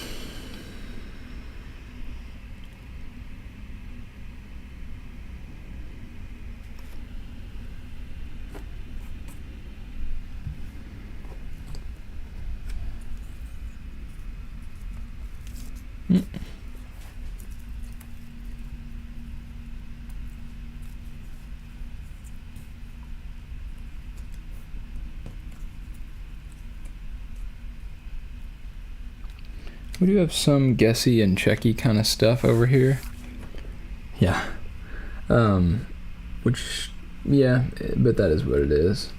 We do have some guessy and checky kind of stuff over here. Yeah. Which, yeah, but that is what it is.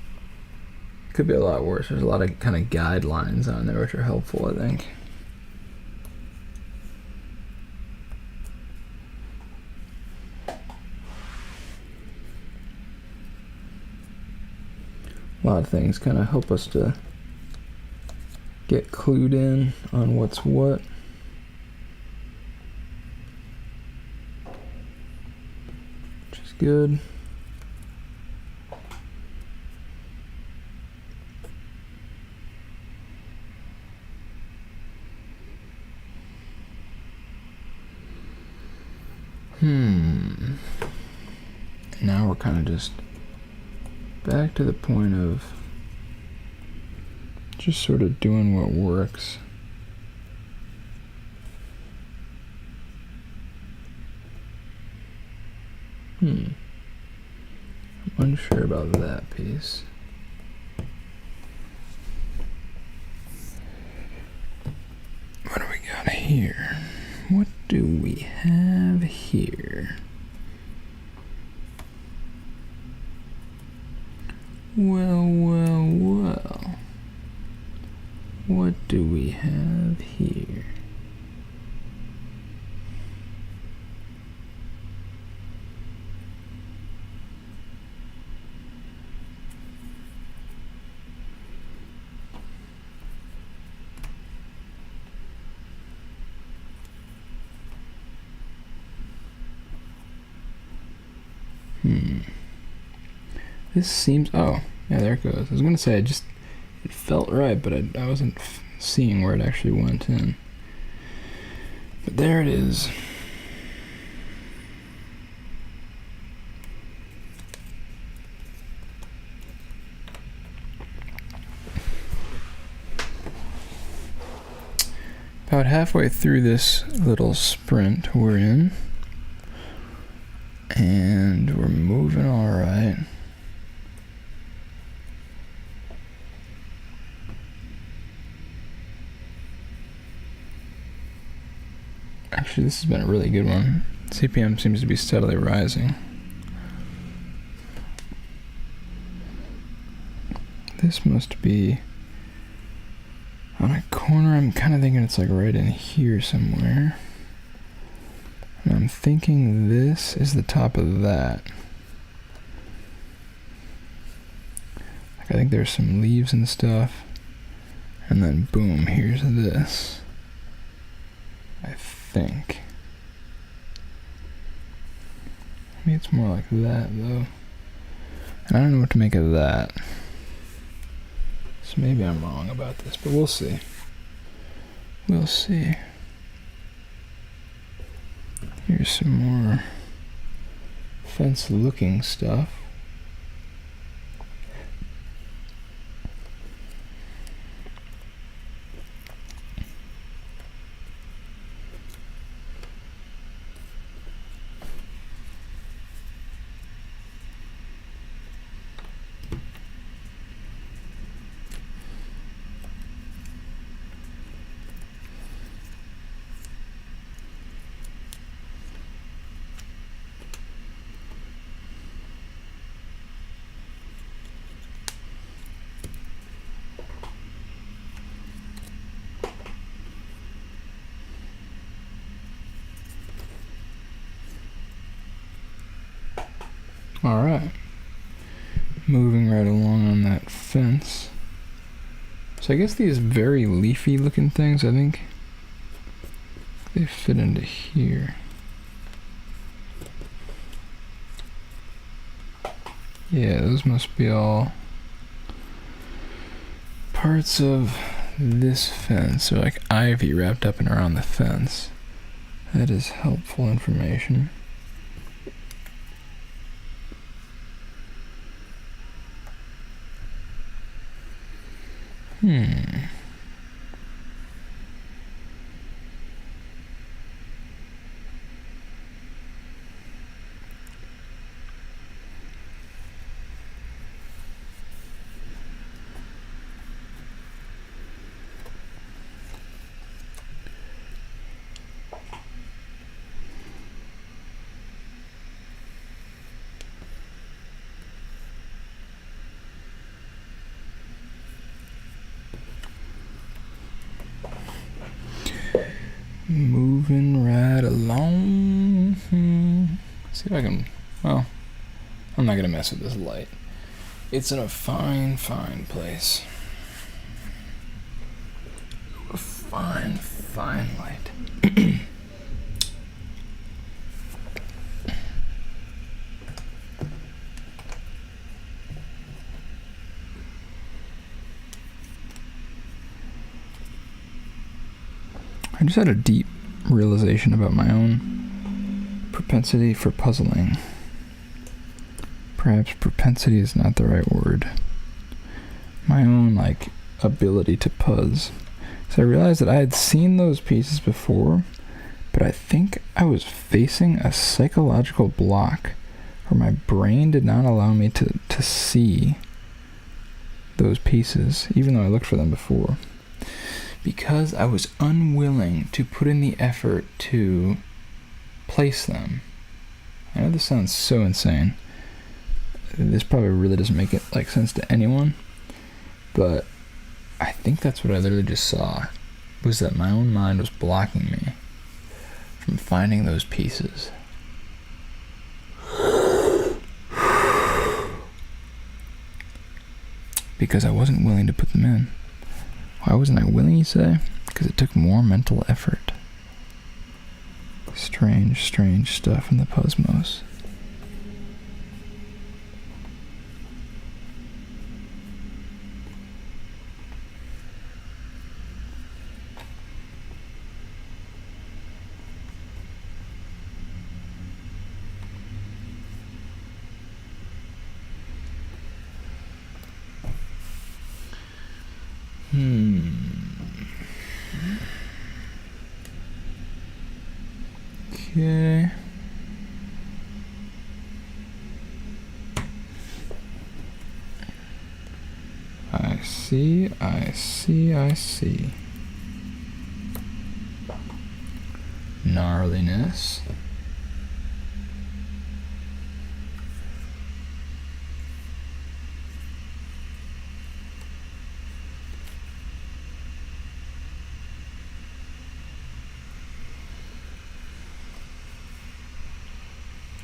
Could be a lot worse. There's a lot of kind of guidelines on there which are helpful, I think. A lot of things kind of help us to get clued in on what's what. Which is good. Now we're kind of just back to the point of just sort of doing what works. I'm unsure about that piece. What do we got here? What do we have here? Well. What do we have here? This seems, oh, yeah, there it goes. I was going to say, it felt right, but I wasn't seeing where it actually went in. But there it is. About halfway through this little sprint we're in. And we're moving all right. Actually, this has been a really good one. CPM seems to be steadily rising. This must be on a corner. I'm kind of thinking it's like right in here somewhere. And I'm thinking this is the top of that. Like I think there's some leaves and stuff. And then boom, here's this. I think. Maybe it's more like that though. And I don't know what to make of that. So maybe I'm wrong about this, but we'll see. We'll see. Here's some more fence-looking stuff. Alright, moving right along on that fence. So I guess these very leafy looking things, I think they fit into here. Yeah, those must be all parts of this fence, so like ivy wrapped up and around the fence. That is helpful information. Moving right along. See if I can, well, I'm not gonna mess with this light. It's in a fine, fine place. A fine, fine light. I just had a deep realization about my own propensity for puzzling. Perhaps propensity is not the right word. My own, like, ability to puzz. So I realized that I had seen those pieces before, but I think I was facing a psychological block where my brain did not allow me to see those pieces, even though I looked for them before. Because I was unwilling to put in the effort to place them. I know this sounds so insane. This probably really doesn't make it like sense to anyone, but I think that's what I literally just saw, was that my own mind was blocking me from finding those pieces. Because I wasn't willing to put them in. Why wasn't I willing, you say? Because it took more mental effort. Strange, strange stuff in the Puzzmos. Okay. I see. Gnarliness.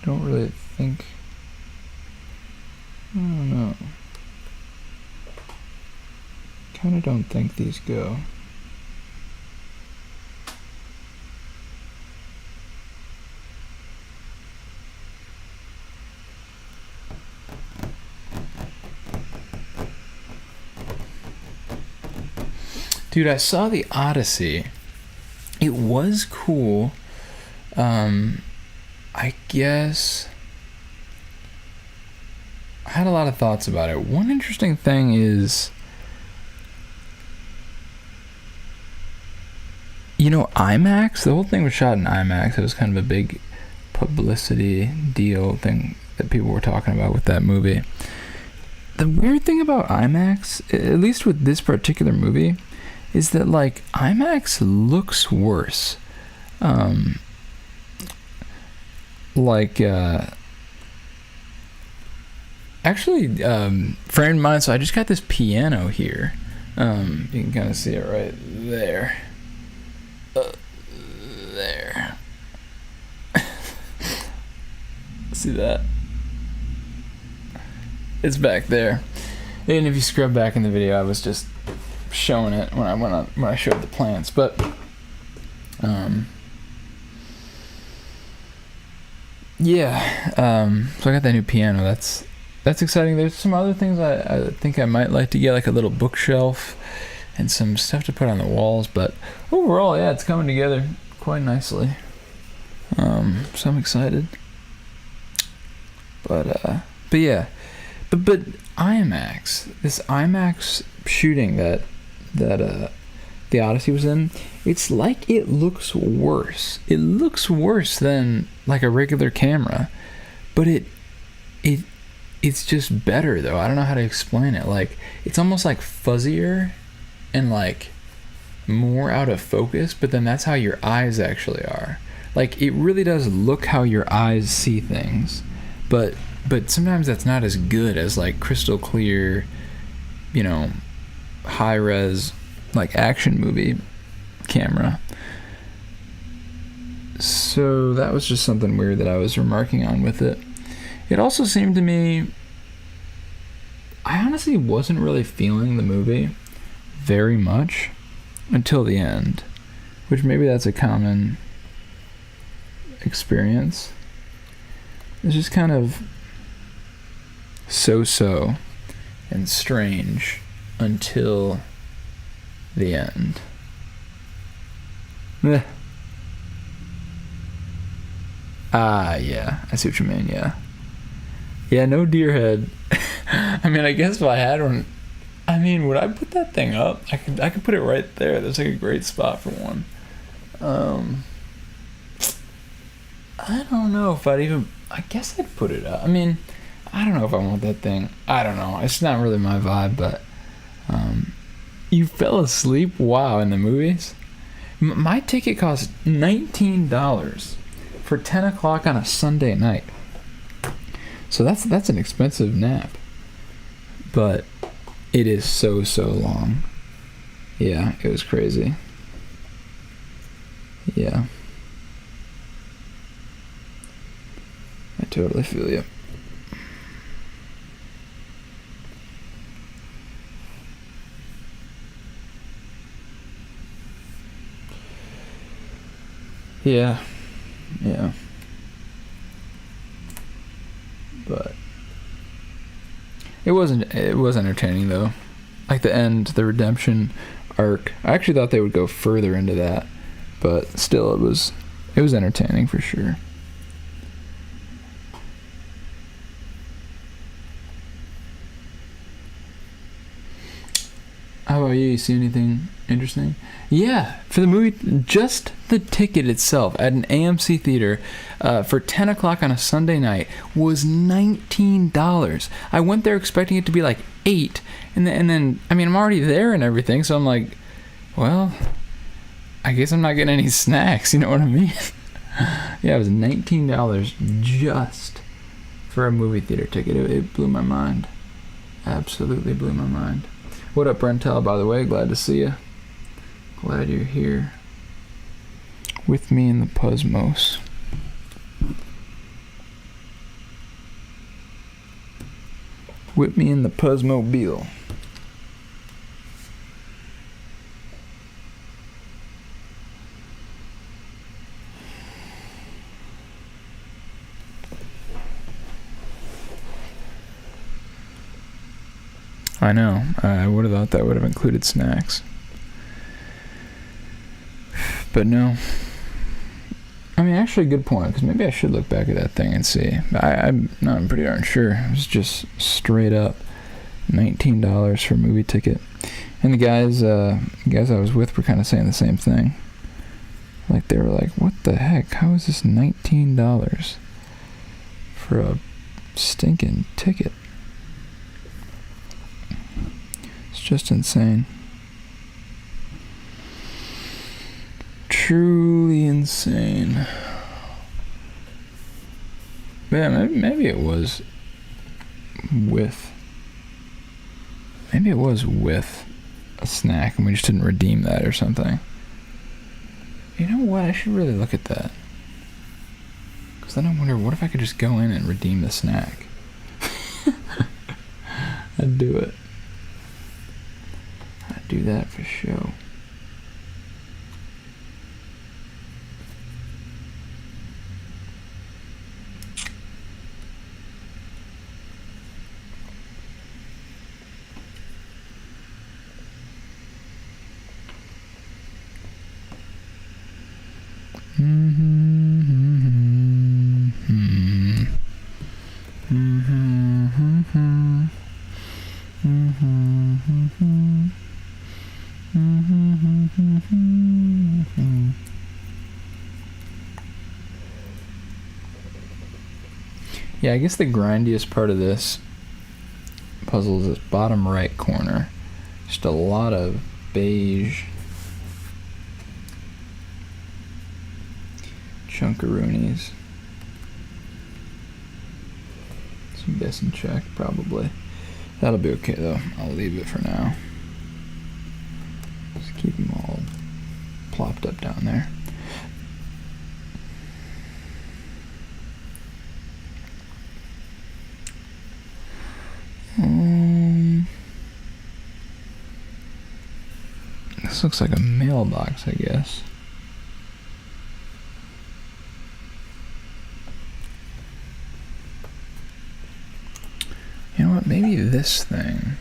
Don't really think. I don't know. Kinda don't think these go. Dude, I saw the Odyssey. It was cool. I guess I had a lot of thoughts about it. One interesting thing is, you know, IMAX, the whole thing was shot in IMAX. It was kind of a big publicity deal thing that people were talking about with that movie. The weird thing about IMAX, at least with this particular movie, is that, like, IMAX looks worse. Actually, friend of mine, so I just got this piano here. You can kind of see it right there. There. See that? It's back there. And if you scrub back in the video, I was just showing it when I showed the plants, but yeah. So I got that new piano. That's exciting. There's some other things I think I might like to get, like a little bookshelf and some stuff to put on the walls, but overall, yeah, it's coming together quite nicely. So I'm excited. But yeah. But IMAX, this IMAX shooting that the Odyssey was in, it's like it looks worse. It looks worse than like a regular camera, but it's just better though. I don't know how to explain it. Like, it's almost like fuzzier and like more out of focus, but then that's how your eyes actually are. Like, it really does look how your eyes see things, but sometimes that's not as good as like crystal clear, you know, high res like action movie camera. So that was just something weird that I was remarking on with it. It also seemed to me, I honestly wasn't really feeling the movie very much until the end, which maybe that's a common experience. It's just kind of so and strange until the end. Yeah, I see what you mean. Yeah, no deer head. I mean, I guess if I had one, I mean, would I put that thing up? I could put it right there. That's like a great spot for one. I don't know if I guess I'd put it up. I mean, I don't know if I want that thing. I don't know. It's not really my vibe, but you fell asleep? Wow, in the movies? My ticket cost $19 for 10 o'clock on a Sunday night. So that's an expensive nap. But it is so long. Yeah, it was crazy. Yeah. I totally feel you. Yeah. But it was entertaining though. Like the end, the redemption arc. I actually thought they would go further into that, but still it was entertaining for sure. How about you? You see anything Interesting. Yeah, for the movie, just the ticket itself at an AMC theater for 10 o'clock on a Sunday night was $19. I went there expecting it to be like $8, and then I mean, I'm already there and everything, so I'm like, well, I guess I'm not getting any snacks, you know what I mean? Yeah, it was $19 just for a movie theater ticket. It blew my mind. Absolutely blew my mind. What up, Brentel, by the way? Glad to see you. Glad you're here with me in the Puzzmos. With me in the Puzzmobile. I know. I would have thought that would have included snacks. But no. I mean, actually, good point, because maybe I should look back at that thing and see. I'm pretty darn sure. It was just straight up $19 for a movie ticket. And the guys I was with were kind of saying the same thing. Like, they were like, what the heck? How is this $19 for a stinking ticket? It's just insane. Truly insane. Yeah, maybe it was with a snack and we just didn't redeem that or something. You know what? I should really look at that. Because then I wonder, what if I could just go in and redeem the snack? I'd do it. I'd do that for sure. Yeah, I guess the grindiest part of this puzzle is this bottom right corner. Just a lot of beige chunkaroonies. Some guessing check, probably. That'll be okay though. I'll leave it for now. Just keep them all plopped up down there. This looks like a mailbox, I guess. You know what? Maybe this thing.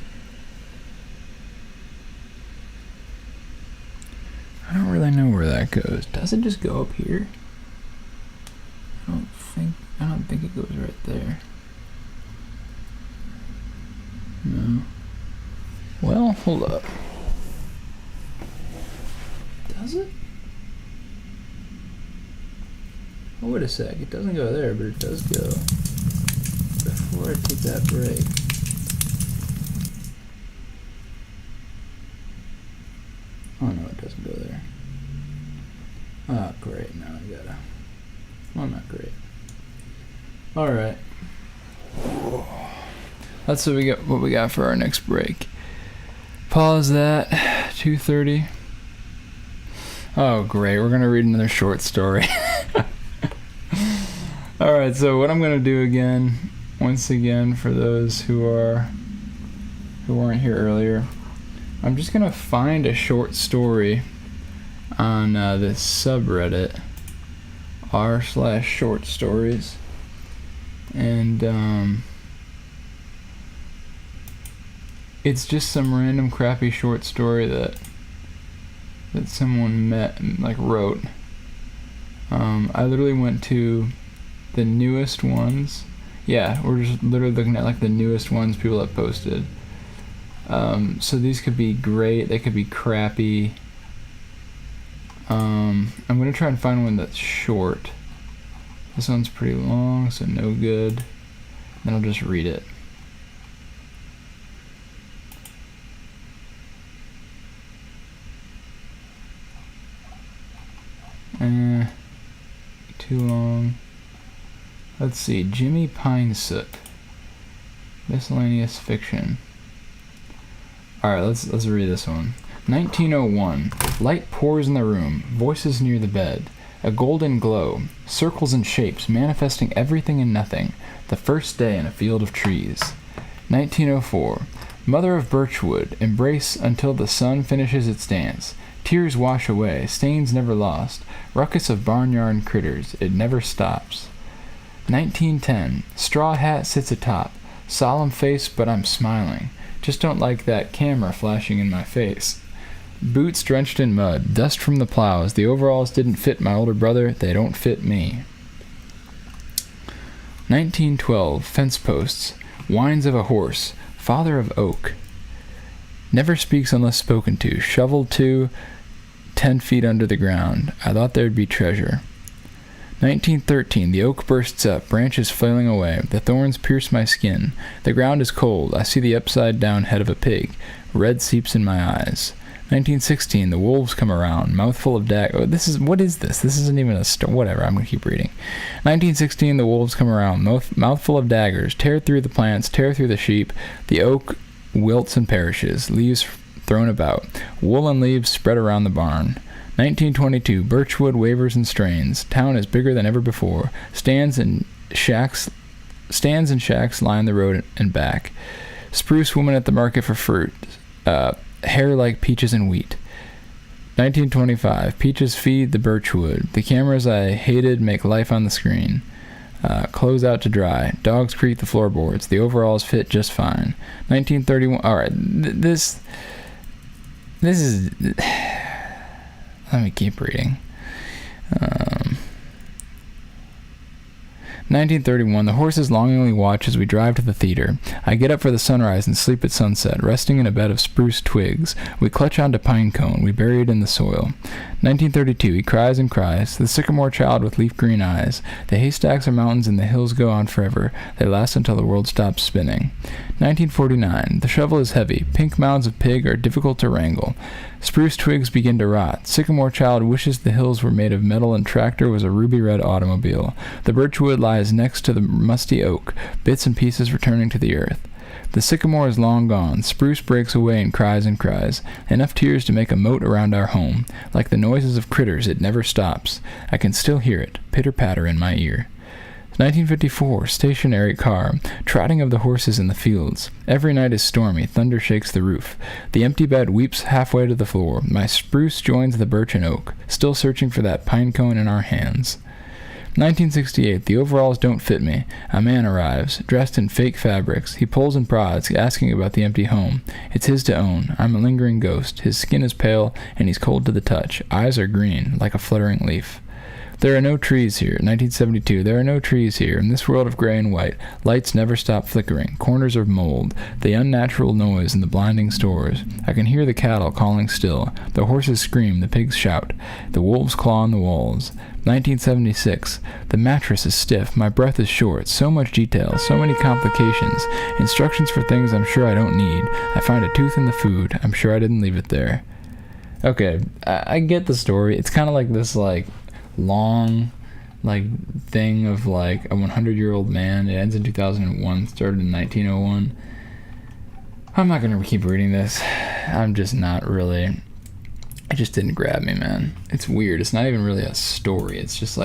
I don't really know where that goes. Does it just go up here? I don't think it goes right there. No. Well, hold up. Does it? Oh, wait a sec. It doesn't go there, but it does go. Before I take that break. Oh no, it doesn't go there. Oh, great. Now I gotta. Well, not great. Alright. That's what we got for our next break. Pause that. 2:30. Oh, great. We're gonna read another short story. Alright, so what I'm gonna do once again, for those who weren't here earlier, I'm just gonna find a short story on this subreddit, r/short stories, and it's just some random crappy short story that someone wrote. I literally went to the newest ones. Yeah, we're just literally looking at like the newest ones people have posted. So these could be great. They could be crappy. I'm going to try and find one that's short. This one's pretty long, so no good. Then I'll just read it. Too long. Let's see. Jimmy Pinesoot. Miscellaneous fiction. Alright, let's read this one. 1901. Light pours in the room. Voices near the bed. A golden glow. Circles and shapes, manifesting everything and nothing. The first day in a field of trees. 1904. Mother of birchwood. Embrace until the sun finishes its dance. Tears wash away. Stains never lost. Ruckus of barnyard critters. It never stops. 1910. Straw hat sits atop. Solemn face, but I'm smiling. Just don't like that camera flashing in my face. Boots drenched in mud, dust from the plows. The overalls didn't fit my older brother, they don't fit me. 1912. Fence posts. Whines of a horse. Father of oak. Never speaks unless spoken to. Shoveled to 10 feet under the ground. I thought there'd be treasure. 1913. The oak bursts up, branches flailing away. The thorns pierce my skin. The ground is cold. I see the upside-down head of a pig. Red seeps in my eyes. 1916. The wolves come around, mouthful of what is this? This isn't even a whatever, I'm going to keep reading. 1916. The wolves come around, mouthful of daggers, tear through the plants, tear through the sheep. The oak wilts and perishes, leaves thrown about. Wool and leaves spread around the barn. 1922. Birchwood wavers and strains. Town is bigger than ever before. Stands and shacks line the road and back. Spruce woman at the market for fruit. Hair like peaches and wheat. 1925. Peaches feed the birchwood. The cameras I hated make life on the screen. Clothes out to dry. Dogs creak the floorboards. The overalls fit just fine. 1931. All right, this is. Let me keep reading. 1931. The horses longingly watch as we drive to the theater. I get up for the sunrise and sleep at sunset, resting in a bed of spruce twigs. We clutch onto pine cone. We bury it in the soil. 1932. He cries and cries. The sycamore child with leaf green eyes. The haystacks are mountains and the hills go on forever. They last until the world stops spinning. 1949. The shovel is heavy. Pink mounds of pig are difficult to wrangle. Spruce twigs begin to rot. Sycamore child wishes the hills were made of metal and tractor was a ruby red automobile. The birchwood lies next to the musty oak, bits and pieces returning to the earth. The sycamore is long gone. Spruce breaks away and cries, enough tears to make a moat around our home. Like the noises of critters, it never stops. I can still hear it, pitter-patter in my ear. 1954. Stationary car. Trotting of the horses in the fields. Every night is stormy. Thunder shakes the roof. The empty bed weeps halfway to the floor. My spruce joins the birch and oak, still searching for that pine cone in our hands. 1968. The overalls don't fit me. A man arrives, dressed in fake fabrics. He pulls and prods, asking about the empty home. It's his to own. I'm a lingering ghost. His skin is pale, and he's cold to the touch. Eyes are green, like a fluttering leaf. There are no trees here. 1972. There are no trees here. In this world of gray and white, lights never stop flickering. Corners of mold. The unnatural noise in the blinding stores. I can hear the cattle calling still. The horses scream. The pigs shout. The wolves claw on the walls. 1976. The mattress is stiff. My breath is short. So much detail. So many complications. Instructions for things I'm sure I don't need. I find a tooth in the food. I'm sure I didn't leave it there. Okay, I get the story. It's kind of like this, long thing of a 100-year-old man. It ends in 2001, started in 1901. I'm not gonna keep reading this. I'm just not really. It just didn't grab me, man. It's weird. It's not even really a story. It's just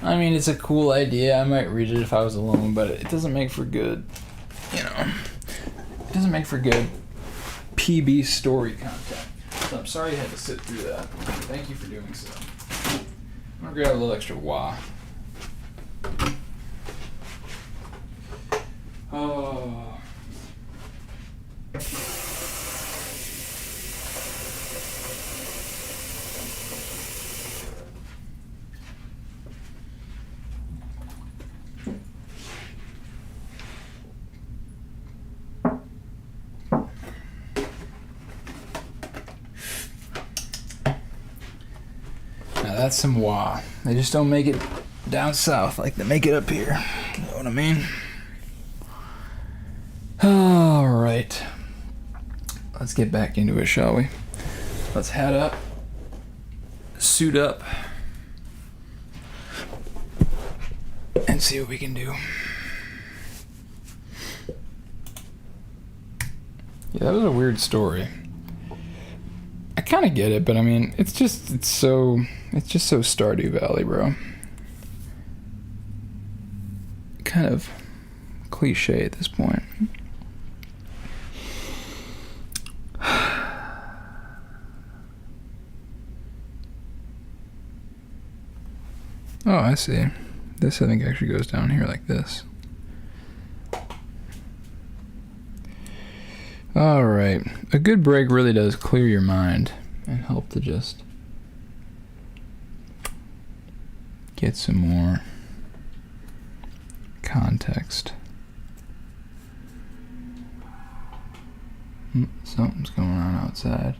it's a cool idea. I might read it if I was alone, but it doesn't make for good, it doesn't make for good PB story content. So I'm sorry you had to sit through that. Thank you for doing so. I'm gonna grab a little extra wah. Oh. Now that's some wah. They just don't make it down south like they make it up here. You know what I mean? Alright. Let's get back into it, shall we? Let's hat up. Suit up. And see what we can do. Yeah, that was a weird story. I kind of get it, but I mean, it's just so Stardew Valley, bro. Kind of cliche at this point. Oh, I see. This, I think, actually goes down here like this. Alright. A good break really does clear your mind and help to just get some more context. Something's going on outside.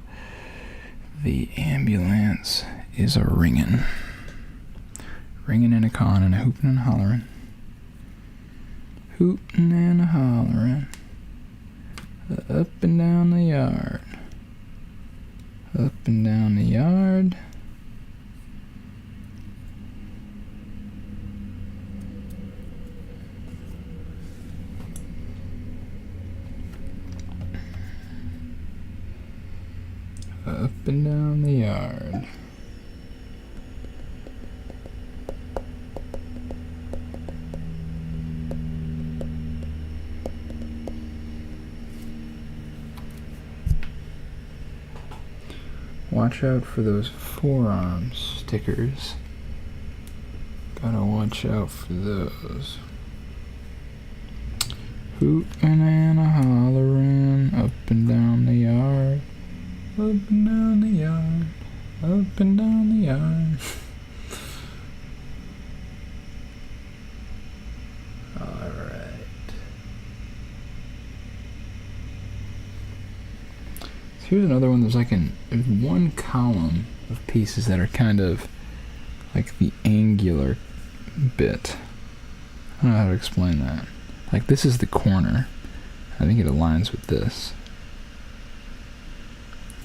The ambulance is a ringing. Ringing and a con and a hooping and a hollering. Hooting and a hollering. Up and down the yard. Up and down the yard. Up and down the yard. Watch out for those forearm stickers. Gotta watch out for those. Hootin' and a hollerin', up and down the yard. Up and down the yard. Up and down the yard. Alright. Here's another one. There's one column of pieces that are kind of like the angular bit. I don't know how to explain that. Like, this is the corner. I think it aligns with this.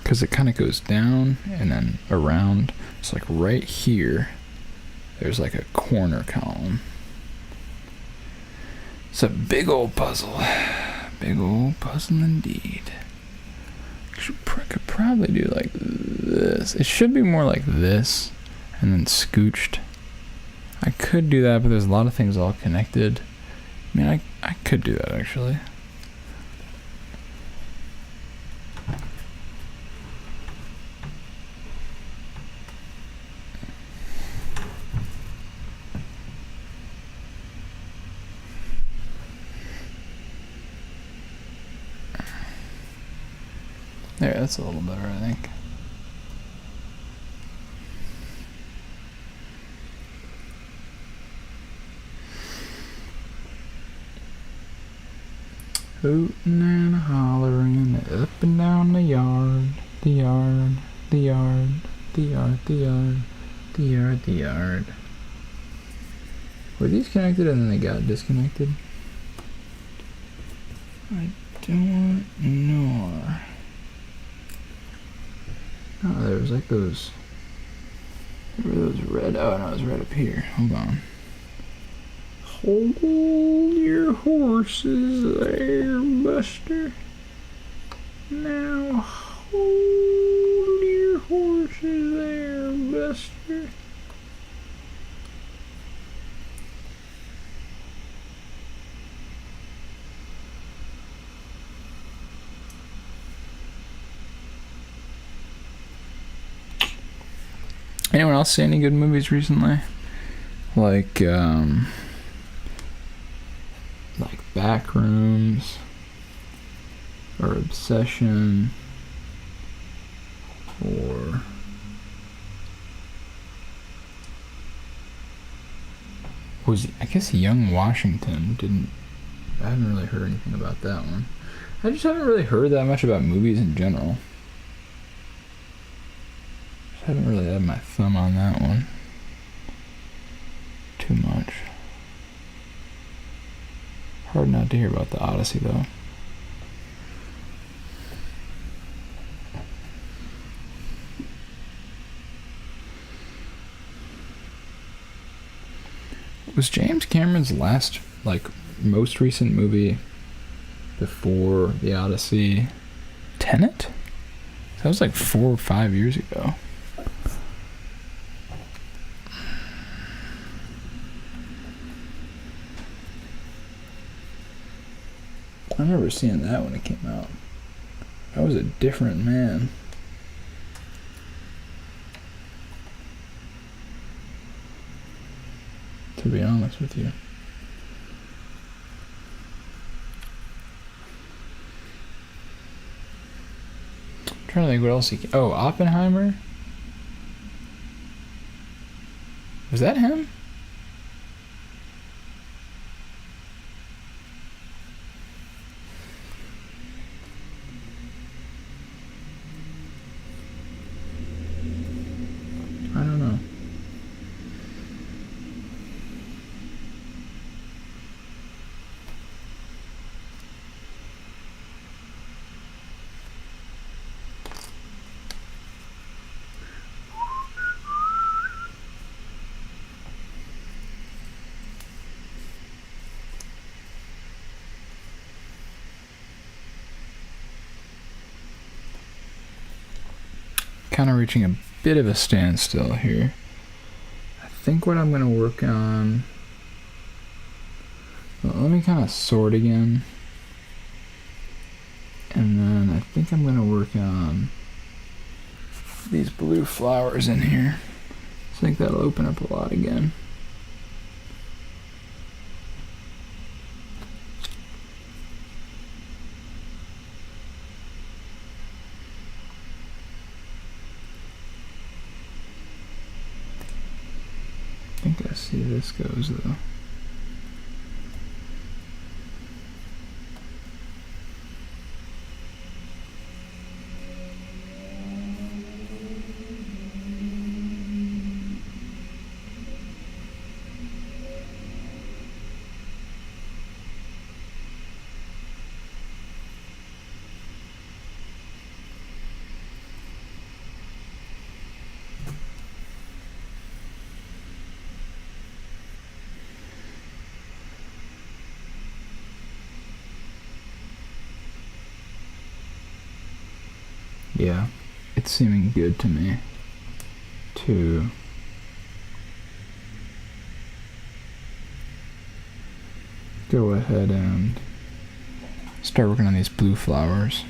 Because it kind of goes down and then around. It's like right here, there's like a corner column. It's a big old puzzle. Big old puzzle indeed. Could probably do like this. It should be more like this and then scooched. I could do that, but there's a lot of things all connected. I mean, I could do that actually. There, that's a little better, I think. Hootin' and hollering, up and down the yard, the yard, the yard, the yard, the yard, the yard, the yard. Were these connected and then they got disconnected? I don't know. Oh, there was like those. Where were those red? Oh no, it was red up here. Hold on. Hold your horses there, Buster. Now hold your horses there, Buster. Anyone else see any good movies recently? Like Backrooms or Obsession or I guess Young Washington I haven't really heard anything about that one. I just haven't really heard that much about movies in general. Haven't really had my thumb on that one too much. Hard not to hear about the Odyssey though. Was James Cameron's last, most recent movie before the Odyssey Tenet? That was 4 or 5 years ago. I remember seeing that when it came out. I was a different man. To be honest with you. I'm trying to think what else he... Oh, Oppenheimer? Was that him? I don't know. Kind of reaching a bit of a standstill here. I think what I'm going to work on... Well, let me kind of sort again. And then I think I'm going to work on these blue flowers in here. I think that'll open up a lot again. I think I see this goes though. Yeah, it's seeming good to me to go ahead and start working on these blue flowers.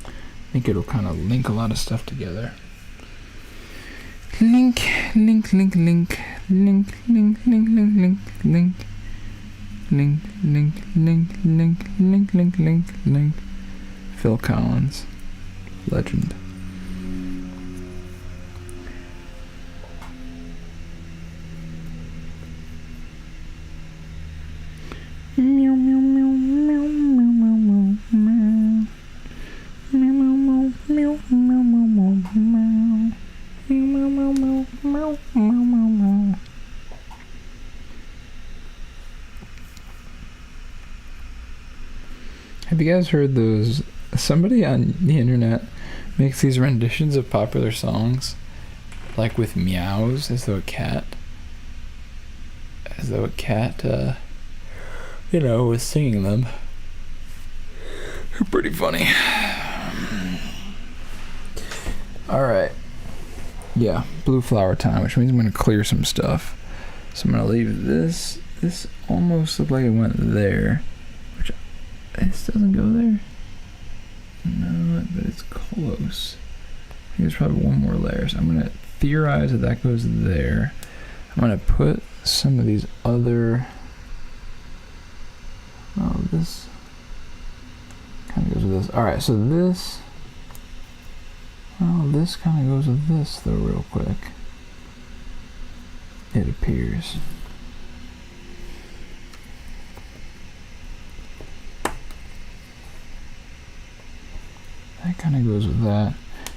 I think it'll kind of link a lot of stuff together. Link, link, link, link, link, link, link, link, link, link, link, link, link, link, link, link, link. Phil Collins. Legend. Meow meow meow meow meow meow meow meow meow meow meow meow meow meow meow. Have you guys heard those? Somebody on the internet makes these renditions of popular songs, with meows, as though a cat, was singing them. They're pretty funny. Alright. Yeah, blue flower time, which means I'm going to clear some stuff. So I'm going to leave this. This almost looked like it went there. Which, this doesn't go there. No, but it's close. I think there's probably one more layer. So I'm going to theorize that goes there. I'm going to put some of these other... Oh, this kind of goes with this. Alright, so this... Oh, this kind of goes with this, though, real quick. It appears. That kind of goes with that.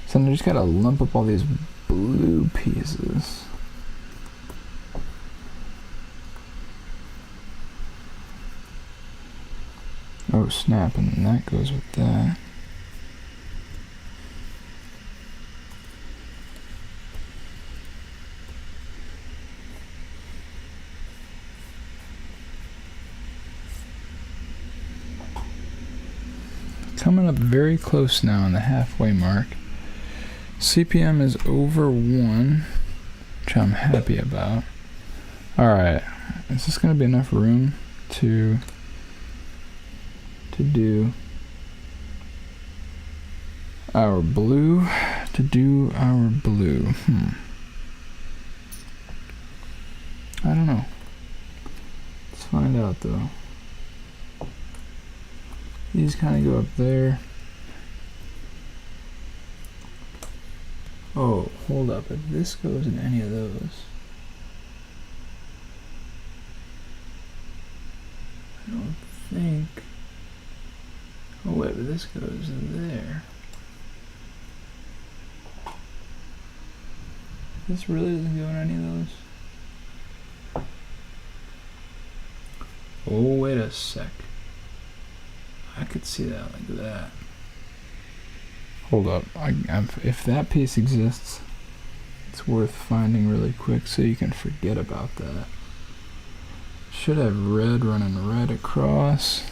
So then I just gotta lump up all these blue pieces. Oh snap, and then that goes with that. Coming up very close now on the halfway mark. CPM is over 1, which I'm happy about. Alright, is this going to be enough room to do our blue? I don't know. Let's find out though. These kind of go up there. Oh, hold up. If this goes in any of those, I don't think. Oh wait, but this goes in there. This really doesn't go in any of those. Oh, wait a sec. I could see that like that. Hold up. If that piece exists, it's worth finding really quick so you can forget about that. Should have red running right across.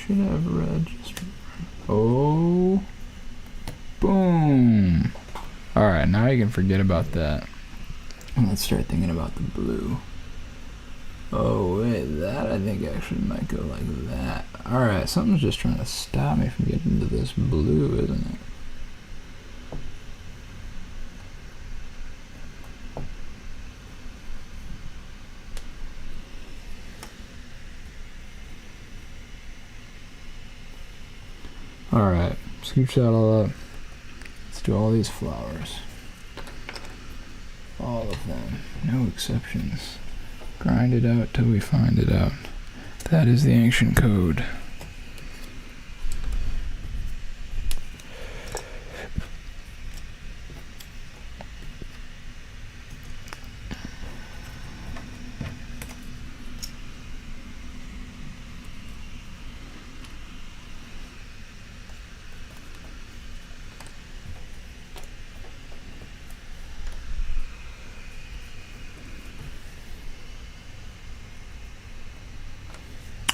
Should have red just. Oh. Boom. Alright, now you can forget about that. And let's start thinking about the blue. Oh, wait, that I think actually might go like that. Alright, something's just trying to stop me from getting into this blue, isn't it? Alright, scooch that all up. Let's do all these flowers. All of them. No exceptions. Grind it out till we find it out. That is the ancient code.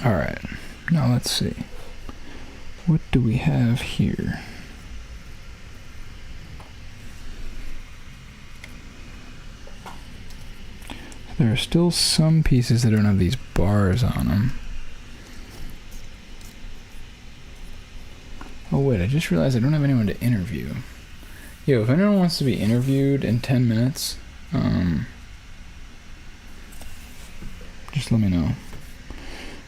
Alright, now let's see. What do we have here? There are still some pieces that don't have these bars on them. Oh wait, I just realized I don't have anyone to interview. Yo, if anyone wants to be interviewed in 10 minutes, just let me know.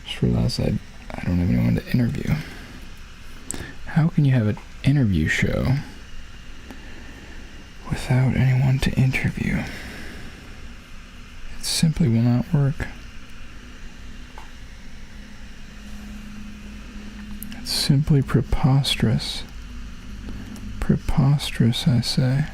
Just realized I don't have anyone to interview. How can you have an interview show without anyone to interview? It simply will not work. It's simply preposterous. Preposterous, I say.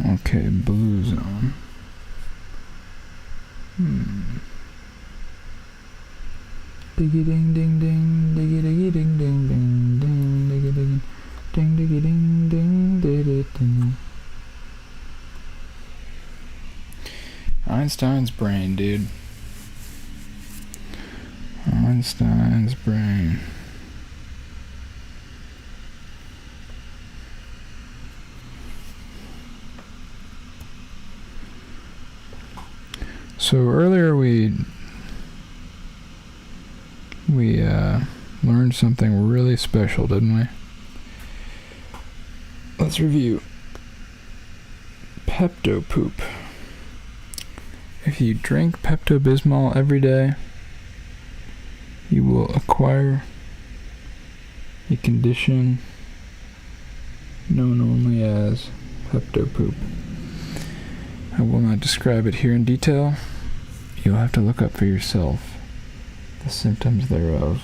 Okay, blue zone. Diggy ding ding ding, diggy diggy ding ding ding ding, diggy diggy ding diggy ding ding ding ding. Einstein's brain, dude. Einstein's brain. So earlier we learned something really special, didn't we? Let's review. Pepto poop. If you drink Pepto-Bismol every day, you will acquire a condition known only as Pepto poop. I will not describe it here in detail. You'll have to look up for yourself the symptoms thereof.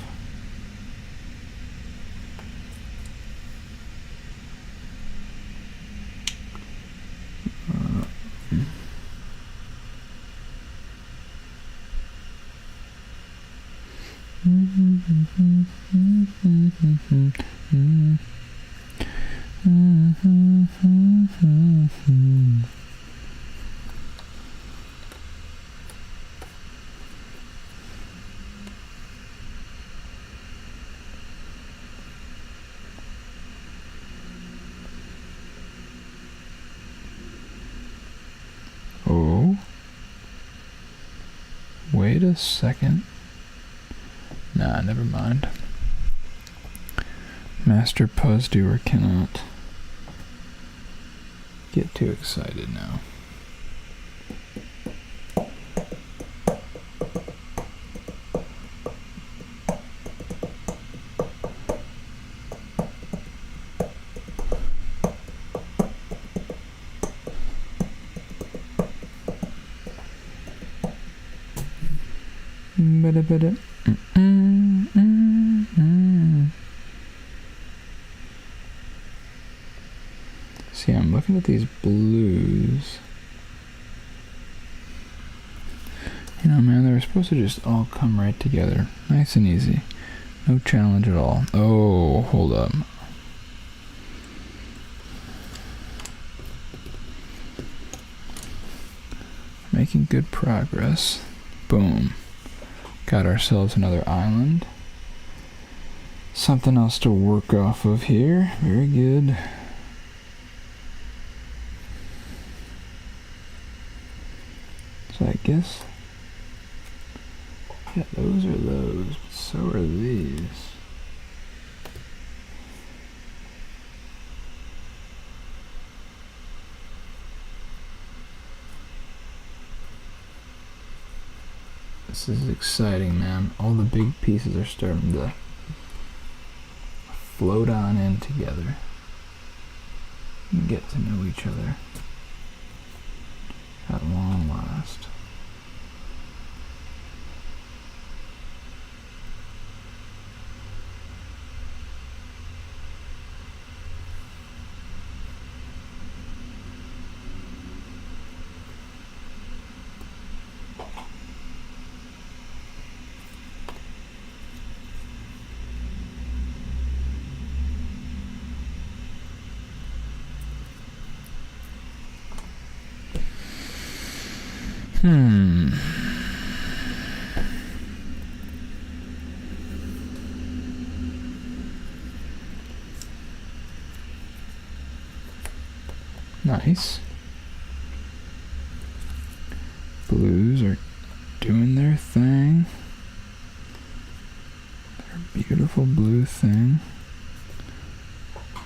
Oh, wait a second. Nah, never mind. Master Puzz doer cannot get too excited now. Bada. See, I'm looking at these blues. You know, man, they were supposed to just all come right together. Nice and easy. No challenge at all. Oh, hold up. Making good progress. Boom. Got ourselves another island. Something else to work off of here. Very good. So I guess, yeah, those are those, but so are these. This is exciting, man. All the big pieces are starting to float on in together and get to know each other at long last. Nice. Blues are doing their thing. Their beautiful blue thing.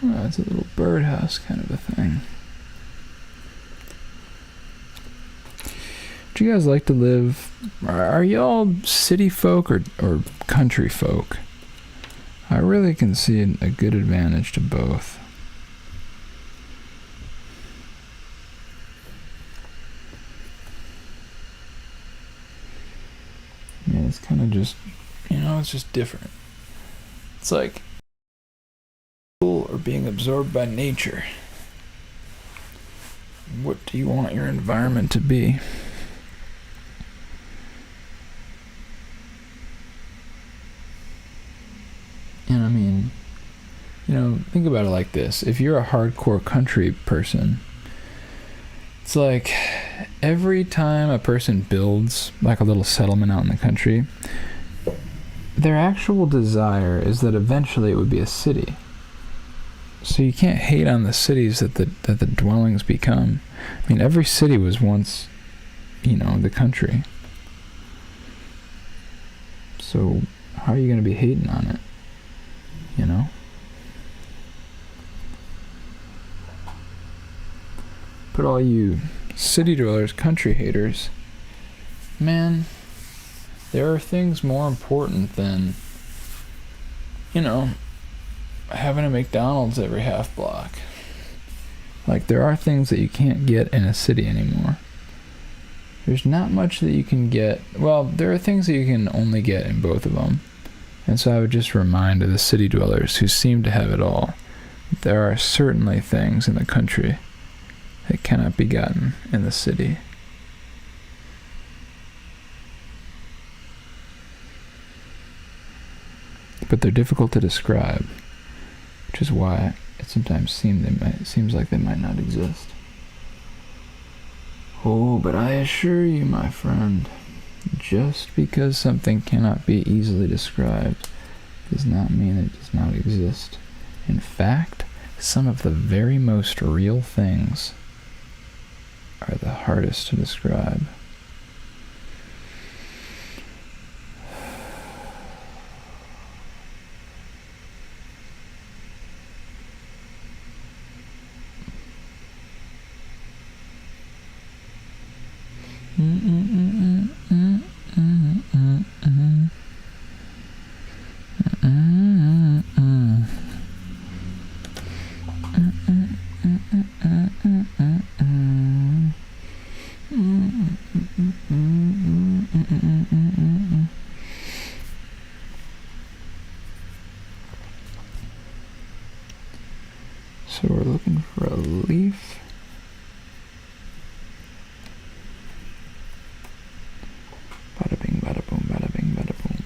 Oh, it's a little birdhouse kind of a thing. Would you guys like to live? Are y'all city folk or country folk? I really can see a good advantage to both. Yeah, it's kind of just, you know, it's just different. It's like or being absorbed by nature. What do you want your environment to be? And I mean, you know, think about it like this. If you're a hardcore country person, it's like every time a person builds like a little settlement out in the country, their actual desire is that eventually it would be a city. So you can't hate on the cities that the dwellings become. I mean, every city was once, the country. So how are you going to be hating on it? But all you city dwellers, country haters, man, there are things more important than, having a McDonald's every half block. Like, there are things that you can't get in a city anymore. There's not much that you can get. Well, there are things that you can only get in both of them. And so I would just remind the city dwellers who seem to have it all, there are certainly things in the country that cannot be gotten in the city. But they're difficult to describe, which is why it sometimes seems like they might not exist. Oh, but I assure you, my friend, just because something cannot be easily described does not mean it does not exist. In fact, some of the very most real things are the hardest to describe. So we're looking for a leaf. Bada bing, bada boom, bada bing, bada boom.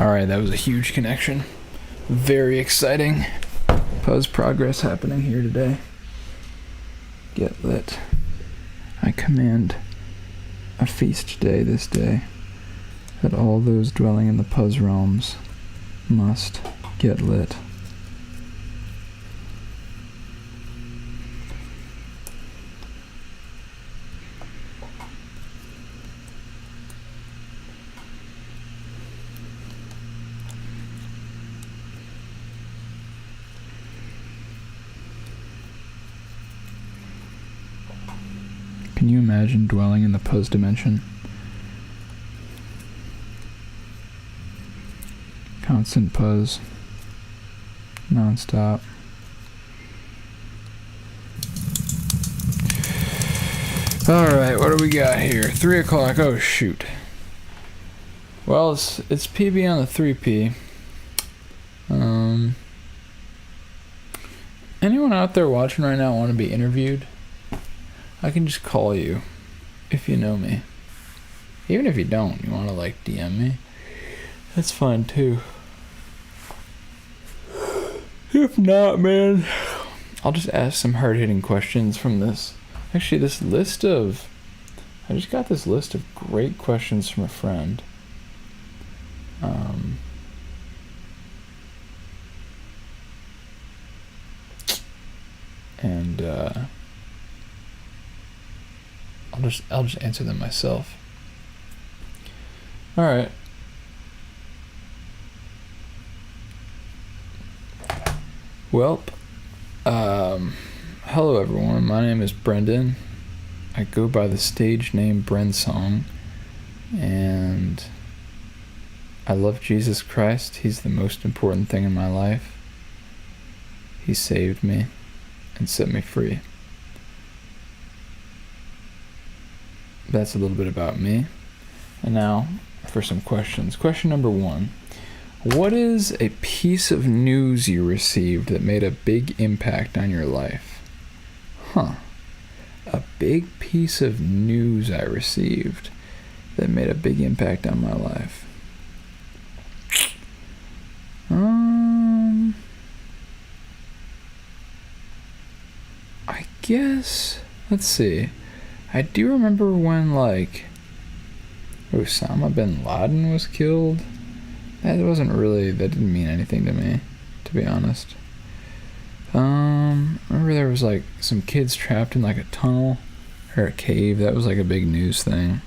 Alright, that was a huge connection. Very exciting. Puzz progress happening here today. Get lit. I command a feast day this day, that all those dwelling in the Puzz realms must get lit. Can you imagine dwelling in the Puzz dimension? Constant Puzz. Non-stop. Alright, what do we got here? 3 o'clock. Oh, shoot. Well, it's PB on the 3P. Anyone out there watching right now want to be interviewed? I can just call you if you know me. Even if you don't, you want to like DM me, that's fine too. If not, man, I'll just ask some hard-hitting questions from this. Actually, this list of... I just got this list of great questions from a friend. I'll just answer them myself. All right. Well, hello everyone. My name is Brendan. I go by the stage name Brensong, and I love Jesus Christ. He's the most important thing in my life. He saved me and set me free. That's a little bit about me. And now for some questions. Question number 1. What is a piece of news you received that made a big impact on your life? A big piece of news I received that made a big impact on my life. I guess, let's see. I do remember when, like, Osama bin Laden was killed. That didn't mean anything to me, to be honest. Remember there was, like, some kids trapped in, like, a tunnel or a cave. That was, like, a big news thing.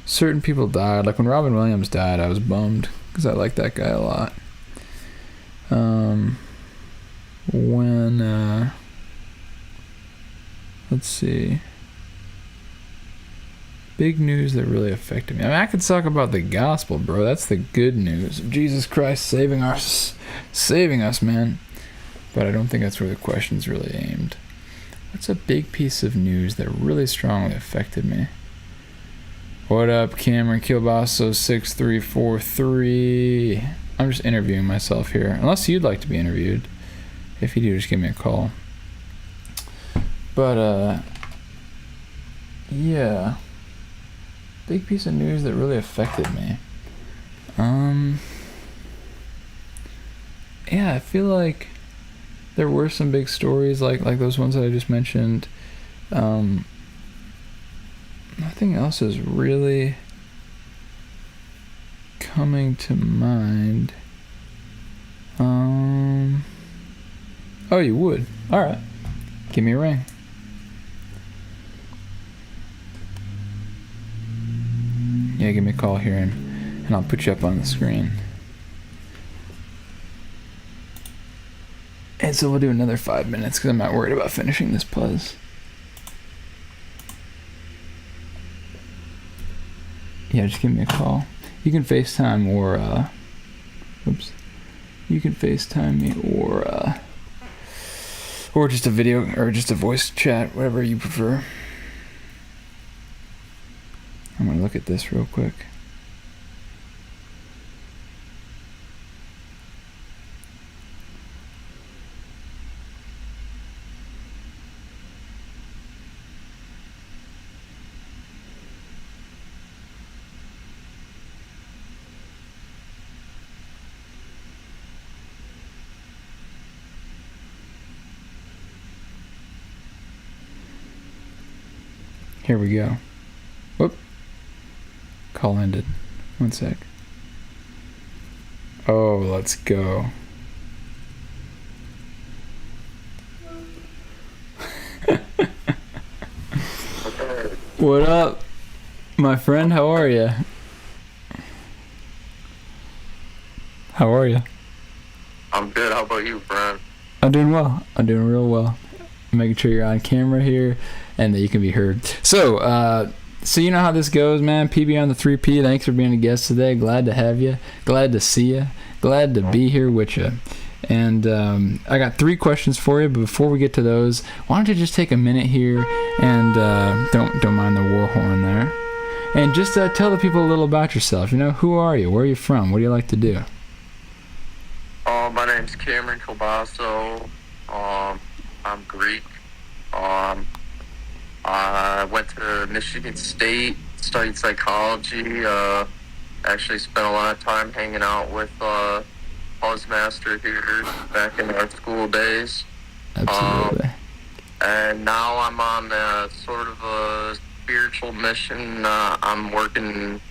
Certain people died. Like, when Robin Williams died, I was bummed, because I liked that guy a lot. Let's see. Big news that really affected me. I mean, I could talk about the gospel, bro. That's the good news of Jesus Christ saving us, man. But I don't think that's where the question's really aimed. What's a big piece of news that really strongly affected me? What up, Cameron Kilbasso 6343? I'm just interviewing myself here. Unless you'd like to be interviewed. If you do, just give me a call. But, yeah. Big piece of news that really affected me. Yeah, I feel like there were some big stories like those ones that I just mentioned. Nothing else is really coming to mind. Oh, you would? Alright. Give me a ring. Yeah, give me a call here and I'll put you up on the screen. And so we'll do another 5 minutes because I'm not worried about finishing this Puzz. Yeah, just give me a call. You can FaceTime or, you can FaceTime me or just a video or just a voice chat, whatever you prefer. I'm gonna look at this real quick. Here we go. Whoop. Call ended. One sec. Oh, let's go. What up, my friend? How are you? How are you? I'm good. How about you, Brian? I'm doing well. I'm doing real well. Making sure you're on camera here and that you can be heard. So you know how this goes, man. PB on the 3P. Thanks for being a guest today. Glad to have you. Glad to see you. Glad to be here with you. And I got 3 questions for you, but before we get to those, why don't you just take a minute here and don't mind the war horn there, and just tell the people a little about yourself. You know, who are you? Where are you from? What do you like to do? My name's Cameron Kilbasso. I'm Greek. I went to Michigan State, studied psychology. Actually spent a lot of time hanging out with Puzz Master here back in our school days. Absolutely. And now I'm on sort of a spiritual mission. I'm working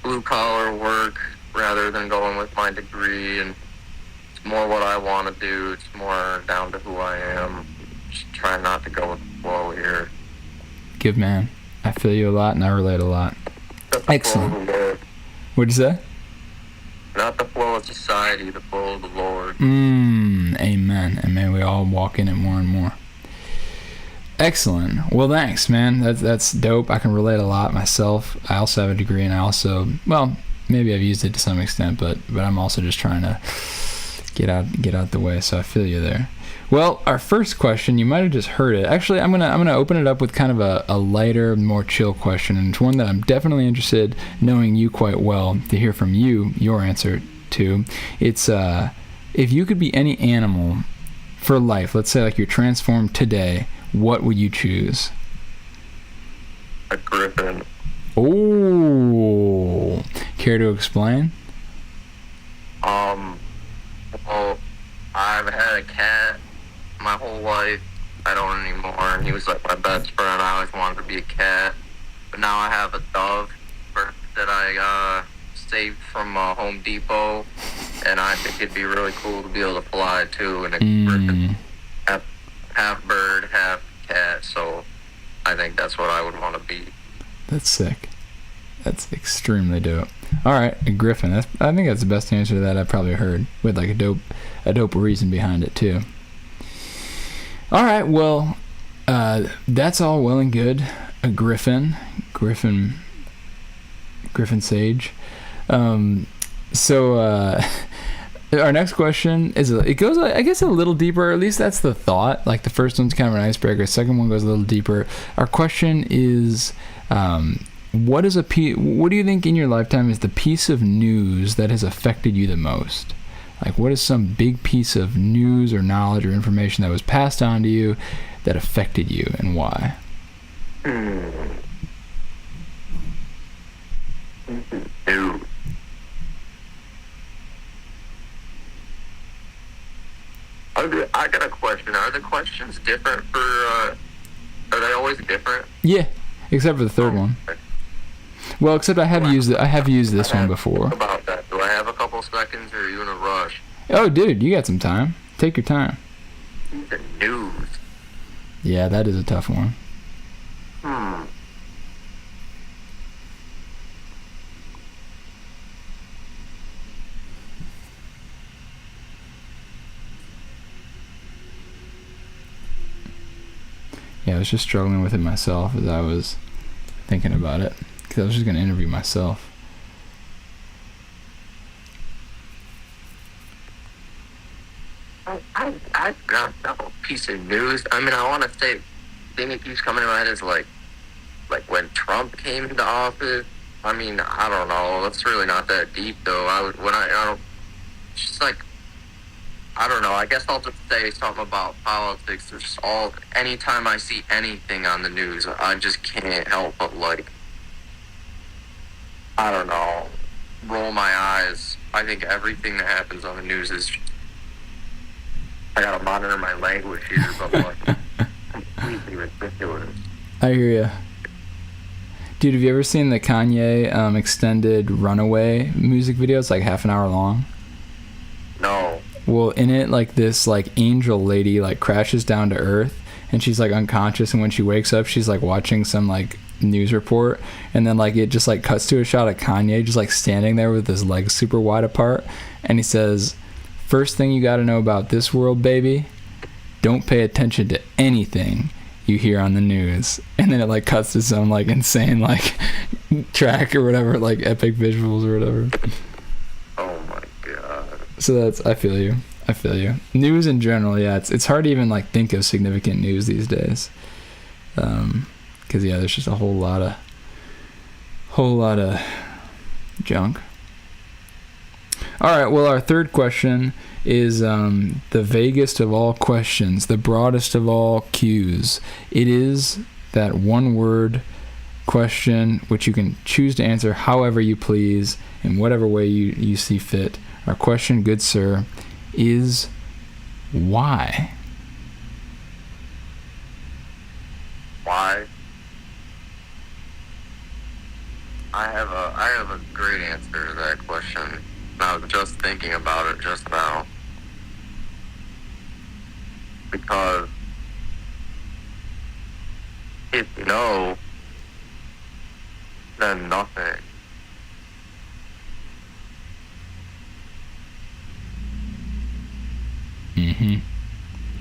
blue-collar work rather than going with my degree, and it's more what I want to do. It's more down to who I am. Just trying not to go with the flow here. Good man. I feel you a lot and I relate a lot. Excellent. What'd you say? Not the flow of society, the flow of the Lord. Amen. And may we all walk in it more and more. Excellent. Well, thanks, man. That's dope. I can relate a lot myself. I also have a degree, and I also, well, maybe I've used it to some extent, but I'm also just trying to get out the way. So I feel you there. Well, our first question, you might have just heard it. Actually, I'm gonna open it up with kind of a lighter, more chill question, and it's one that I'm definitely interested, knowing you quite well, to hear from you your answer to. It's if you could be any animal for life, let's say like you're transformed today, what would you choose? A griffin. Oh, care to explain? Well, I've had a cat my whole life. I don't anymore. He was like my best friend. I always wanted to be a cat. But now I have a dove that I saved from Home Depot. And I think it'd be really cool to be able to fly too. And a griffin, half bird, half cat. So I think that's what I would want to be. That's sick. That's extremely dope. All right, a griffin. I think that's the best answer to that I've probably heard, with like a dope reason behind it too. All right, well, that's all well and good. A griffin sage. So our next question is it goes, I guess, a little deeper. At least that's the thought. Like the first one's kind of an icebreaker. The second one goes a little deeper. Our question is, what do you think in your lifetime is the piece of news that has affected you the most? Like, what is some big piece of news or knowledge or information that was passed on to you that affected you, and why? News. I got a question. Are the questions different for, are they always different? Yeah, except for the third one. Well, except I have used this one before. Think about that. Do I have a couple seconds, or are you in a rush? Oh, dude, you got some time. Take your time. The news. Yeah, that is a tough one. Yeah, I was just struggling with it myself as I was thinking about it, because I was just going to interview myself. I've got a piece of news. I mean, I want to say, the thing that keeps coming to my head is like when Trump came into office. I mean, I don't know. That's really not that deep, though. I don't. Just like, I don't know. I guess I'll just say something about politics. It's just anytime I see anything on the news, I just can't help but like, I don't know, roll my eyes. I think everything that happens on the news is, I gotta monitor my language here, but like, completely ridiculous. I hear ya. Dude, have you ever seen the Kanye extended Runaway music video? It's like half an hour long. No. Well, in it, like this like angel lady like crashes down to earth, and she's like unconscious, and when she wakes up, she's like watching some like news report, and then like it just like cuts to a shot of Kanye just like standing there with his legs super wide apart, and he says, "First thing you got to know about this world, baby, don't pay attention to anything you hear on the news." And then it like cuts to some like insane like track or whatever, like epic visuals or whatever. Oh my god. So I feel you. News in general, yeah, it's hard to even like think of significant news these days, because yeah, there's just a whole lot of junk. All right, well, our third question is the vaguest of all questions, the broadest of all cues. It is that one-word question which you can choose to answer however you please, in whatever way you see fit. Our question, good sir, is why? Why? I have a great answer to that question. I was just thinking about it just now. Because if no, then nothing. Mm-hmm.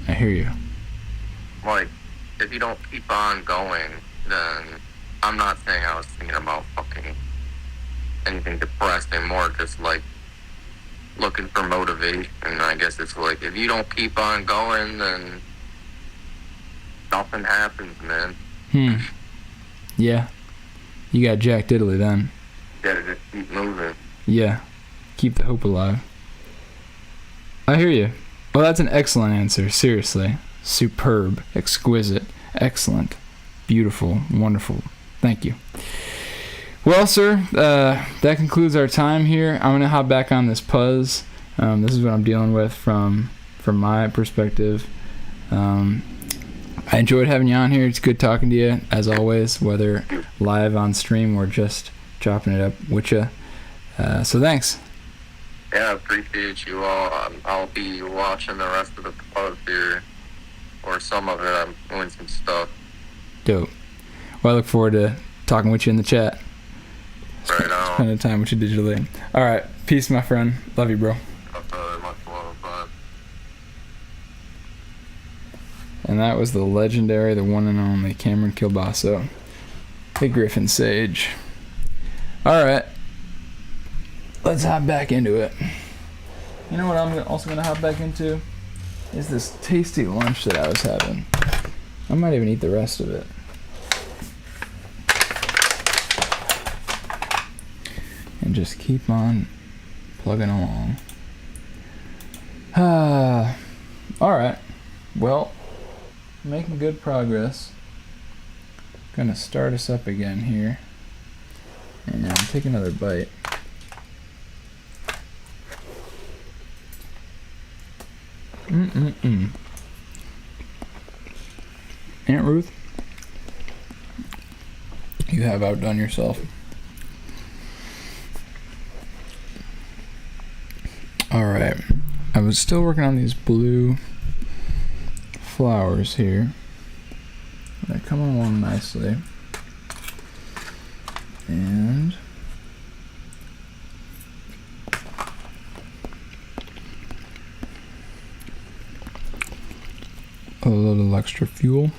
I hear you. Like, if you don't keep on going, then I'm not saying I was thinking about fucking anything depressing, more just like looking for motivation. I guess it's like, if you don't keep on going, then nothing happens, man. Yeah. You got Jack Diddley then. You gotta just keep moving. Yeah. Keep the hope alive. I hear you. Well, that's an excellent answer. Seriously. Superb. Exquisite. Excellent. Beautiful. Wonderful. Thank you. Well, sir, that concludes our time here. I'm going to hop back on this Puzz. This is what I'm dealing with from my perspective. I enjoyed having you on here. It's good talking to you, as always, whether live on stream or just chopping it up with you. So thanks. Yeah, I appreciate you all. I'll be watching the rest of the Puzzed here, or some of it. I'm doing some stuff. Dope. Well, I look forward to talking with you in the chat. Right on. Spending time with you digitally. All right. Peace, my friend. Love you, bro. Much love, bud. And that was the legendary, the one and only Cameron Kilbasso, the Griffin Sage. All right. Let's hop back into it. You know what I'm also going to hop back into? Is this tasty lunch that I was having. I might even eat the rest of it. And just keep on plugging along. Alright. Well, making good progress. Gonna start us up again here. And take another bite. Aunt Ruth, you have outdone yourself. Alright, I was still working on these blue flowers here. They're coming along nicely. And a little extra fuel.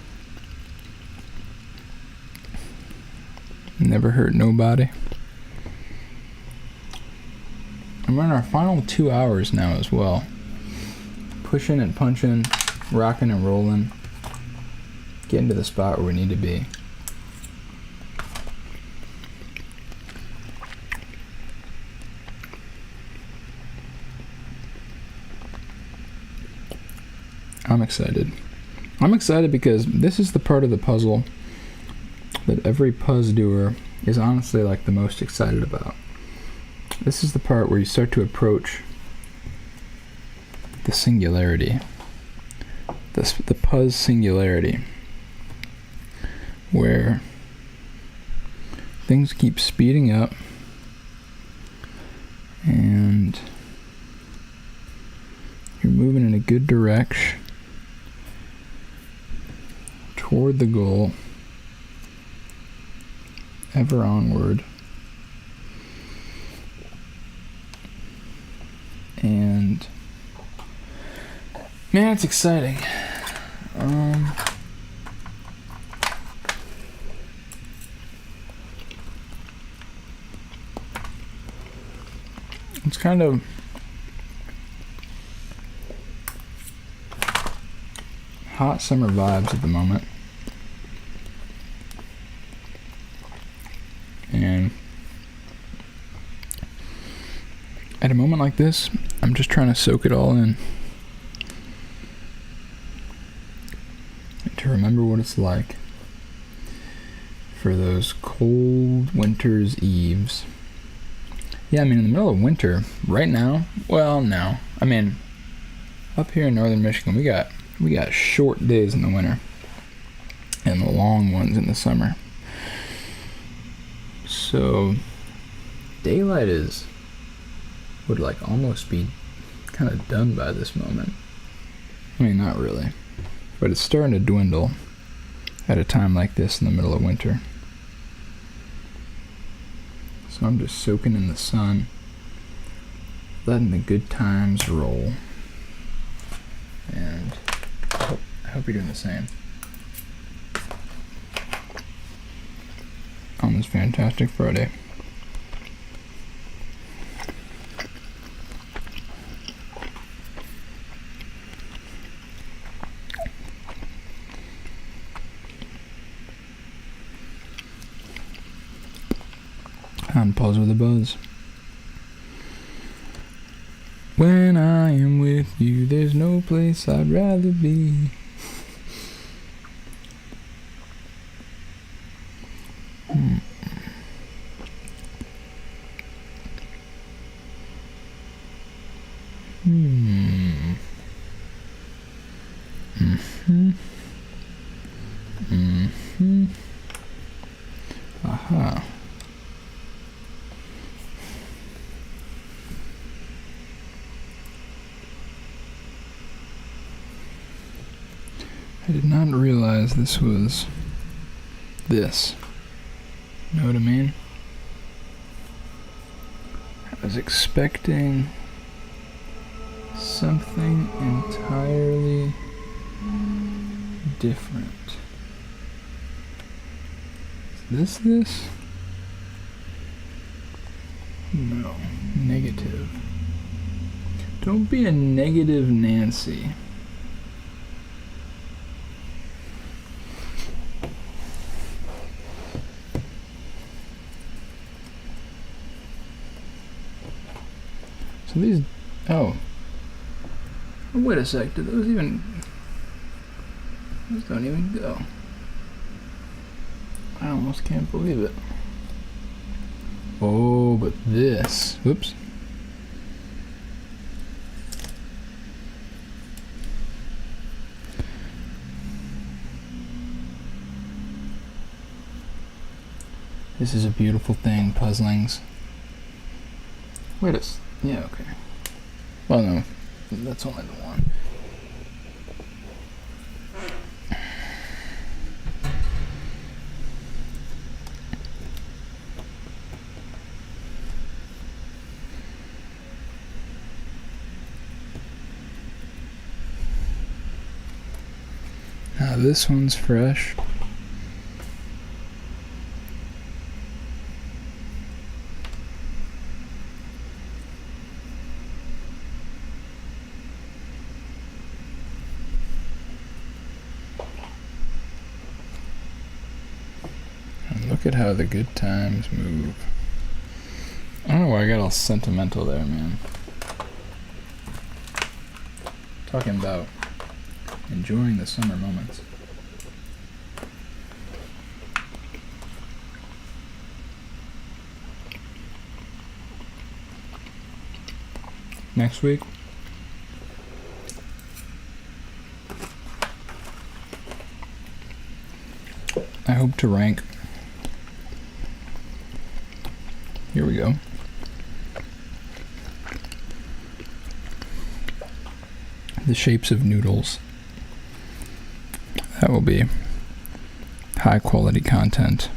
Never hurt nobody. And we're in our final 2 hours now as well. Pushing and punching, rocking and rolling. Getting to the spot where we need to be. I'm excited. I'm excited because this is the part of the puzzle that every Puzz doer is honestly like the most excited about. This is the part where you start to approach the singularity. The Puzz singularity. Where things keep speeding up and you're moving in a good direction toward the goal, ever onward. And man, it's exciting. It's kind of hot summer vibes at the moment. And at a moment like this, I'm just trying to soak it all in. And to remember what it's like for those cold winter's eves. Yeah, I mean, in the middle of winter, right now, well, no. I mean, up here in northern Michigan, we got short days in the winter and long ones in the summer. So daylight would like almost be kind of done by this moment. I mean, not really, but it's starting to dwindle at a time like this in the middle of winter. So I'm just soaking in the sun, letting the good times roll. And I hope you're doing the same on this fantastic Friday. On Pause with a Buzz. When I am with you, there's no place I'd rather be. Aha. I did not realize this was this. Know what I mean? I was expecting something entirely different. Is this? No. Negative. Don't be a negative Nancy. So these, oh, wait a sec, do those don't even go. I almost can't believe it. Oh, but this, whoops. This is a beautiful thing, puzzlings. Wait a yeah, okay. Well, no, that's only the one. Now this one's fresh. Look at how the good times move. I don't know why I got all sentimental there, man. Talking about enjoying the summer moments. Next week, I hope to rank. Here we go. The shapes of noodles. That will be high quality content.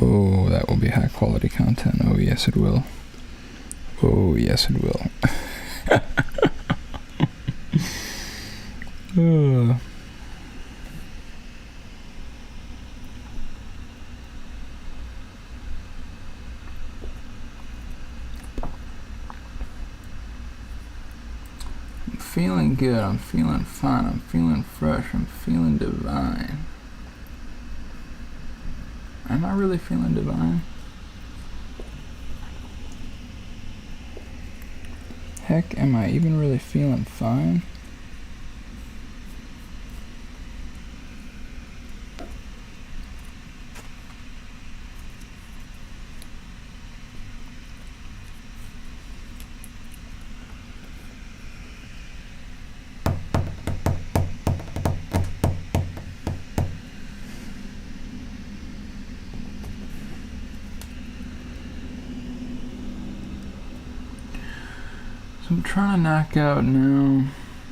Oh, that will be high quality content. Oh, yes, it will. Oh, yes, it will. I'm feeling good. I'm feeling fine. I'm feeling fresh. I'm feeling divine. Am I really feeling divine? Heck, am I even really feeling fine? I'm trying to knock out now,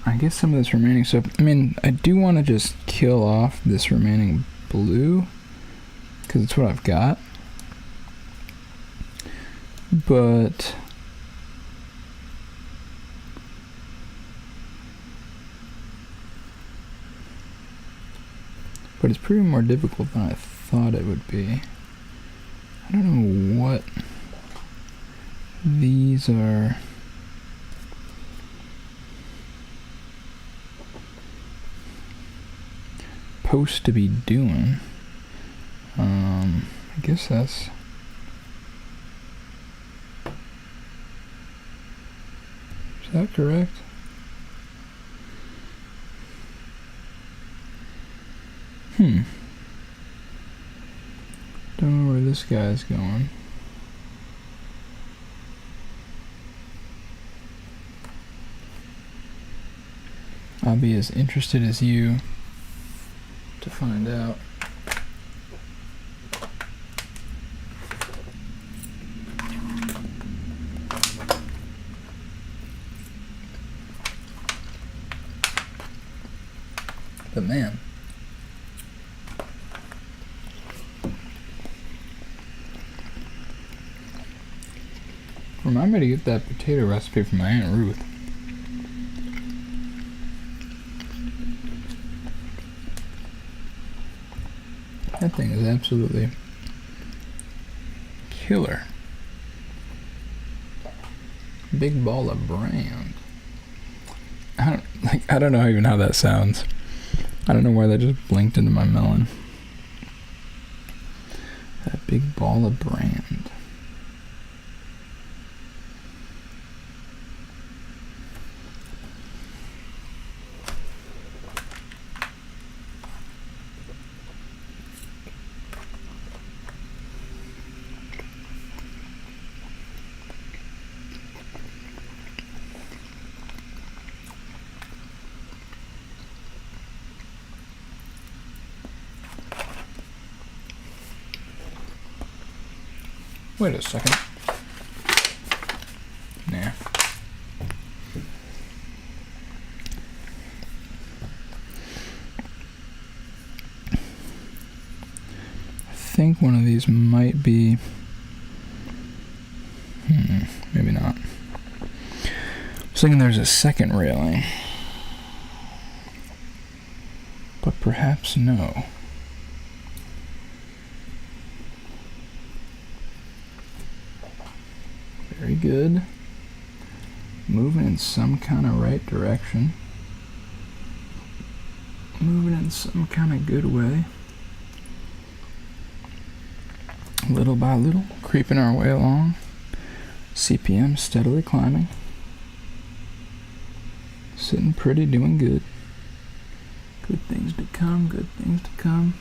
I guess, some of this remaining stuff. I mean, I do want to just kill off this remaining blue, because it's what I've got. But it's pretty more difficult than I thought it would be. I don't know what these are. Supposed to be doing. I guess that's Is that correct? Don't know where this guy's going. I'll be as interested as you to find out. But man, remind me to get that potato recipe from my Aunt Ruth. That thing is absolutely killer. Big ball of brand. I don't know even how that sounds. I don't know why that just blinked into my melon. That big ball of brand. Wait a second. Nah. I think one of these might be... maybe not. I was thinking there's a second railing. But perhaps no. Very good. Moving in some kind of right direction. Moving in some kind of good way. Little by little, creeping our way along. CPM steadily climbing. Sitting pretty, doing good. Good things to come, good things to come.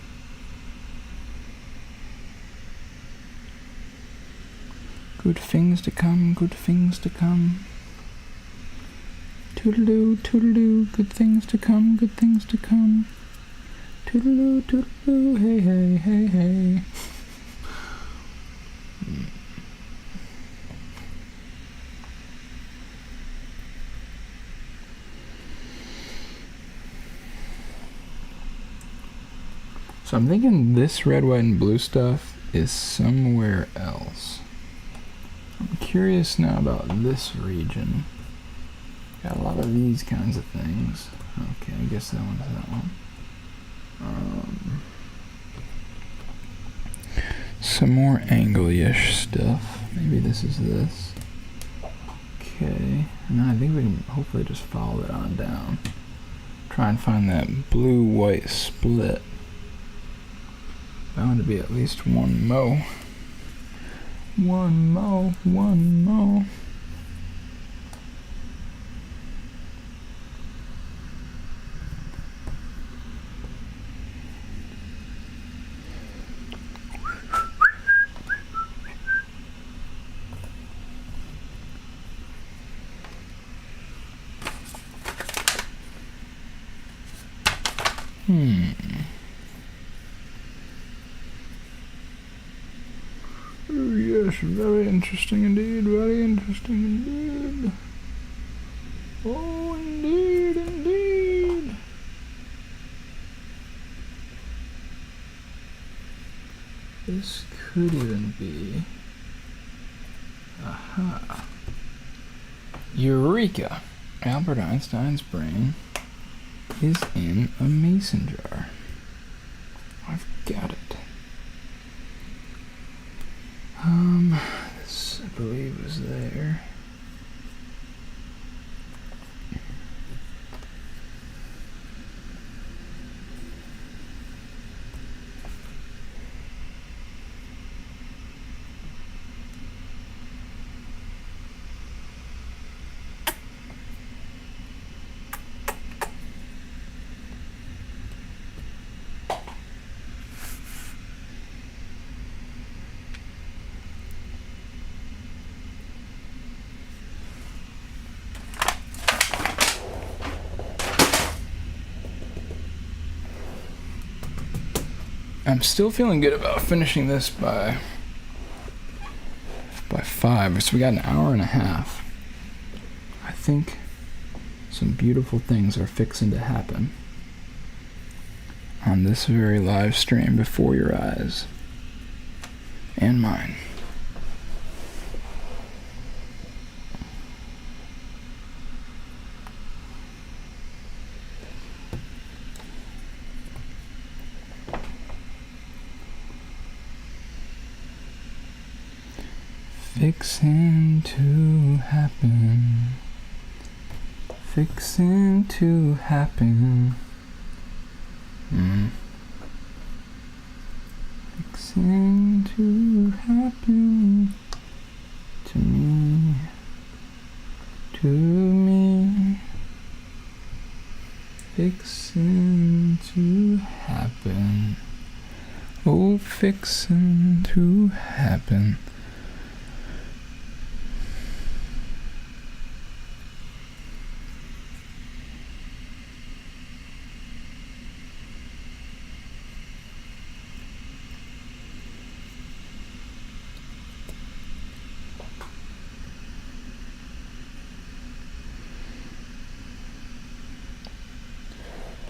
Good things to come, good things to come. Toodle-doo, toodle-doo, good things to come, good things to come. Toodle-doo, toodle-doo, hey, hey, hey, hey. So I'm thinking this red, white, and blue stuff is somewhere else. I'm curious now about this region. Got a lot of these kinds of things. Okay, I guess that one's that one. Some more angle-ish stuff. Maybe this is this. Okay, and then I think we can hopefully just follow it on down. Try and find that blue-white split. Bound to be at least one mo. One mo, one mo. Oh, yes, very interesting indeed, very interesting indeed. Oh, indeed, indeed. This could even be... Aha. Eureka! Albert Einstein's brain is in a mason jar. I've got it. This I believe was there. I'm still feeling good about finishing this by 5, so we got an hour and a half. I think some beautiful things are fixing to happen on this very live stream before your eyes and mine. Fixing to happen. Fixing to happen. Fixing to happen to me. To me. Fixing to happen. Oh, fixing to happen.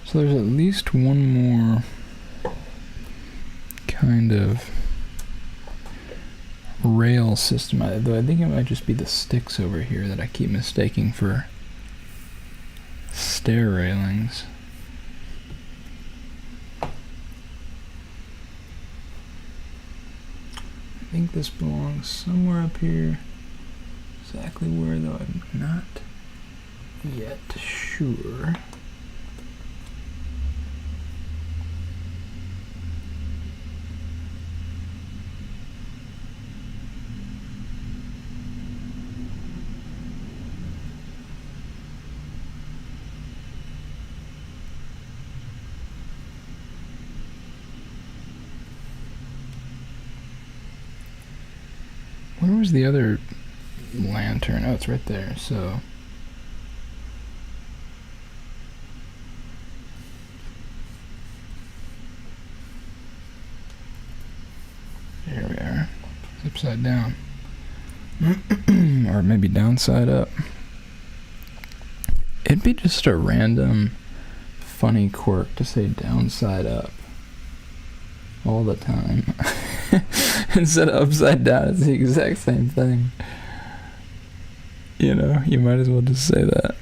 So there's at least one more kind of rail system, though I think it might just be the sticks over here that I keep mistaking for stair railings. I think this belongs somewhere up here. Exactly where, though, I'm not yet sure. Where was the other lantern? Oh, it's right there, so... Here we are. It's upside down. Or maybe downside up. It'd be just a random funny quirk to say downside up all the time. Instead of upside down, it's the exact same thing. You know, you might as well just say that.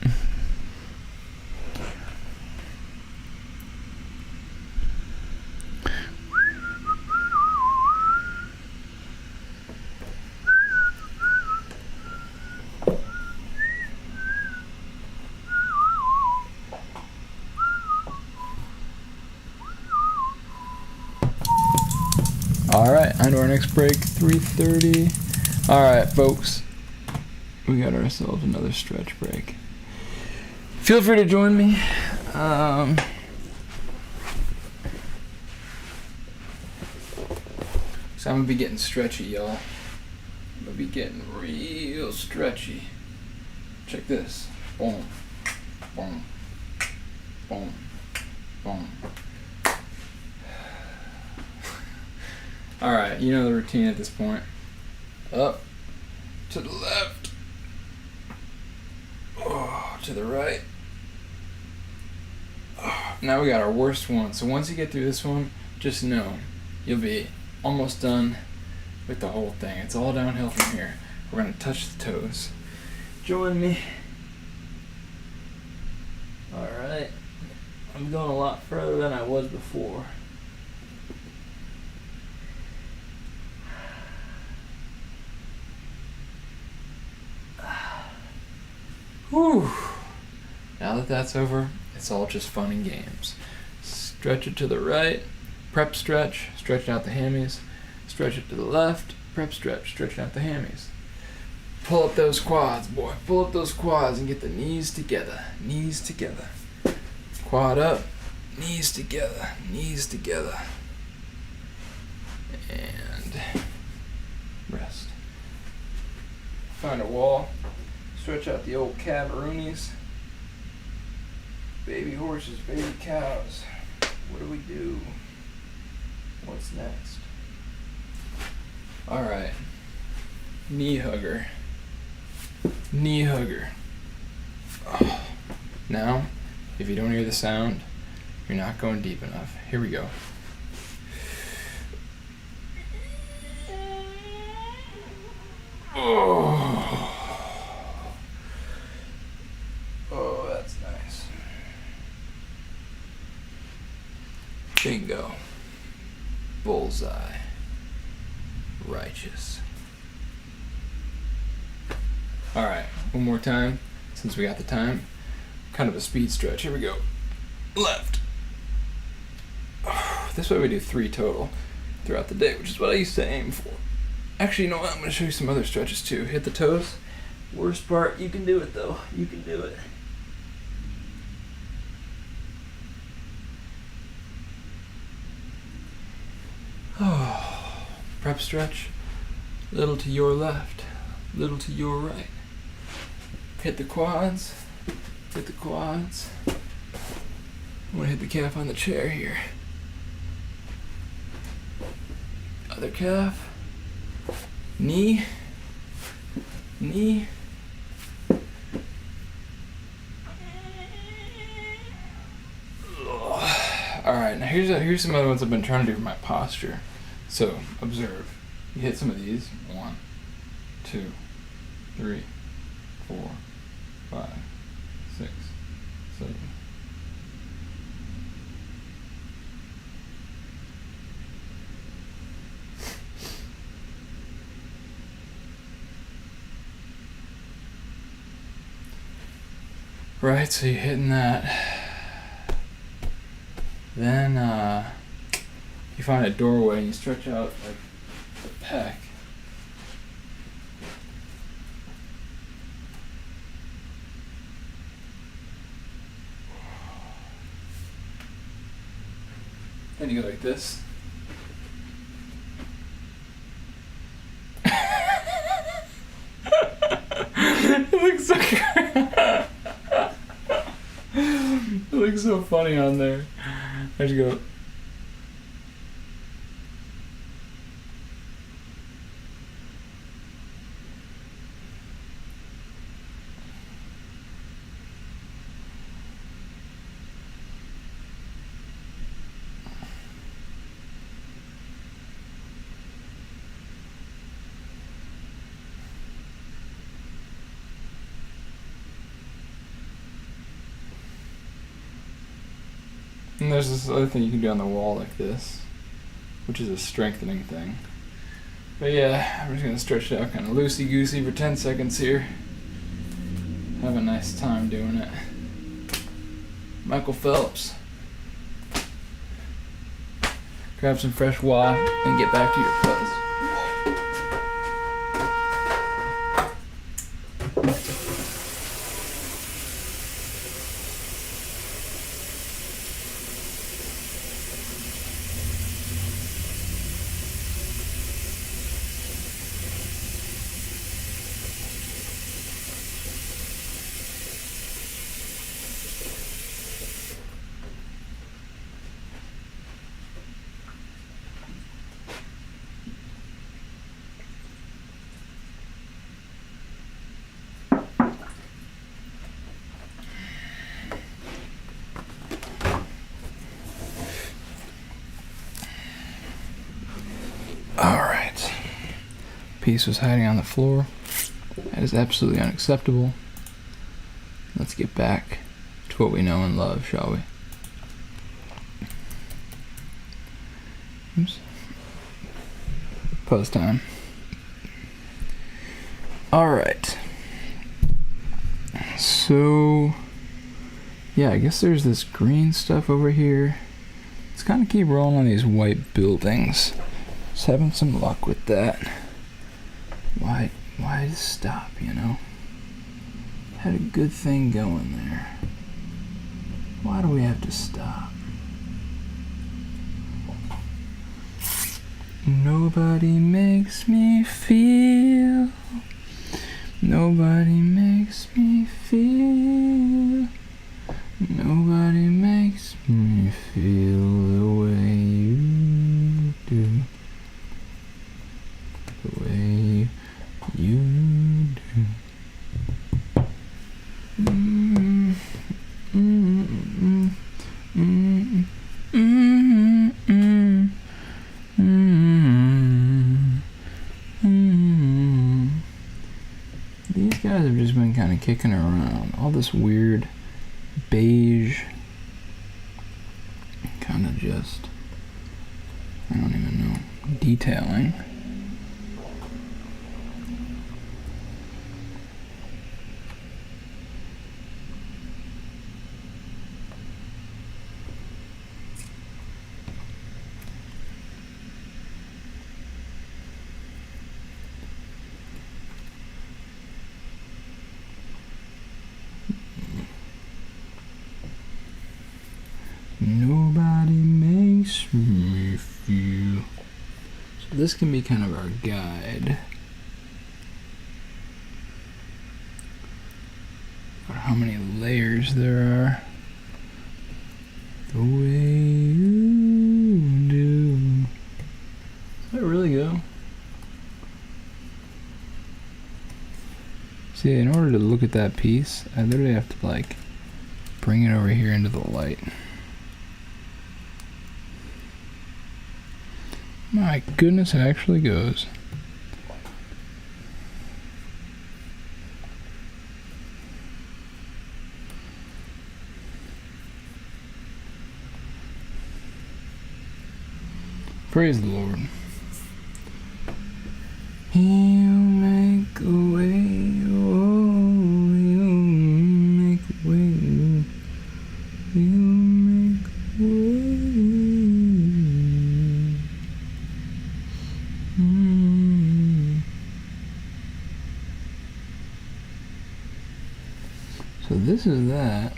Alright, on to our next break, 3:30. Alright, folks. We got ourselves another stretch break. Feel free to join me. So I'm gonna be getting stretchy, y'all. I'm gonna be getting real stretchy. Check this. Boom. Boom. Boom. Boom. Alright, you know the routine at this point. Up, to the left, oh, to the right. Oh, now we got our worst one. So once you get through this one, just know you'll be almost done with the whole thing. It's all downhill from here. We're going to touch the toes. Join me. Alright. I'm going a lot further than I was before. Whew. Now that that's over, it's all just fun and games. Stretch it to the right, prep stretch, stretch out the hammies. Stretch it to the left, prep stretch, stretch out the hammies. Pull up those quads, boy. Pull up those quads and get the knees together. Knees together. Quad up, knees together, knees together. And rest. Find a wall. Stretch out the old cabaroonies. Baby horses, baby cows. What do we do? What's next? Alright. Knee hugger. Knee hugger. Oh. Now, if you don't hear the sound, you're not going deep enough. Here we go. Oh. Oh, that's nice. Bingo. Bullseye. Righteous. Alright, one more time, since we got the time. Kind of a speed stretch. Here we go. Left. This way we do 3 total throughout the day, which is what I used to aim for. Actually, you know what? I'm going to show you some other stretches too. Hit the toes. Worst part, you can do it though. You can do it. Oh, prep stretch. Little to your left, little to your right. Hit the quads. Hit the quads. I'm gonna hit the calf on the chair here. Other calf. Knee. Knee. Alright, now here's some other ones I've been trying to do for my posture. So, observe. You hit some of these. 1, 2, 3, 4, 5, 6, 7. Right, so you're hitting that. Then you find a doorway and you stretch out like the pec. Then you go like this. It looks so it looks so funny on there. I just go. And there's this other thing you can do on the wall like this, which is a strengthening thing. But yeah, I'm just going to stretch it out kind of loosey-goosey for 10 seconds here. Have a nice time doing it. Michael Phelps. Grab some fresh water and get back to your puzz. Alright. Pieace was hiding on the floor. That is absolutely unacceptable. Let's get back to what we know and love, shall we? Oops. Pause time. Alright. So, yeah, I guess there's this green stuff over here. Let's kind of keep rolling on these white buildings. Just having some luck with that. Why stop, you know? Had a good thing going there. Why do we have to stop? Nobody makes me feel. Nobody makes me feel. Nobody makes me feel the way you been kind of kicking around. All this weird beige kind of just, I don't even know, detailing. Nobody makes me feel. So this can be kind of our guide. Or how many layers there are. The way you do. Does that really go? See, in order to look at that piece, I literally have to like bring it over here into the light. My goodness, it actually goes. Praise the Lord. He'll make a way, oh, he'll make a way, he'll make a way. So this is that.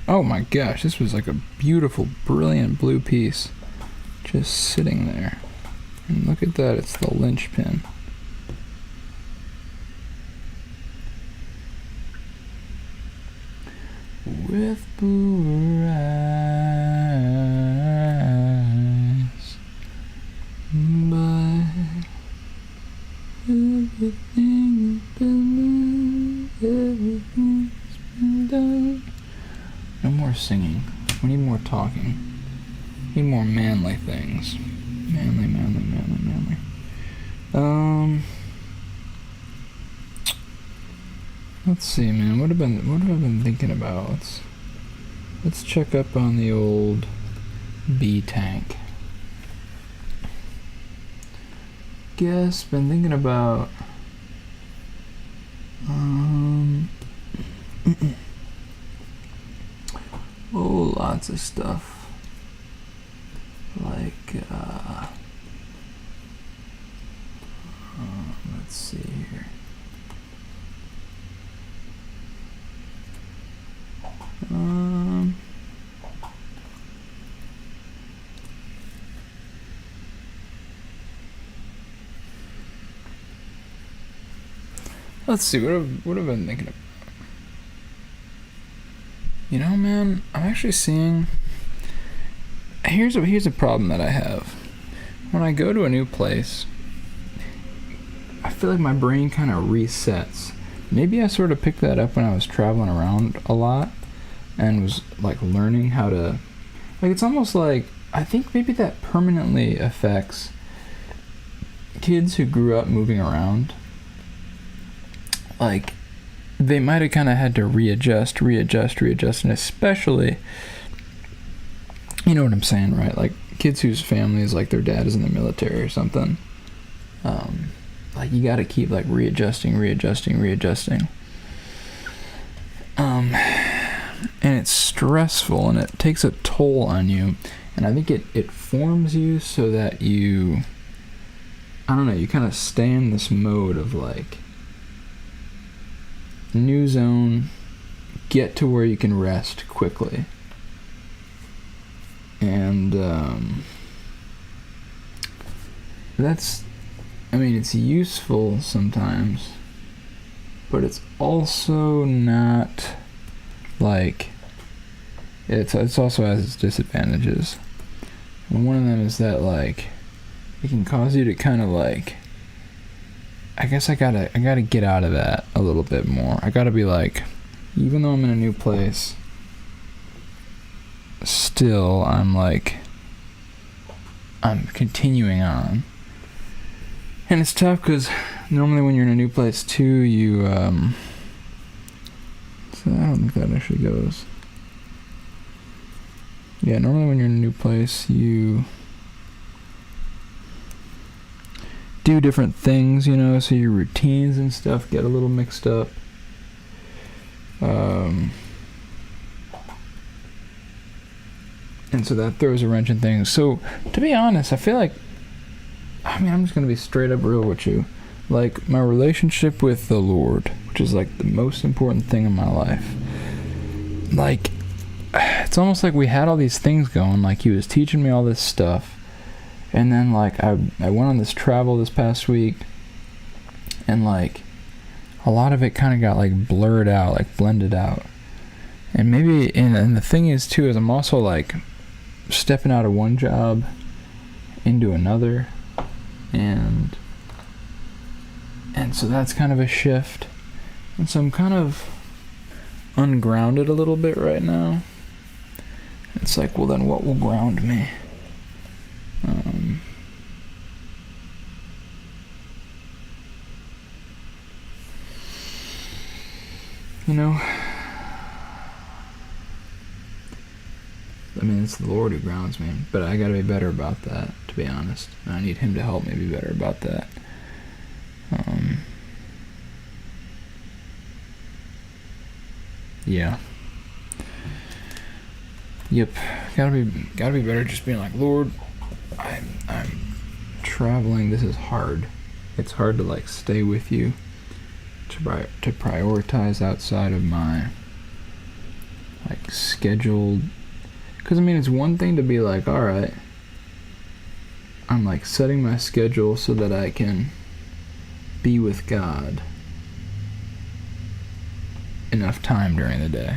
Oh my gosh, this was like a beautiful, brilliant blue piece just sitting there. And look at that, it's the linchpin. With blue eyes, but everything's been done, everything's been done. No more singing. We need more talking. We need more manly things. Manly, manly, manly, manly. Let's see, man. What have I been thinking about? Let's check up on the old bee tank. Guess been thinking about oh, lots of stuff. Like, let's see here. Let's see, what have I been thinking of? You know, man, I'm actually seeing... Here's a problem that I have. When I go to a new place, I feel like my brain kind of resets. Maybe I sort of picked that up when I was traveling around a lot and was, like, learning how to... Like, it's almost like... I think maybe that permanently affects kids who grew up moving around. Like... They might have kind of had to readjust, and especially, you know what I'm saying, right? Like kids whose families, like their dad is in the military or something. Like you got to keep like readjusting. And it's stressful and it takes a toll on you. And I think it forms you so that you, I don't know, you kind of stay in this mode of like, new zone, get to where you can rest quickly. And it's useful sometimes, but it's also not like, it's also has its disadvantages. And one of them is that, like, it can cause you to kind of, like, I guess I gotta get out of that a little bit more. I gotta be like, even though I'm in a new place, still I'm continuing on. And it's tough because normally when you're in a new place too, you so I don't think that actually goes. Yeah, normally when you're in a new place, you do different things, you know, so your routines and stuff get a little mixed up. And so that throws a wrench in things. So, to be honest, I feel like, I'm just going to be straight up real with you. Like, my relationship with the Lord, which is, like, the most important thing in my life. Like, it's almost like we had all these things going. Like, he was teaching me all this stuff. And then, like, I went on this travel this past week. And, like, a lot of it kind of got, like, blurred out, like, blended out. And maybe, and the thing is, too, is I'm also, like, stepping out of one job into another. And so that's kind of a shift. And so I'm kind of ungrounded a little bit right now. It's like, well, then what will ground me? You know, I mean, it's the Lord who grounds me, but I gotta be better about that, to be honest. And I need him to help me be better about that. Yeah. Yep. Gotta be better just being like, Lord, I'm traveling. This is hard. It's hard to, like, stay with you, to prioritize outside of my, like, scheduled. Because, I mean, it's one thing to be like, alright, I'm, like, setting my schedule so that I can be with God enough time during the day,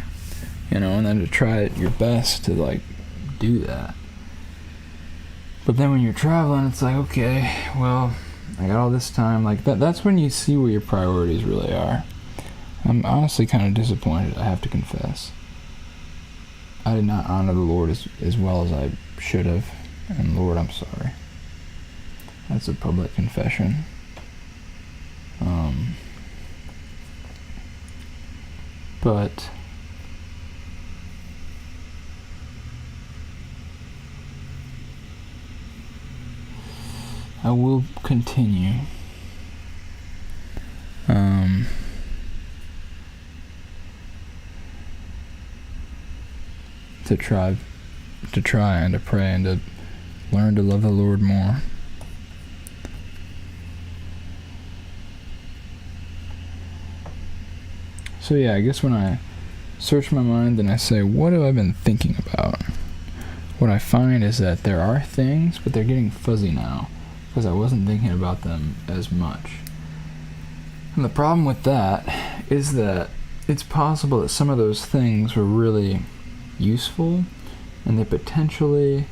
you know, and then to try your best to, like, do that. But then when you're traveling, it's like, okay, well, I got all this time. Like, that's when you see where your priorities really are. I'm honestly kind of disappointed, I have to confess. I did not honor the Lord as well as I should have. And Lord, I'm sorry. That's a public confession. But I will continue. To try and to pray and to learn to love the Lord more. So yeah, I guess when I search my mind and I say, what have I been thinking about? What I find is that there are things, but they're getting fuzzy now because I wasn't thinking about them as much. And the problem with that is that it's possible that some of those things were really useful and they potentially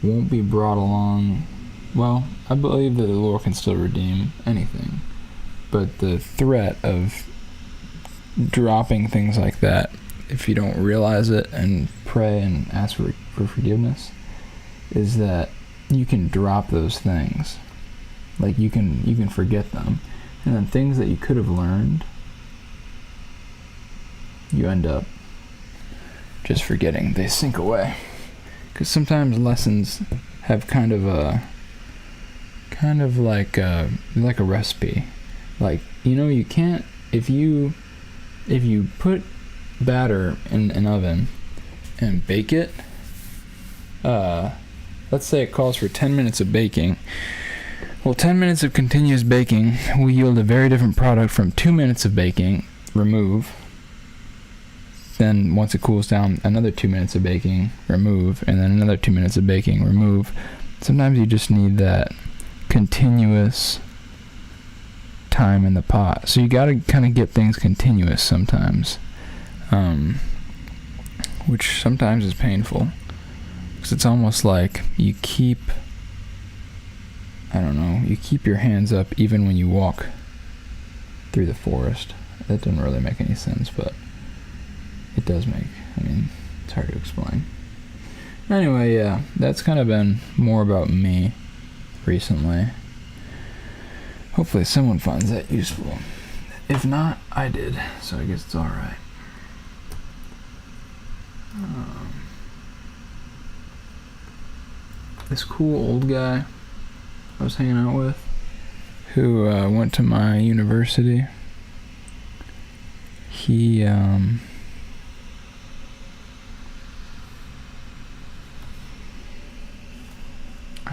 won't be brought along. Well, I believe that the Lord can still redeem anything, but the threat of dropping things like that, if you don't realize it and pray and ask for forgiveness, is that you can drop those things. Like, you can forget them, and then things that you could have learned, you end up just forgetting. They sink away. Because sometimes lessons have kind of like a recipe. Like, you know, you can't, if you put batter in an oven and bake it, let's say it calls for 10 minutes of baking. Well, 10 minutes of continuous baking will yield a very different product from 2 minutes of baking, remove, then once it cools down, another 2 minutes of baking, remove, and then another 2 minutes of baking, remove. Sometimes you just need that continuous time in the pot. So you gotta kind of get things continuous sometimes, which sometimes is painful, because it's almost like you keep, I don't know, you keep your hands up even when you walk through the forest. That doesn't really make any sense, but it does make, I mean, it's hard to explain. Anyway, yeah, that's kind of been more about me recently. Hopefully someone finds that useful. If not, I did, so I guess it's alright. This cool old guy I was hanging out with, who went to my university, he I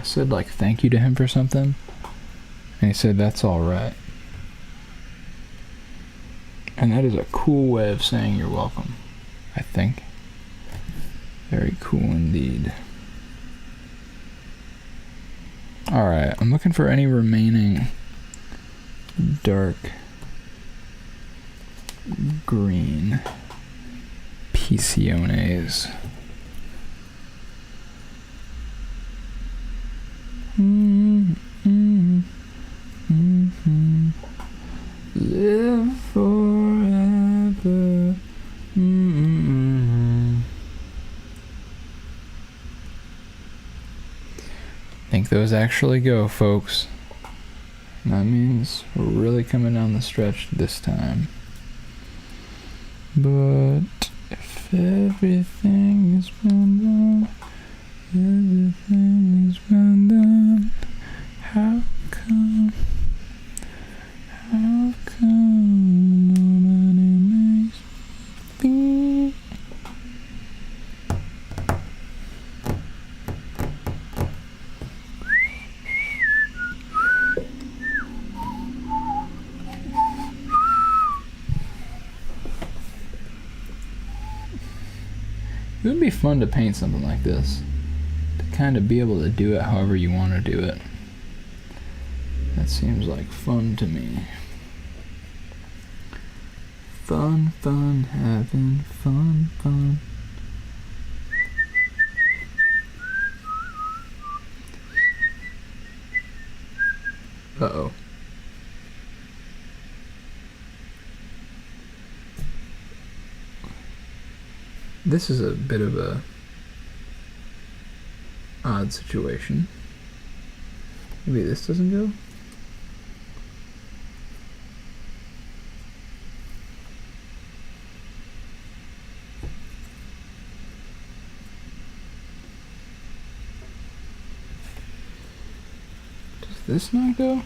said like thank you to him for something, and he said that's alright. And that is a cool way of saying you're welcome, I think. Very cool indeed. Alright, I'm looking for any remaining dark green Pieace. Live forever. Think those actually go, folks. That means we're really coming down the stretch this time. But if everything has been done, everything has been done, how come nobody makes me feel? It would be fun to paint something like this, to kind of be able to do it however you want to do it. That seems like fun to me. Fun, having fun. Uh-oh. This is a bit of a odd situation. Maybe this doesn't go? Does this not go?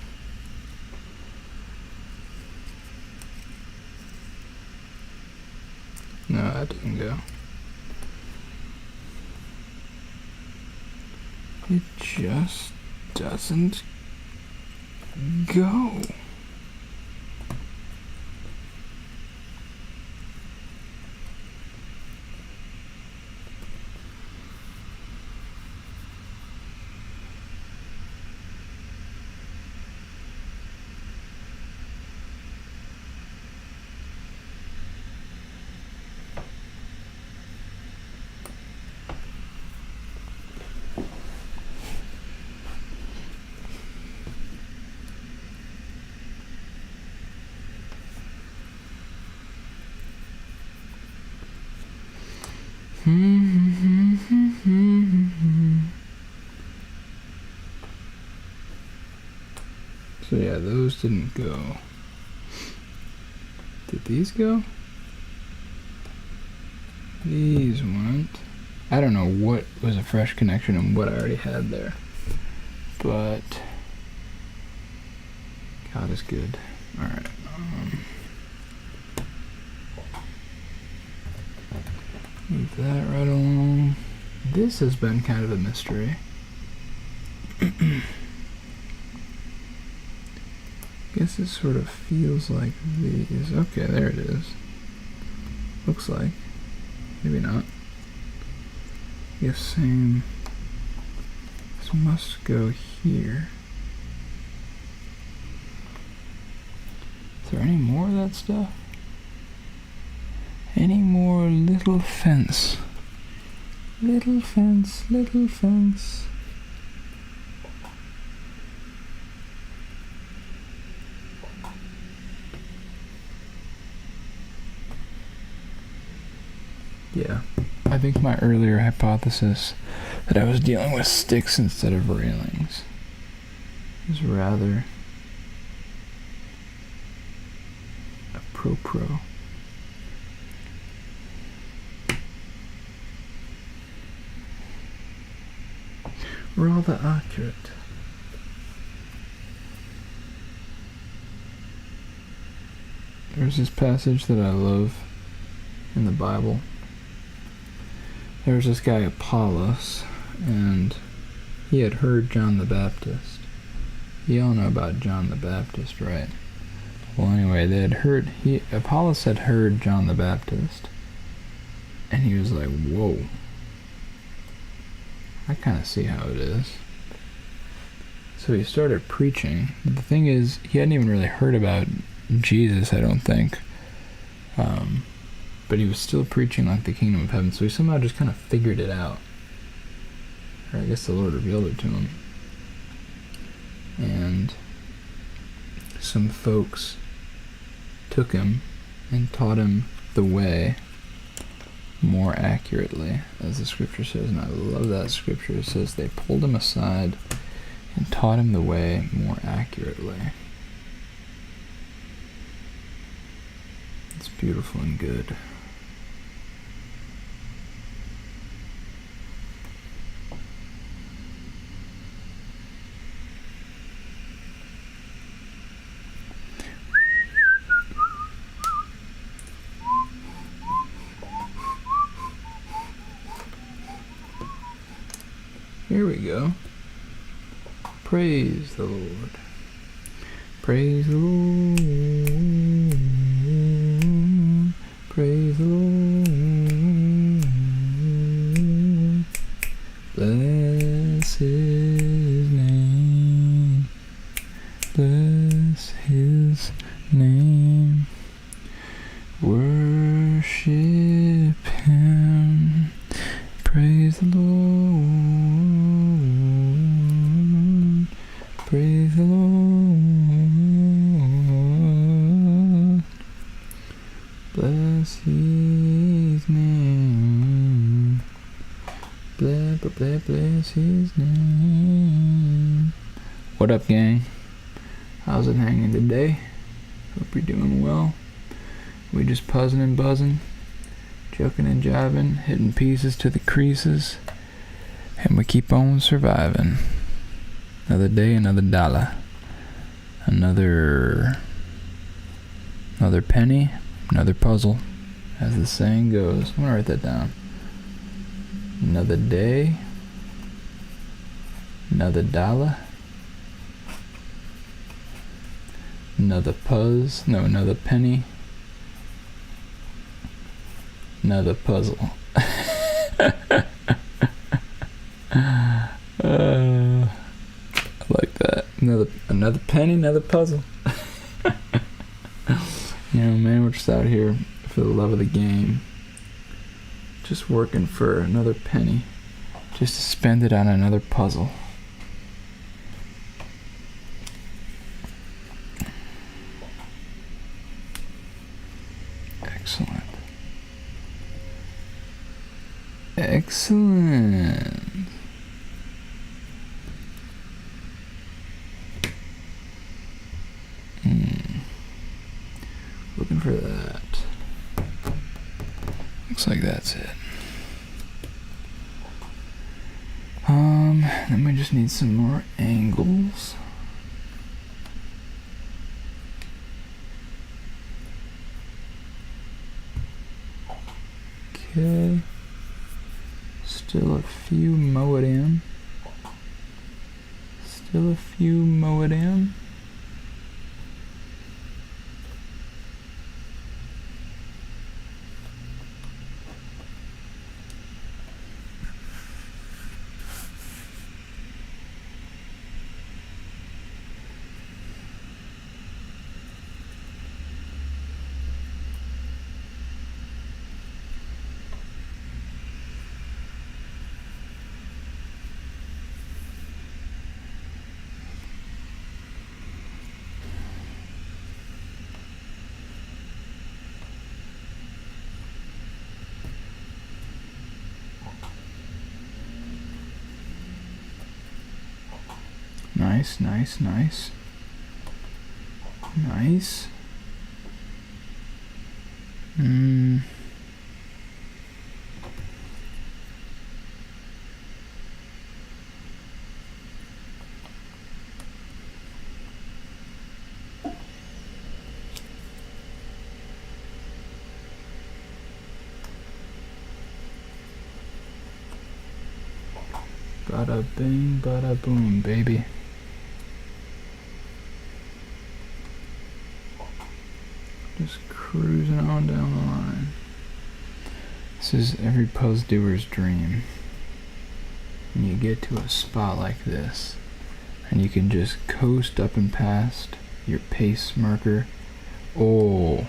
No, that doesn't go. It just doesn't go. So yeah, those didn't go. Did these go? These went. I don't know what was a fresh connection and what I already had there. But God is good. Alright. Move that right along. This has been kind of a mystery. Guess it sort of feels like these. Okay, there it is. Looks like. Maybe not. Yes, same. This must go here. Is there any more of that stuff? Any more little fence? Little fence, little fence. Yeah, I think my earlier hypothesis that I was dealing with sticks instead of railings is rather pro. Rather accurate. There's this passage that I love in the Bible. There was this guy Apollos, and he had heard John the Baptist. You all know about John the Baptist, right? Well, anyway, Apollos had heard John the Baptist, and he was like, whoa, I kind of see how it is. So he started preaching. But the thing is, he hadn't even really heard about Jesus, I don't think. But he was still preaching like the kingdom of heaven, so he somehow just kind of figured it out. Or I guess the Lord revealed it to him. And some folks took him and taught him the way more accurately, as the scripture says, and I love that scripture. It says they pulled him aside and taught him the way more accurately. It's beautiful and good. Here we go. Praise the Lord. Praise the Lord. Praise the Lord. Bless his name. Bless his name. Worship him. Praise the Lord. Praise the Lord. Bless his name. Bless his name. What up, gang? How's it hanging today? Hope you're doing well. We just puzzing and buzzing, joking and jiving, hitting pieces to the creases, and we keep on surviving. Another day, another dollar. Another penny, another puzzle, as the saying goes. I'm gonna write that down. Another day, another dollar, another another penny, another puzzle. I like that. Another penny, another puzzle. You know, man, we're just out here for the love of the game. Just working for another penny. Just to spend it on another puzzle. Excellent. Excellent. Looking for that. Looks like that's it. Then we just need some more angles. Okay. Still a few mow it in. Still a few mow it in. Nice, nice, nice. Nice. Bada bing, bada boom, baby. Just cruising on down the line. This is every Puzz doer's dream. When you get to a spot like this, and you can just coast up and past your pace marker. Oh.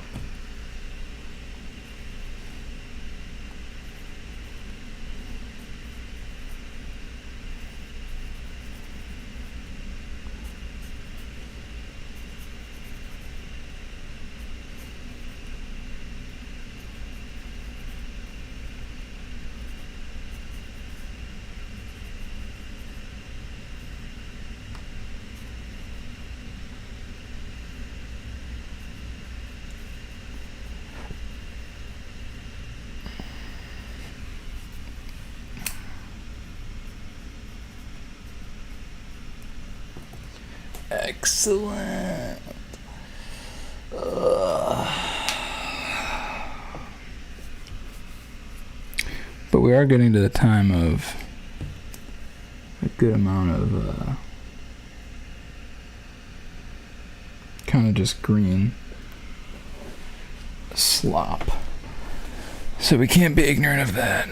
Excellent. But we are getting to the time of a good amount of kind of just green slop. So we can't be ignorant of that.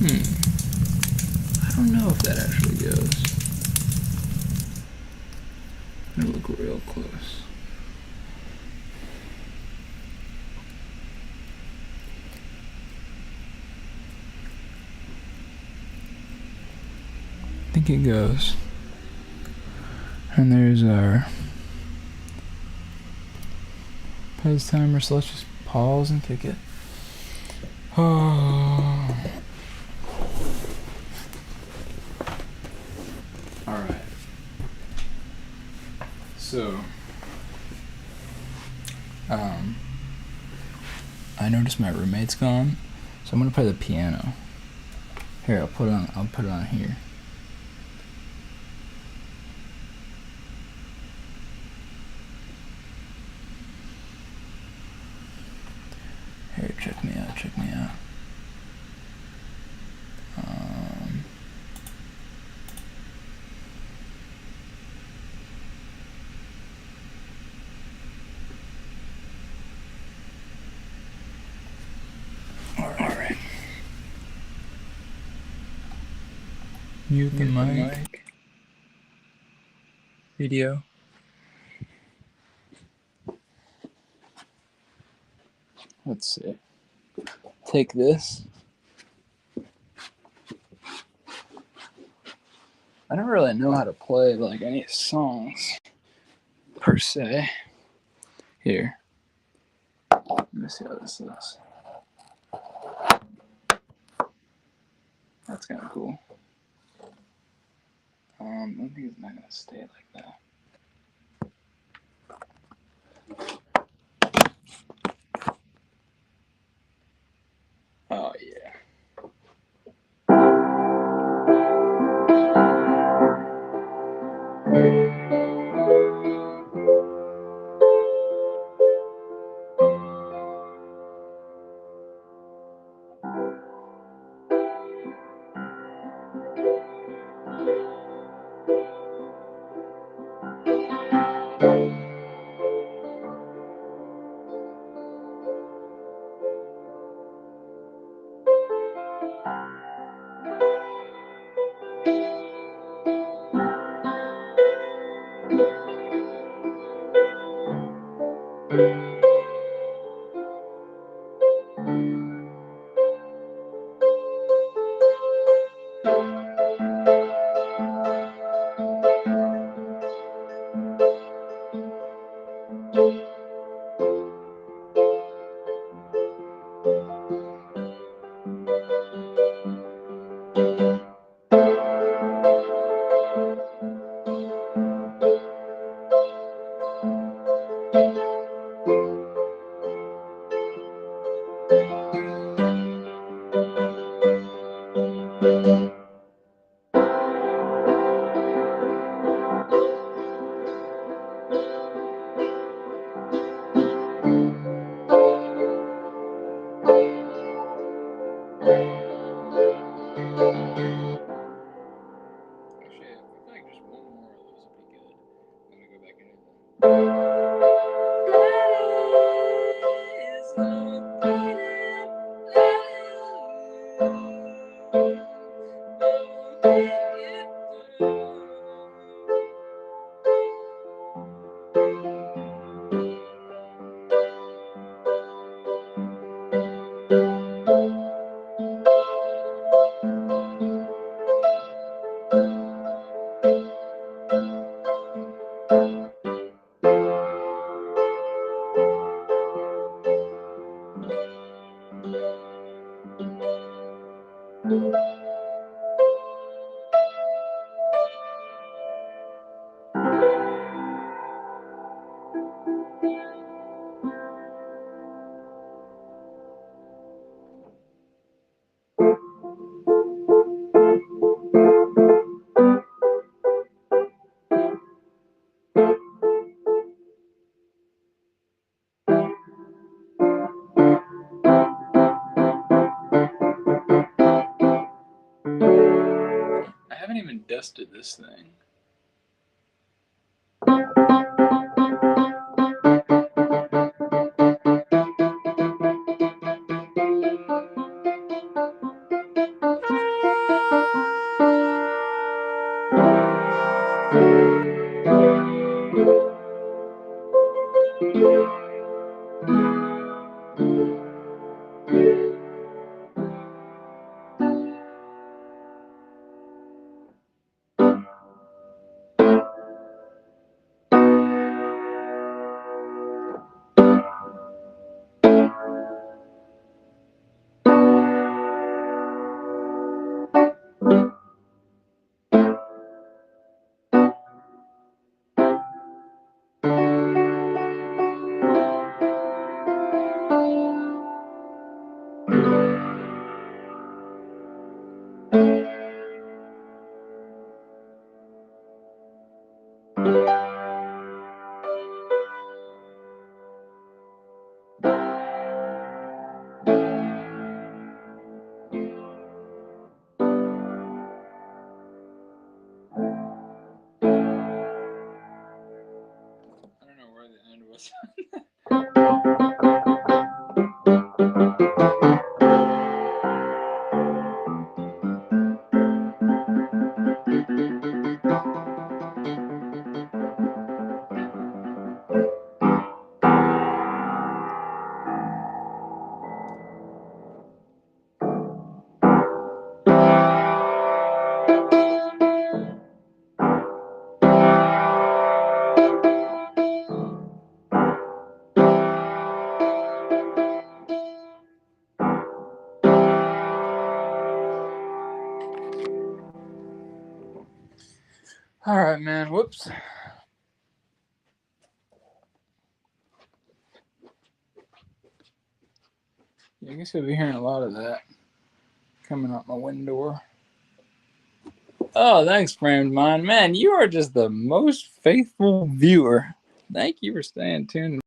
I don't know if that actually goes. It'll look real close. I think it goes. And there's our Puzz timer, so let's just pause and kick it. Oh. Alright. So, I noticed my roommate's gone, so I'm gonna play the piano. Here, I'll put it on here. Here, check me out, check me out. Alright. Mute the mic. Video. Let's see. Take this. I don't really know how to play like any songs per se. Here. Let me see how this looks. That's kind of cool. I think it's not gonna stay like that. Oh yeah. I haven't even dusted this thing. All right, man. Whoops. I guess you'll be hearing a lot of that coming out my window. Oh, thanks, Framed Mind. Man, you are just the most faithful viewer. Thank you for staying tuned.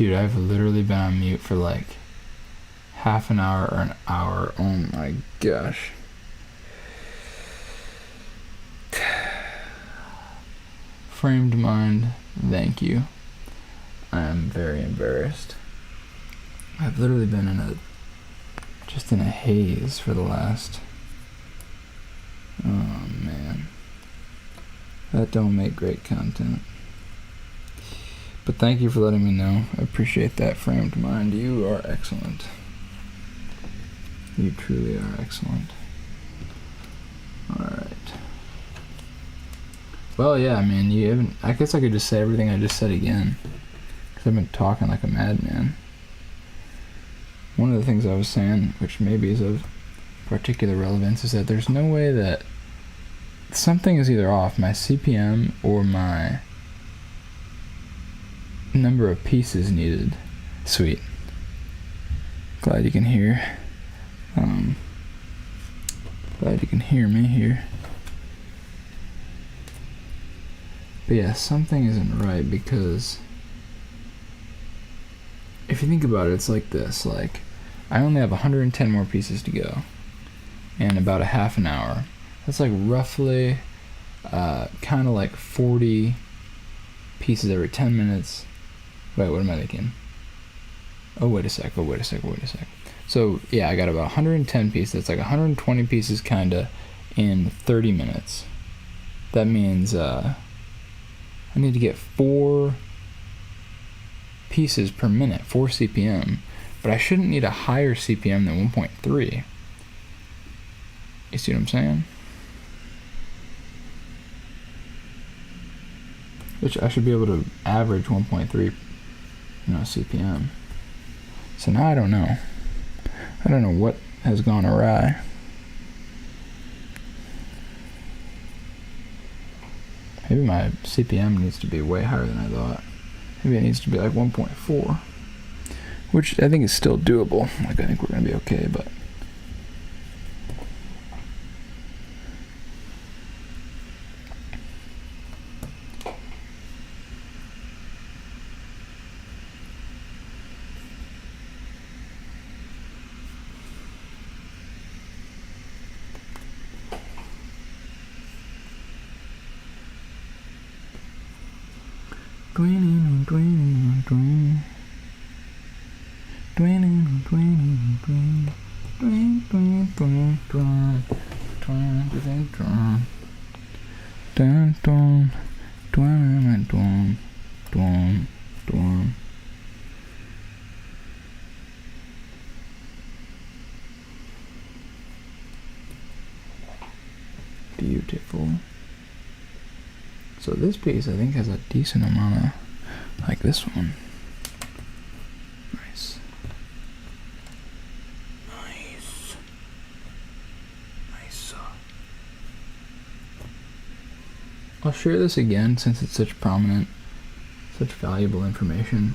Dude, I've literally been on mute for like half an hour or an hour. Oh my gosh. Framed mind, thank you. I am very embarrassed. I've literally been in a haze for the last... Oh man. That don't make great content. But thank you for letting me know. I appreciate that, framed mind. You are excellent. You truly are excellent. Alright. Well, yeah, I mean, you haven't... I guess I could just say everything I just said again. Because I've been talking like a madman. One of the things I was saying, which maybe is of particular relevance, is that there's no way that something is either off, my CPM or my number of pieces needed. Sweet. Glad you can hear. Glad you can hear me here. But yeah, something isn't right, because if you think about it, it's like this. Like, I only have 110 more pieces to go in about a half an hour. That's like roughly kind of like 40 pieces every 10 minutes. Wait, what am I thinking? Oh, wait a sec. So, yeah, I got about 110 pieces. That's like 120 pieces kind of in 30 minutes. That means I need to get 4 pieces per minute, 4 CPM. But I shouldn't need a higher CPM than 1.3. You see what I'm saying? Which I should be able to average 1.3, CPM. So now I don't know. I don't know what has gone awry. Maybe my CPM needs to be way higher than I thought. Maybe it needs to be like 1.4. Which I think is still doable. Like, I think we're going to be okay, but... Beautiful. So this piece, I think, has a decent amount of, like this one. Nice. I'll share this again since it's such prominent, such valuable information.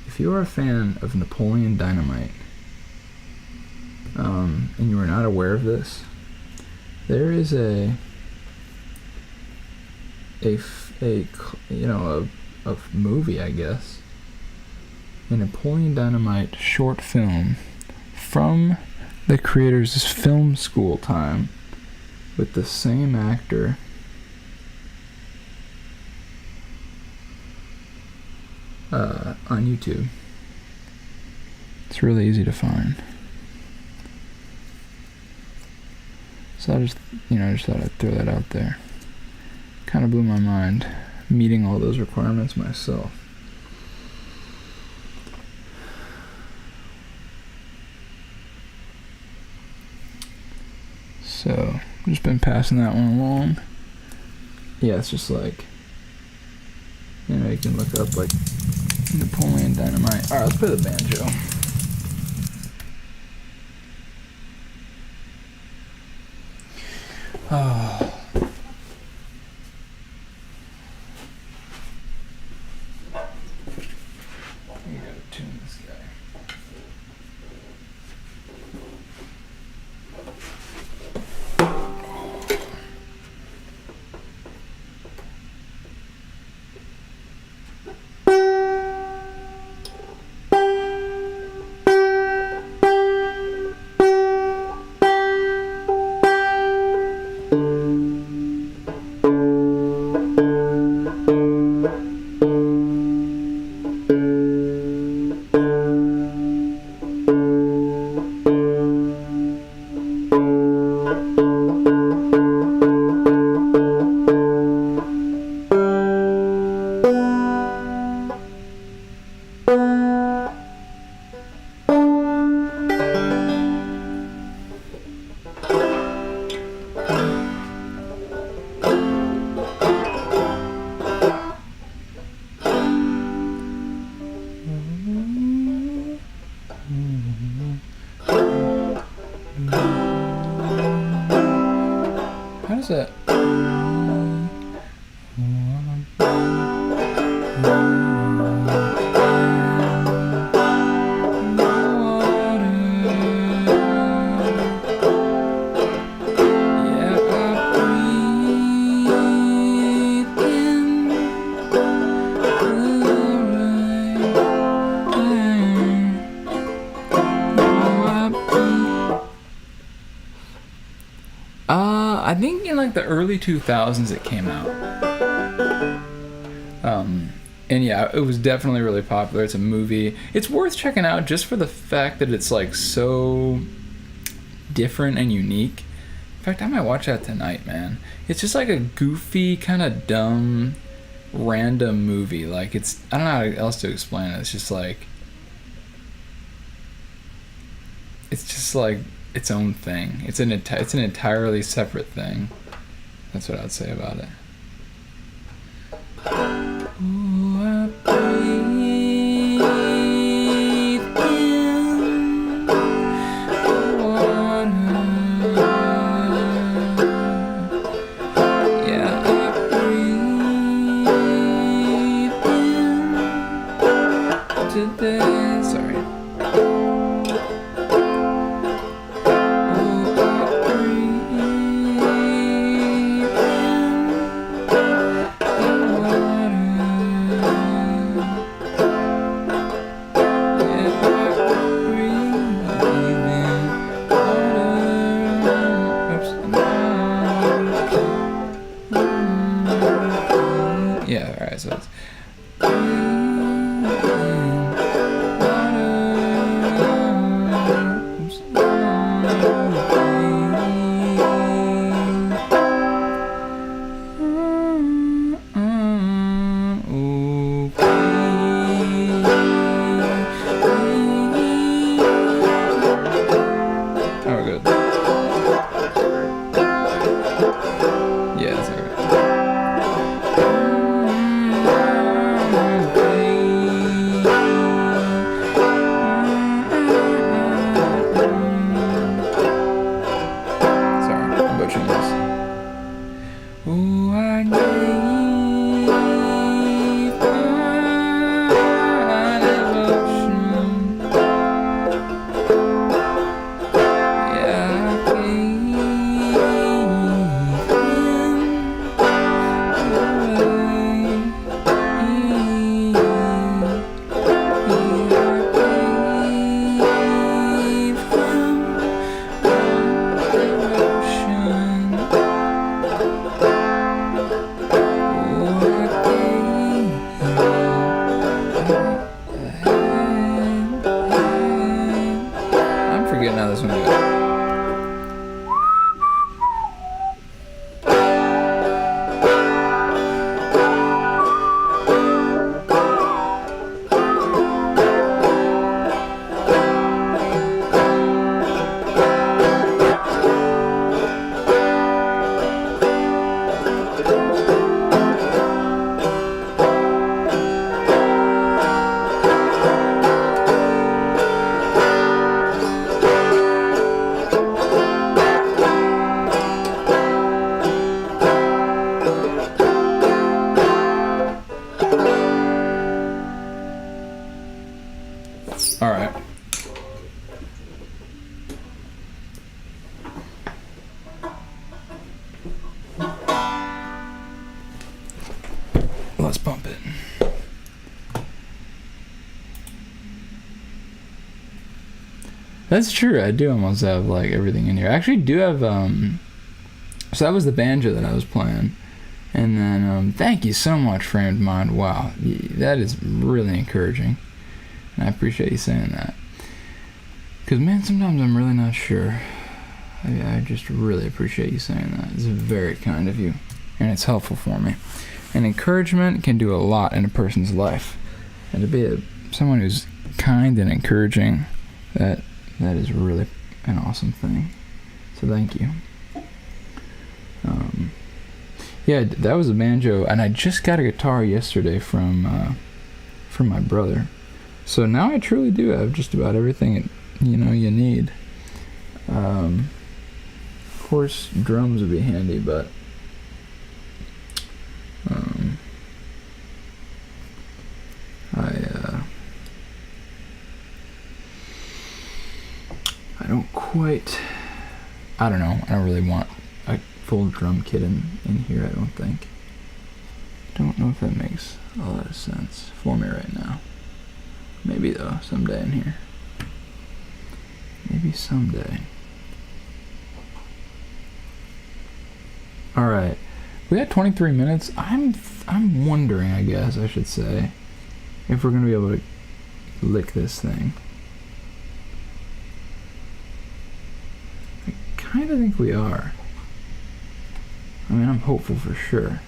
If you are a fan of Napoleon Dynamite, and you are not aware of this, there is a movie, I guess, a Napoleon Dynamite short film from the creator's film school time with the same actor on YouTube. It's really easy to find. So I just thought I'd throw that out there. Kind of blew my mind, meeting all those requirements myself. So, I've just been passing that one along. Yeah, it's just like, you can look up like Napoleon Dynamite. Alright, let's play the banjo. Oh. We gotta tune this guy. does that? I think in like the early 2000s it came out. And yeah, it was definitely really popular. It's a movie. It's worth checking out just for the fact that it's like so different and unique. In fact, I might watch that tonight, man. It's just like a goofy, kind of dumb, random movie. Like it's, I don't know how else to explain it. It's just like its own thing. It's an entirely separate thing. That's what I'd say about it. Ooh, I breathe in the water. Yeah, I breathe in today. Sorry. So it's let's bump it. That's true. I do almost have like everything in here. I actually do have so that was the banjo that I was playing. And then thank you so much, Framed Mind. Wow. That is really encouraging. And I appreciate you saying that. Because man, sometimes I'm really not sure. I just really appreciate you saying that. It's very kind of you. And it's helpful for me. And encouragement can do a lot in a person's life. And to be someone who's kind and encouraging, that is really an awesome thing. So thank you. Yeah, that was a banjo, and I just got a guitar yesterday from my brother. So now I truly do have just about everything you need. course, drums would be handy, but I don't quite. I don't know. I don't really want a full drum kit in here. I don't think. Don't know if that makes a lot of sense for me right now. Maybe though, someday in here. Maybe someday. All right, we got 23 minutes. I'm wondering, I guess I should say, if we're gonna be able to lick this thing. I kind of think we are. I mean, I'm hopeful for sure.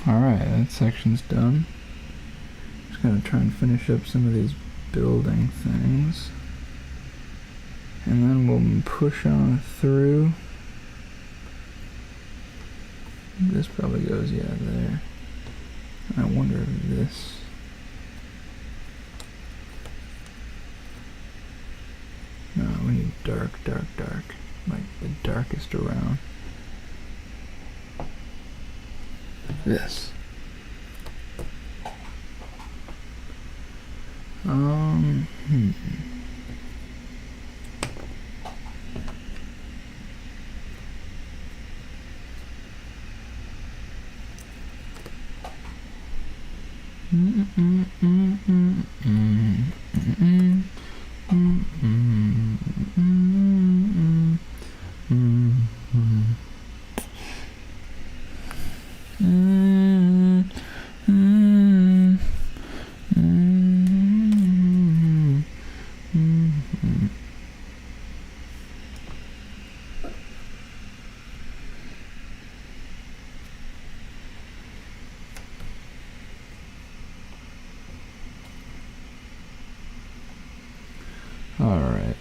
Alright, that section's done. Just gonna try and finish up some of these building things. And then we'll push on through. This probably goes, yeah, there. I wonder if this... No, we need dark, dark, dark. Like the darkest around. This. Alright.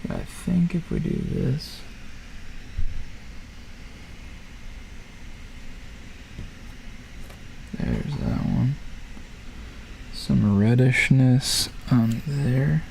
I think if we do this, there's that one. Some reddishness on there.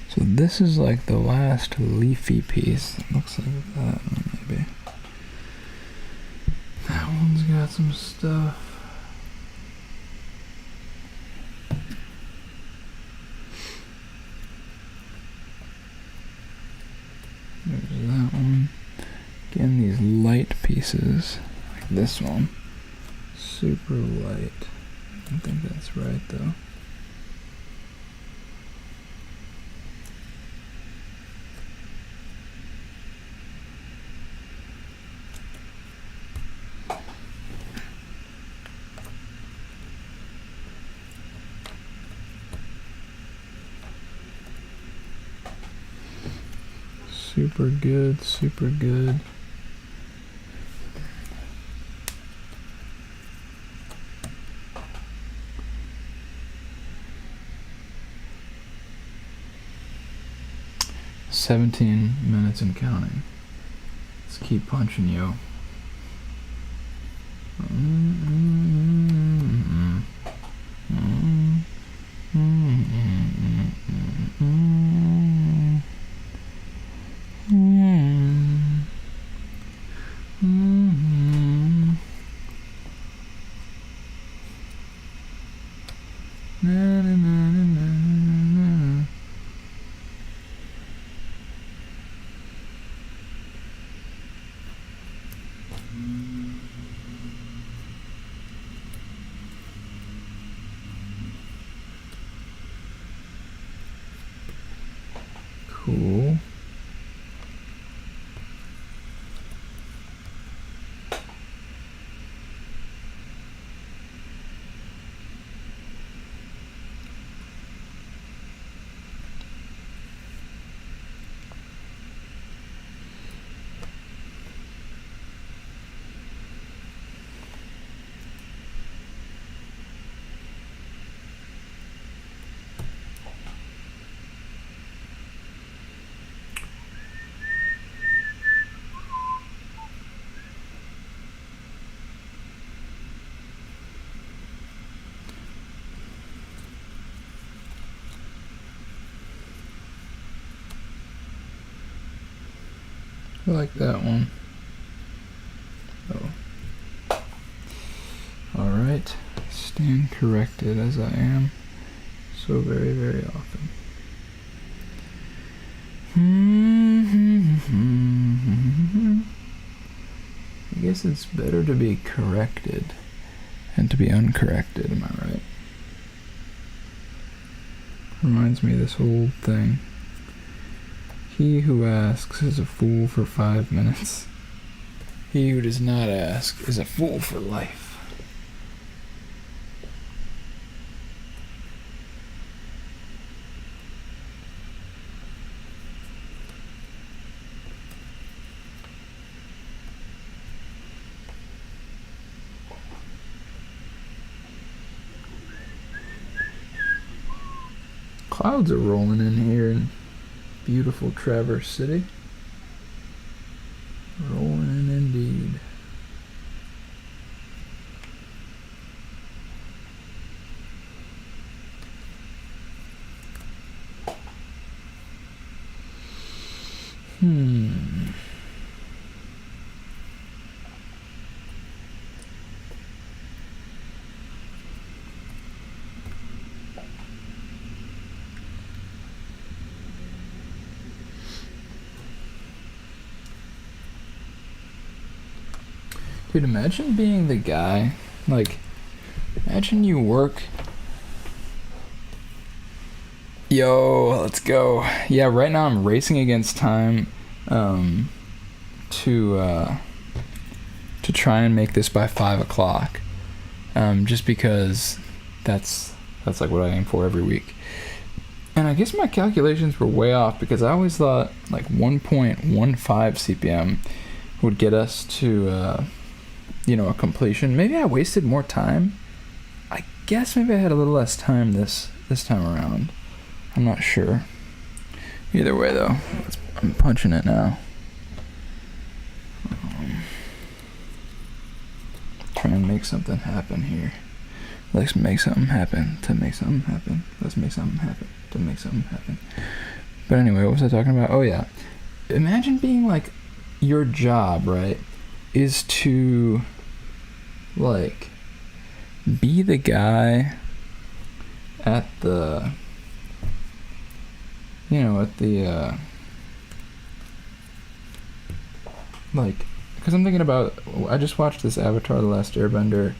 So this is like the last leafy piece. It looks like that, maybe. got some stuff. There's that one. Again, these light pieces, like this one, super light. I don't think that's right though. Super good, super good. "17 minutes and counting. Let's keep punching, yo." Cool. I like that one. Oh. Alright. Stand corrected as I am so very, very often. I guess it's better to be corrected than to be uncorrected, am I right? Reminds me of this whole thing. He who asks is a fool for 5 minutes. He who does not ask is a fool for life. Clouds are rolling in here in beautiful Traverse City. Rolling in indeed. Dude, imagine being the guy, like, imagine you work. Yo, let's go. Yeah, right now I'm racing against time to try and make this by 5 o'clock. Just because that's like what I aim for every week. And I guess my calculations were way off because I always thought like 1.15 CPM would get us to a completion. Maybe I wasted more time. I guess maybe I had a little less time this time around. I'm not sure. Either way though, I'm punching it now. Try and make something happen here. Let's make something happen to make something happen. Let's make something happen to make something happen. But anyway, what was I talking about? Oh yeah. Imagine being like, your job, right, is to like, be the guy at the, you know, at the, like, because I'm thinking about, I just watched this Avatar The Last Airbender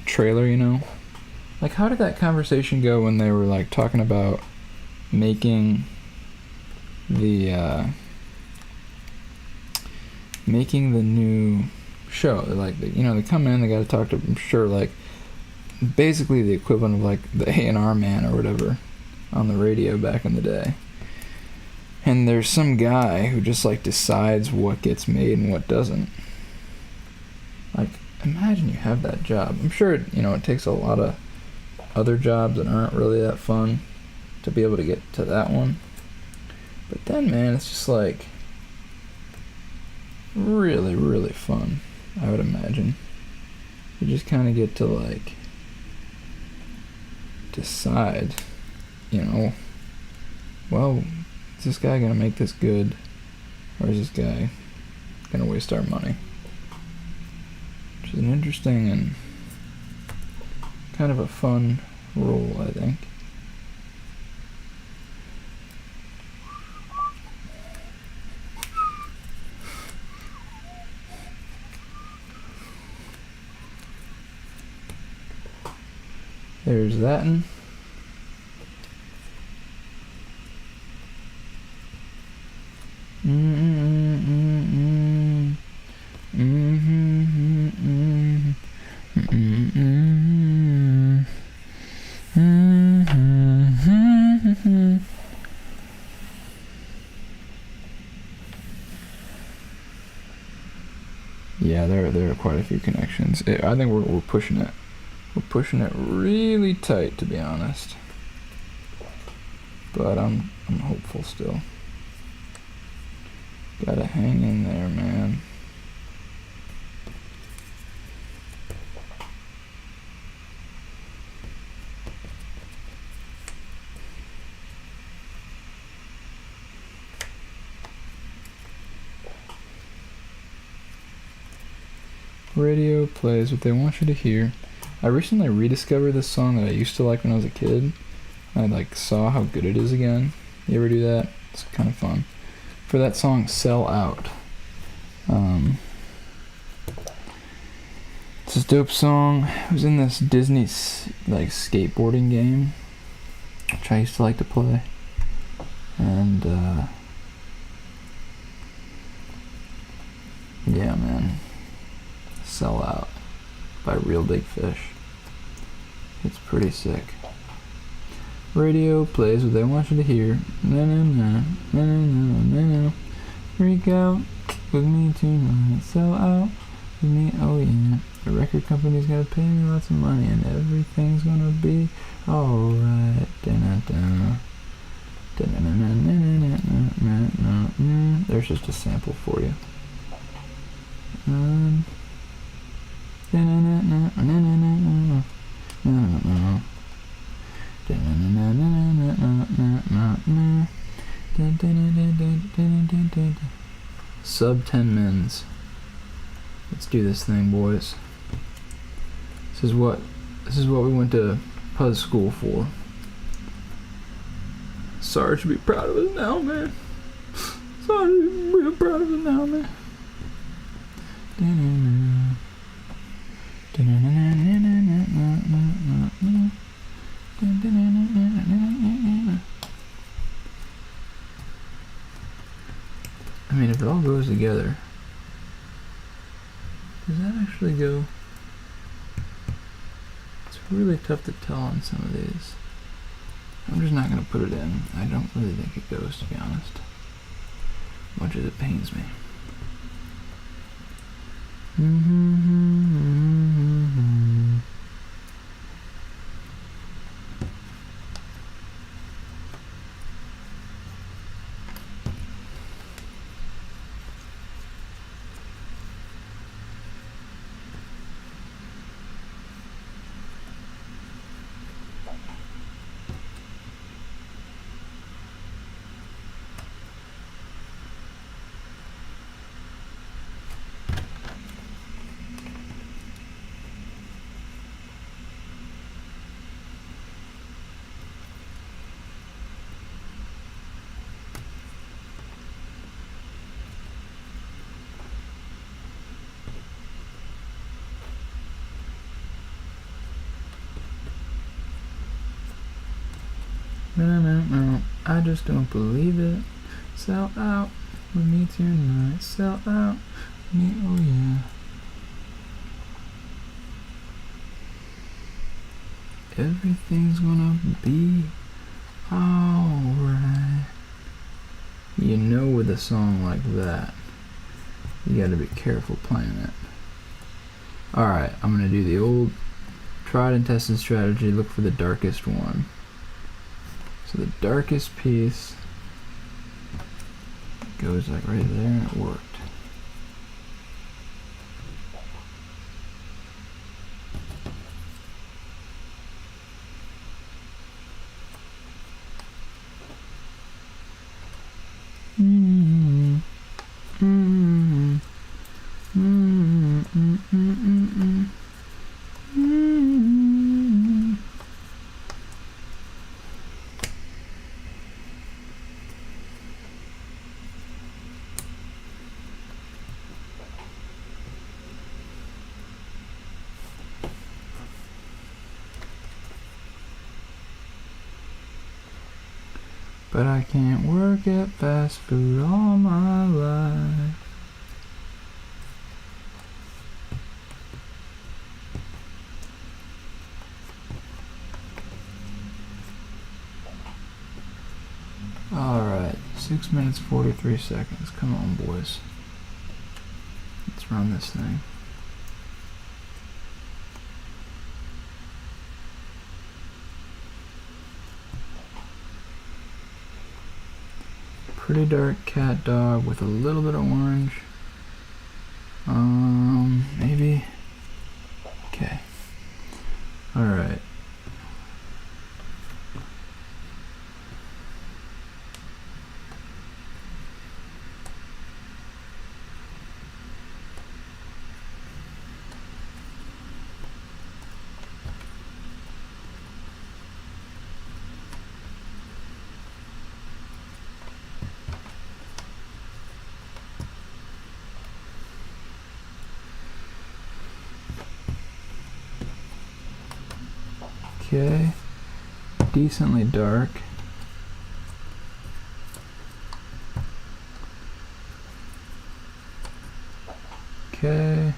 trailer, you know? Like, how did that conversation go when they were, like, talking about making the new show? Like, you know, they come in, they gotta talk to, I'm sure, like, basically the equivalent of, like, the A&R man or whatever on the radio back in the day. And there's some guy who just, like, decides what gets made and what doesn't. Like, imagine you have that job. I'm sure, you know, it takes a lot of other jobs that aren't really that fun to be able to get to that one. But then, man, it's just, like, really, really fun, I would imagine. You just kind of get to, like, decide, you know, well, is this guy gonna make this good, or is this guy gonna waste our money? Which is an interesting and kind of a fun role, I think. There's that one. Yeah, there are quite a few connections. I think we're pushing it. We're pushing it really tight, to be honest. But I'm hopeful still. Gotta hang in there, man. Radio plays what they want you to hear. I recently rediscovered this song that I used to like when I was a kid. I like saw how good it is again. You ever do that? It's kind of fun. For that song, Sell Out. It's this dope song. It was in this Disney like skateboarding game, which I used to like to play. And yeah, man. Sell Out by Real Big Fish. It's pretty sick. Radio plays what they want you to hear. Na na na, na na na na na. Freak out with me tonight. Sell out with me, oh yeah. The record company's gonna pay me lots of money and everything's gonna be alright. Da-na-da. Da-na-na-na-na-na-na-na-na. There's just a sample for you. Sub 10 mins. Let's do this thing, boys. This is what we went to Puzz school for. Sarge should be proud of us now, man. Sarge should be real proud of us now, man. I mean, if it all goes together, does that actually go? It's really tough to tell on some of these. I'm just not going to put it in. I don't really think it goes, to be honest. Much as it pains me. out. I just don't believe it. Sell out with me tonight. Sell out with me, oh yeah. Everything's gonna be alright. You know, with a song like that, you gotta be careful playing it. Alright, I'm gonna do the old tried and tested strategy, look for the darkest one. So the darkest piece goes like right there, and it worked. But I can't work at fast food all my life. Alright, 6 minutes 43 seconds. Come on, boys. Let's run this thing. Pretty dark cat dog with a little bit of orange. Maybe. Okay. Alright. Okay, decently dark. Okay.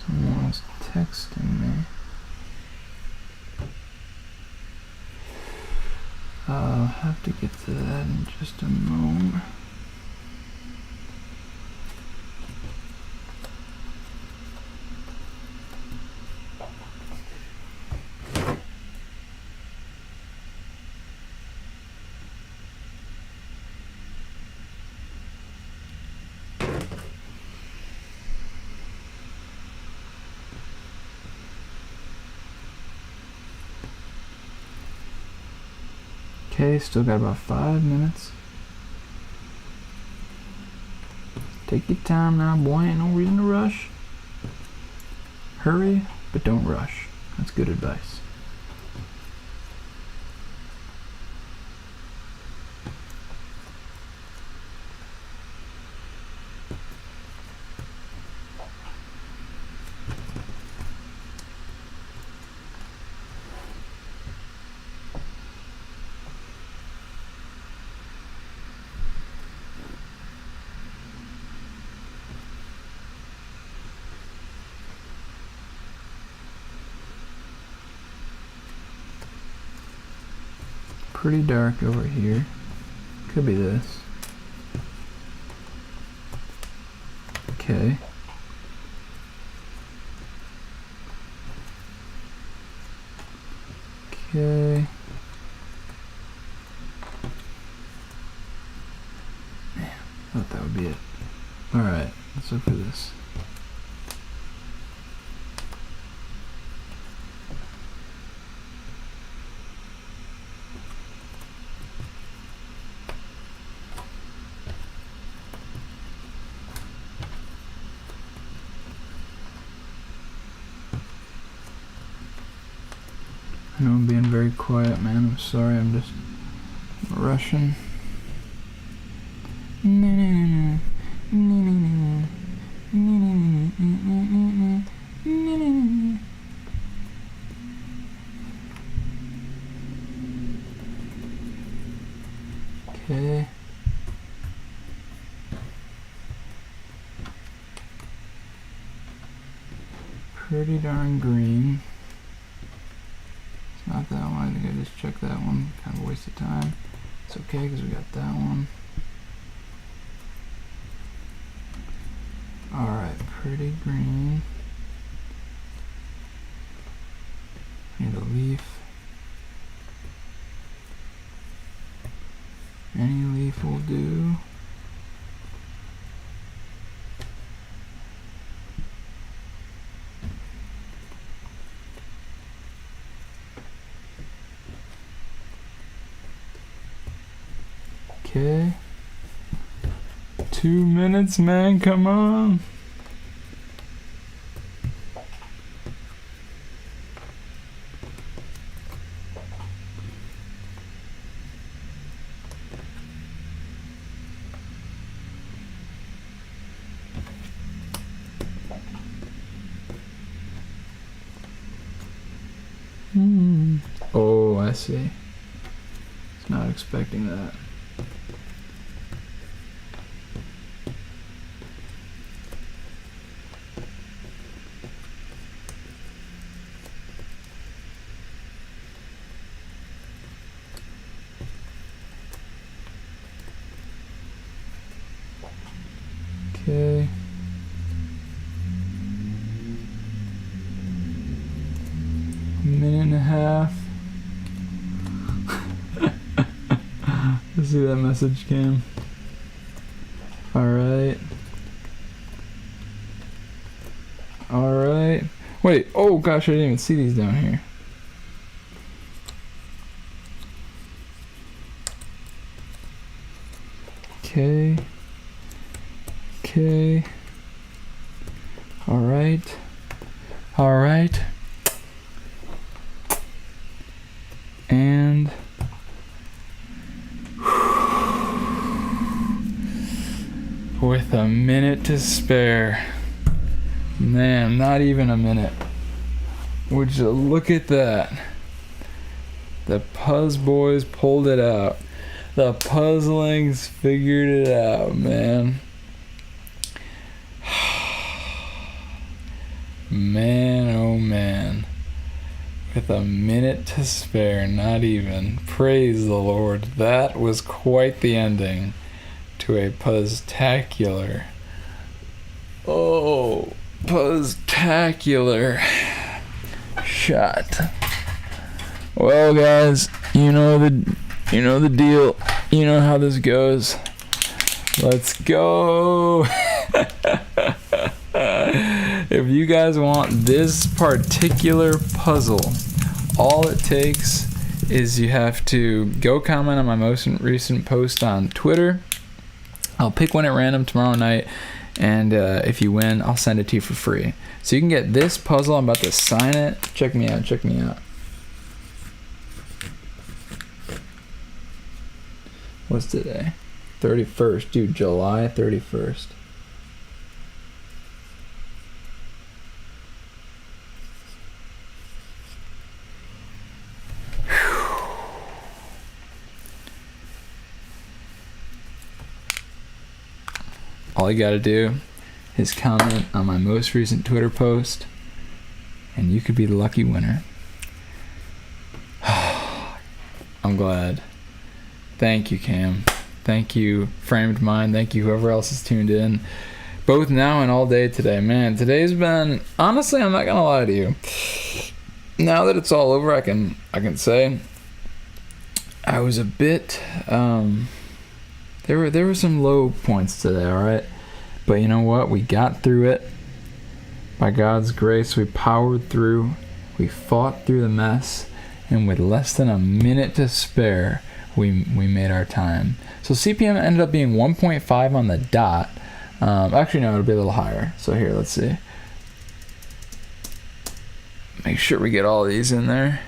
Someone's texting me. I'll have to get to that in just a moment. Okay, still got about 5 minutes. Take your time now, boy, ain't no reason to rush. Hurry, but don't rush. That's good advice. Pretty dark over here. Could be this. Okay. Okay. Man, I thought that would be it. Alright, let's look for this. I know I'm being very quiet, man. I'm sorry. I'm just rushing. Okay. Pretty darn green. It's not that one. I think I just checked that one. Kind of a waste of time. It's okay because we got that one. Alright, pretty green. Need a leaf. Any leaf will do. Okay. 2 minutes, man, come on. Oh, I see. It's not expecting that. Okay. Minute and a half. Let's see that message came. Alright. Alright. Wait, oh gosh, I didn't even see these down here. Okay. Okay. Alright. Alright. And with a minute to spare. Man, not even a minute. Would you look at that? The Puzz boys pulled it out. The puzzlings figured it out, man. Man, oh man. With a minute to spare, not even. Praise the Lord. That was quite the ending to a Puzztacular. Oh, Puzztacular shot. Well, guys, you know the deal. You know how this goes. Let's go. If you guys want this particular puzzle, all it takes is you have to go comment on my most recent post on Twitter. I'll pick one at random tomorrow night, and if you win, I'll send it to you for free. So you can get this puzzle. I'm about to sign it. Check me out. Check me out. What's today? 31st, dude. July 31st. All you gotta do is comment on my most recent Twitter post, and you could be the lucky winner. I'm glad. Thank you, Cam. Thank you, Framed Mind. Thank you, whoever else is tuned in, both now and all day today. Man, today's been, honestly, I'm not gonna lie to you. Now that it's all over, I can say I was a bit. There were some low points today, all right? But you know what? We got through it. By God's grace, we powered through. We fought through the mess. And with less than a minute to spare, we made our time. So CPM ended up being 1.5 on the dot. Actually, no, it'll be a little higher. So here, let's see. Make sure we get all these in there.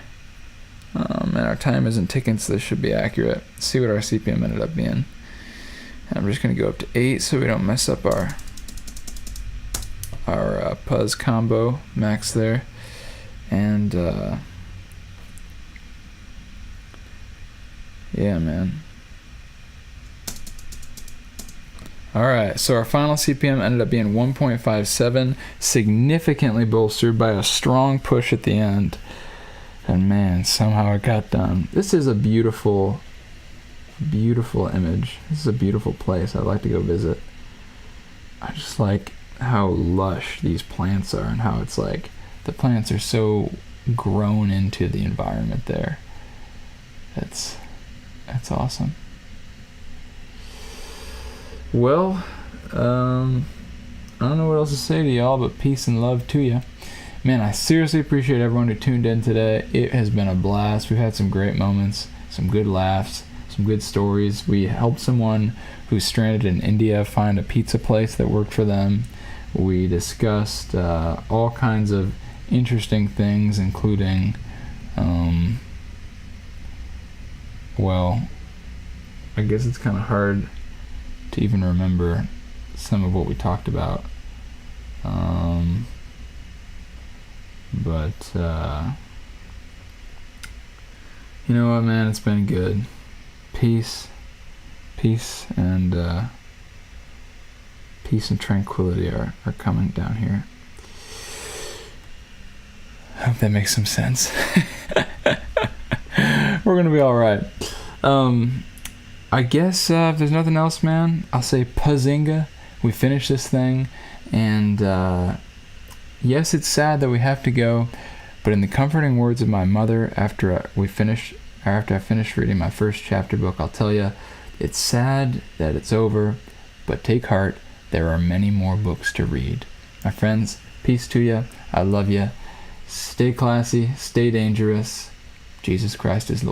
And our time isn't ticking, so this should be accurate. Let's see what our CPM ended up being. I'm just going to go up to 8 so we don't mess up our our Puzz combo max there. And yeah, man. Alright, so our final CPM ended up being 1.57, significantly bolstered by a strong push at the end. And man, somehow it got done. This is a beautiful, beautiful image. This is a beautiful place I'd like to go visit. I just like how lush these plants are and how it's like the plants are so grown into the environment there. That's awesome. Well, I don't know what else to say to y'all, but peace and love to you. Man, I seriously appreciate everyone who tuned in today. It has been a blast. We've had some great moments, some good laughs, some good stories. We helped someone who's stranded in India find a pizza place that worked for them. We discussed all kinds of interesting things, including, well, I guess it's kind of hard to even remember some of what we talked about. But you know what, man, it's been good. Peace and tranquility are coming down here. I hope that makes some sense. We're gonna be all right. I guess if there's nothing else, man, I'll say Puzzinga. We finished this thing, and yes, it's sad that we have to go, but in the comforting words of my mother, after I finished reading my first chapter book, I'll tell you, it's sad that it's over, but take heart, there are many more books to read. My friends, peace to you. I love you. Stay classy, stay dangerous. Jesus Christ is Lord.